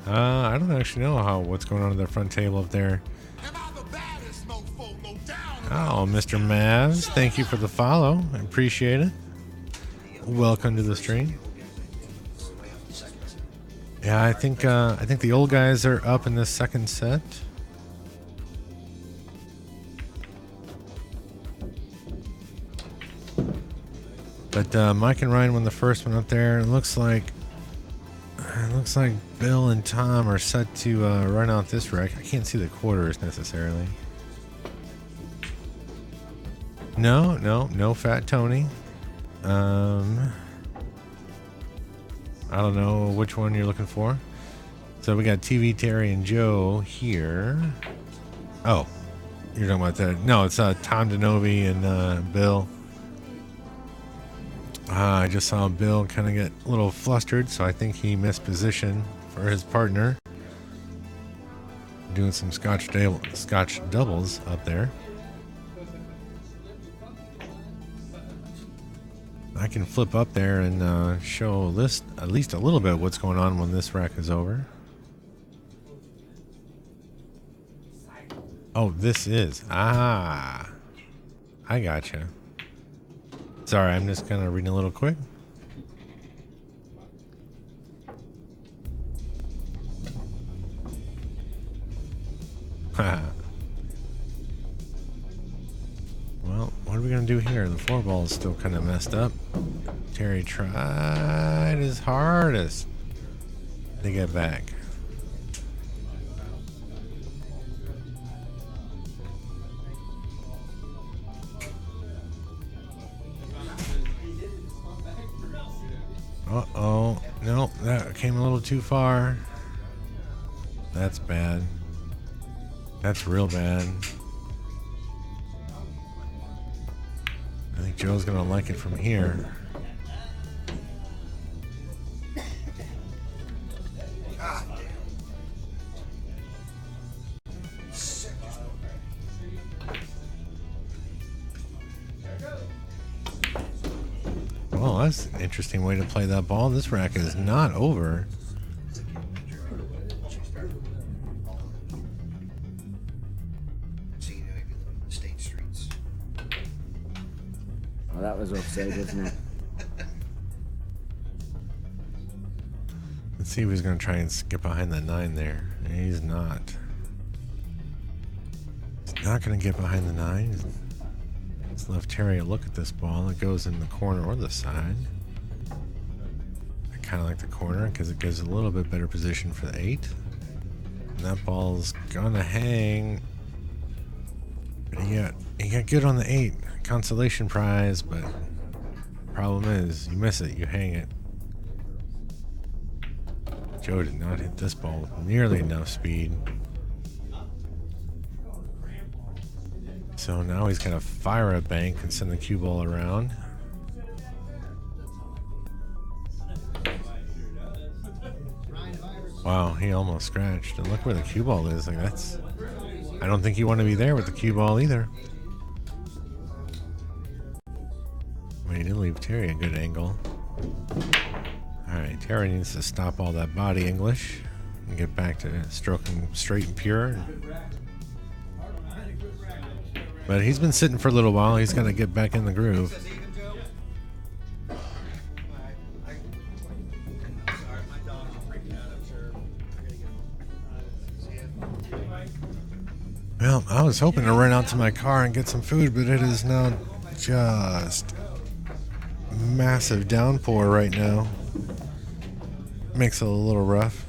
I don't actually know what's going on at the front table up there. Oh, Mr. Mavs, thank you for the follow. I appreciate it. Welcome to the stream. Yeah, I think the old guys are up in the second set. But Mike and Ryan won the first one up there. It looks like Bill and Tom are set to run out this wreck. I can't see the quarters necessarily. No Fat Tony. I don't know which one you're looking for. So we got TV Terry and Joe here. Oh, you're talking about that? No, it's Tom DeNovi and Bill. I just saw Bill kind of get a little flustered, so I think he missed position for his partner. Doing some Scotch doubles up there. I can flip up there and show at least a little bit of what's going on when this rack is over. Oh, this is. I I gotcha. Sorry, I'm just kind of reading a little quick. Well, what are we going to do here? The 4-ball is still kind of messed up. Terry tried his hardest to get back. Uh-oh. Nope, that came a little too far. That's bad. That's real bad. I think Joe's gonna like it from here. Well, that's an interesting way to play that ball. This rack is not over. Well, that was offside, wasn't it? Let's see if he's going to try and skip behind that 9 there. He's not. He's not going to get behind the 9. Let's let Terry a look at this ball. It goes in the corner or the side. I kind of like the corner because it gives a little bit better position for the 8. And that ball's going to hang. He got good on the 8. Consolation prize, but problem is you miss it, you hang it. Joe did not hit this ball with nearly enough speed. So now he's going to fire a bank and send the cue ball around. Wow, he almost scratched. And look where the cue ball is. Like that's, I don't think you want to be there with the cue ball either. Well, he did leave Terry a good angle. Alright, Terry needs to stop all that body English and get back to stroking straight and pure. But he's been sitting for a little while. He's got to get back in the groove. Well, I was hoping to run out to my car and get some food, but it is now just massive downpour right now. Makes it a little rough.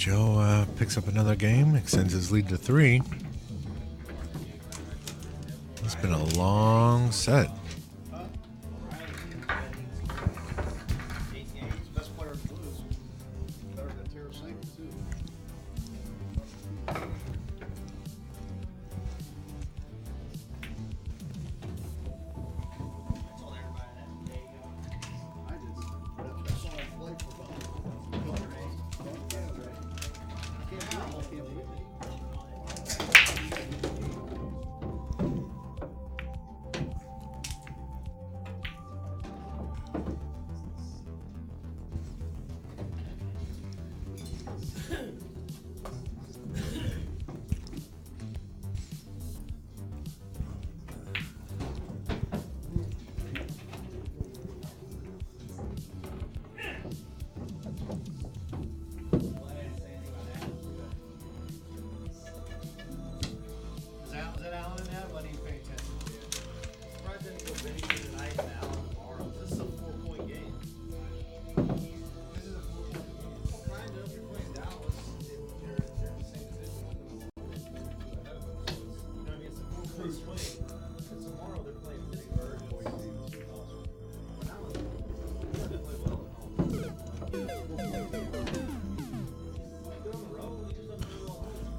Joe picks up another game, extends his lead to 3. It's been a long set.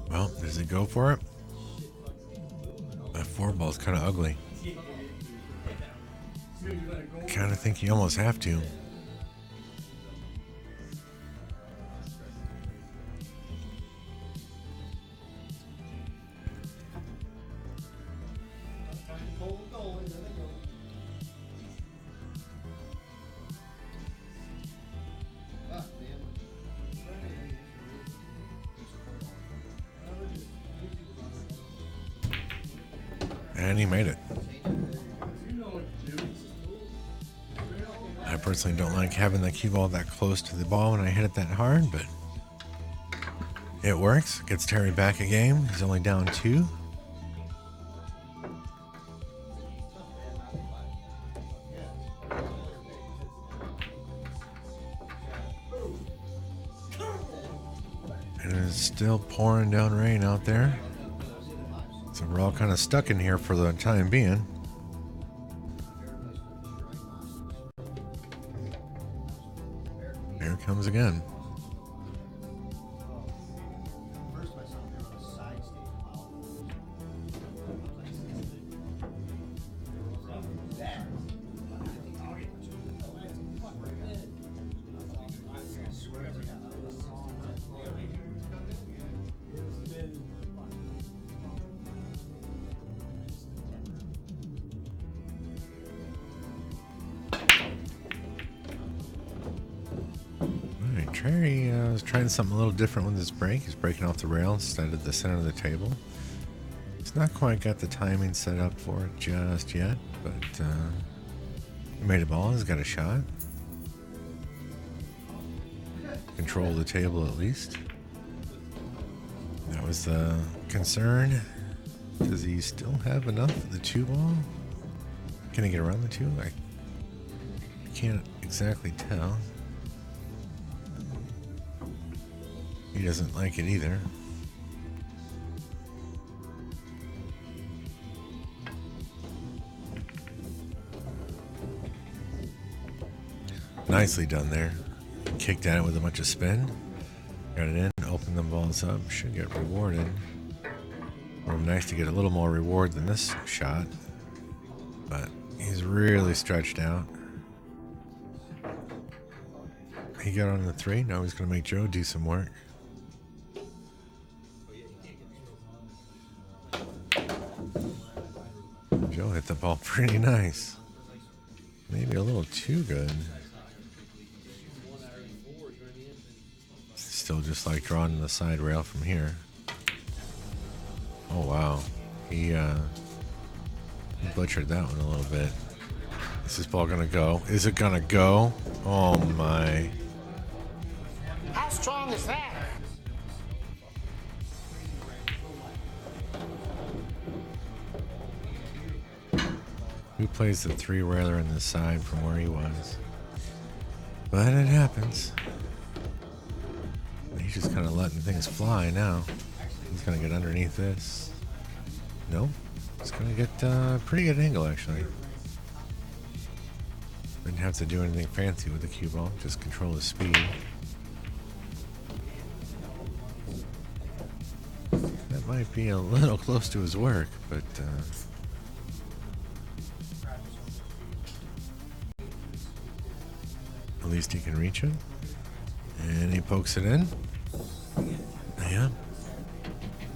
Well, does he go for it? That 4 ball's kind of ugly. Kind of think you almost have to. And he made it. I personally don't like having the cue ball that close to the ball when I hit it that hard, but it works. Gets Terry back a game. He's only down 2. And it's still pouring down rain out there. So we're all kind of stuck in here for the time being. Here it comes again. Terry was trying something a little different with his break. He's breaking off the rail instead of the center of the table. He's not quite got the timing set up for it just yet, but he made a ball. He's got a shot. Control the table at least. That was the concern. Does he still have enough of the 2 ball? Can he get around the 2? I can't exactly tell. He doesn't like it either. Nicely done there. Kicked at it with a bunch of spin. Got it in, opened the balls up. Should get rewarded. Would be nice to get a little more reward than this shot. But he's really stretched out. He got on the 3. Now he's going to make Joe do some work. Joe hit the ball pretty nice. Maybe a little too good. Still just like drawing the side rail from here. Oh wow. He butchered that one a little bit. Is this ball gonna go? Is it gonna go? Oh my. How strong is that? Who plays the 3 railer in the side from where he was? But it happens. He just kind of letting things fly now. He's going to get underneath this. Nope. He's going to get a pretty good angle, actually. Didn't have to do anything fancy with the cue ball, just control the speed. That might be a little close to his work, but at least he can reach it. And he pokes it in. Yeah.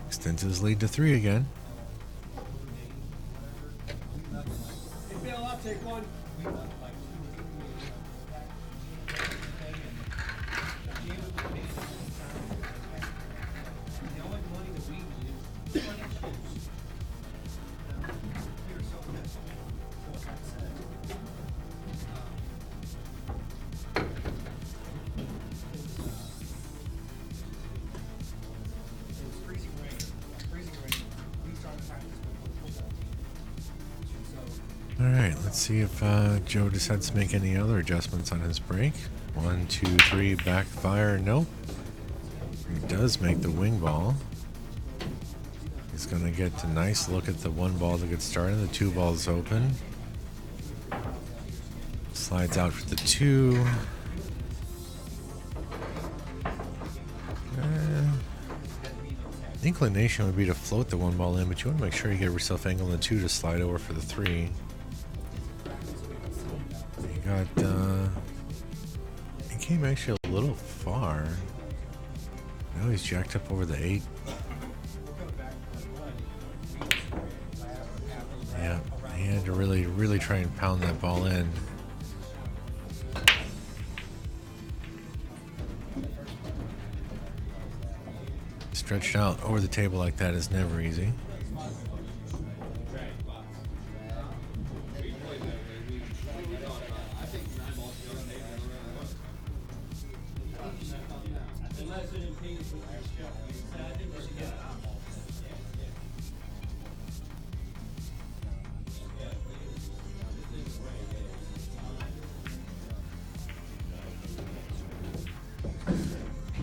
Extends his lead to 3 again. Hey, Bill, I'll take one. Alright, let's see if Joe decides to make any other adjustments on his break. 1, 2, 3, backfire, nope. He does make the wing ball. He's going to get a nice look at the 1 ball to get started. The 2 ball's open. Slides out for the 2. Inclination would be to float the 1 ball in, but you want to make sure you get yourself angled in the 2 to slide over for the 3. He came actually a little far. Now he's jacked up over the 8. Yeah, he had to really try and pound that ball in. Stretched out over the table like that is never easy.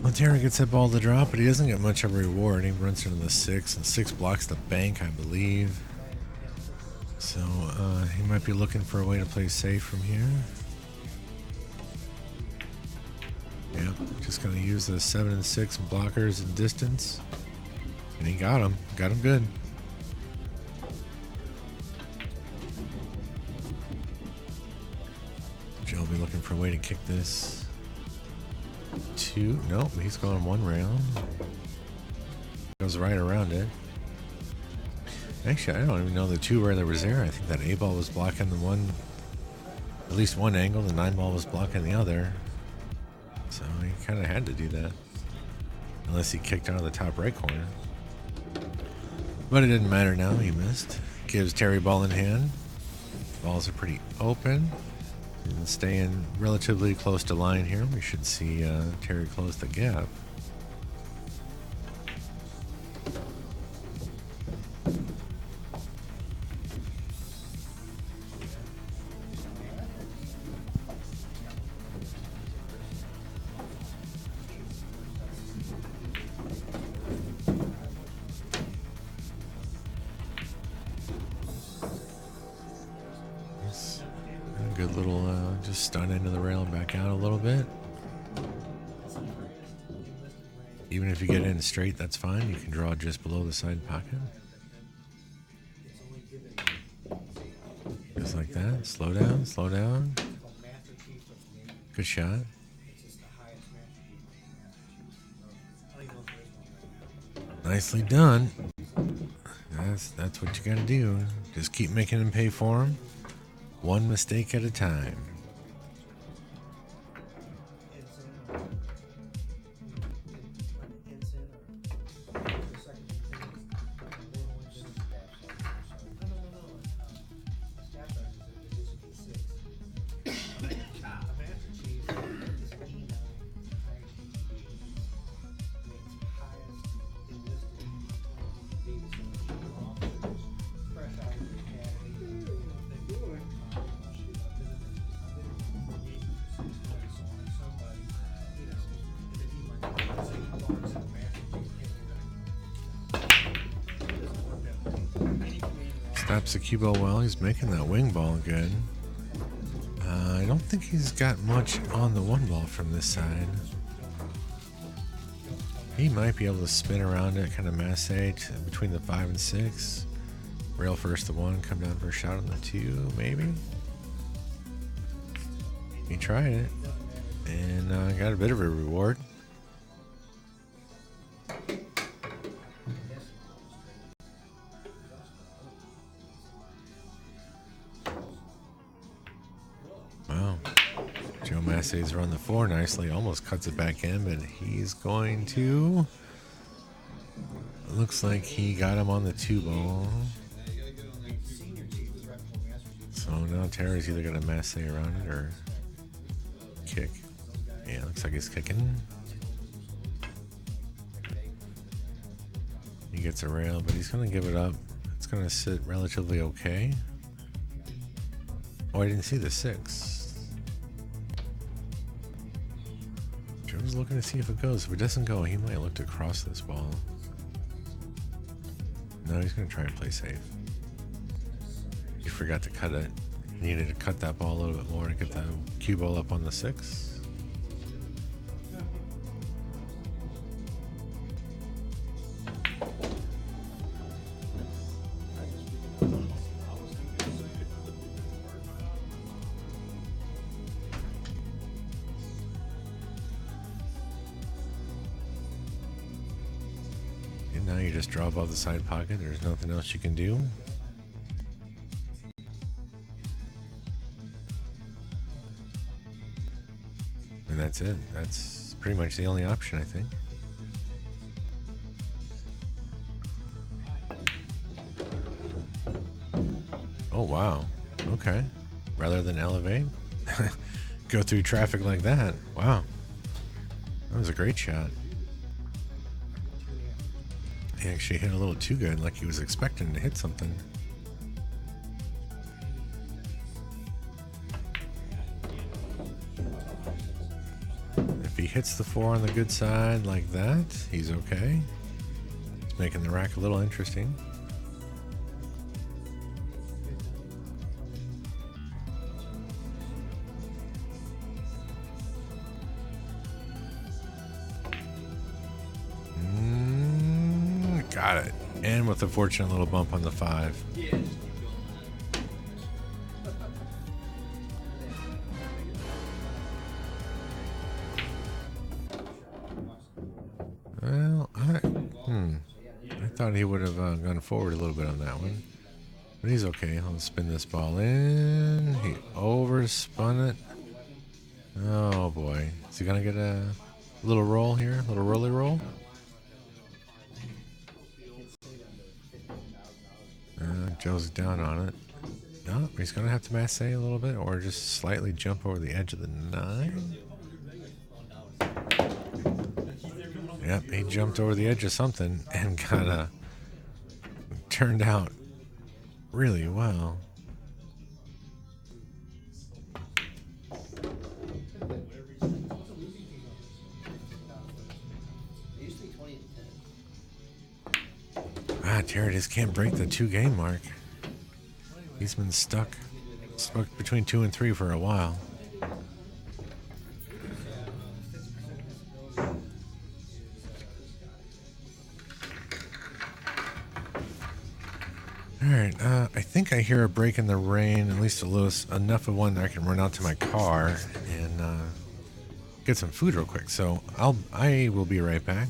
Montero gets that ball to drop, but he doesn't get much of a reward. He runs into the 6, and 6 blocks the bank, I believe. So he might be looking for a way to play safe from here. Yep, just going to use the 7 and 6 blockers and distance. And he got him. Got him good. Joe will be looking for a way to kick this. 2. Nope, he's going 1 rail. Goes right around it. Actually, I don't even know the 2 rail that was there. I think that 8 ball was blocking the one, at least one angle. The 9 ball was blocking the other. So he kind of had to do that. Unless he kicked out of the top right corner. But it didn't matter now. He missed. Gives Terry ball in hand. Balls are pretty open. And staying relatively close to line here. We should see Terry close the gap. Good little just stun into the rail and back out a little bit. Even if you get in straight, that's fine. You can draw just below the side pocket. Just like that. Slow down, slow down. Good shot. Nicely done. That's what you gotta do. Just keep making him pay for him. One mistake at a time. Stops the cue ball well. He's making that wing ball good. I don't think he's got much on the one ball from this side. He might be able to spin around it, kind of masse between the 5 and 6. Rail first the 1, come down for a shot on the 2, maybe. He tried it and got a bit of a reward. Wow. Joe Massey's run the 4 nicely, almost cuts it back in, but he's going to. Looks like he got him on the 2 ball. So now Terry's either going to masse around it or kick. Yeah, looks like he's kicking. He gets a rail, but he's going to give it up. It's going to sit relatively okay. Oh, I didn't see the 6. Joe's looking to see if it goes. If it doesn't go, he might look to cross this ball. No, he's going to try and play safe. He forgot to cut it. He needed to cut that ball a little bit more to get the cue ball up on the 6. And now you just draw above the side pocket. There's nothing else you can do. And that's it. That's pretty much the only option, I think. Oh, wow. Okay. Rather than elevate, go through traffic like that. Wow. That was a great shot. He actually hit a little too good, like he was expecting to hit something. If he hits the 4 on the good side like that, he's okay. It's making the rack a little interesting. Got it. And with a fortunate little bump on the 5. Well, I thought he would have gone forward a little bit on that one. But he's okay. I'll spin this ball in. He overspun it. Oh boy. Is he going to get a little roll here? A little rolly roll? Joe's down on it. No, he's going to have to masse a little bit or just slightly jump over the edge of the 9. Yep, he jumped over the edge of something and kind of turned out really well. Terry just can't break the 2-game mark. He's been stuck between 2 and 3 for a while. Alright, I think I hear a break in the rain, at least enough of one that I can run out to my car and get some food real quick. So I will be right back.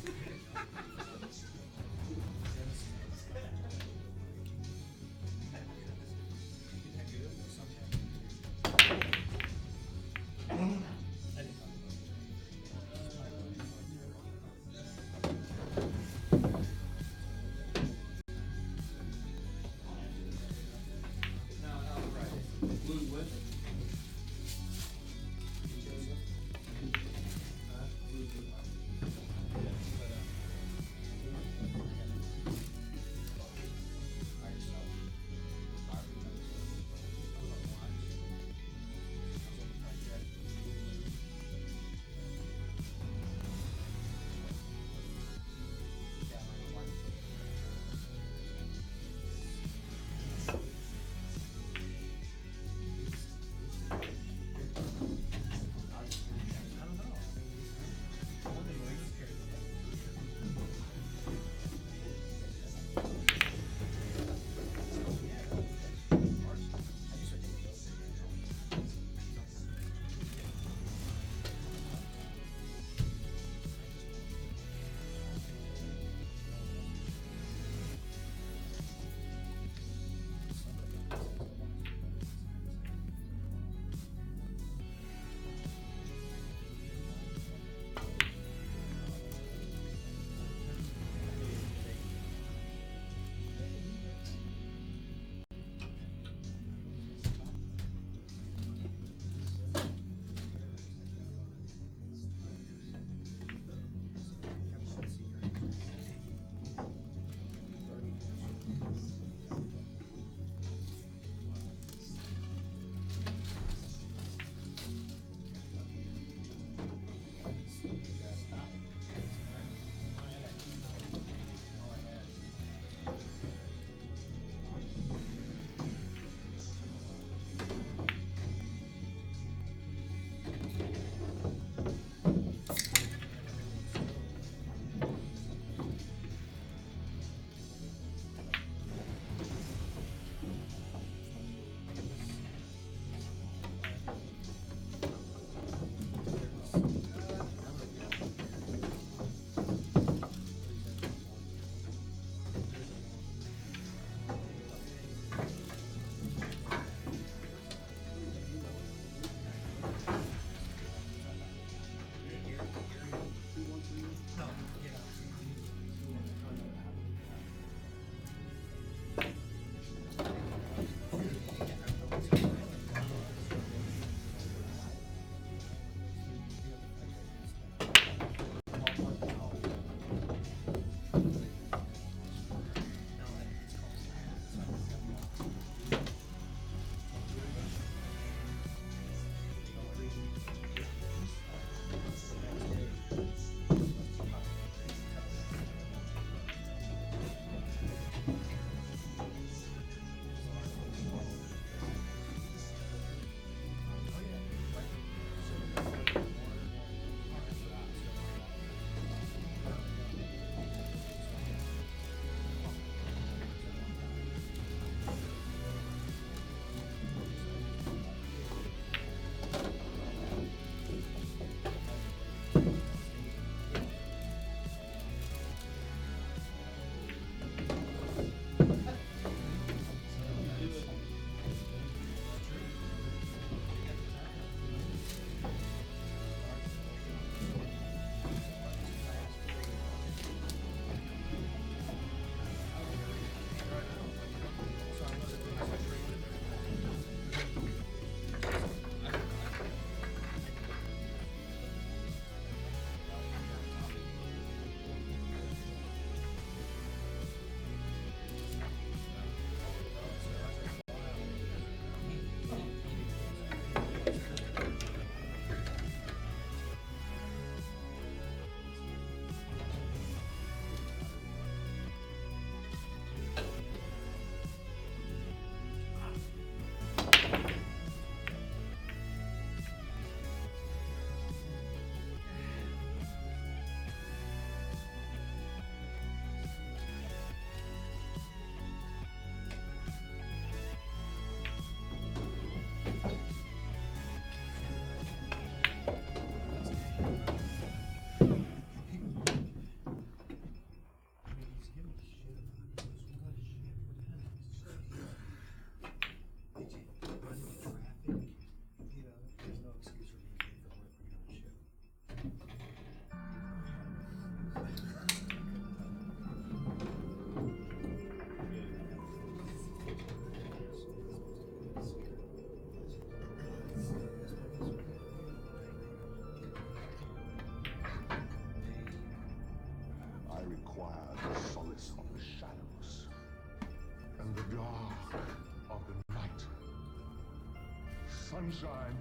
sunshine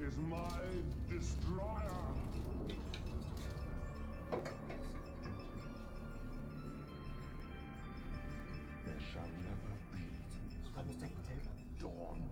is my destroyer. There shall never be dawn.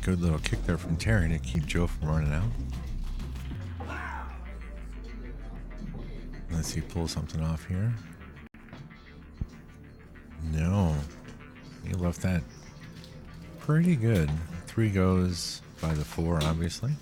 Good little kick there from Terry to keep Joe from running out. Let's see, pull something off here. No. He left that pretty good. 3 goes by the 4, obviously.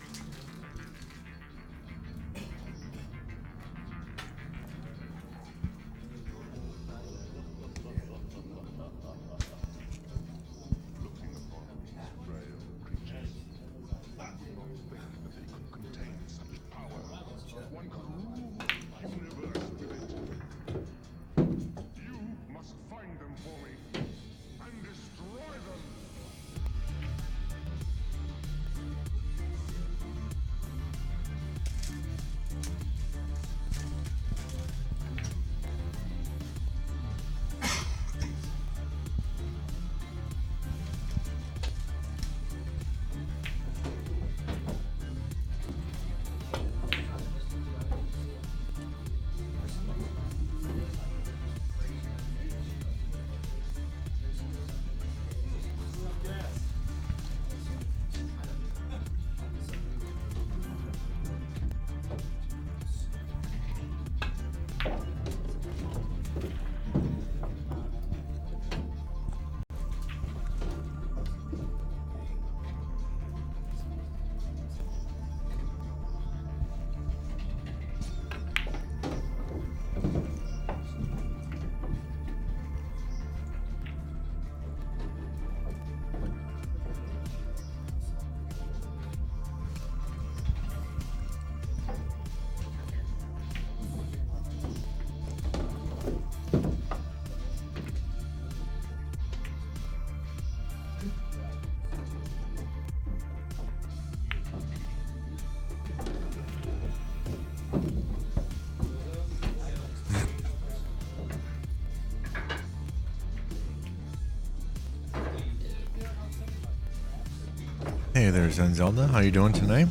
Hey there, Zen Zelda. How you doing tonight?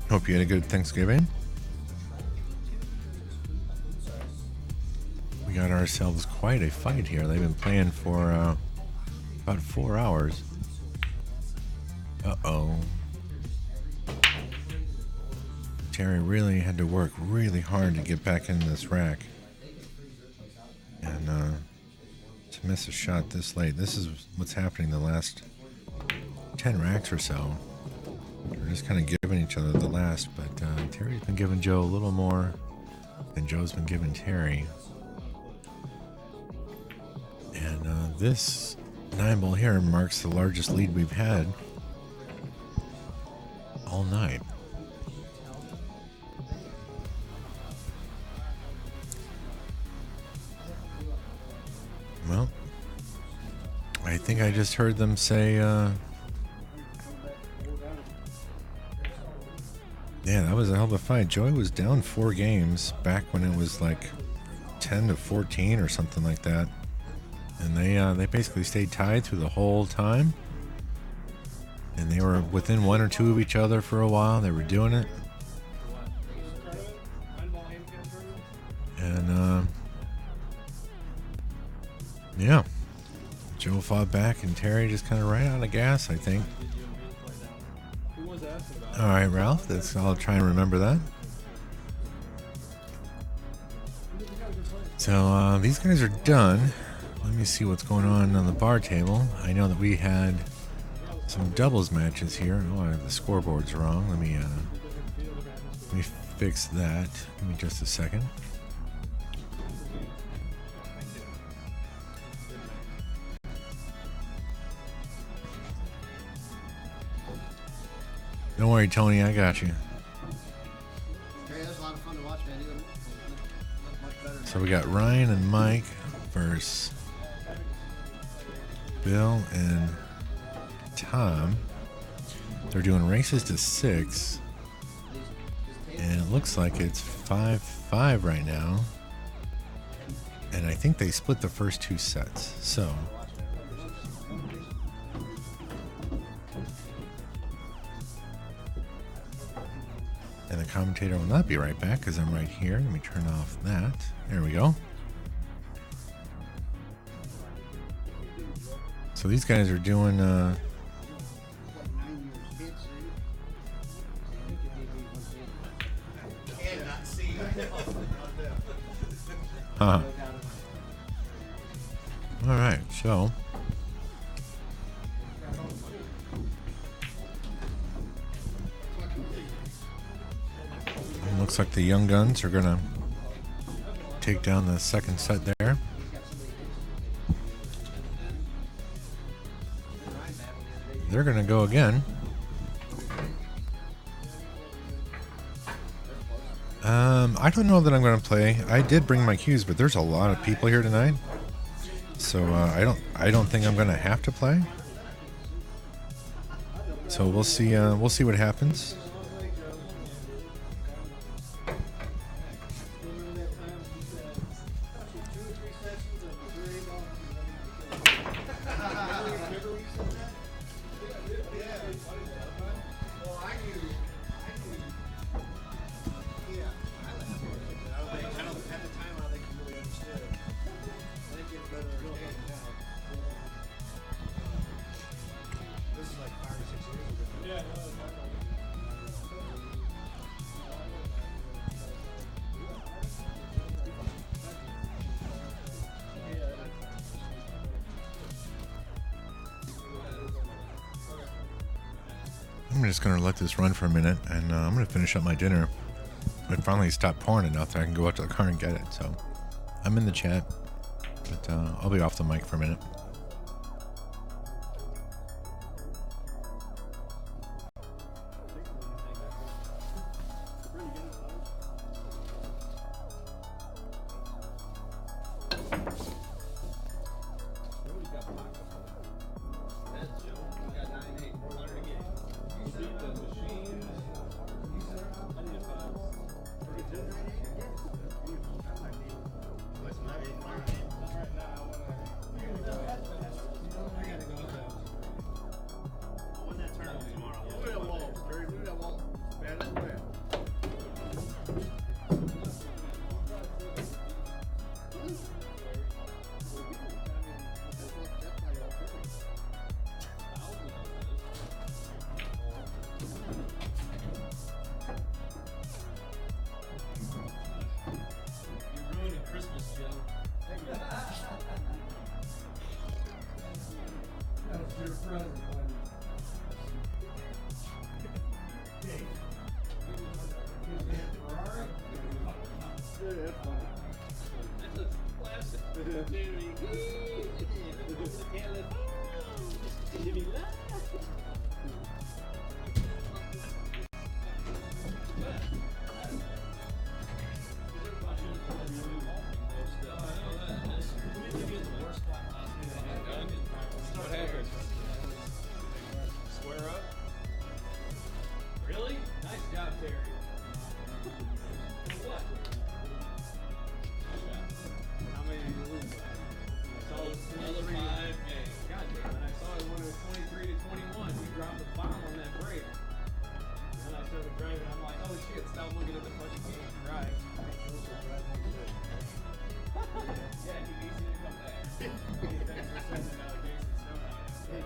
Hope you had a good Thanksgiving. We got ourselves quite a fight here. They've been playing for about 4 hours. Uh-oh. Terry really had to work really hard to get back in this rack. And to miss a shot this late, this is what's happening the last 10 racks or so. We're just kind of giving each other the last, but Terry's been giving Joe a little more than Joe's been giving Terry. And this 9-ball here marks the largest lead we've had all night. Well, I think I just heard them say, yeah, that was a hell of a fight. Joey was down 4 games back when it was like 10-14 or something like that. And they basically stayed tied through the whole time. And they were within 1 or 2 of each other for a while. They were doing it. And, yeah. Joe fought back and Terry just kind of ran out of gas, I think. Who was that? All right, Ralph. I'll try and remember that. So these guys are done. Let me see what's going on the bar table. I know that we had some doubles matches here. Oh, the scoreboard's wrong. Let me fix that. Give me just a second. Don't worry, Tony. I got you. So we got Ryan and Mike versus Bill and Tom. They're doing races to 6. And it looks like it's 5-5 right now. And I think they split the first 2 sets. So and the commentator will not be right back because I'm right here. Let me turn off that. There we go. So these guys are doing all right, so it looks like the Young Guns are gonna take down the second set there. They're gonna go again. I don't know that I'm gonna play. I did bring my cues, but there's a lot of people here tonight, so I don't think I'm gonna have to play. So we'll see. We'll see what happens. I'm just going to let this run for a minute, and I'm going to finish up my dinner. It finally stopped pouring enough that I can go out to the car and get it. So I'm in the chat, but I'll be off the mic for a minute.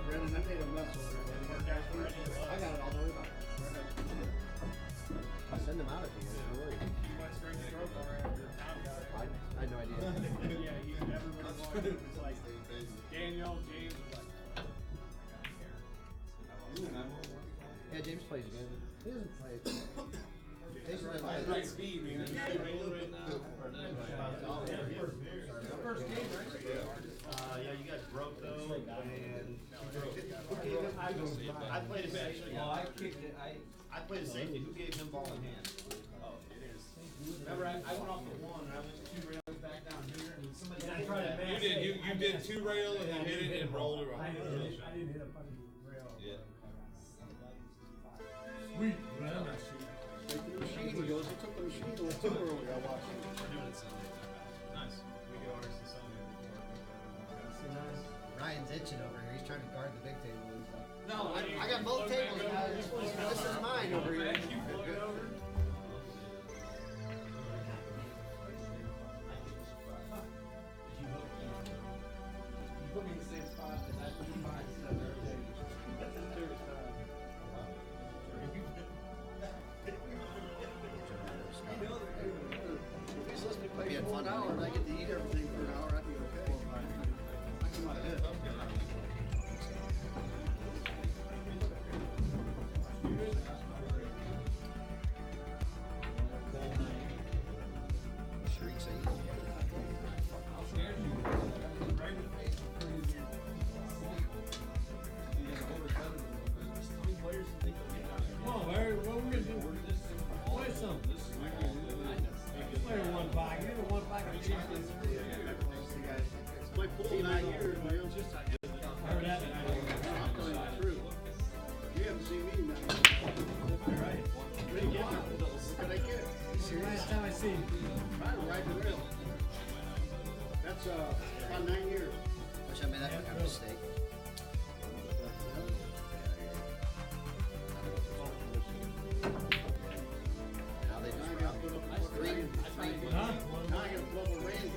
Brennan, I made a mess over it. I got it all done about it. I'll send them out if you guys. No worries. I had no idea. Yeah, everybody was like, Daniel, James was like, Yeah, James plays again. He doesn't play. James plays right speed, man. First game, right? Yeah, you guys broke though, and I played a safety. Well, I kicked it. I played a safety. Who gave him ball in hand? Oh, it is. Remember, I went off the one and I went 2 rails back down here, and somebody. You did 2 rail and you hit it and rolled it right. I didn't hit a fucking rail. Yeah. Sweet. Man, I'm not shooting. Like the machine, he goes, he took the machine a little too early. I watched it. We're doing it Sunday. Nice. We go ours to Sunday before. Ryan's itching over here. He's trying to guard the big table. No, I got both tables, guys. This is mine over here. You pull it over. You put me in the same spot and I put mine instead of every day. That's the serious time. If he's listening to play for 1 hour and I get to eat everything for an hour, I'd be okay. I come out ahead. Come on, Larry, what we gonna do? Play something. Play 1 pack. Give it 1 pack of chicken. My pool 9 years, my own just I heard that. I'm telling you the truth. You haven't seen me in 9 years. Right. What did I get? What did I get? Last time I see you. I don't ride the rail. That's about 9 years. Wish I made that kind of mistake. Now they just Now I gotta put up a rain. Huh? Now I gotta put up a rain.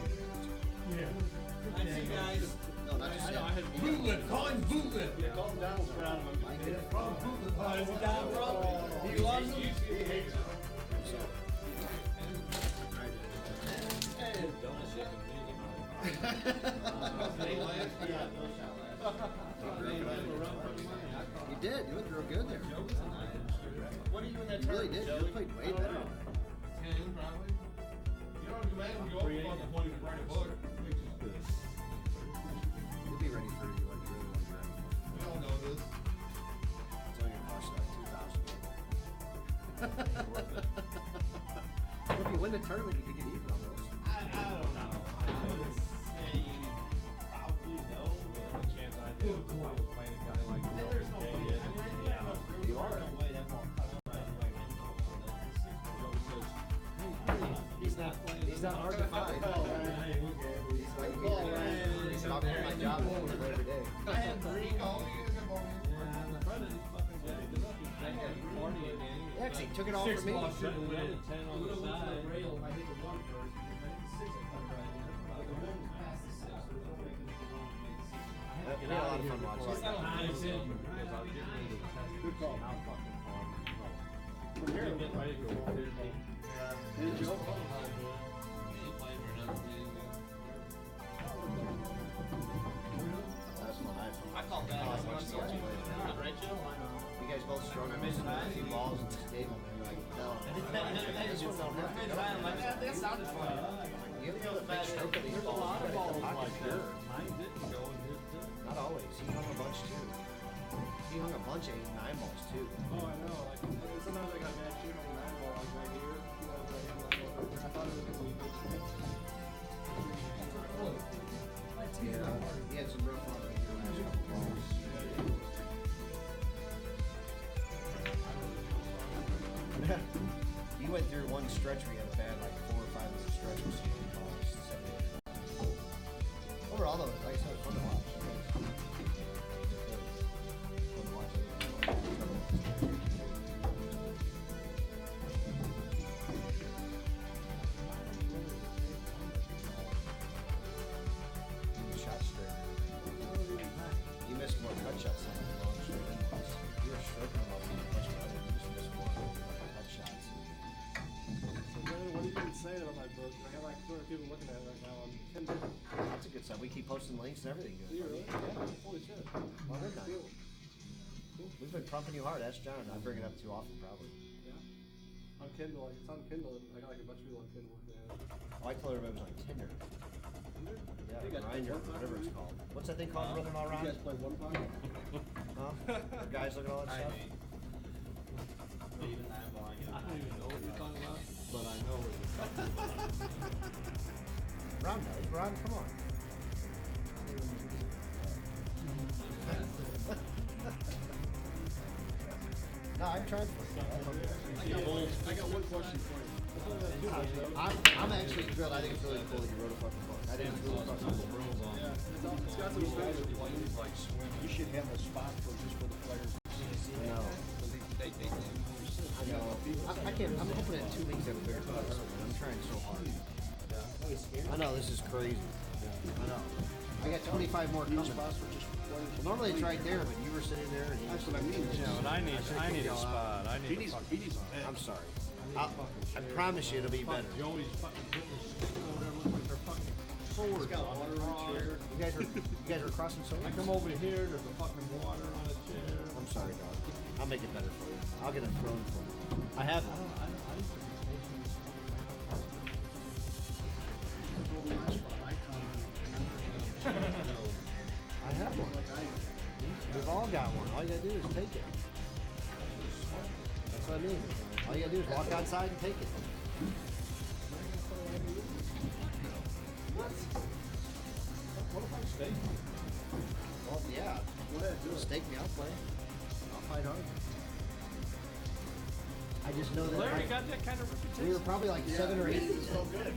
Yeah. I see guys. No, not just that. Bootlift. Call him bootlift. Yeah, calm down. Oh, is he down, bro? He loves you. He hates it. You did. You looked real good there. What are you in that You really tournament, did. Joey? You played way better. 10, probably. You don't have to imagine you open up the point and write a book. You'll be ready for you when you really want to run. We all know this. It's only gonna cost like $2,000. If you win the tournament, you could get even on those. I don't know. I would say probably no, but the chance I do. I was playing a guy like There's no way. you are in a way that won't cut out anyway. He's not hard to find. He's like, he's talking to my job every day. I had 3 calls. He actually took it all from me. We had a lot of fun watching. Good call. From here, and Joe. That's my iPhone. I called back. Right, Joe? You guys both strung up a few balls in this table, man. Like, no. I'm like, that sounded funny. You have to make stroke of these balls. lot of balls like that. Mine didn't go in his. Not always. He hung a bunch too. He hung a bunch of 8 and 9 balls too. Oh, I know. Like, sometimes I got mad shit on the 9 ball. I was right here. I thought it was going to be good. Yeah. He had some rough luck in the last couple balls. He went through one stretch where he had a bad, like 4 or 5 minute stretch with some good balls. Overall, though, like I said, it was fun to watch. Fun to watch. Shot straight. You missed more headshots on the long straight inputs. You were striking them all much better. You just missed more headshots. So what have you been saying about my book? I got like 200 people looking at it right now on Tinder. That's a good sign. We keep posting links and everything. Do you really? Yeah. Holy shit. Well, good night. Cool. We've been pumping you hard. Ask John. I bring it up too often, probably. Yeah. On Kindle, like it's on Kindle. I got like a bunch of people on Kindle looking at it. Oh, I told everybody it was on Tinder. Tinder? Yeah, You guys Grindr, play whatever it's called. What's that thing called, brother-in-law Ron? You guys play one time? Huh? The guys look at all that stuff? Even that long. I don't even know what you're talking about, but I know what you're talking about. Ron knows. Ron, come on. No, I'm trying to. I got one question for you. I'm actually thrilled. I think it's really cool that you wrote a fucking book. I think it's really fucking cool. Yeah, it's got some stories. Like swim. You should have a spot for just for the players. No. I know. I can't. I'm hoping in 2 weeks I have a bigger class. I'm trying so hard. I know this is crazy. I know. I got 25 more coming. Well, normally it's right there, but you were sitting there. And That's what I mean. Yeah, but I need a spot. I need a fucking spot. I'm sorry. I promise you it'll be better. Joey's fucking fitness over there looking at their fucking It's got water on a chair. You guys are crossing swords? I come over here, there's a fucking water on a chair. I'm sorry, dog. I'll make it better for you. I'll get a throne for you. I have one. I have one. We've all got one. All you gotta do is take it. That's what I mean. All you gotta do is walk outside and take it. What if I stay? Well, yeah. Stake me, I'll play. I'll fight hard. I just know that Larry got that kind of reputation. we were probably like 7 or 8.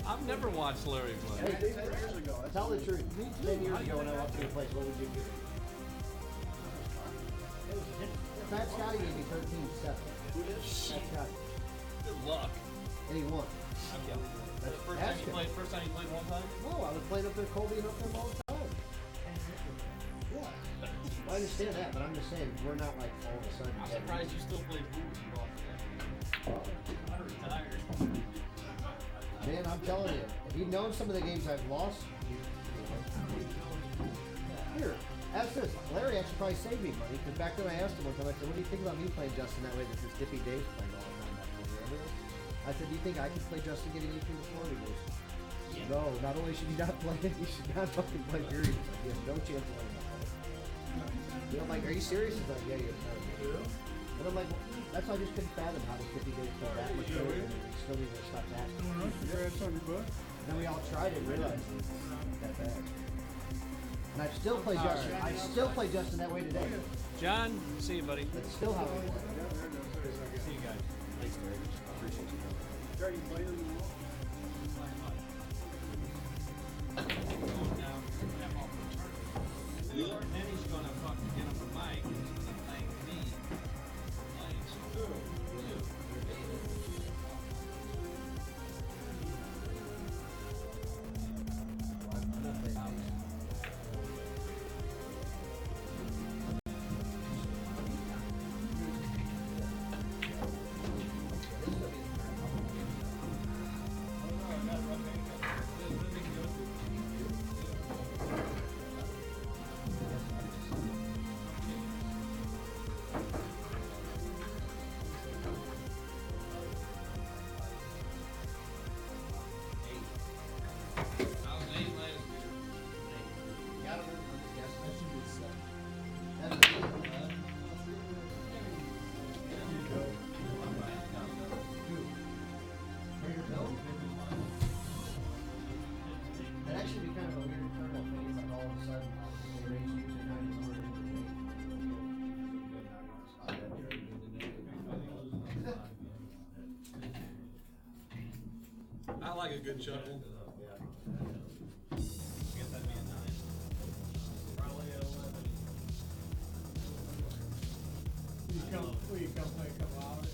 I've never watched Larry play. Hey, 10 years ago. Tell the truth. 10 years ago when I walked through the place, what would you do? Fat Scotty gave me 13-7. Who did? Fat Scotty. Good luck. And he won. That's the first time you played one time? No, I was playing up there, Colby, and up there all the time. Yeah. I understand that, but I'm just saying, we're not like all of a sudden. I'm surprised you still play booze. I'm retired. Man, I'm telling you, if you'd known some of the games I've lost, here, ask this. Larry actually probably saved me money, because back then I asked him one time, I said, what do you think about me playing Justin that way that this Dippy Dave's playing all the time back then? Remember this? I said, do you think I can play Justin getting 18 before? He goes, no, not only should you not play it, you should not fucking play period. You have no chance of winning that. You know, I'm like, are you serious? He's like, yeah, you're not. And I'm like, well, that's why I just couldn't fathom how the 50 days play that much better and we still need to stop that. Congrats on your book. And then we all tried it and realized it's not that bad. And I still play Justin. I still play Justin that way today. John, see you, buddy. That's still how we play. See you guys. Thanks, Larry. Appreciate you. Are you playing anymore? Then he's gonna fucking get him a mic and he's gonna thank me. That actually be kind of a weird turn of things, like all of a sudden, they raise you to 94 I like a good chuckle. Will you come play a couple hours?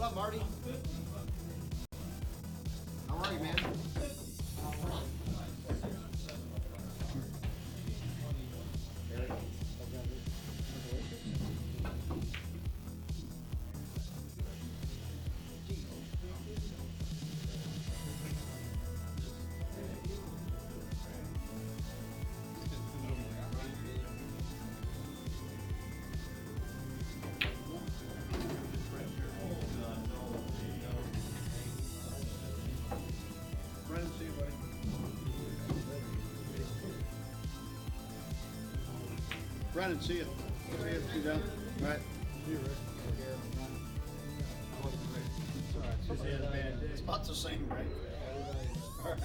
What up, Marty? How are you, man? Brandon, see you. See you down. All right. It's about the same, right? All right.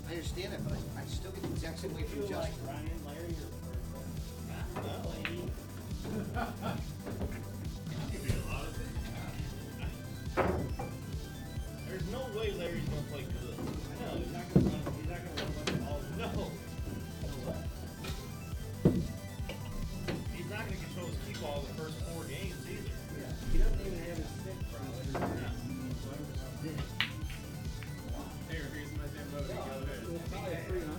I understand it, but I still get the exact same way from Justin. There's no way Larry's gonna play good. No, he's not gonna run. He's not gonna run all. No. He's not gonna control his key ball the first 4 games either. Yeah. He doesn't even have his stick probably. Yeah. Here's my Zambo. Probably 300.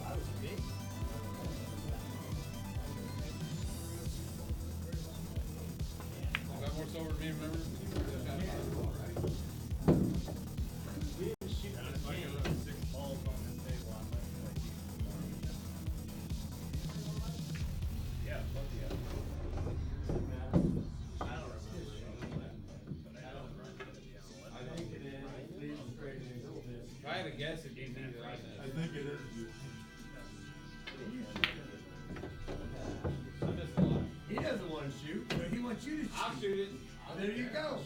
That was big. Got more silver than me, remember? If I had to guess, it'd be that. I think it is. I missed a lot. He doesn't want to shoot, but he wants you to shoot. I'll shoot it. There you go.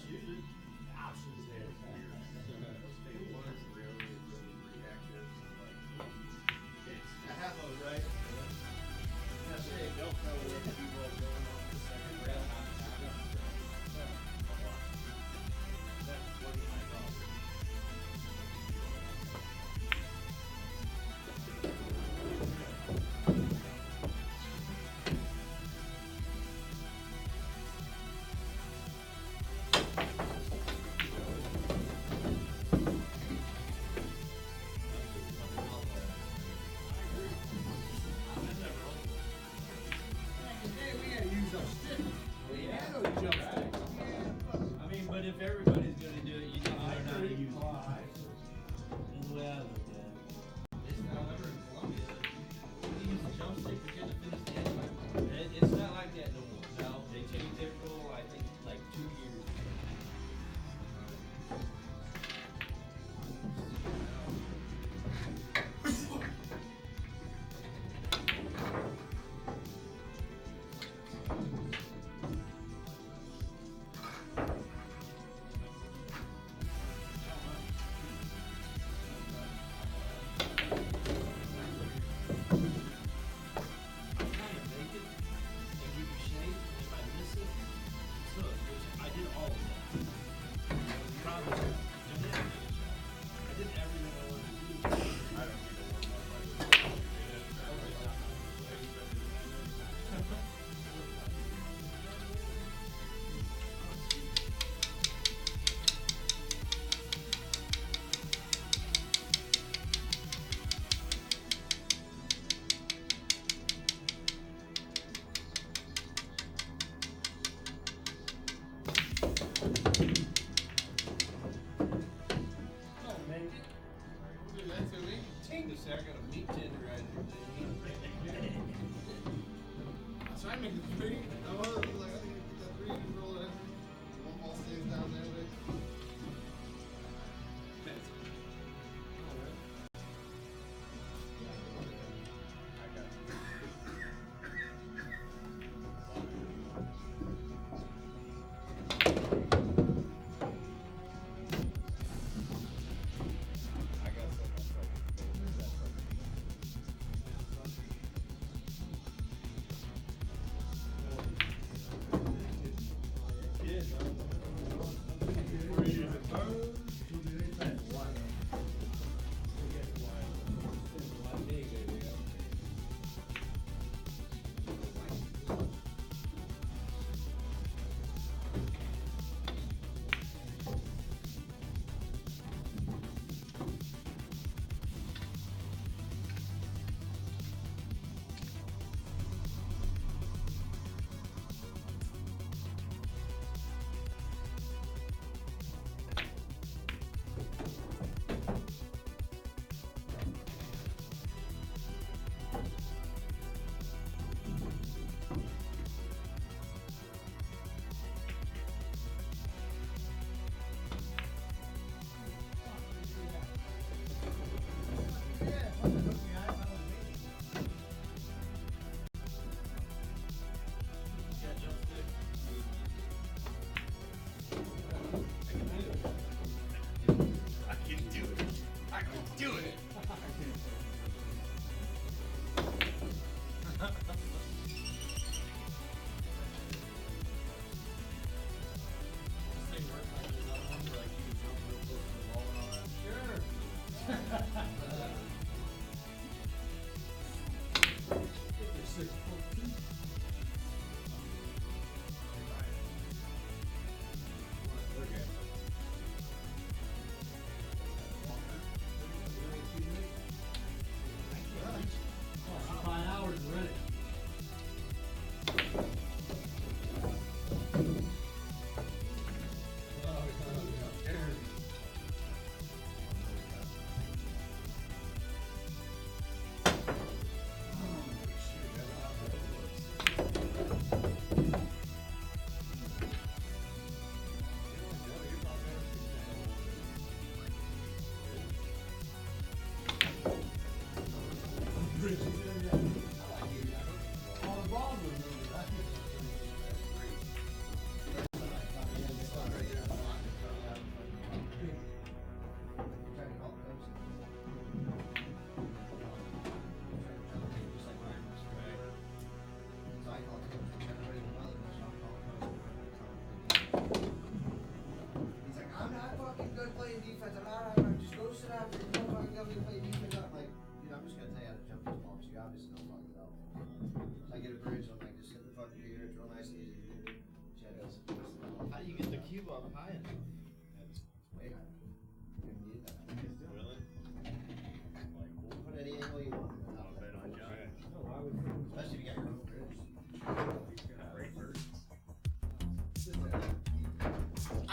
Half of it, right? That's it. Don't know where the people are going off the second rail. if everybody's gonna do it, you need to learn how to use it. That's the way I look at it. It's not ever in Columbia. We use the jump stick to get the finish the end. It's not like that no more. No, they changed their rule, I think, like 2 years ago. I got a meat tenderizer thing. So I make the 3. I was like, I think you put that 3 and roll it in. One ball stays down there.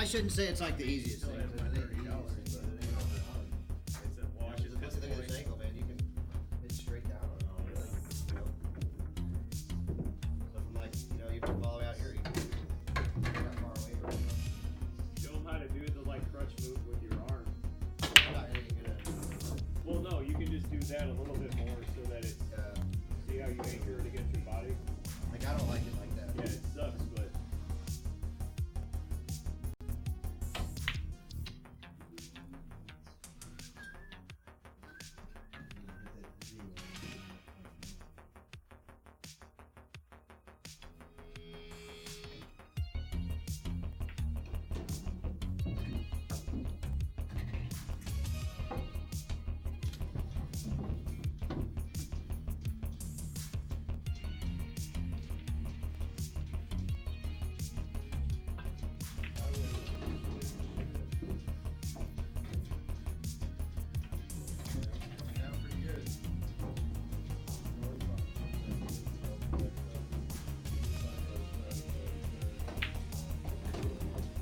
shouldn't say it's like the easiest thing. It's a wash. It's Look at this angle, man. You can hit straight down on it. Really. So from like, you can follow out here, you can get that far away from it. Show them how to do the like crutch move with your arm. I'm not really good at it. Well, no, you can just do that a little bit more so that it's. See how you anchor it against your body? Like, I don't like it like that. Yeah, it sucks, but.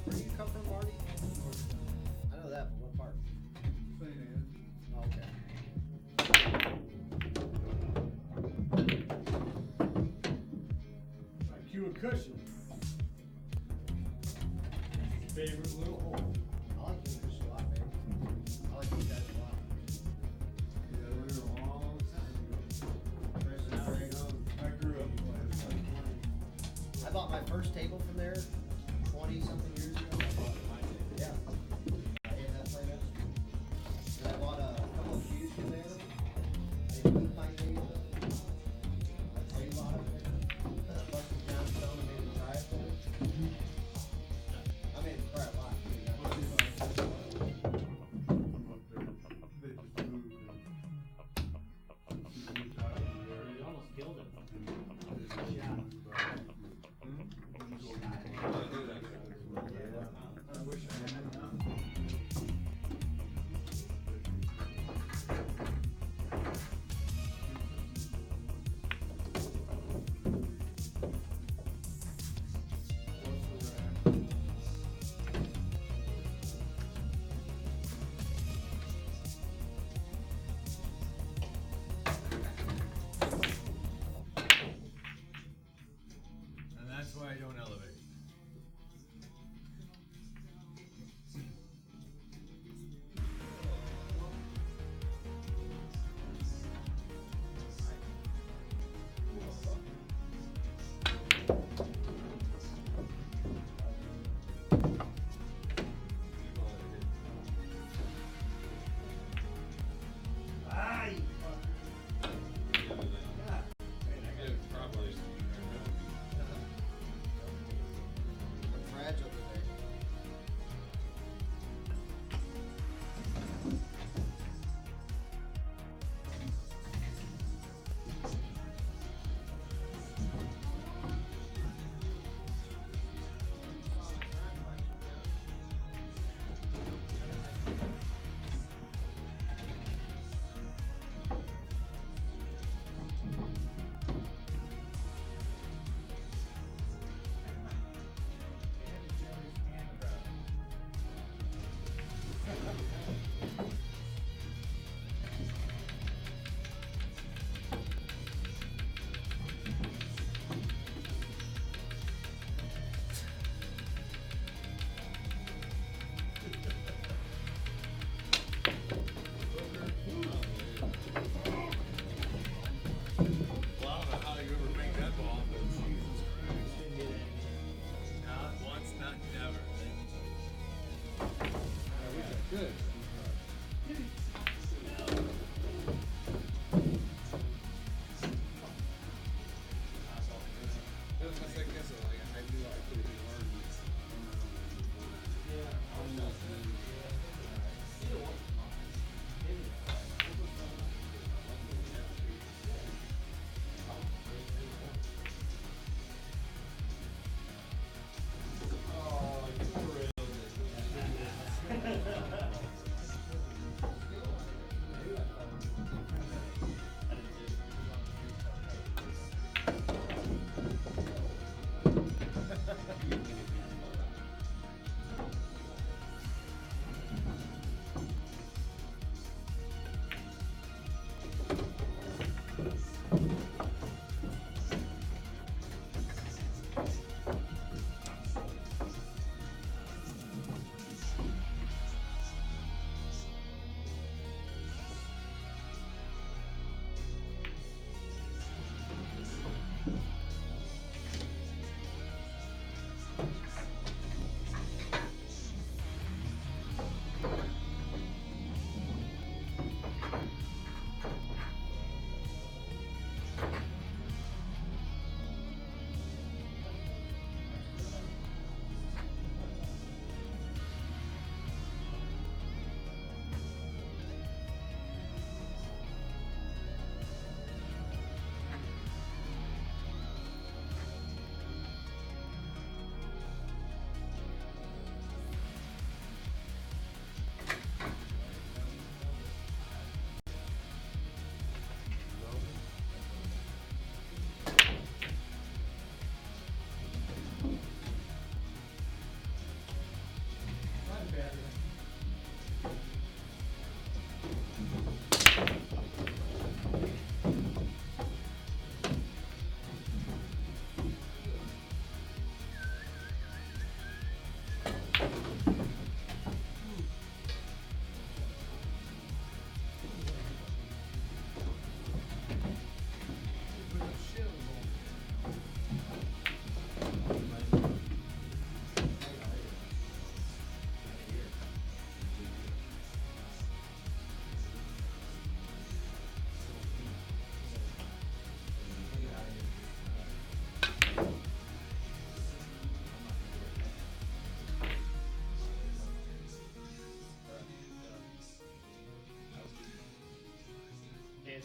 Where do you come from, Marty? I know that, but what part? Oh, okay. Cue a cushion. Favorite little hole. I like this a lot, man. I like these guys a lot. Yeah, we were a long time ago. I grew up playing. I bought my first table from there 20-something years ago. Yeah. I had that play there. And I bought a couple of cues from there. I moved my table. I played a lot of it. I busted down stone and made a try it there. I made it try a lot. You almost killed him. And that's why I don't elevate.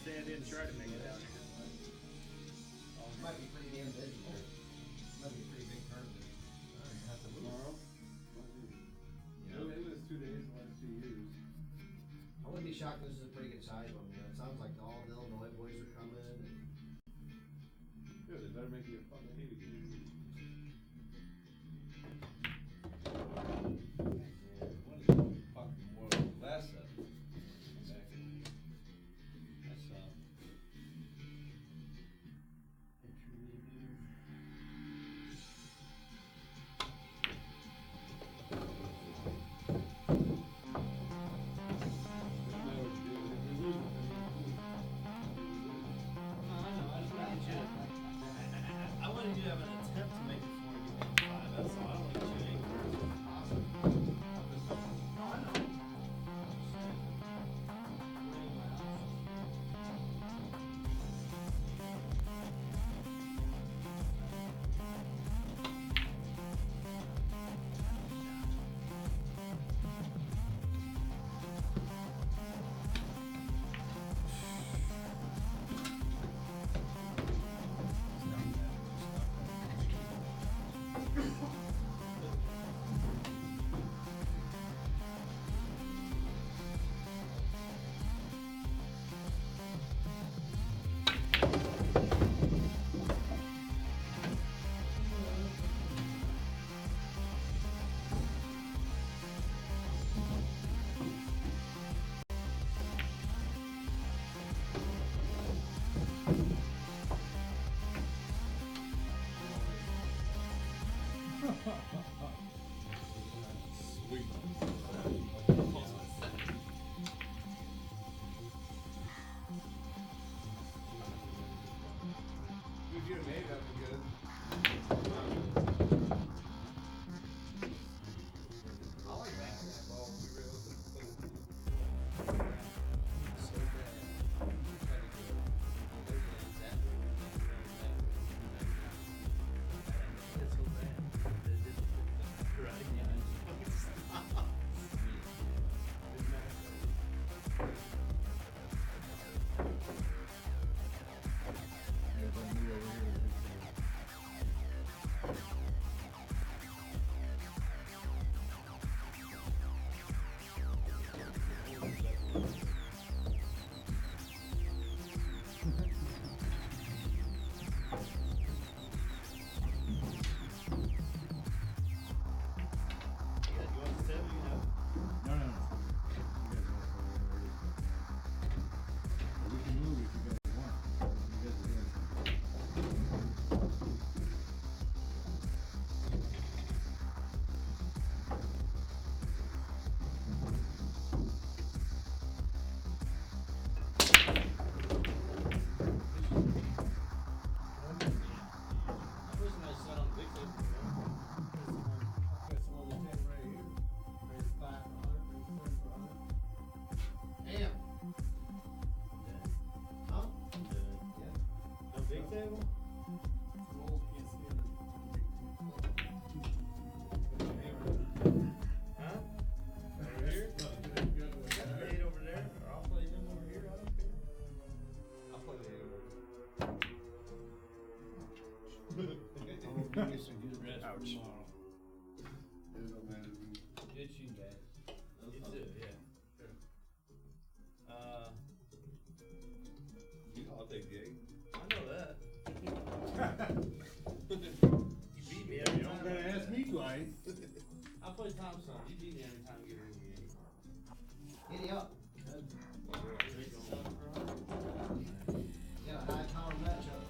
say I didn't try to make it out here. Might be pretty damn busy. Might be a pretty big tournament. Tomorrow? It was 2 days the last 2 years. I wouldn't be shocked if this is a pretty good size one. You know, it sounds like all the Illinois boys are coming. And Good, they better make it a fun day again. Fucking world less of it. That's I wanted you to have an attempt to make it 4 games 5. That's all. I don't want you to make it. No, I know. If you made that one good. I like that. Well, we realized Ouch. Good shooting, guys. You too, yeah. I'll take the 8. I know that. You beat me every You time. don't gotta ask me twice. I play Thompson. You beat me every time you get in the game. Giddy up. Yeah, high power matchup.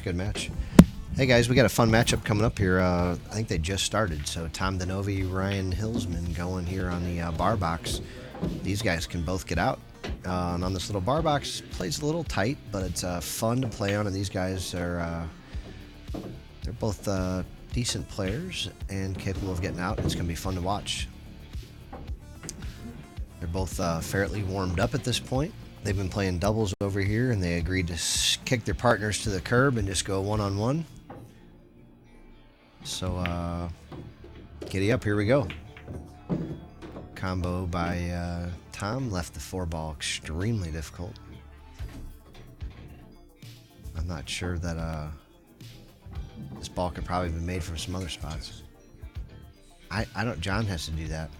good match. Hey guys, we got a fun matchup coming up here. I think they just started. So Tom Denovi, Ryan Hillsman going here on the bar box. These guys can both get out. And on this little bar box, plays a little tight, but it's fun to play on. And these guys are they're both decent players and capable of getting out. It's going to be fun to watch. They're both fairly warmed up at this point. They've been playing doubles over here, and they agreed to kick their partners to the curb and just go one-on-one. So, giddy up, here we go. Combo by Tom left the 4-ball extremely difficult. I'm not sure that this ball could probably be made from some other spots. I don't. John has to do that.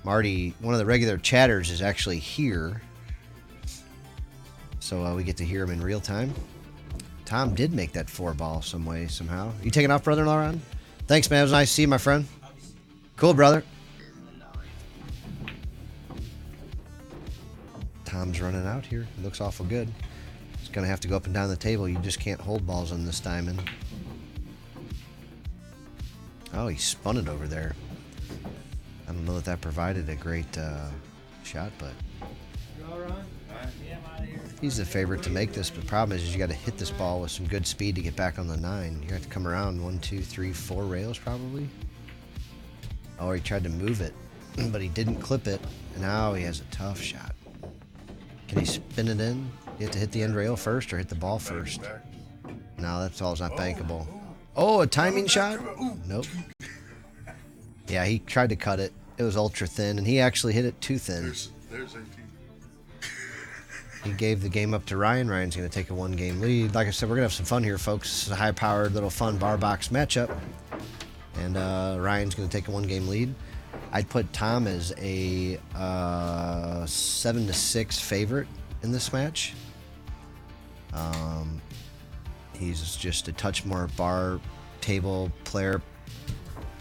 Marty, one of the regular chatters, is actually here, so we get to hear him in real time. Tom did make that 4-ball some way, somehow. You taking off, brother-in-law, Ron? Thanks, man. It was nice to see you, my friend. Cool, brother. Tom's running out here. It looks awful good. He's going to have to go up and down the table. You just can't hold balls on this diamond. Oh, he spun it over there. I don't know that that provided a great shot, but he's the favorite to make this. But the problem is you got to hit this ball with some good speed to get back on the 9. You have to come around 1, 2, 3, 4 rails probably. Oh, he tried to move it, but he didn't clip it. And now he has a tough shot. Can he spin it in? You have to hit the end rail first or hit the ball first. No, that's all. It's not bankable. Oh, a timing shot? Nope. Yeah, he tried to cut it. It was ultra thin, and he actually hit it too thin. There's 18. He gave the game up to Ryan. Ryan's going to take a 1-game lead. Like I said, we're going to have some fun here, folks. This is a high-powered little fun bar box matchup. And Ryan's going to take a 1-game lead. I'd put Tom as a 7-6 favorite in this match. He's just a touch more bar table player.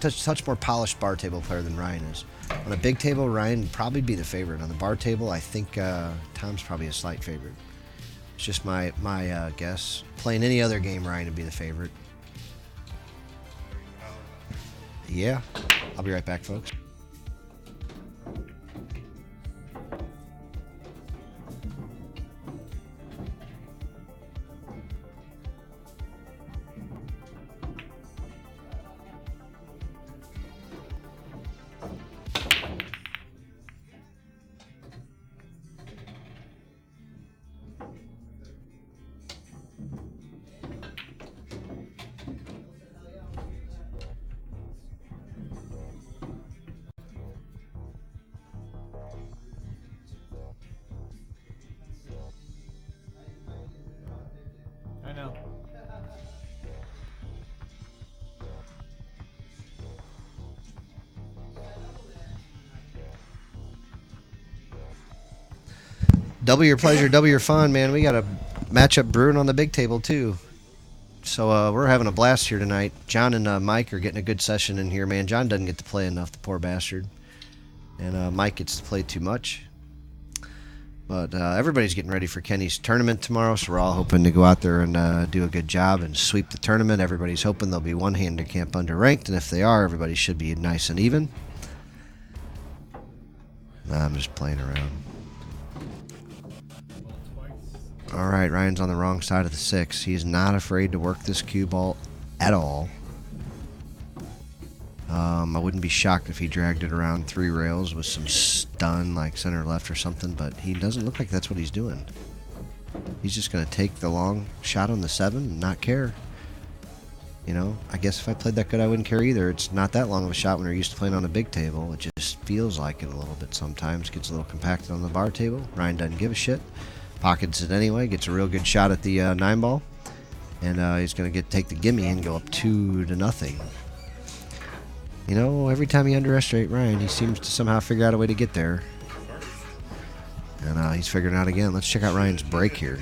Touch more polished bar table player than Ryan is. On a big table, Ryan would probably be the favorite. On the bar table, I think Tom's probably a slight favorite. It's just my guess. Playing any other game, Ryan would be the favorite. Yeah, I'll be right back, folks. I know. Double your pleasure, double your fun, man. We got a matchup brewing on the big table, too. So we're having a blast here tonight. John and Mike are getting a good session in here, man. John doesn't get to play enough, the poor bastard. And Mike gets to play too much. But everybody's getting ready for Kenny's tournament tomorrow, so we're all hoping to go out there and do a good job and sweep the tournament. Everybody's hoping there'll be one handicap underranked, and if they are, everybody should be nice and even. Nah, I'm just playing around. All right, Ryan's on the wrong side of the 6. He's not afraid to work this cue ball at all. I wouldn't be shocked if he dragged it around 3 rails with some stun, like center left or something, but he doesn't look like that's what he's doing. He's just going to take the long shot on the 7 and not care. You know, I guess if I played that good, I wouldn't care either. It's not that long of a shot when you're used to playing on a big table. It just feels like it a little bit sometimes. Gets a little compacted on the bar table. Ryan doesn't give a shit. Pockets it anyway. Gets a real good shot at the 9-ball. And he's going to take the gimme and go up 2-0. You know, every time you underestimate Ryan, he seems to somehow figure out a way to get there. And he's figuring out again. Let's check out Ryan's break here.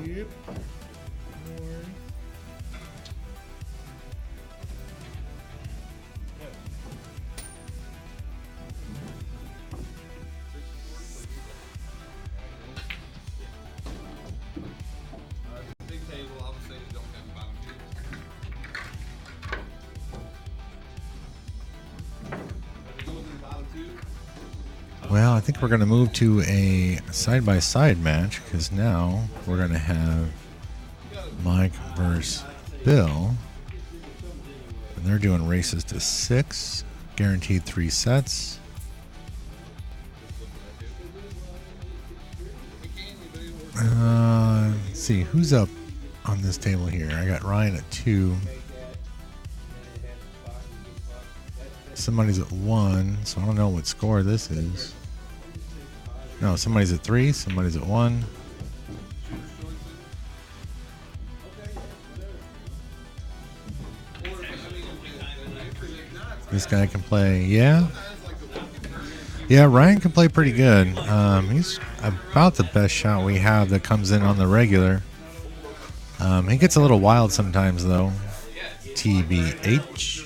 Yep. Big table, obviously, you don't have bottom two. Well, I think we're going to move to a side-by-side match because now we're going to have Mike versus Bill. And they're doing races to 6, guaranteed 3 sets. Let's see, who's up on this table here? I got Ryan at 2. Somebody's at 1, so I don't know what score this is. No, somebody's at 3, somebody's at 1. This guy can play, yeah. Yeah, Ryan can play pretty good. He's about the best shot we have that comes in on the regular. He gets a little wild sometimes, though. TBH.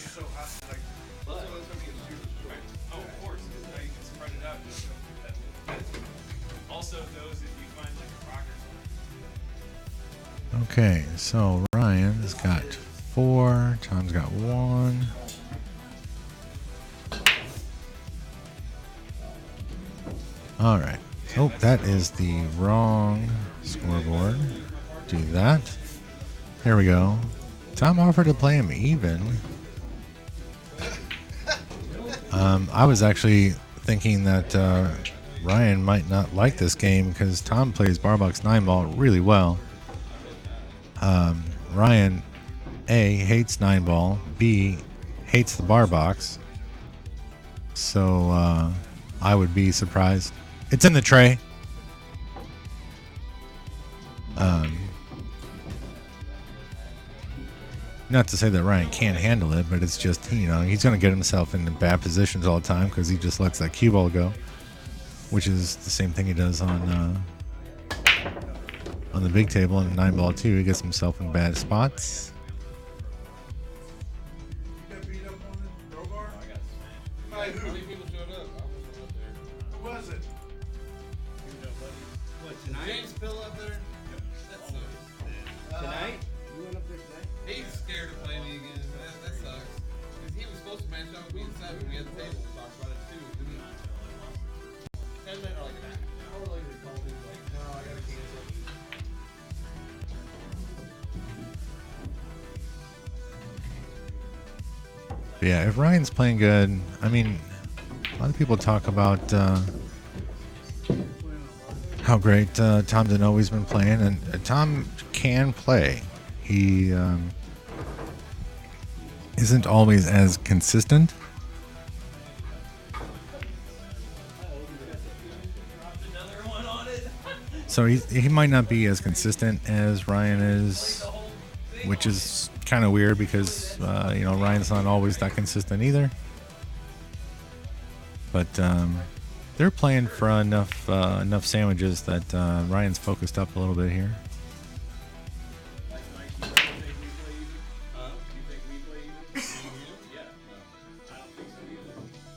Okay, so Ryan's got 4, Tom's got 1. All right. Oh, that is the wrong scoreboard. Do that. There we go. Tom offered to play him even. I was actually thinking that Ryan might not like this game because Tom plays Barbox 9-ball really well. Ryan, A, hates 9-ball, B, hates the bar box. So I would be surprised. It's in the tray. Not to say that Ryan can't handle it, but it's just, you know, he's going to get himself into bad positions all the time because he just lets that cue ball go, which is the same thing he does on the big table and 9-ball too. He gets himself in bad spots. James Pill up there? That sucks. Tonight? You went up there tonight? He's scared to play me again. That sucks. Because he was supposed to match up with me and Simon. We had the table. We talked about it too. Didn't we? 10 minutes, or like an hour later, he called me. He's like, no, I gotta cancel. Yeah, if Ryan's playing good, I mean, a lot of people talk about how great Tom Denovi's been playing, and Tom can play. He isn't always as consistent. So he might not be as consistent as Ryan is, which is kind of weird because you know, Ryan's not always that consistent either. But they're playing for enough sandwiches that Ryan's focused up a little bit here.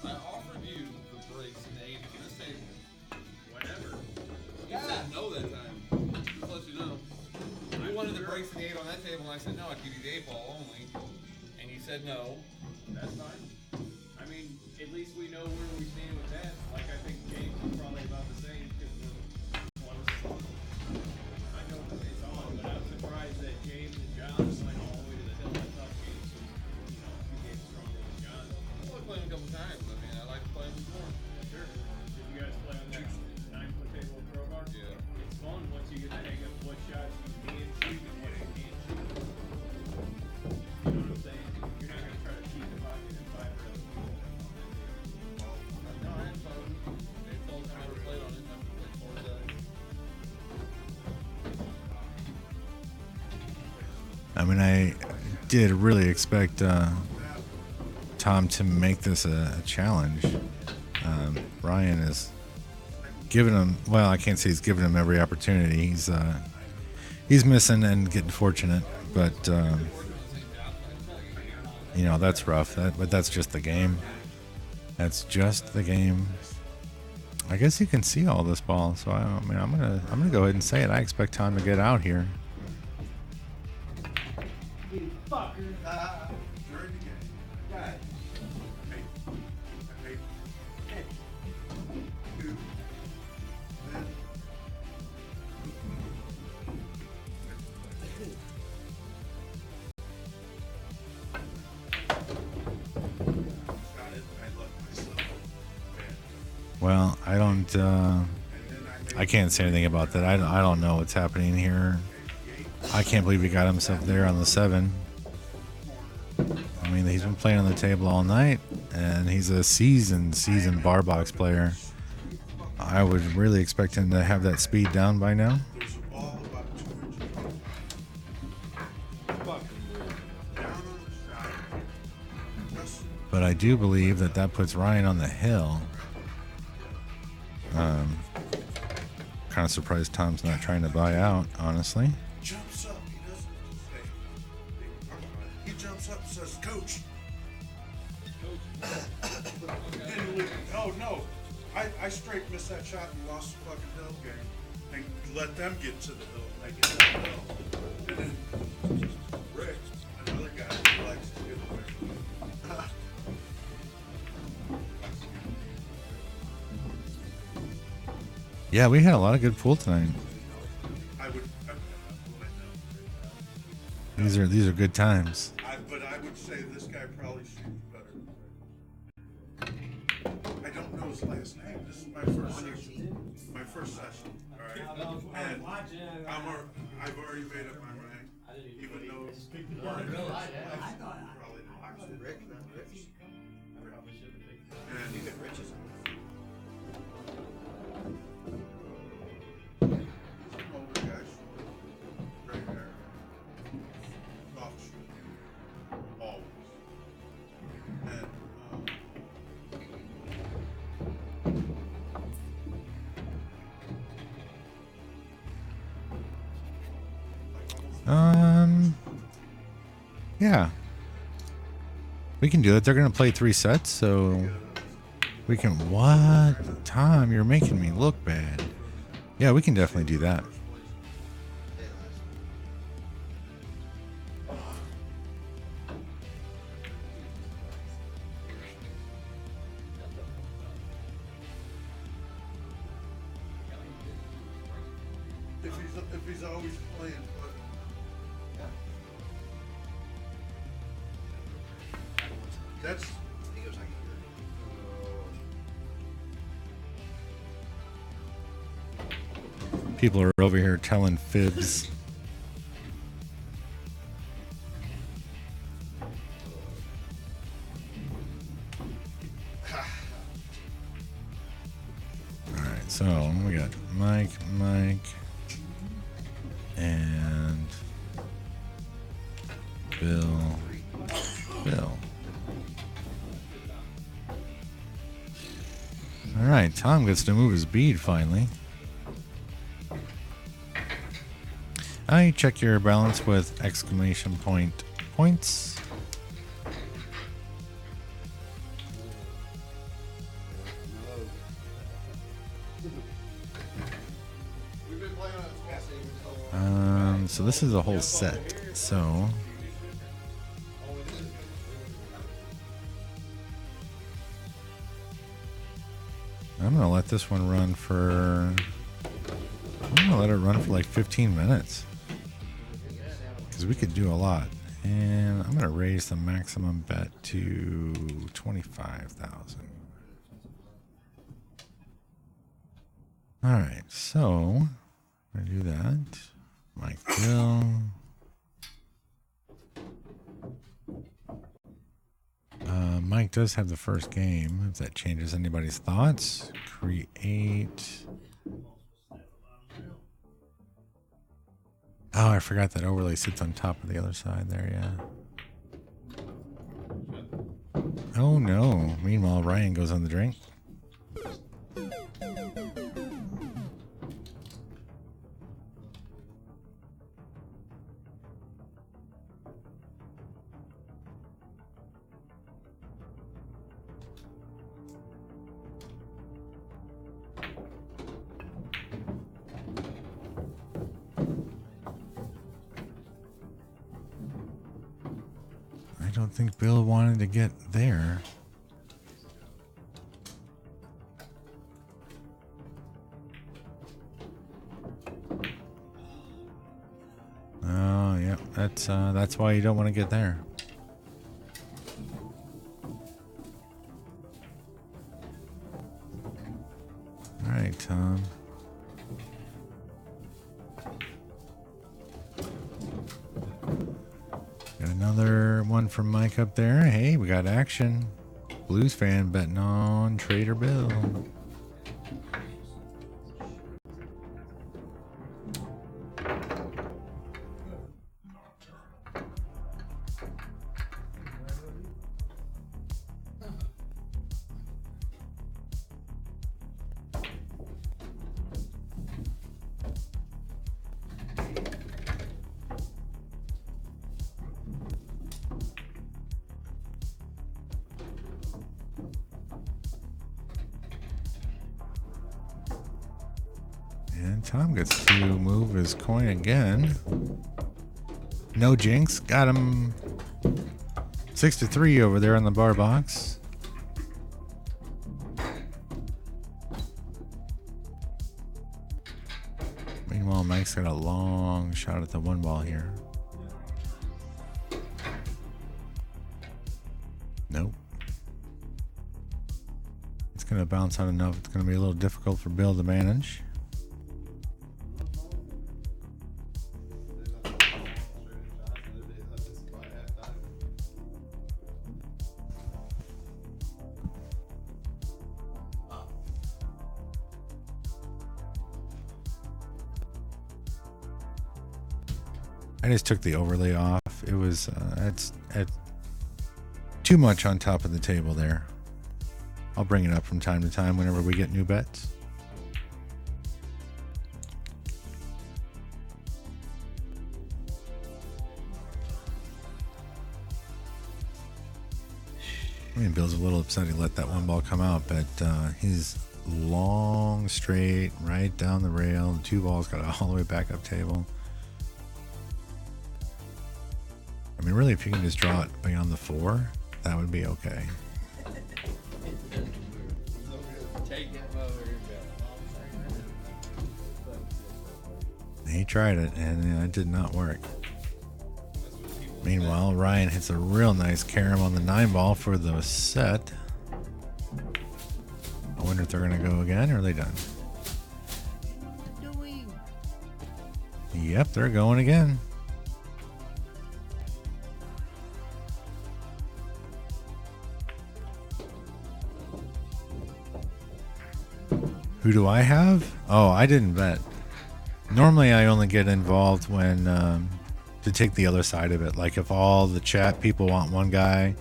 I offered you the breaks and the 8 on this table. Whenever. You said no that time. Just to let you know. You wanted the breaks and the 8 on that table, and I said no, I'd give you the 8-ball only. And you said no. That's fine. I mean, at least we know where we stand with that. Like, I think James is probably about the same because one of us. I know it's on, but I'm surprised that James and John went all the way to the hill. I thought James was, you know, 2 games stronger than John. I've only played him a couple times. I mean, I like to play him more. Sure. Did you guys play on that 9-foot table with crowbar? Yeah. It's fun once you get the hang of what shots you can shoot and what you can't shoot. You know what I'm saying? You're not going to try to cheat the pocket and 5 for other people. No, I had fun. It's the only time I ever played on it. I played 4 times. I mean, I did really expect Tom to make this a challenge. Ryan is giving him, well, I can't say he's giving him every opportunity. He's he's missing and getting fortunate, but you know, that's rough. But that's just the game. That's just the game. I guess you can see all this ball, so I mean, I'm gonna go ahead and say it. I expect Tom to get out here. You fucker. During the game. God. I paid. Two. Then. Well, I don't. I can't say anything about that. I don't know what's happening here. I can't believe he got himself there on the 7. I mean, he's been playing on the table all night, and he's a seasoned bar box player. I would really expect him to have that speed down by now. But I do believe that puts Ryan on the hill. Kind of surprised Tom's not trying to buy out, honestly. Jumps up. He doesn't say. He jumps up and says, "Coach." Oh no! I straight missed that shot and lost the fucking hill game. And let them get to the hill. And they get to the hill. And then Rick, another guy who likes to get away. Yeah, we had a lot of good pool tonight. These are good times. But I would say this guy probably shoots better. I don't know his last name. This is my first session. All right. And I've already made up my mind. Even though probably Rick, not Rich. and You get Rich's. older guy, gray hair, soft shoe, always. And Yeah. We can do it. They're gonna play 3 sets, so we can. What? Tom, you're making me look bad. Yeah, we can definitely do that. if he's always playing, that's. He goes like People are over here telling fibs. Alright, so we got Mike, and Bill. Alright, Tom gets to move his bead finally. You check your balance with exclamation point points. So this is a whole set. So I'm gonna let this one run for. I'm gonna let it run for like 15 minutes. Because we could do a lot. And I'm going to raise the maximum bet to 25,000. Alright, so I'm going to do that. Mike Bill. Mike does have the first game. If that changes anybody's thoughts. Create. Oh, I forgot that overlay sits on top of the other side there, yeah. Oh no. Meanwhile, Ryan goes on the drink. don't think Bill wanted to get there. Oh, yeah, that's why you don't want to get there. All right, Tom. Got another one from Mike up there. Hey, we got action. Blues fan betting on Trader Bill. And Tom gets to move his coin again. No jinx. Got him 6-3 over there on the bar box. Meanwhile, Mike's got a long shot at the one ball here. Nope. It's going to bounce out enough. It's going to be a little difficult for Bill to manage. I just took the overlay off. It was it's too much on top of the table there. I'll bring it up from time to time whenever we get new bets. I mean, Bill's a little upset he let that one ball come out, but he's long, straight, right down the rail. The two balls got it all the way back up table. I mean, really, if you can just draw it beyond the 4, that would be okay. He tried it, and it did not work. Meanwhile, Ryan hits a real nice carom on the 9 ball for the set. I wonder if they're going to go again, or are they done? Yep, they're going again. Who do I have? Oh, I didn't bet. Normally, I only get involved when to take the other side of it. Like if all the chat people want one guy,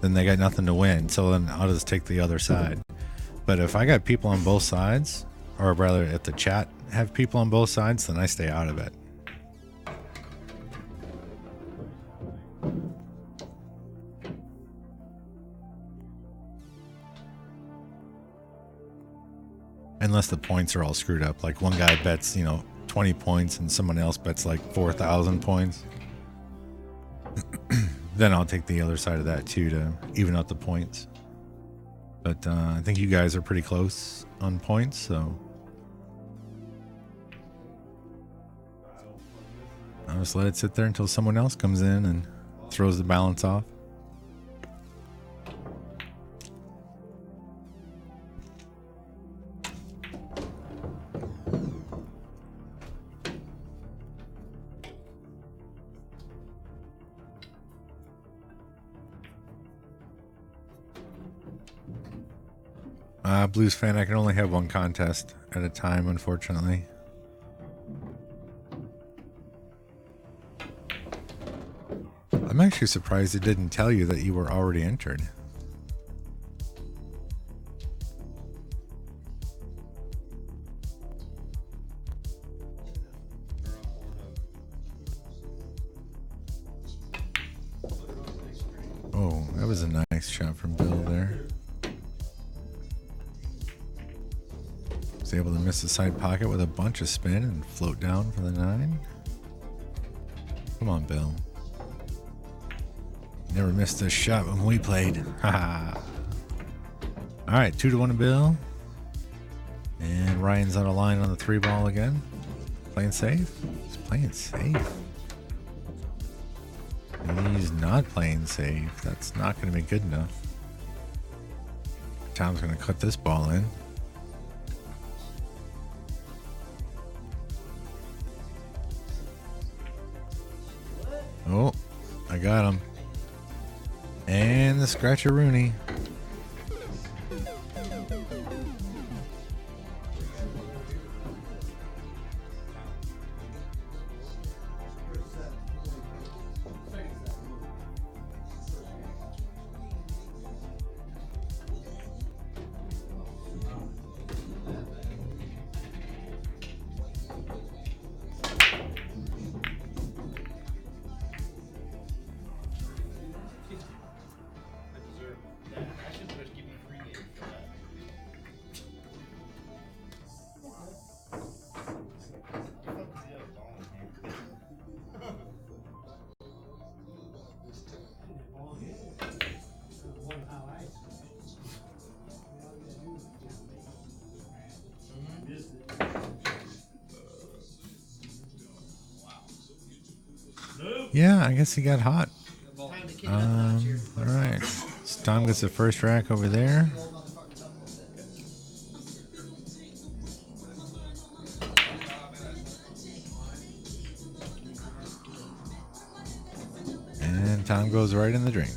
then they got nothing to win. So then I'll just take the other side. But if I got people on both sides, or rather if the chat have people on both sides, then I stay out of it. Unless the points are all screwed up. Like one guy bets, 20 points and someone else bets like 4,000 points. Then I'll take the other side of that too to even out the points. But I think you guys are pretty close on points, so I'll just let it sit there until someone else comes in and throws the balance off. Blues fan, I can only have one contest at a time, unfortunately. I'm actually surprised it didn't tell you that you were already entered. Oh, that was a nice shot from Bill there. Was able to miss the side pocket with a bunch of spin and float down for the 9. Come on, Bill. never missed a shot when we played. Haha. All right, 2-1 to Bill. And Ryan's on a line on the 3-ball again. Playing safe. He's playing safe. He's not playing safe. That's not going to be good enough. Tom's going to cut this ball in. Oh, I got him. And the scratcher Rooney. Yeah, I guess he got hot. All right. So Tom gets the first rack over there. And Tom goes right in the drink.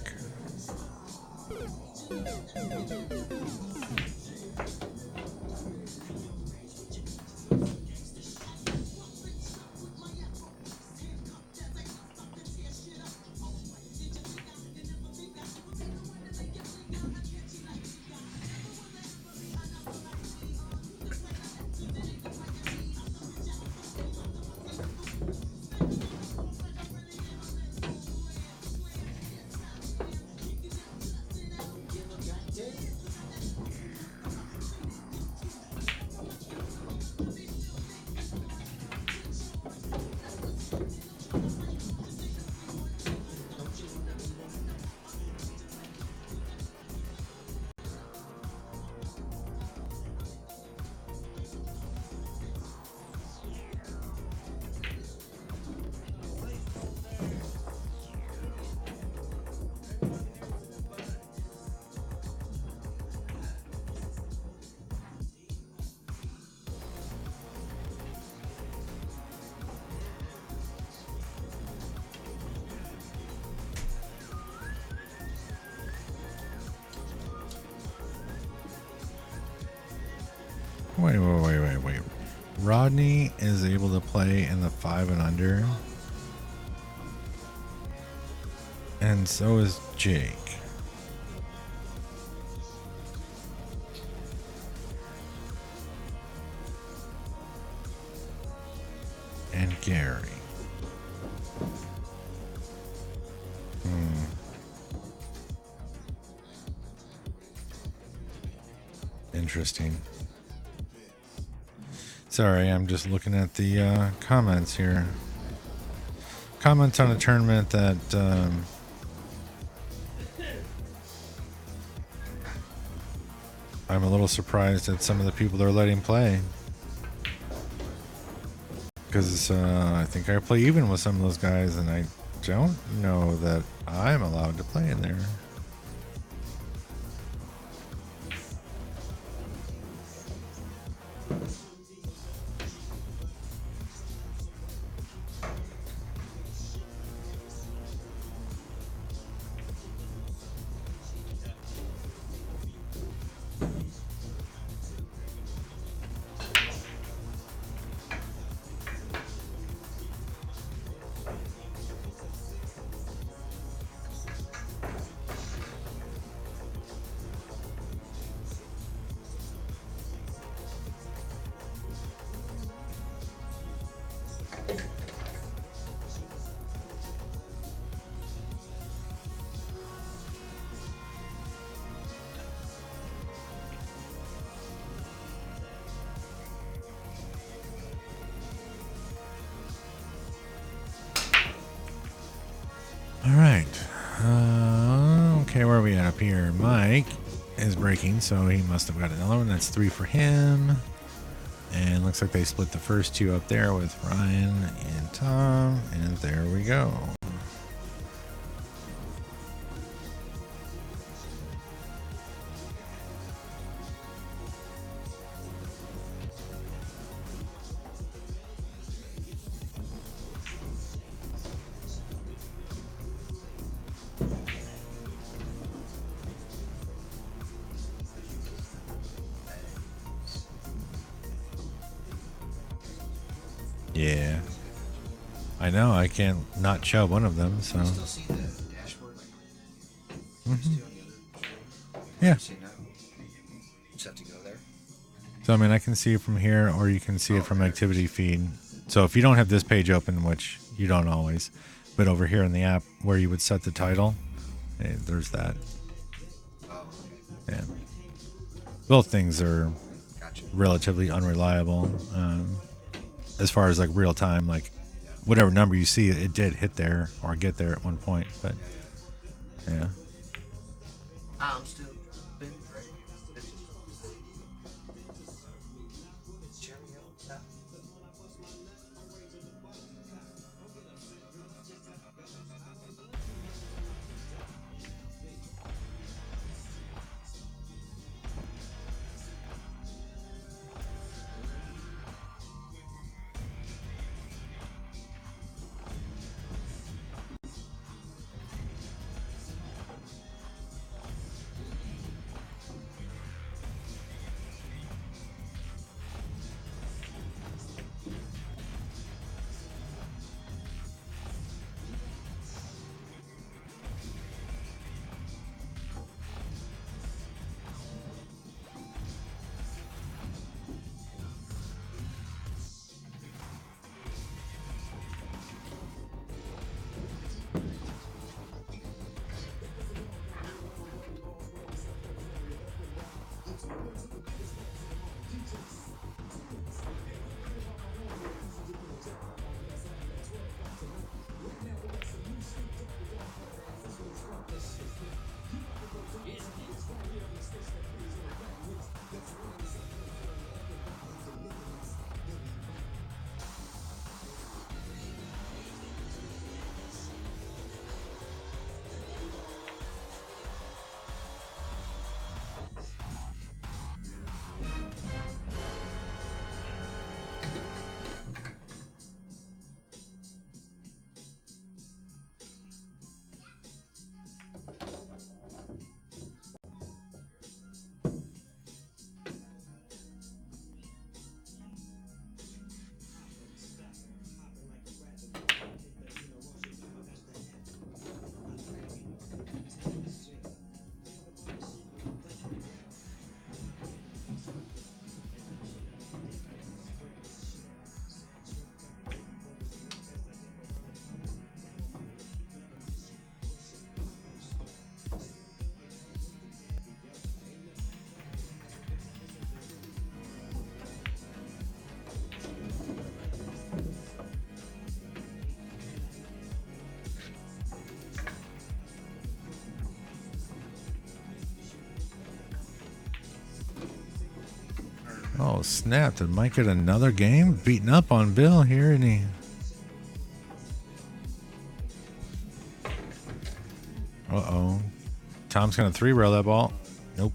Wait. Rodney is able to play in the 5 and under. And so is Jake. And Gary. Interesting. Sorry, I'm just looking at the comments here. Comments on a tournament that I'm a little surprised at some of the people they're letting play. Because I think I play even with some of those guys, and I don't know that I'm allowed to play in there. All right. up here. Mike is breaking, so he must have got another one. That's 3 for him. And looks like they split the first 2 up there with Ryan and Tom. And there we go. Yeah. I know, I can't not show one of them, so. Can you still see the dashboard? Yeah. See it now? Just have to go there. So, I mean, I can see it from here, or you can see it from activity feed. So if you don't have this page open, which you don't always, but over here in the app where you would set the title, there's that. Yeah. Both things are relatively unreliable. As far as like real time, like whatever number you see, it did hit there or get there at one point, but yeah. I'm still been ready. Oh, snap. Did Mike get another game? Beating up on Bill here, isn't he? Uh-oh. Tom's going to 3-rail that ball. Nope.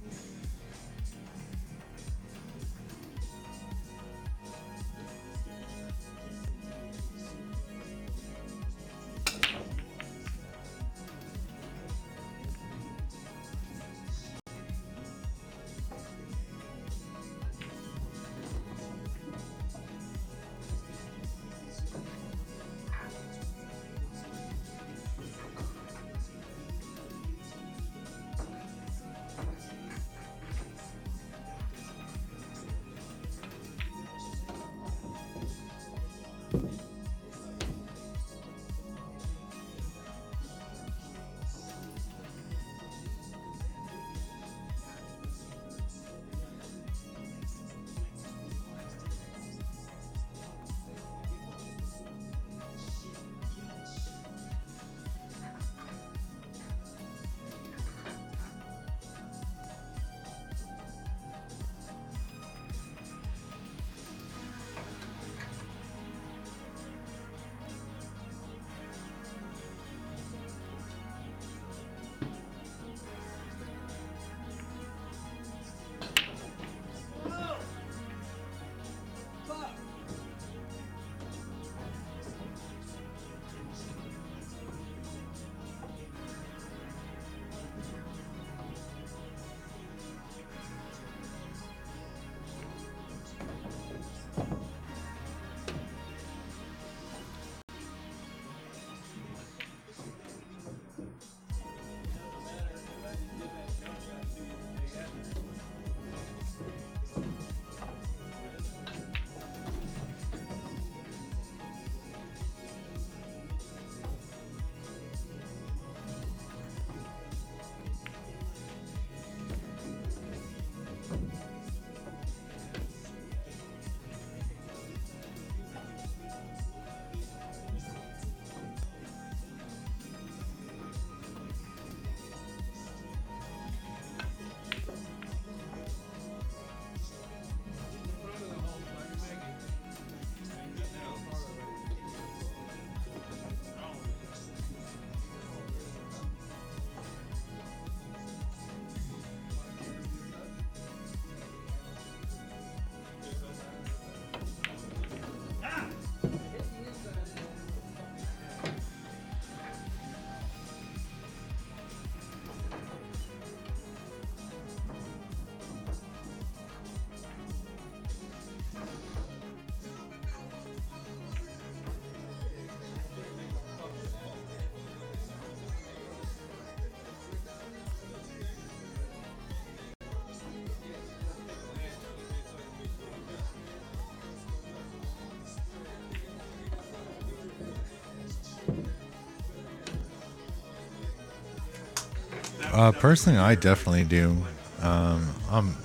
Personally, I definitely do. I'm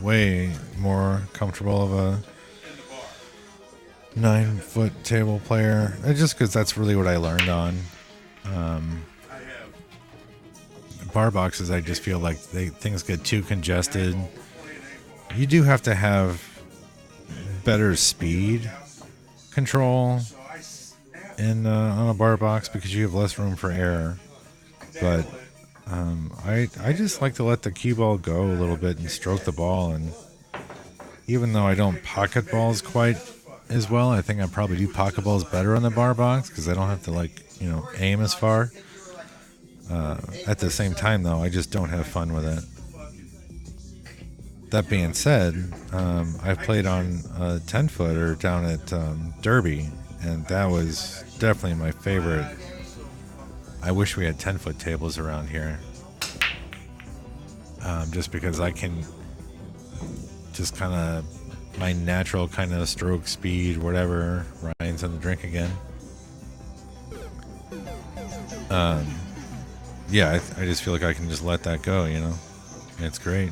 way more comfortable of a 9-foot table player, just because that's really what I learned on. Bar boxes, I just feel like things get too congested. You do have to have better speed control on a bar box because you have less room for error. But I just like to let the cue ball go a little bit and stroke the ball. And even though I don't pocket balls quite as well, I think I probably do pocket balls better on the bar box because I don't have to aim as far. At the same time, though, I just don't have fun with it. That being said, I've played on a 10-footer down at Derby, and that was definitely my favorite. I wish we had 10-foot tables around here. Just because I can just kind of my natural kind of stroke speed, whatever. Ryan's in the drink again. Yeah, I just feel like I can just let that go, It's great.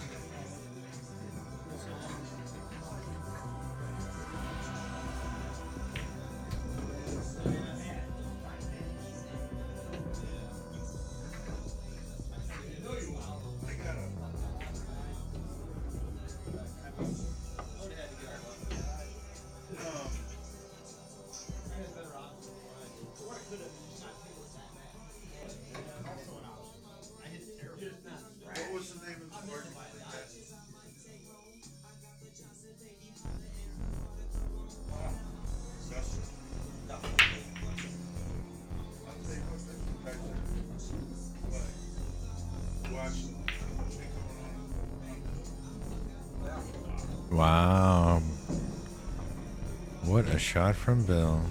Wow. What a shot from Bill.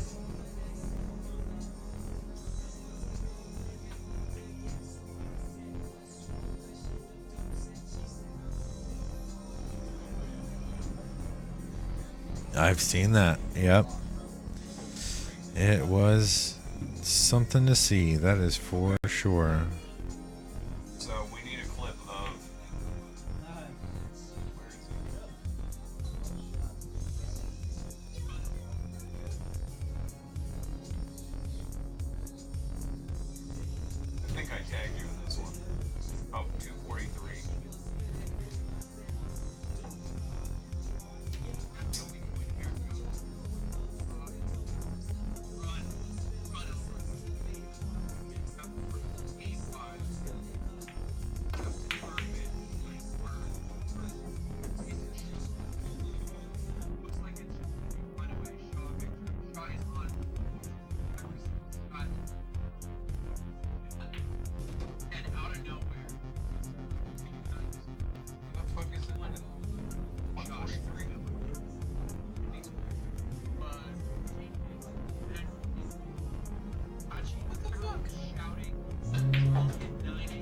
I've seen that. Yep. It was something to see, that is for sure. So we need a clip of. I think I tagged you in this one. Oh, 243.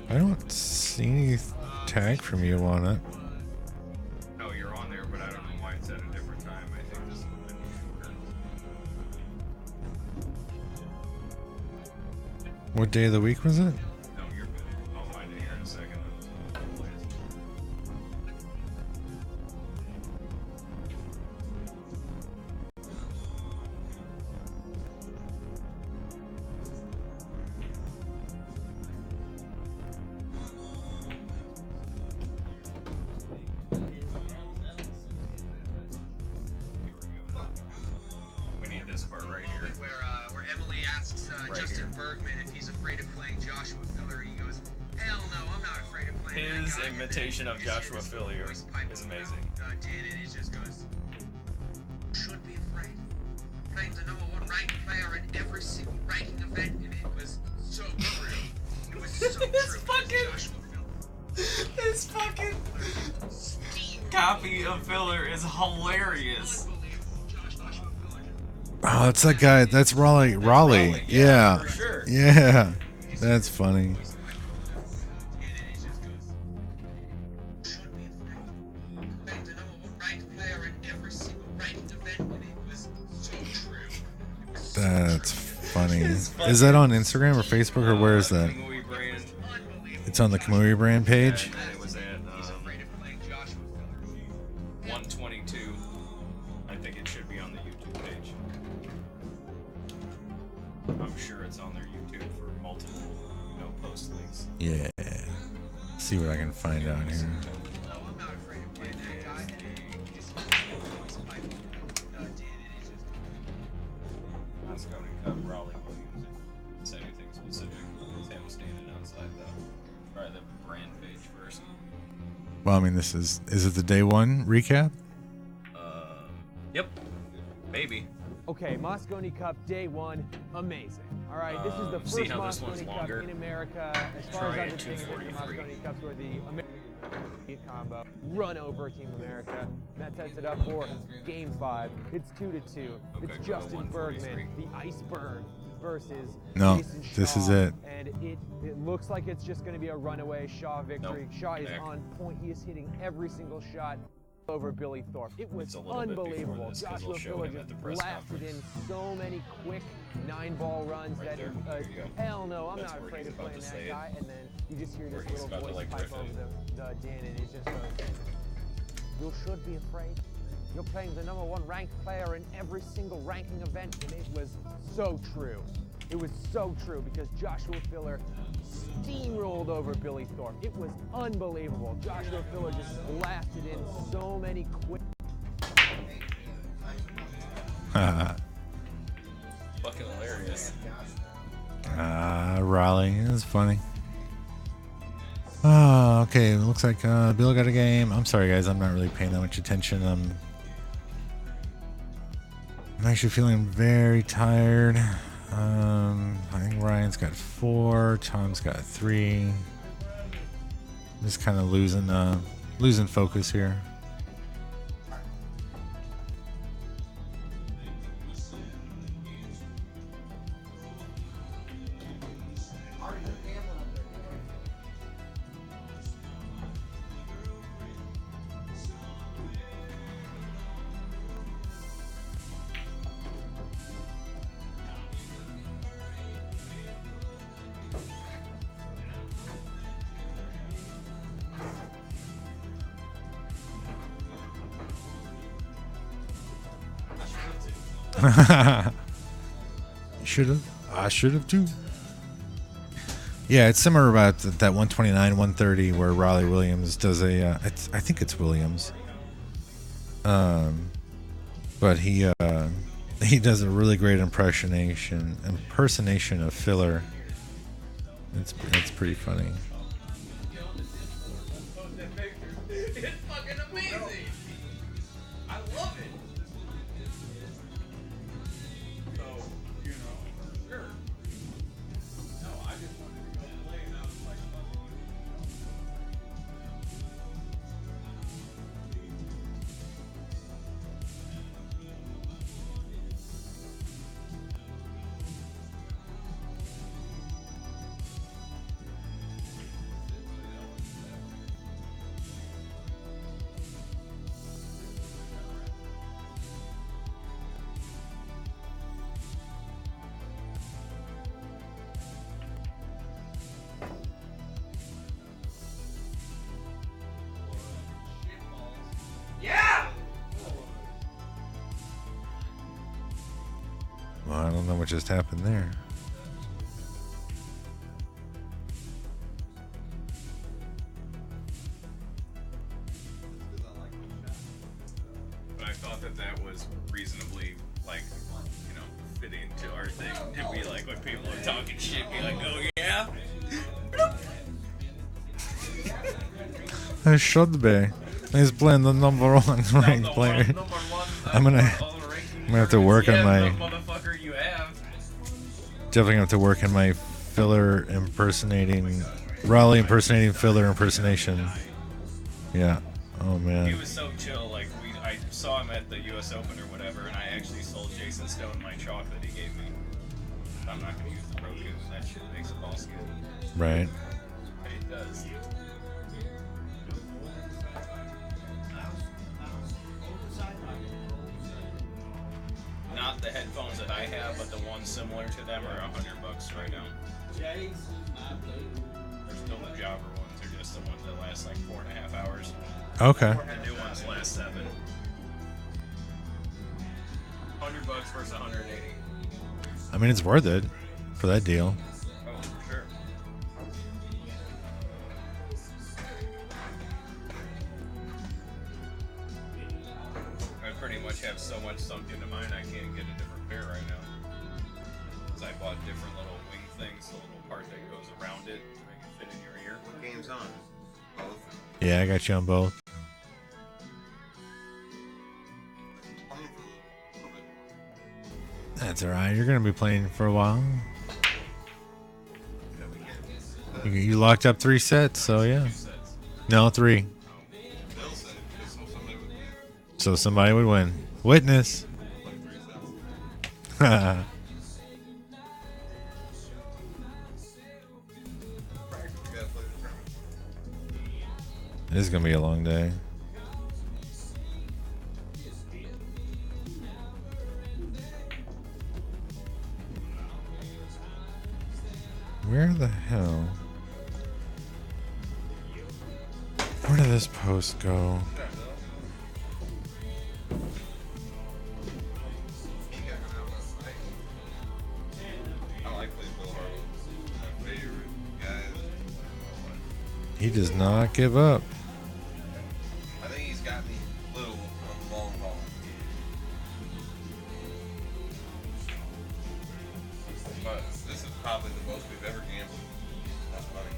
I don't see any tag from you on it. No, you're on there, but I don't know why it's at a different time. I think this would have been shorter. What day of the week was it? No, you're good. I'll find it here in a second. We need this part right here. Where Emily asks Justin Bergman if he's afraid of playing Joshua Filler. He goes, "Hell no, I'm not afraid of playing." His imitation of Joshua Filler is amazing. And he just goes, "Should be afraid. Playing the #1 ranked player in every single ranking event, and it was so true. It was so true." This fucking copy of Filler is hilarious. Oh, that's that guy. That's Raleigh. Yeah. For sure. Yeah. That's funny. That's funny. Is that on Instagram or Facebook or where is that? It's on the Kamui brand page. And it was at 122. I think it should be on the YouTube page. I'm sure it's on their YouTube for multiple, post links. Yeah. See what I can find out here. Raleigh Williams. Say anything specific. It's him standing outside though. Try the brand page first. Well, I mean, is it the day one recap? Yep. Maybe. Okay, Mosconi Cup day one, amazing. All right, this is the see first how this one's Mosconi Cup longer? in America. As far Try as it I've been seeing, the 243. Mosconi Cups were the American combo, run over Team America. That sets it up for Game 5. It's 2-2. Okay, It's go to Justin 143. Bergman, the Iceberg, versus No, Jason this Shaw. is it. And it looks like it's just going to be a runaway Shaw victory. Nope, Shaw is back. on point. He is hitting every single shot over Billy Thorpe. It was It's a little bit before unbelievable. this, 'cause Joshua they'll show Filler him at the just press blasted in so many quick 9-ball runs Right that there. There you go. hell no, I'm That's not where afraid he's of about playing to that say it. guy. And then you just hear Where this he's little about to, voice like, pipe riff over it. the Dan, and it just goes, "You should be afraid. You're playing the #1 ranked player in every single ranking event," and it was so true. It was so true because Joshua Filler steamrolled over Billy Thorpe. It was unbelievable. Joshua Filler just blasted in so many quick. Fucking hilarious. Raleigh. It's funny. Oh, okay. Looks like Bill got a game. I'm sorry, guys. I'm not really paying that much attention. I'm actually feeling very tired. I think Ryan's got 4. Tom's got 3. Just kind of losing focus here. Should have. I should have too. Yeah, it's similar about that 129, 130 where Raleigh Williams does a. I think it's Williams. But he does a really great impersonation of Filler. It's pretty funny. It's fucking amazing. I love it. So, sure. No, I just wanted to go play and I was like, yeah! Well, I don't know what just happened there. But I thought that was reasonably, fitting to our thing. To be like, when people are talking shit, be like, oh yeah? I should be. He's playing the #1 ranked player. I'm gonna have to work on my. Motherfucker, you have. Definitely have to work on my Filler impersonating, Raleigh impersonating Filler impersonation. Yeah. Oh He man. was so chill. Like I saw him at the U.S. Open or whatever, and I actually sold Jason Stone my chalk that he gave me. I'm not gonna use the Roku. That shit makes it boss good. Right. It does. Not the headphones that I have, but the ones similar to them are $100 right now. They're still the jobber ones. They're just the ones that last like 4.5 hours. Okay. The new ones last 7. $100 versus 180. I mean, it's worth it for that deal. Oh, for sure. I pretty much have so much sunk into mine, I can't get a different pair right now. Because I bought different little wing things, the little part that goes around it to make it fit in your ear. What game's on? Both. Yeah, I got you on both. That's alright. You're going to be playing for a while. You locked up 3 sets, so yeah. No, 3. So somebody would win. Witness. This is going to be a long day. Where the hell? Where did this post go? He does not give up. I think he's got me little on the long haul. But this is probably the most we've ever gambled. That's money.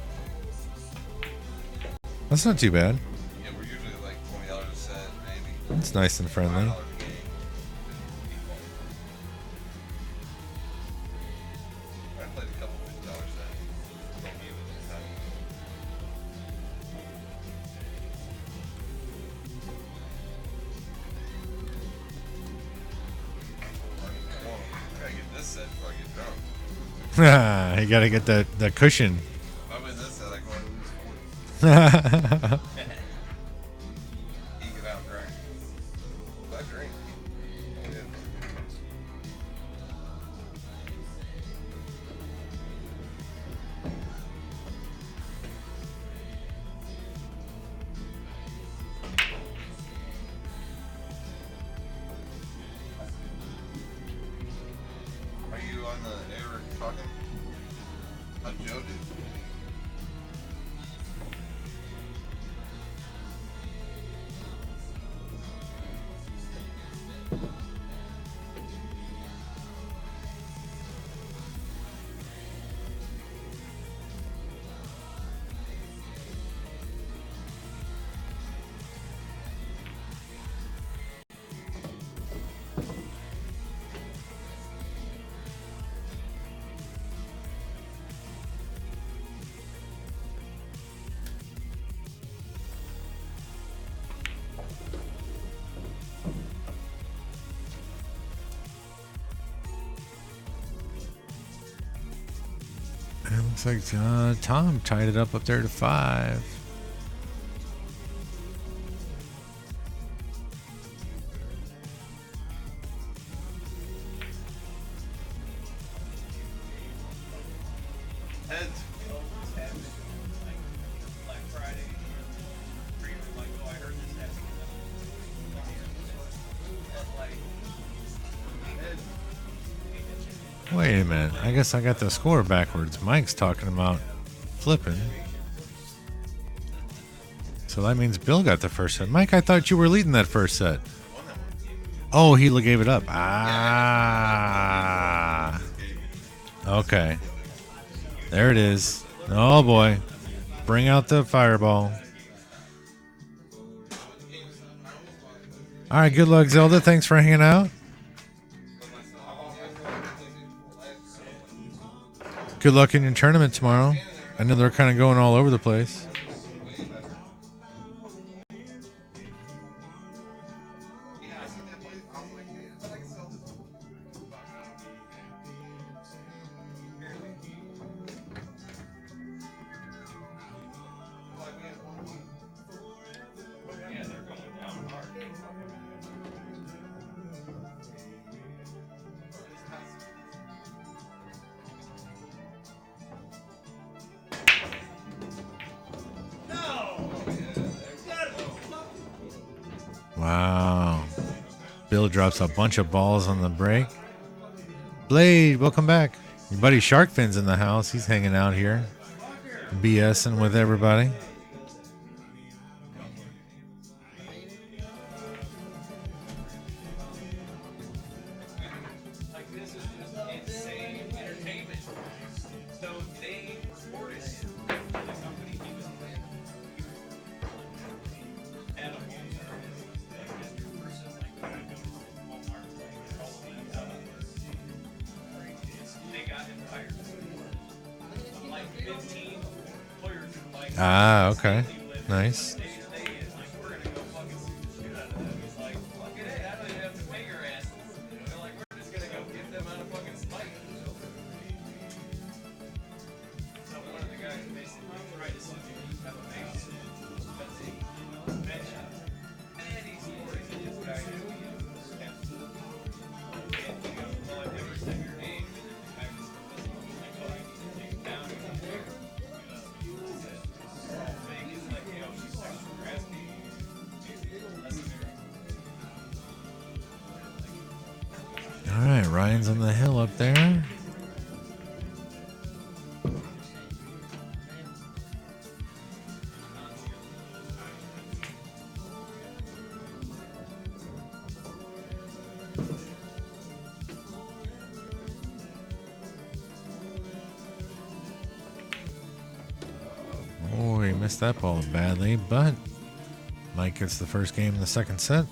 That's not too bad. Yeah, we're usually like $20 a set, maybe. It's nice and friendly. $5 a game. I played a couple $50 sets. Don't give it this time. I gotta get this set before I get drunk. You gotta get that cushion. If I win this set, I go and lose 40. Eke it out, drink. I drink. Yeah. Are you on the air talking? How'd Joe do? It looks like Tom tied it up there to 5. Heads. Black Friday. Like, oh, I heard this happening. Wait a minute. I guess I got the score backwards. Mike's talking about flipping. So that means Bill got the first set. Mike, I thought you were leading that first set. Oh, he gave it up. Ah. Okay. There it is. Oh, boy. Bring out the fireball. All right, good luck, Zelda. Thanks for hanging out. Good luck in your tournament tomorrow. I know they're kind of going all over the place. Bill drops a bunch of balls on the break. Blade, welcome back. Your buddy Sharkfin's in the house. He's hanging out here, BSing with everybody. Ah, okay. Nice. All right, Ryan's on the hill up there. Oh, he missed that ball badly, but Mike gets the first game in the second set.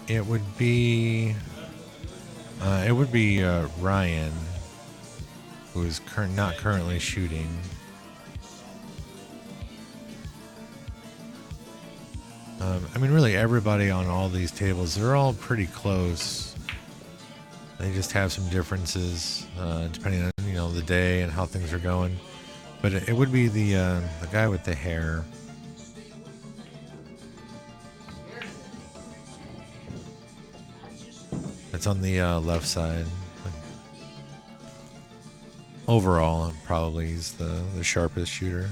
It would be Ryan, who is not currently shooting. I mean, really, everybody on all these tables, they're all pretty close. They just have some differences depending on the day and how things are going. But it would be the guy with the hair. It's on the left side. Overall, probably he's the sharpest shooter.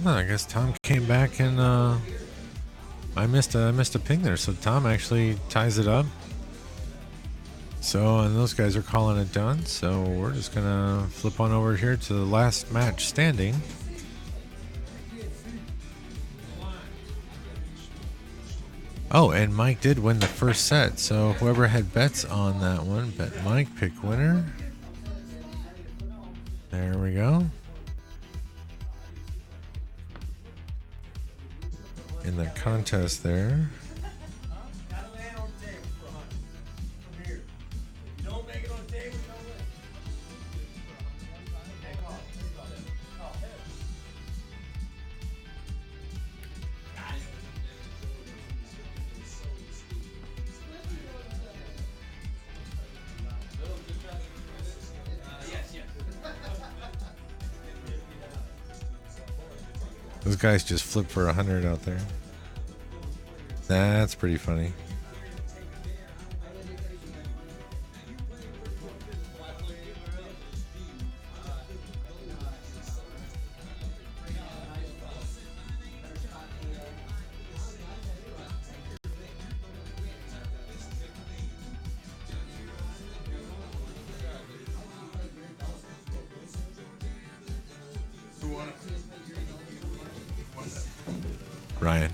I guess Tom came back and I missed a ping there, so Tom actually ties it up. So, and those guys are calling it done. So we're just gonna flip on over here to the last match standing. Oh, and Mike did win the first set, so whoever had bets on that one, bet Mike, pick winner. There we go. In the contest there. Those guys just flipped for 100 out there. That's pretty funny. Ryan.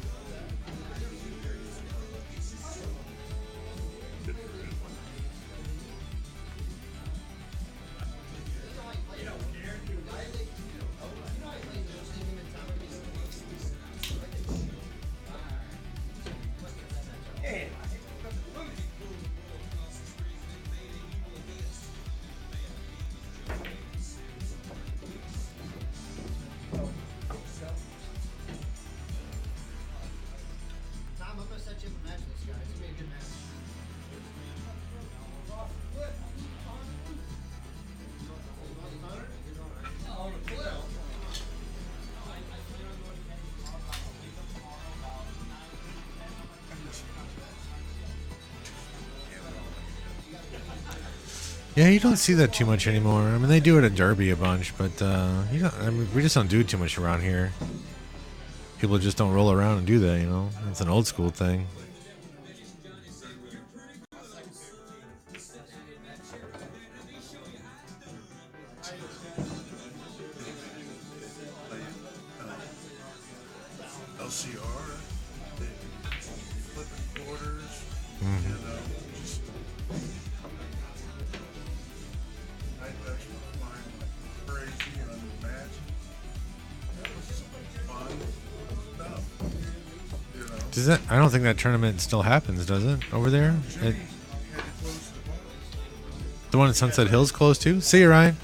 Yeah, you don't see that too much anymore. I mean, they do it at Derby a bunch, but you don't. I mean, we just don't do it too much around here. People just don't roll around and do that, you know. It's an old school thing. LCR, flipping quarters, you know, just night bets were flying like crazy and unimagined. That was fun stuff, you know. Does that? I don't think that tournament still happens, does it? Over there, the one at Sunset Hills closed too. See you, Ryan.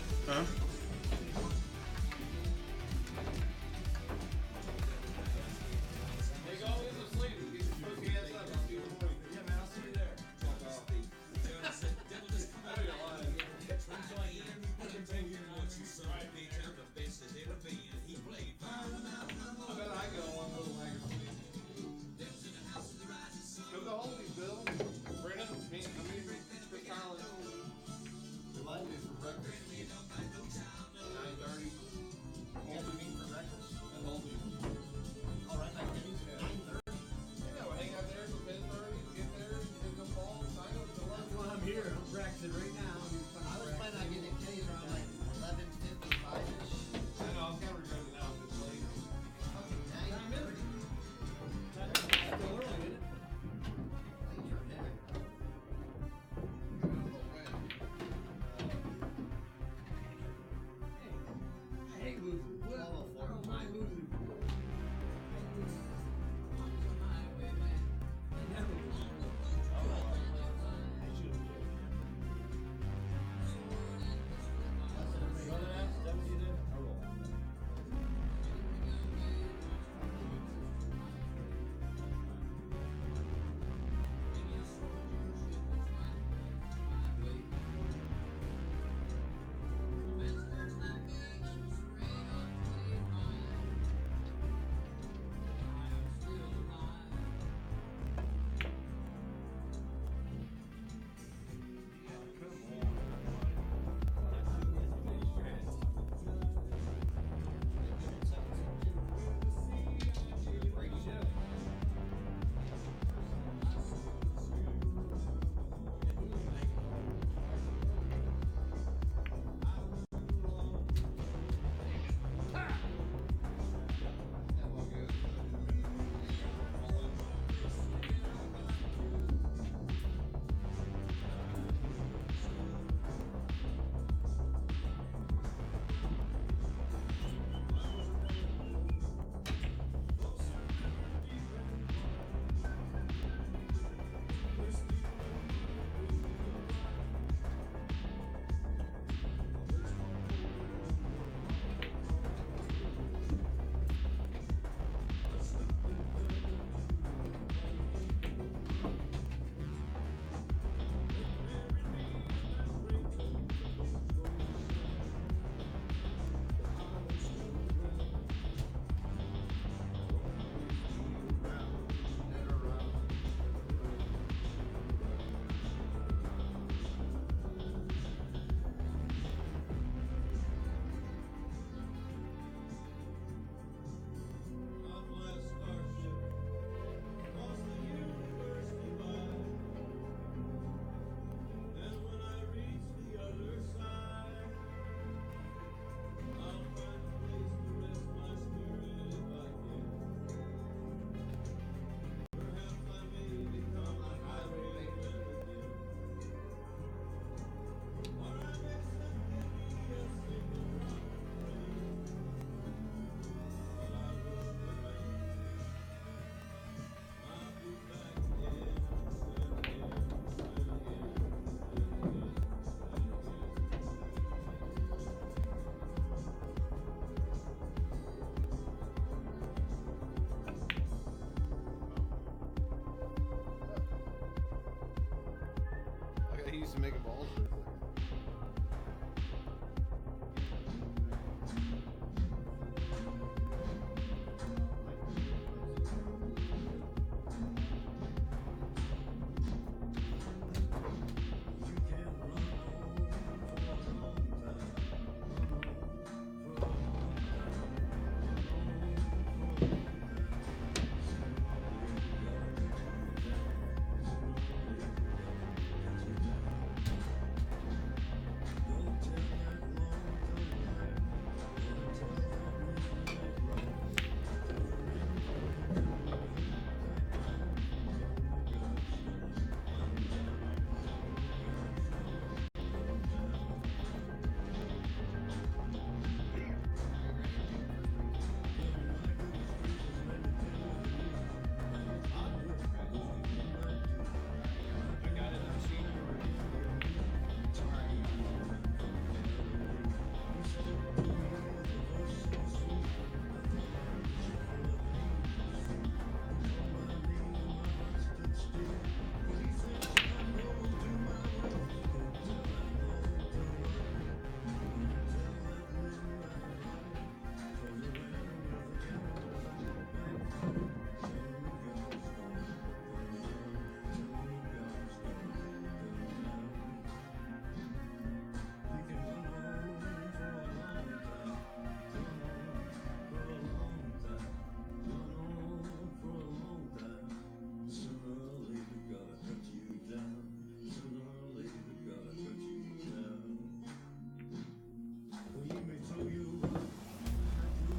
to make a ball strip.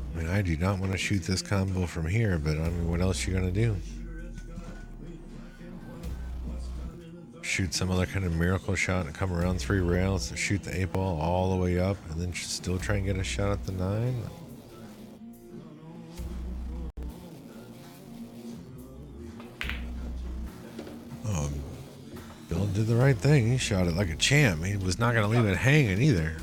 I mean, I do not want to shoot this combo from here, but I mean, what else you gonna do? Shoot some other kind of miracle shot and come around 3 rails and shoot the 8-ball all the way up and then still try and get a shot at the 9? Bill did the right thing. He shot it like a champ. He was not going to leave it hanging either.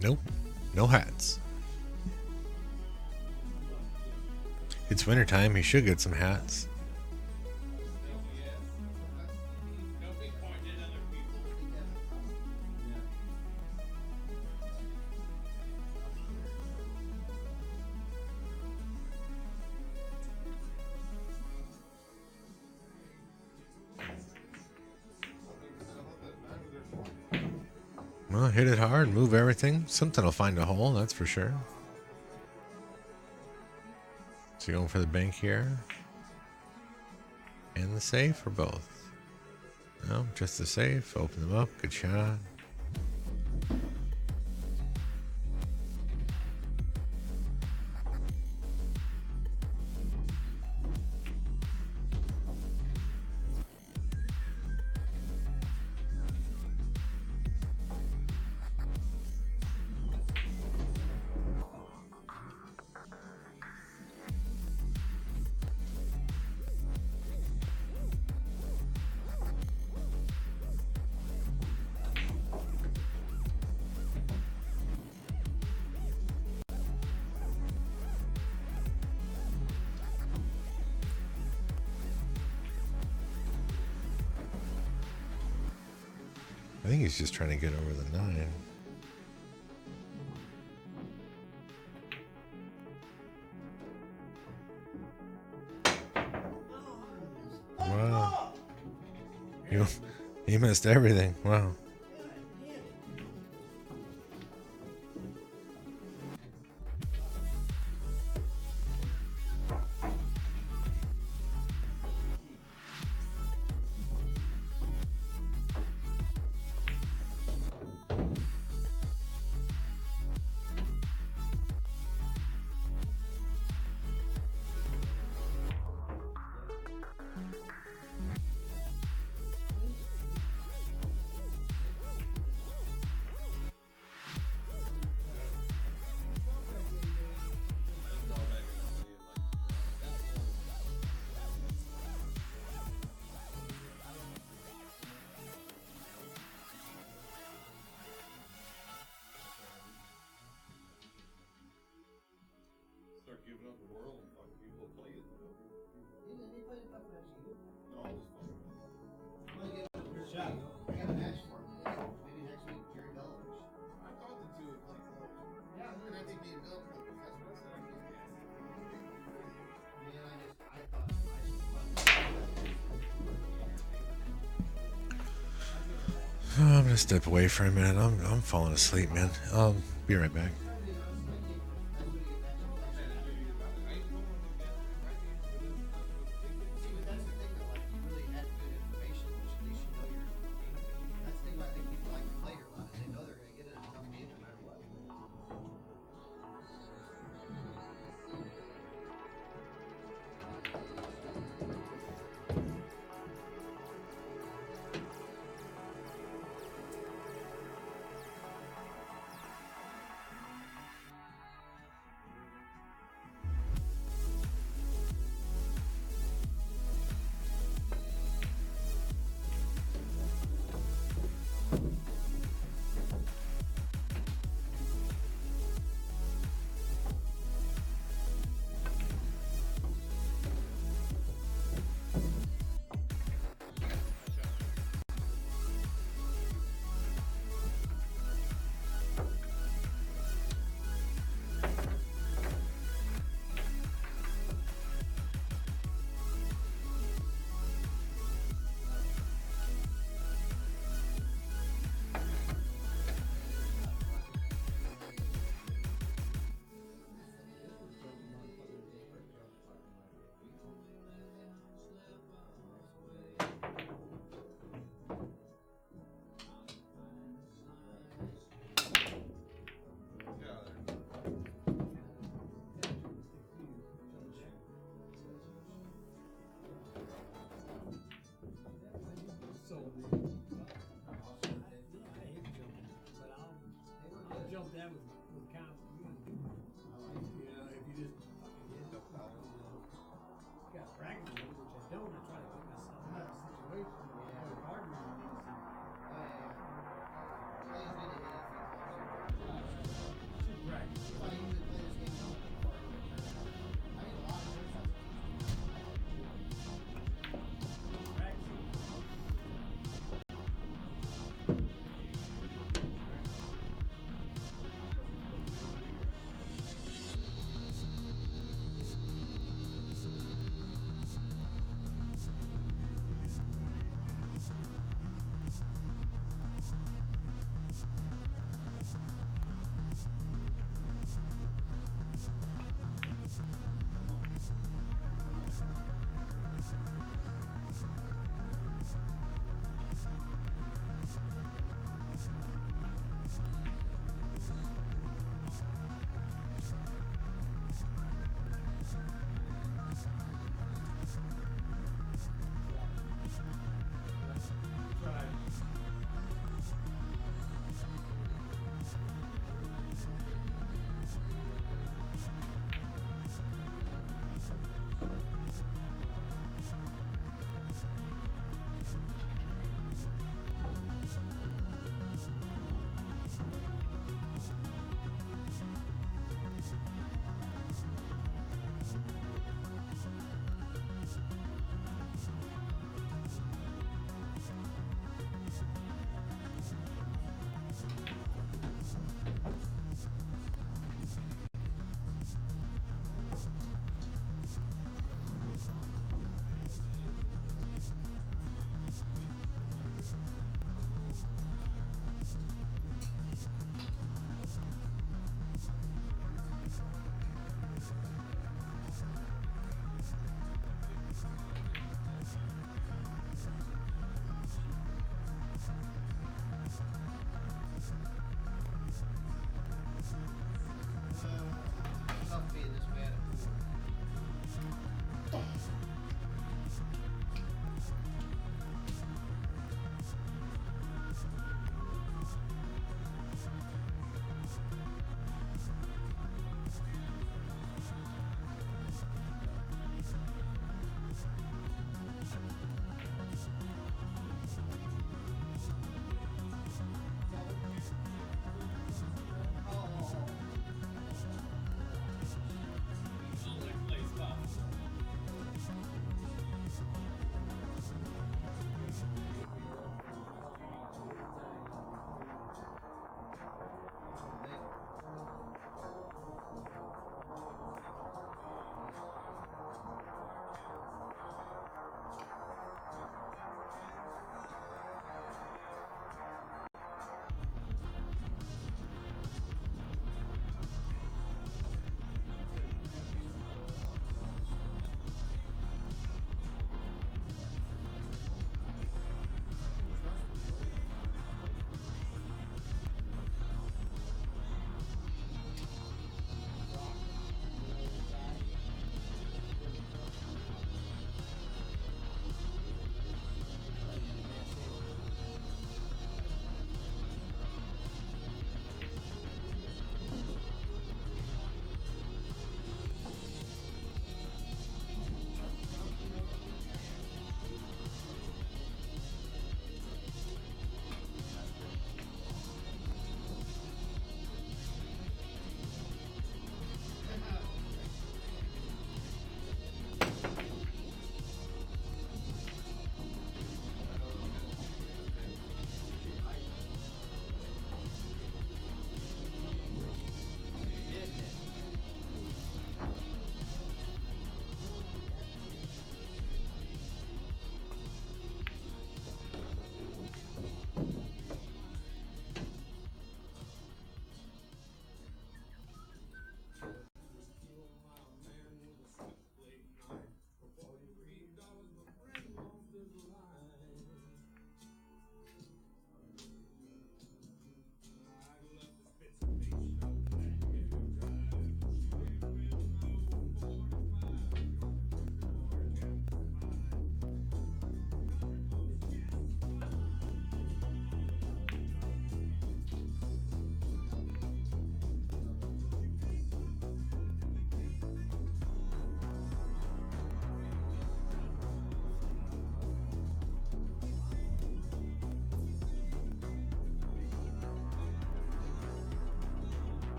Nope. No hats. It's wintertime. He should get some hats. Well, hit it hard, move everything. Something will find a hole, that's for sure. So you're going for the bank here. And the safe, or both? No, just the safe. Open them up. Good shot. I think he's just trying to get over the 9. Wow. You missed everything. Wow. Start giving up the world and fucking people play it. He played enough next year. No, I'll just fucking. Shot. I got a match for him. Maybe next week, Jerry Belovich. I thought the two would play. Yeah, and I think me and Bill could have that's what I said. I thought I'm gonna step away for a minute. I'm falling asleep, man. I'll be right back.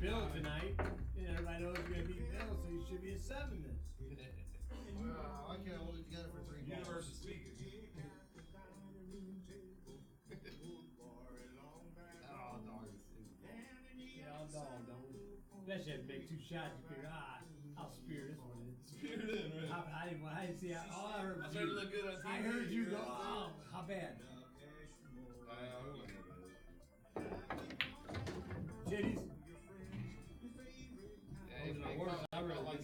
Bill tonight, and everybody knows you're gonna beat Bill, so you should be at 7 then. Wow, I can't hold it together for 3 balls. Universe is speaking. Oh, dog is Yeah, I'll dog, don't we? Especially if you make 2 shots, you figure, I'll spear this one in. Spear it in, right? I didn't see how, all I heard was I started to look good on TV. I heard you go, oh, how bad? Titties? Yeah, Those are the worst I really like.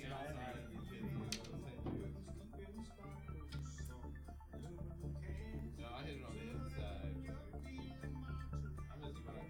No, I hit it on the inside. I'm just going to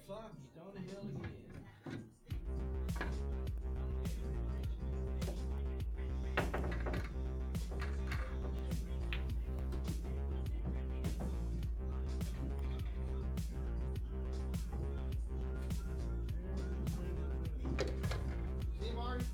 fuck, you down the hill again. See, Marty?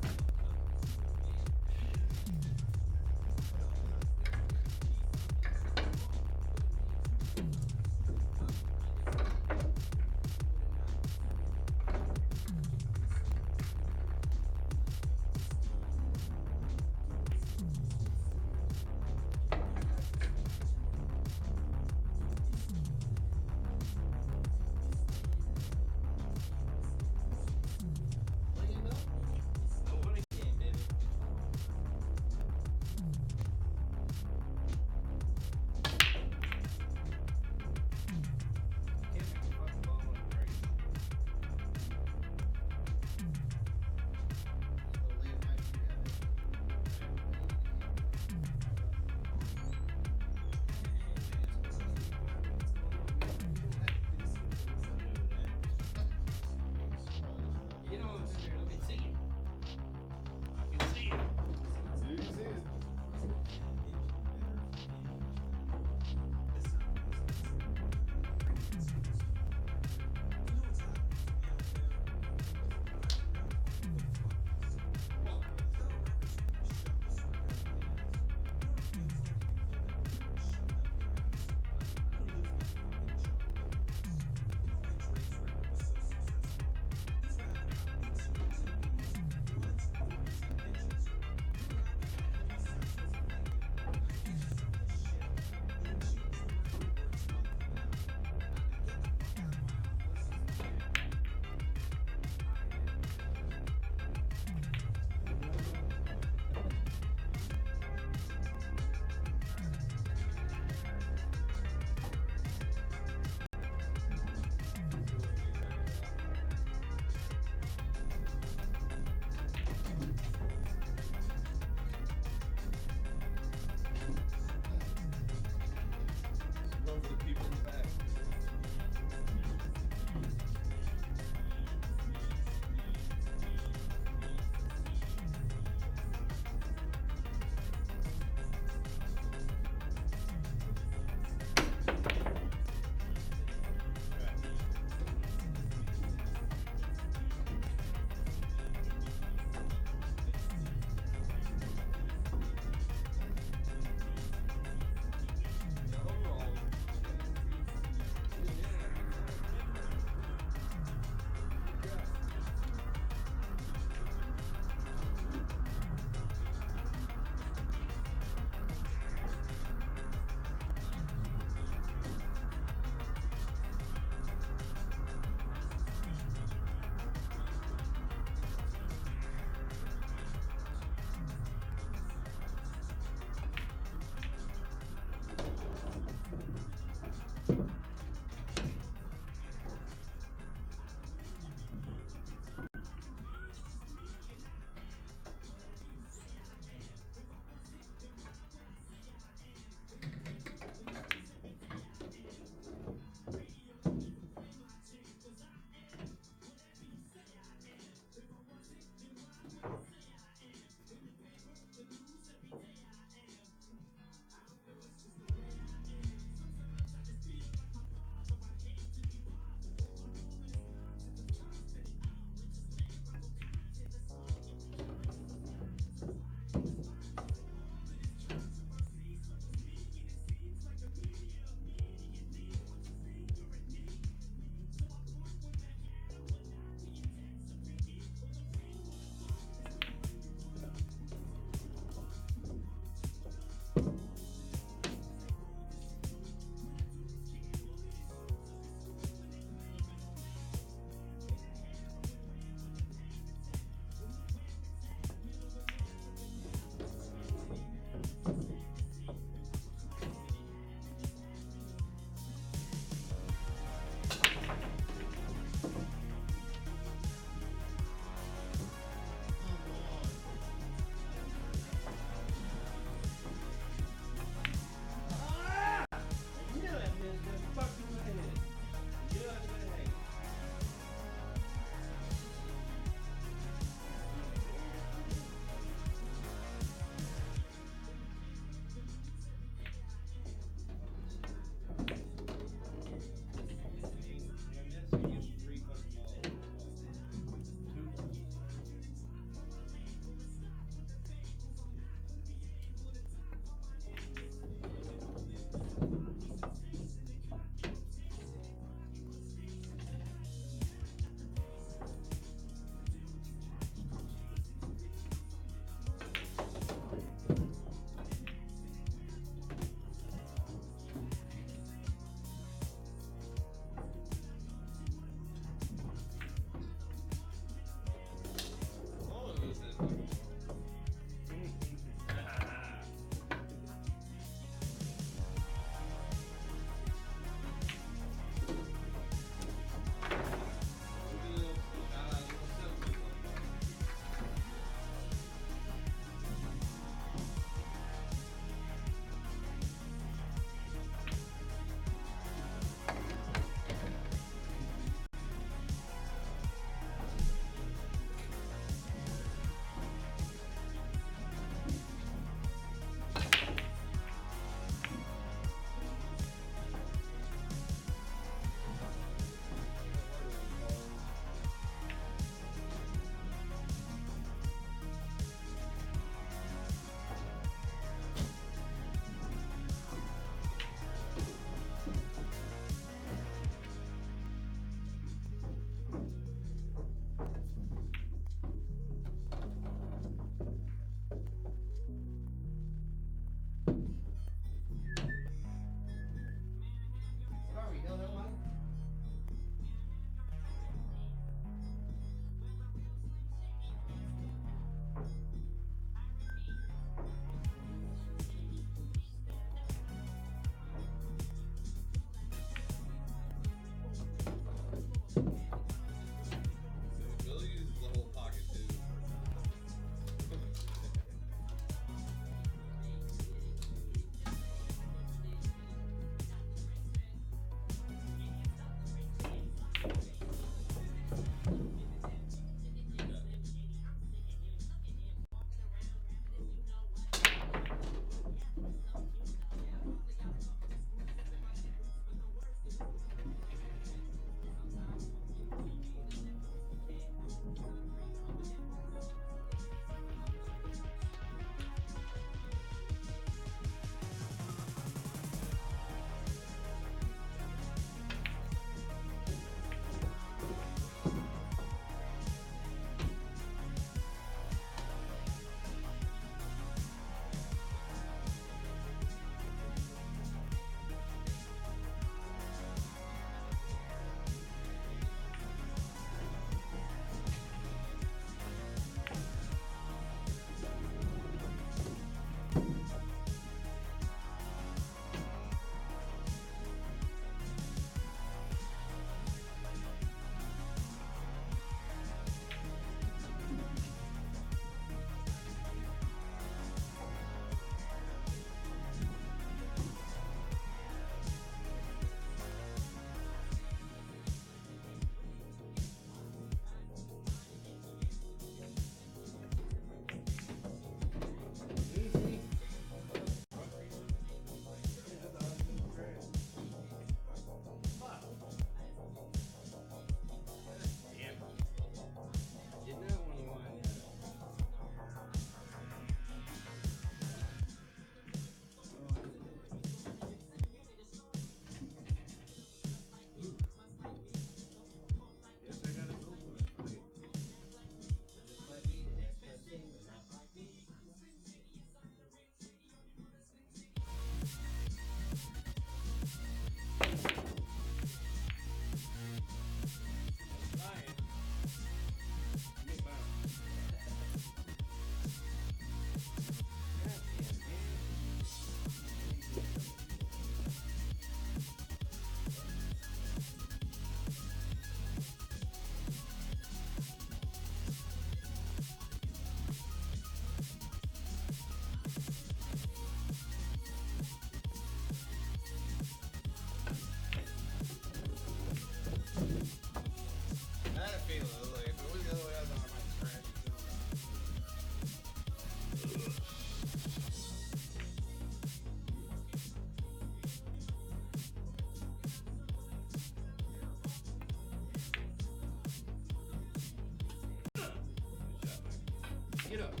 Get up.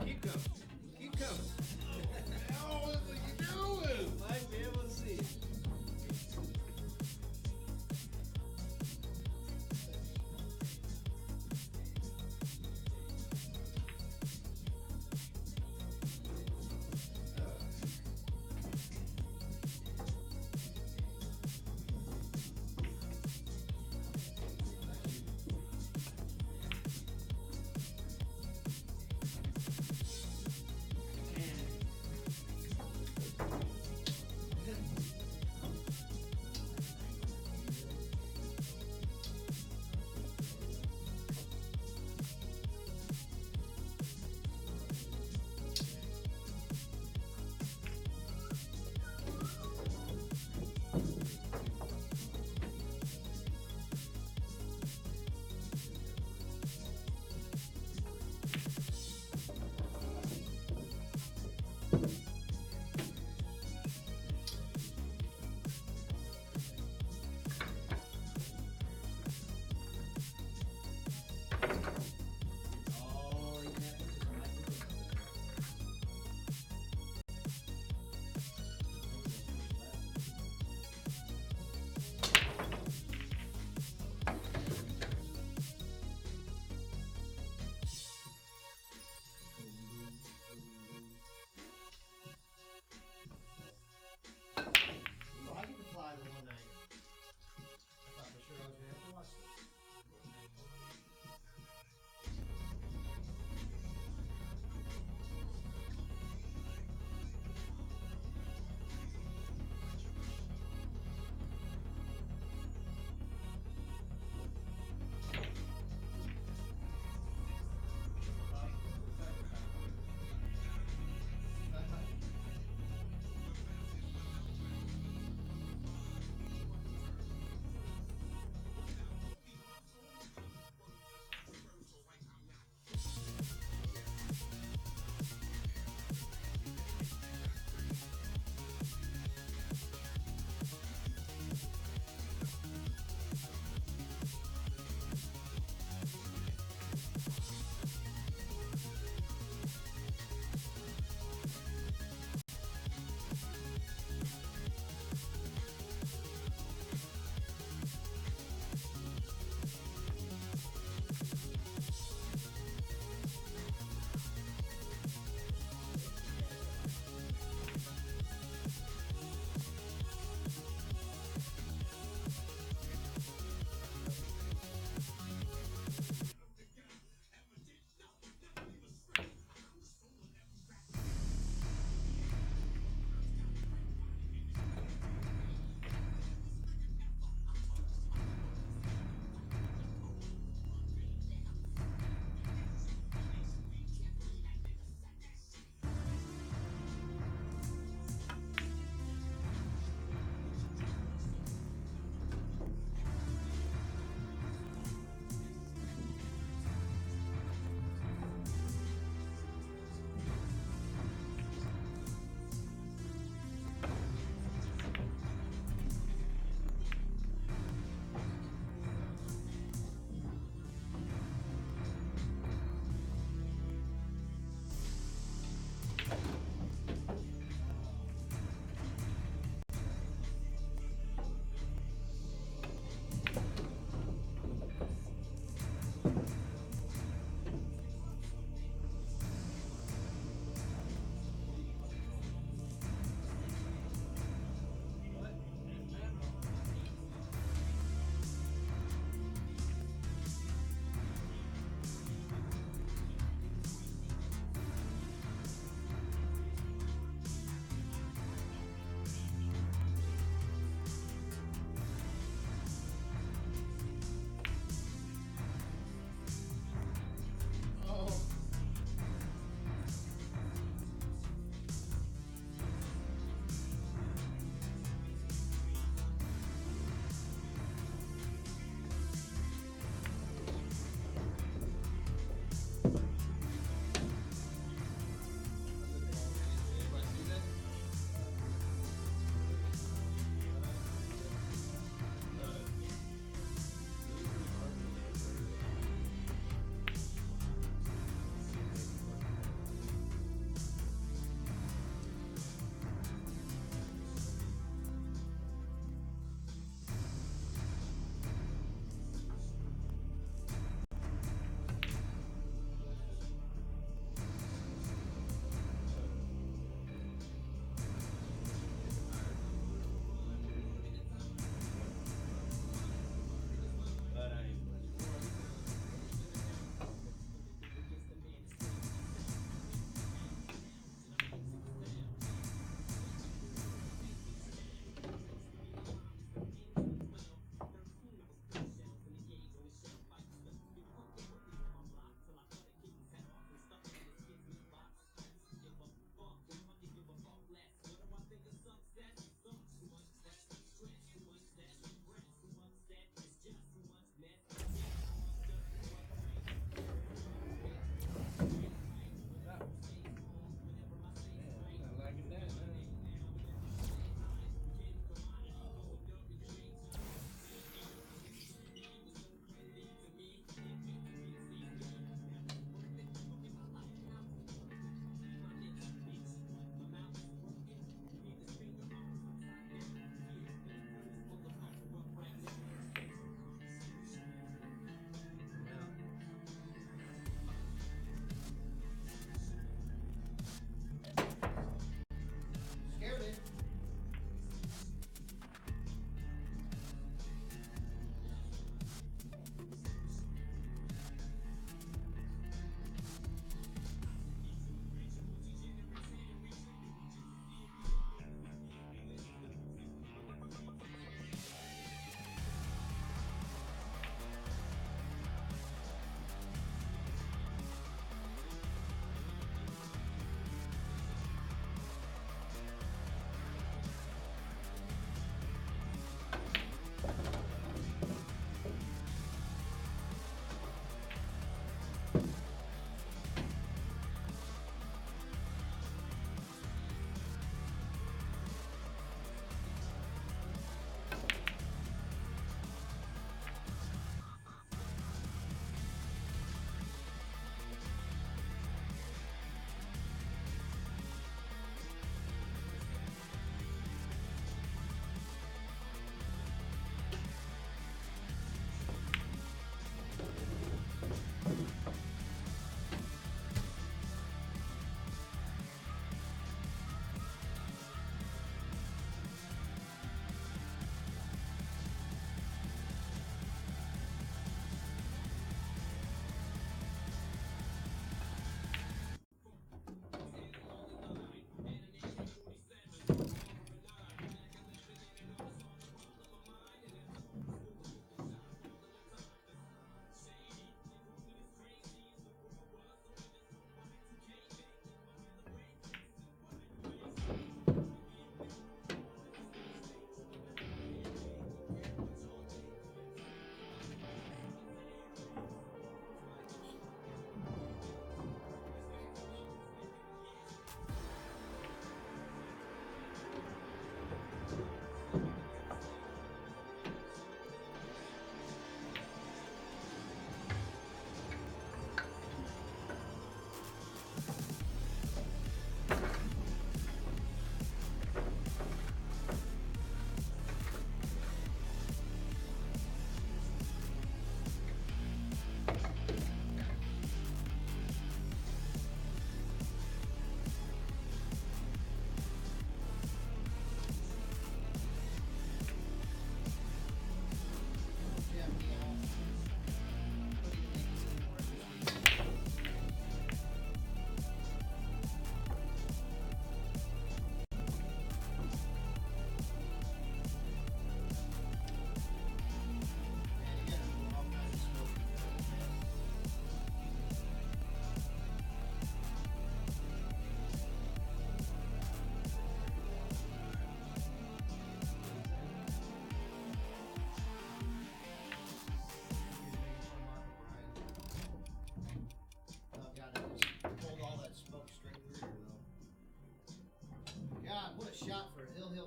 Keep coming. Keep coming. Oh, what are you doing? Might be able to see.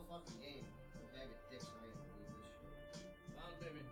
real fucking game. Bag of dicks and I ain't gonna believe this shit. Bounce, baby.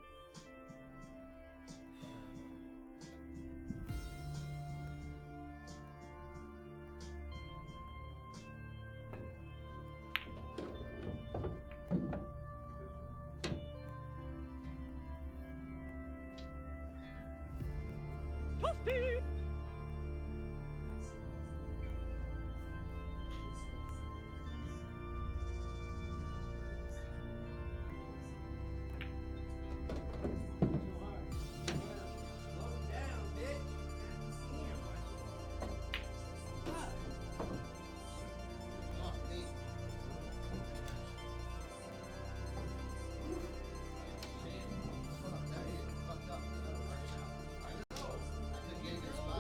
I couldn't get a good spot.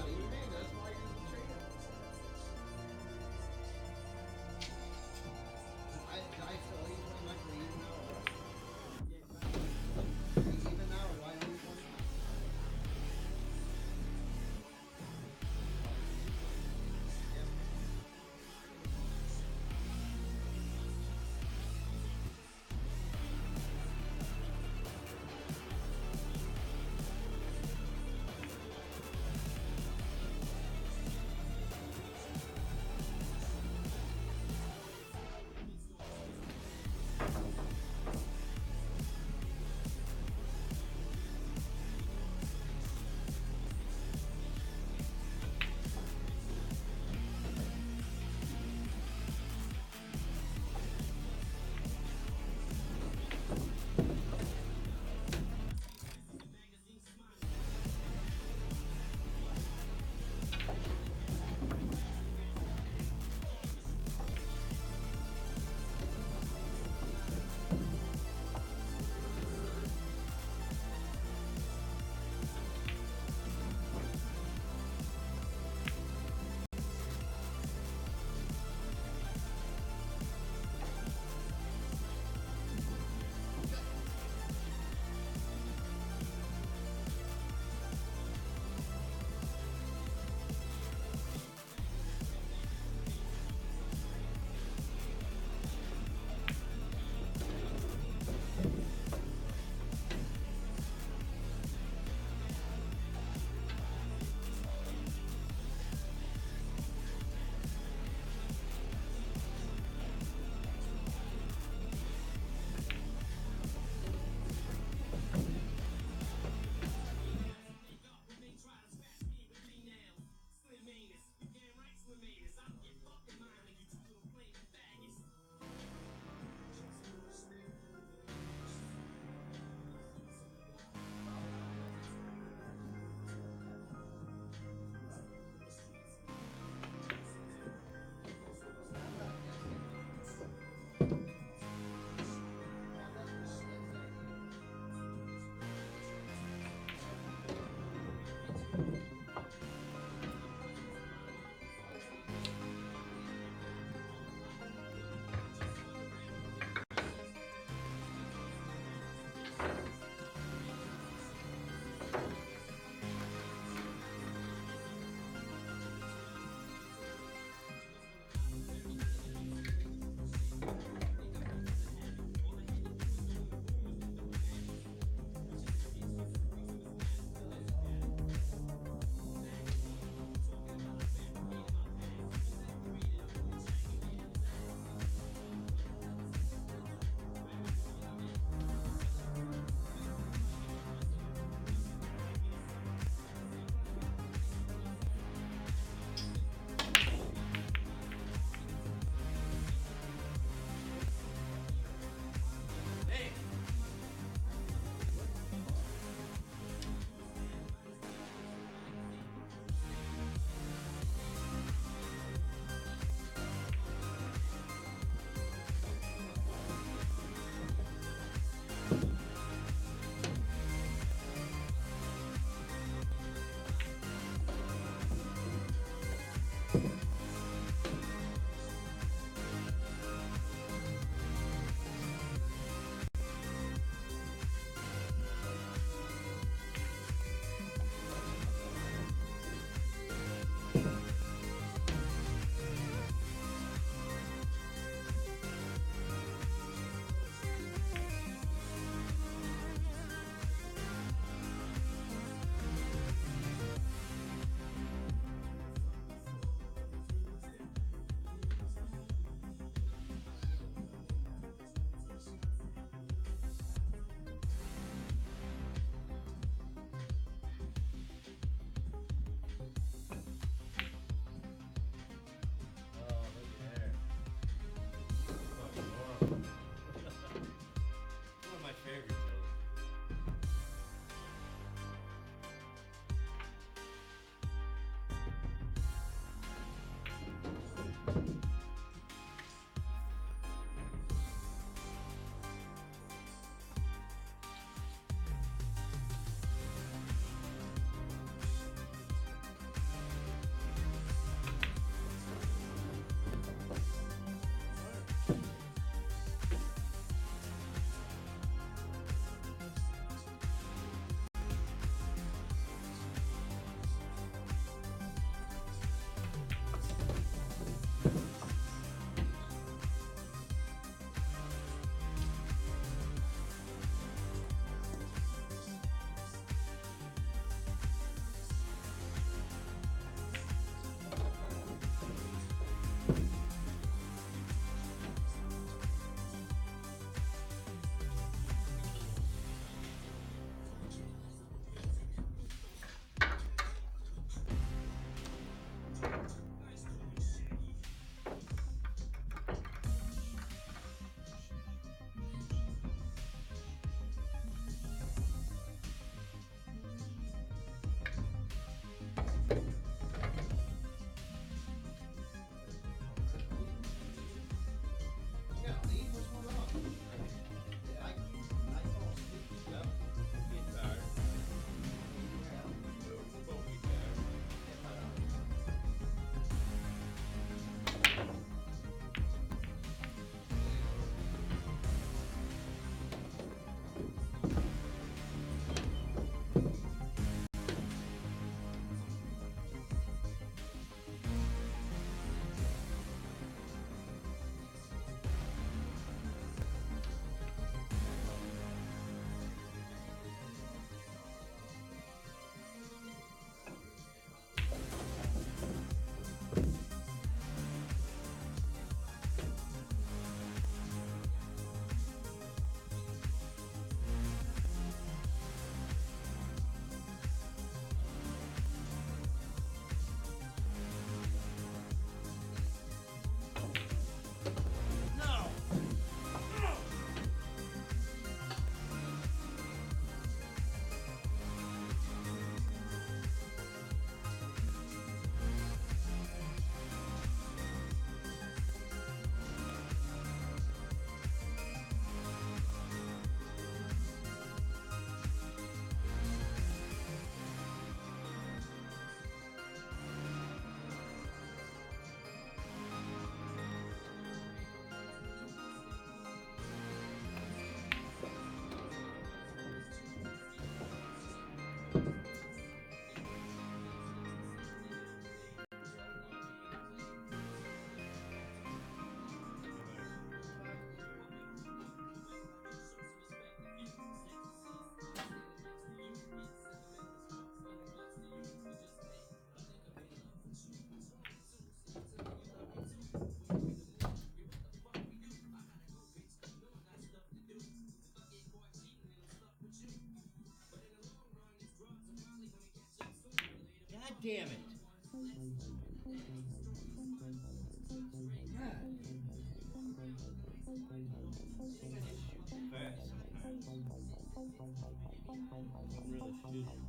damn it. God. You guys shoot too fast sometimes. I'm really shooting.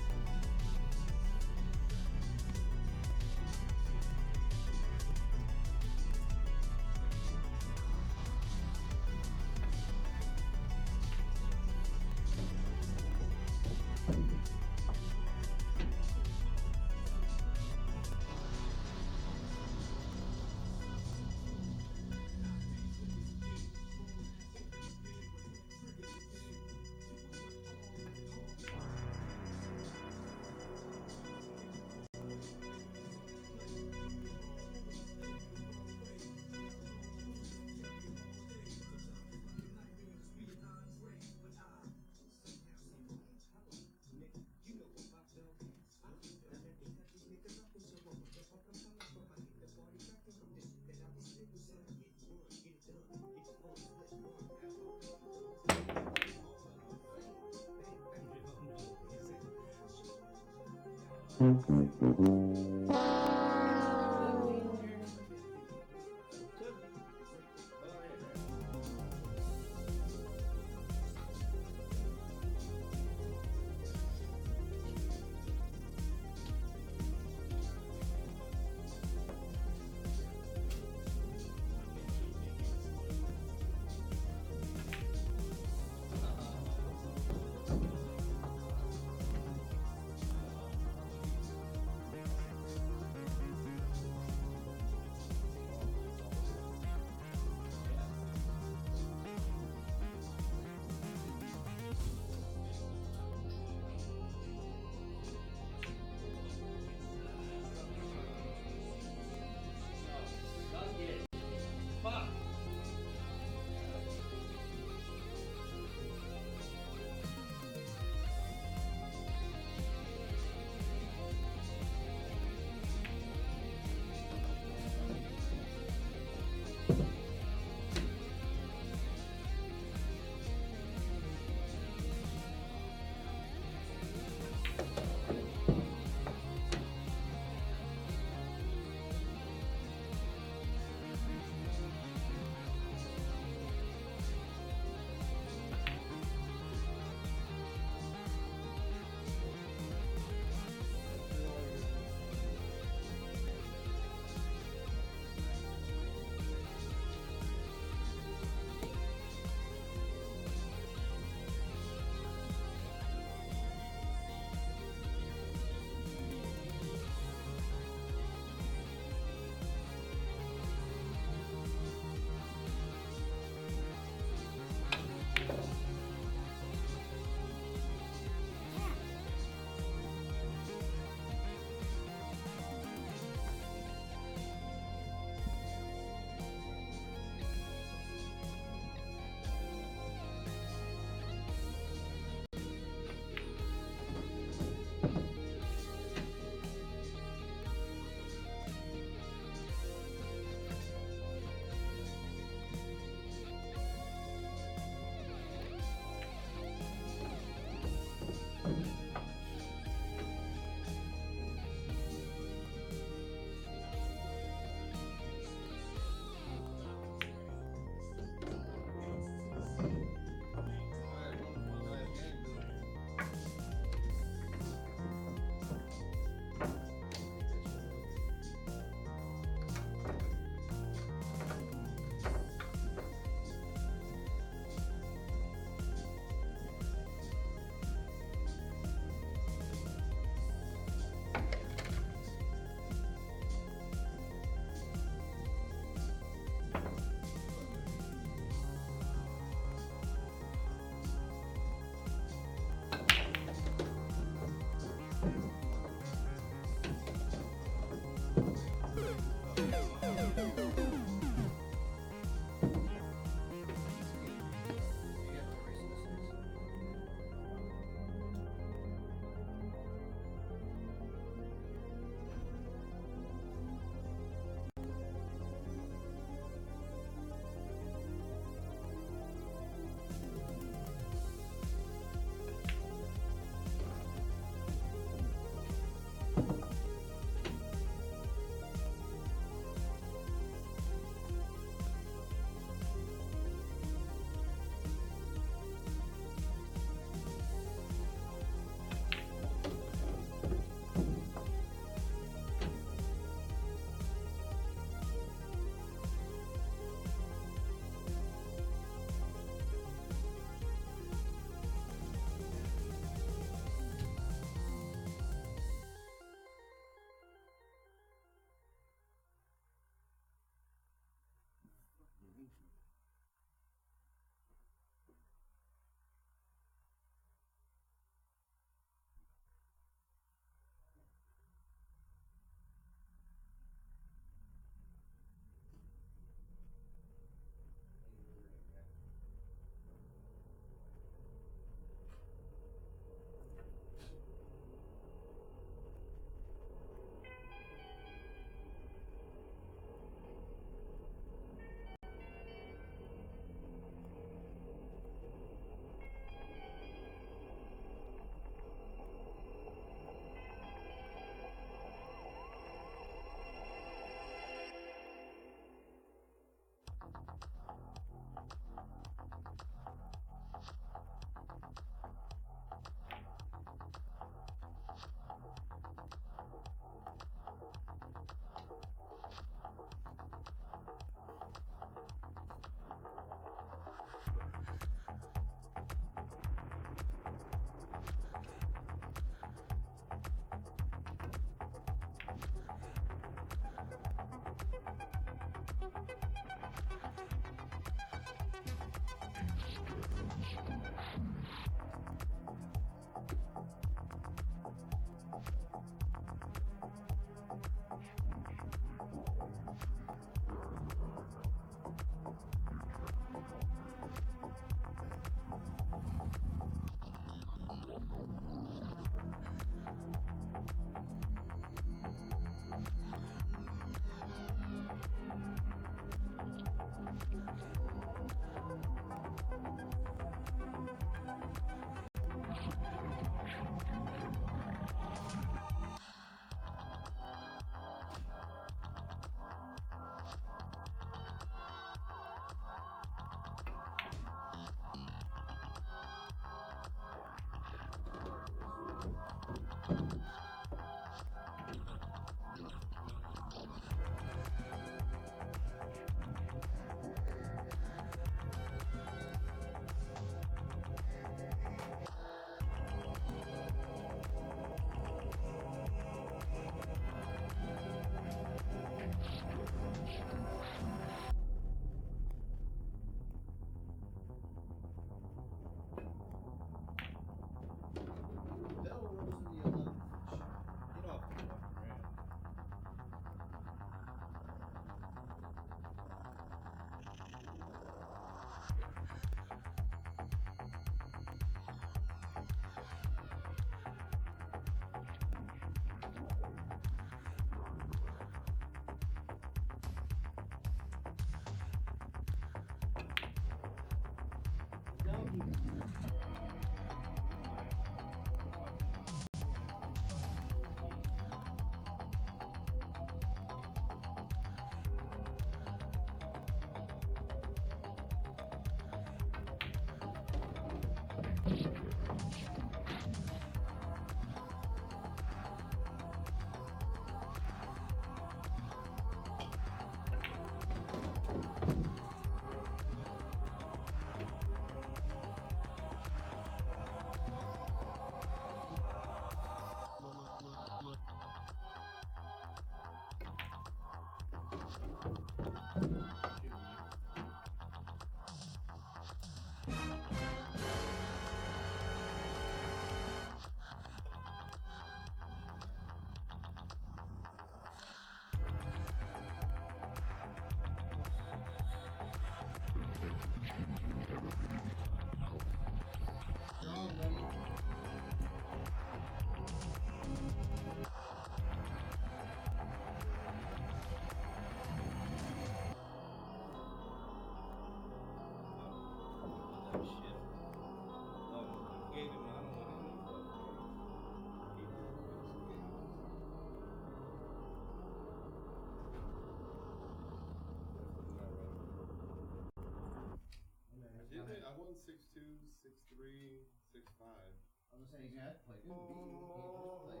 6'2", 6'3", 6'5". I was gonna say he's gonna have to play 2 feet. He can't just play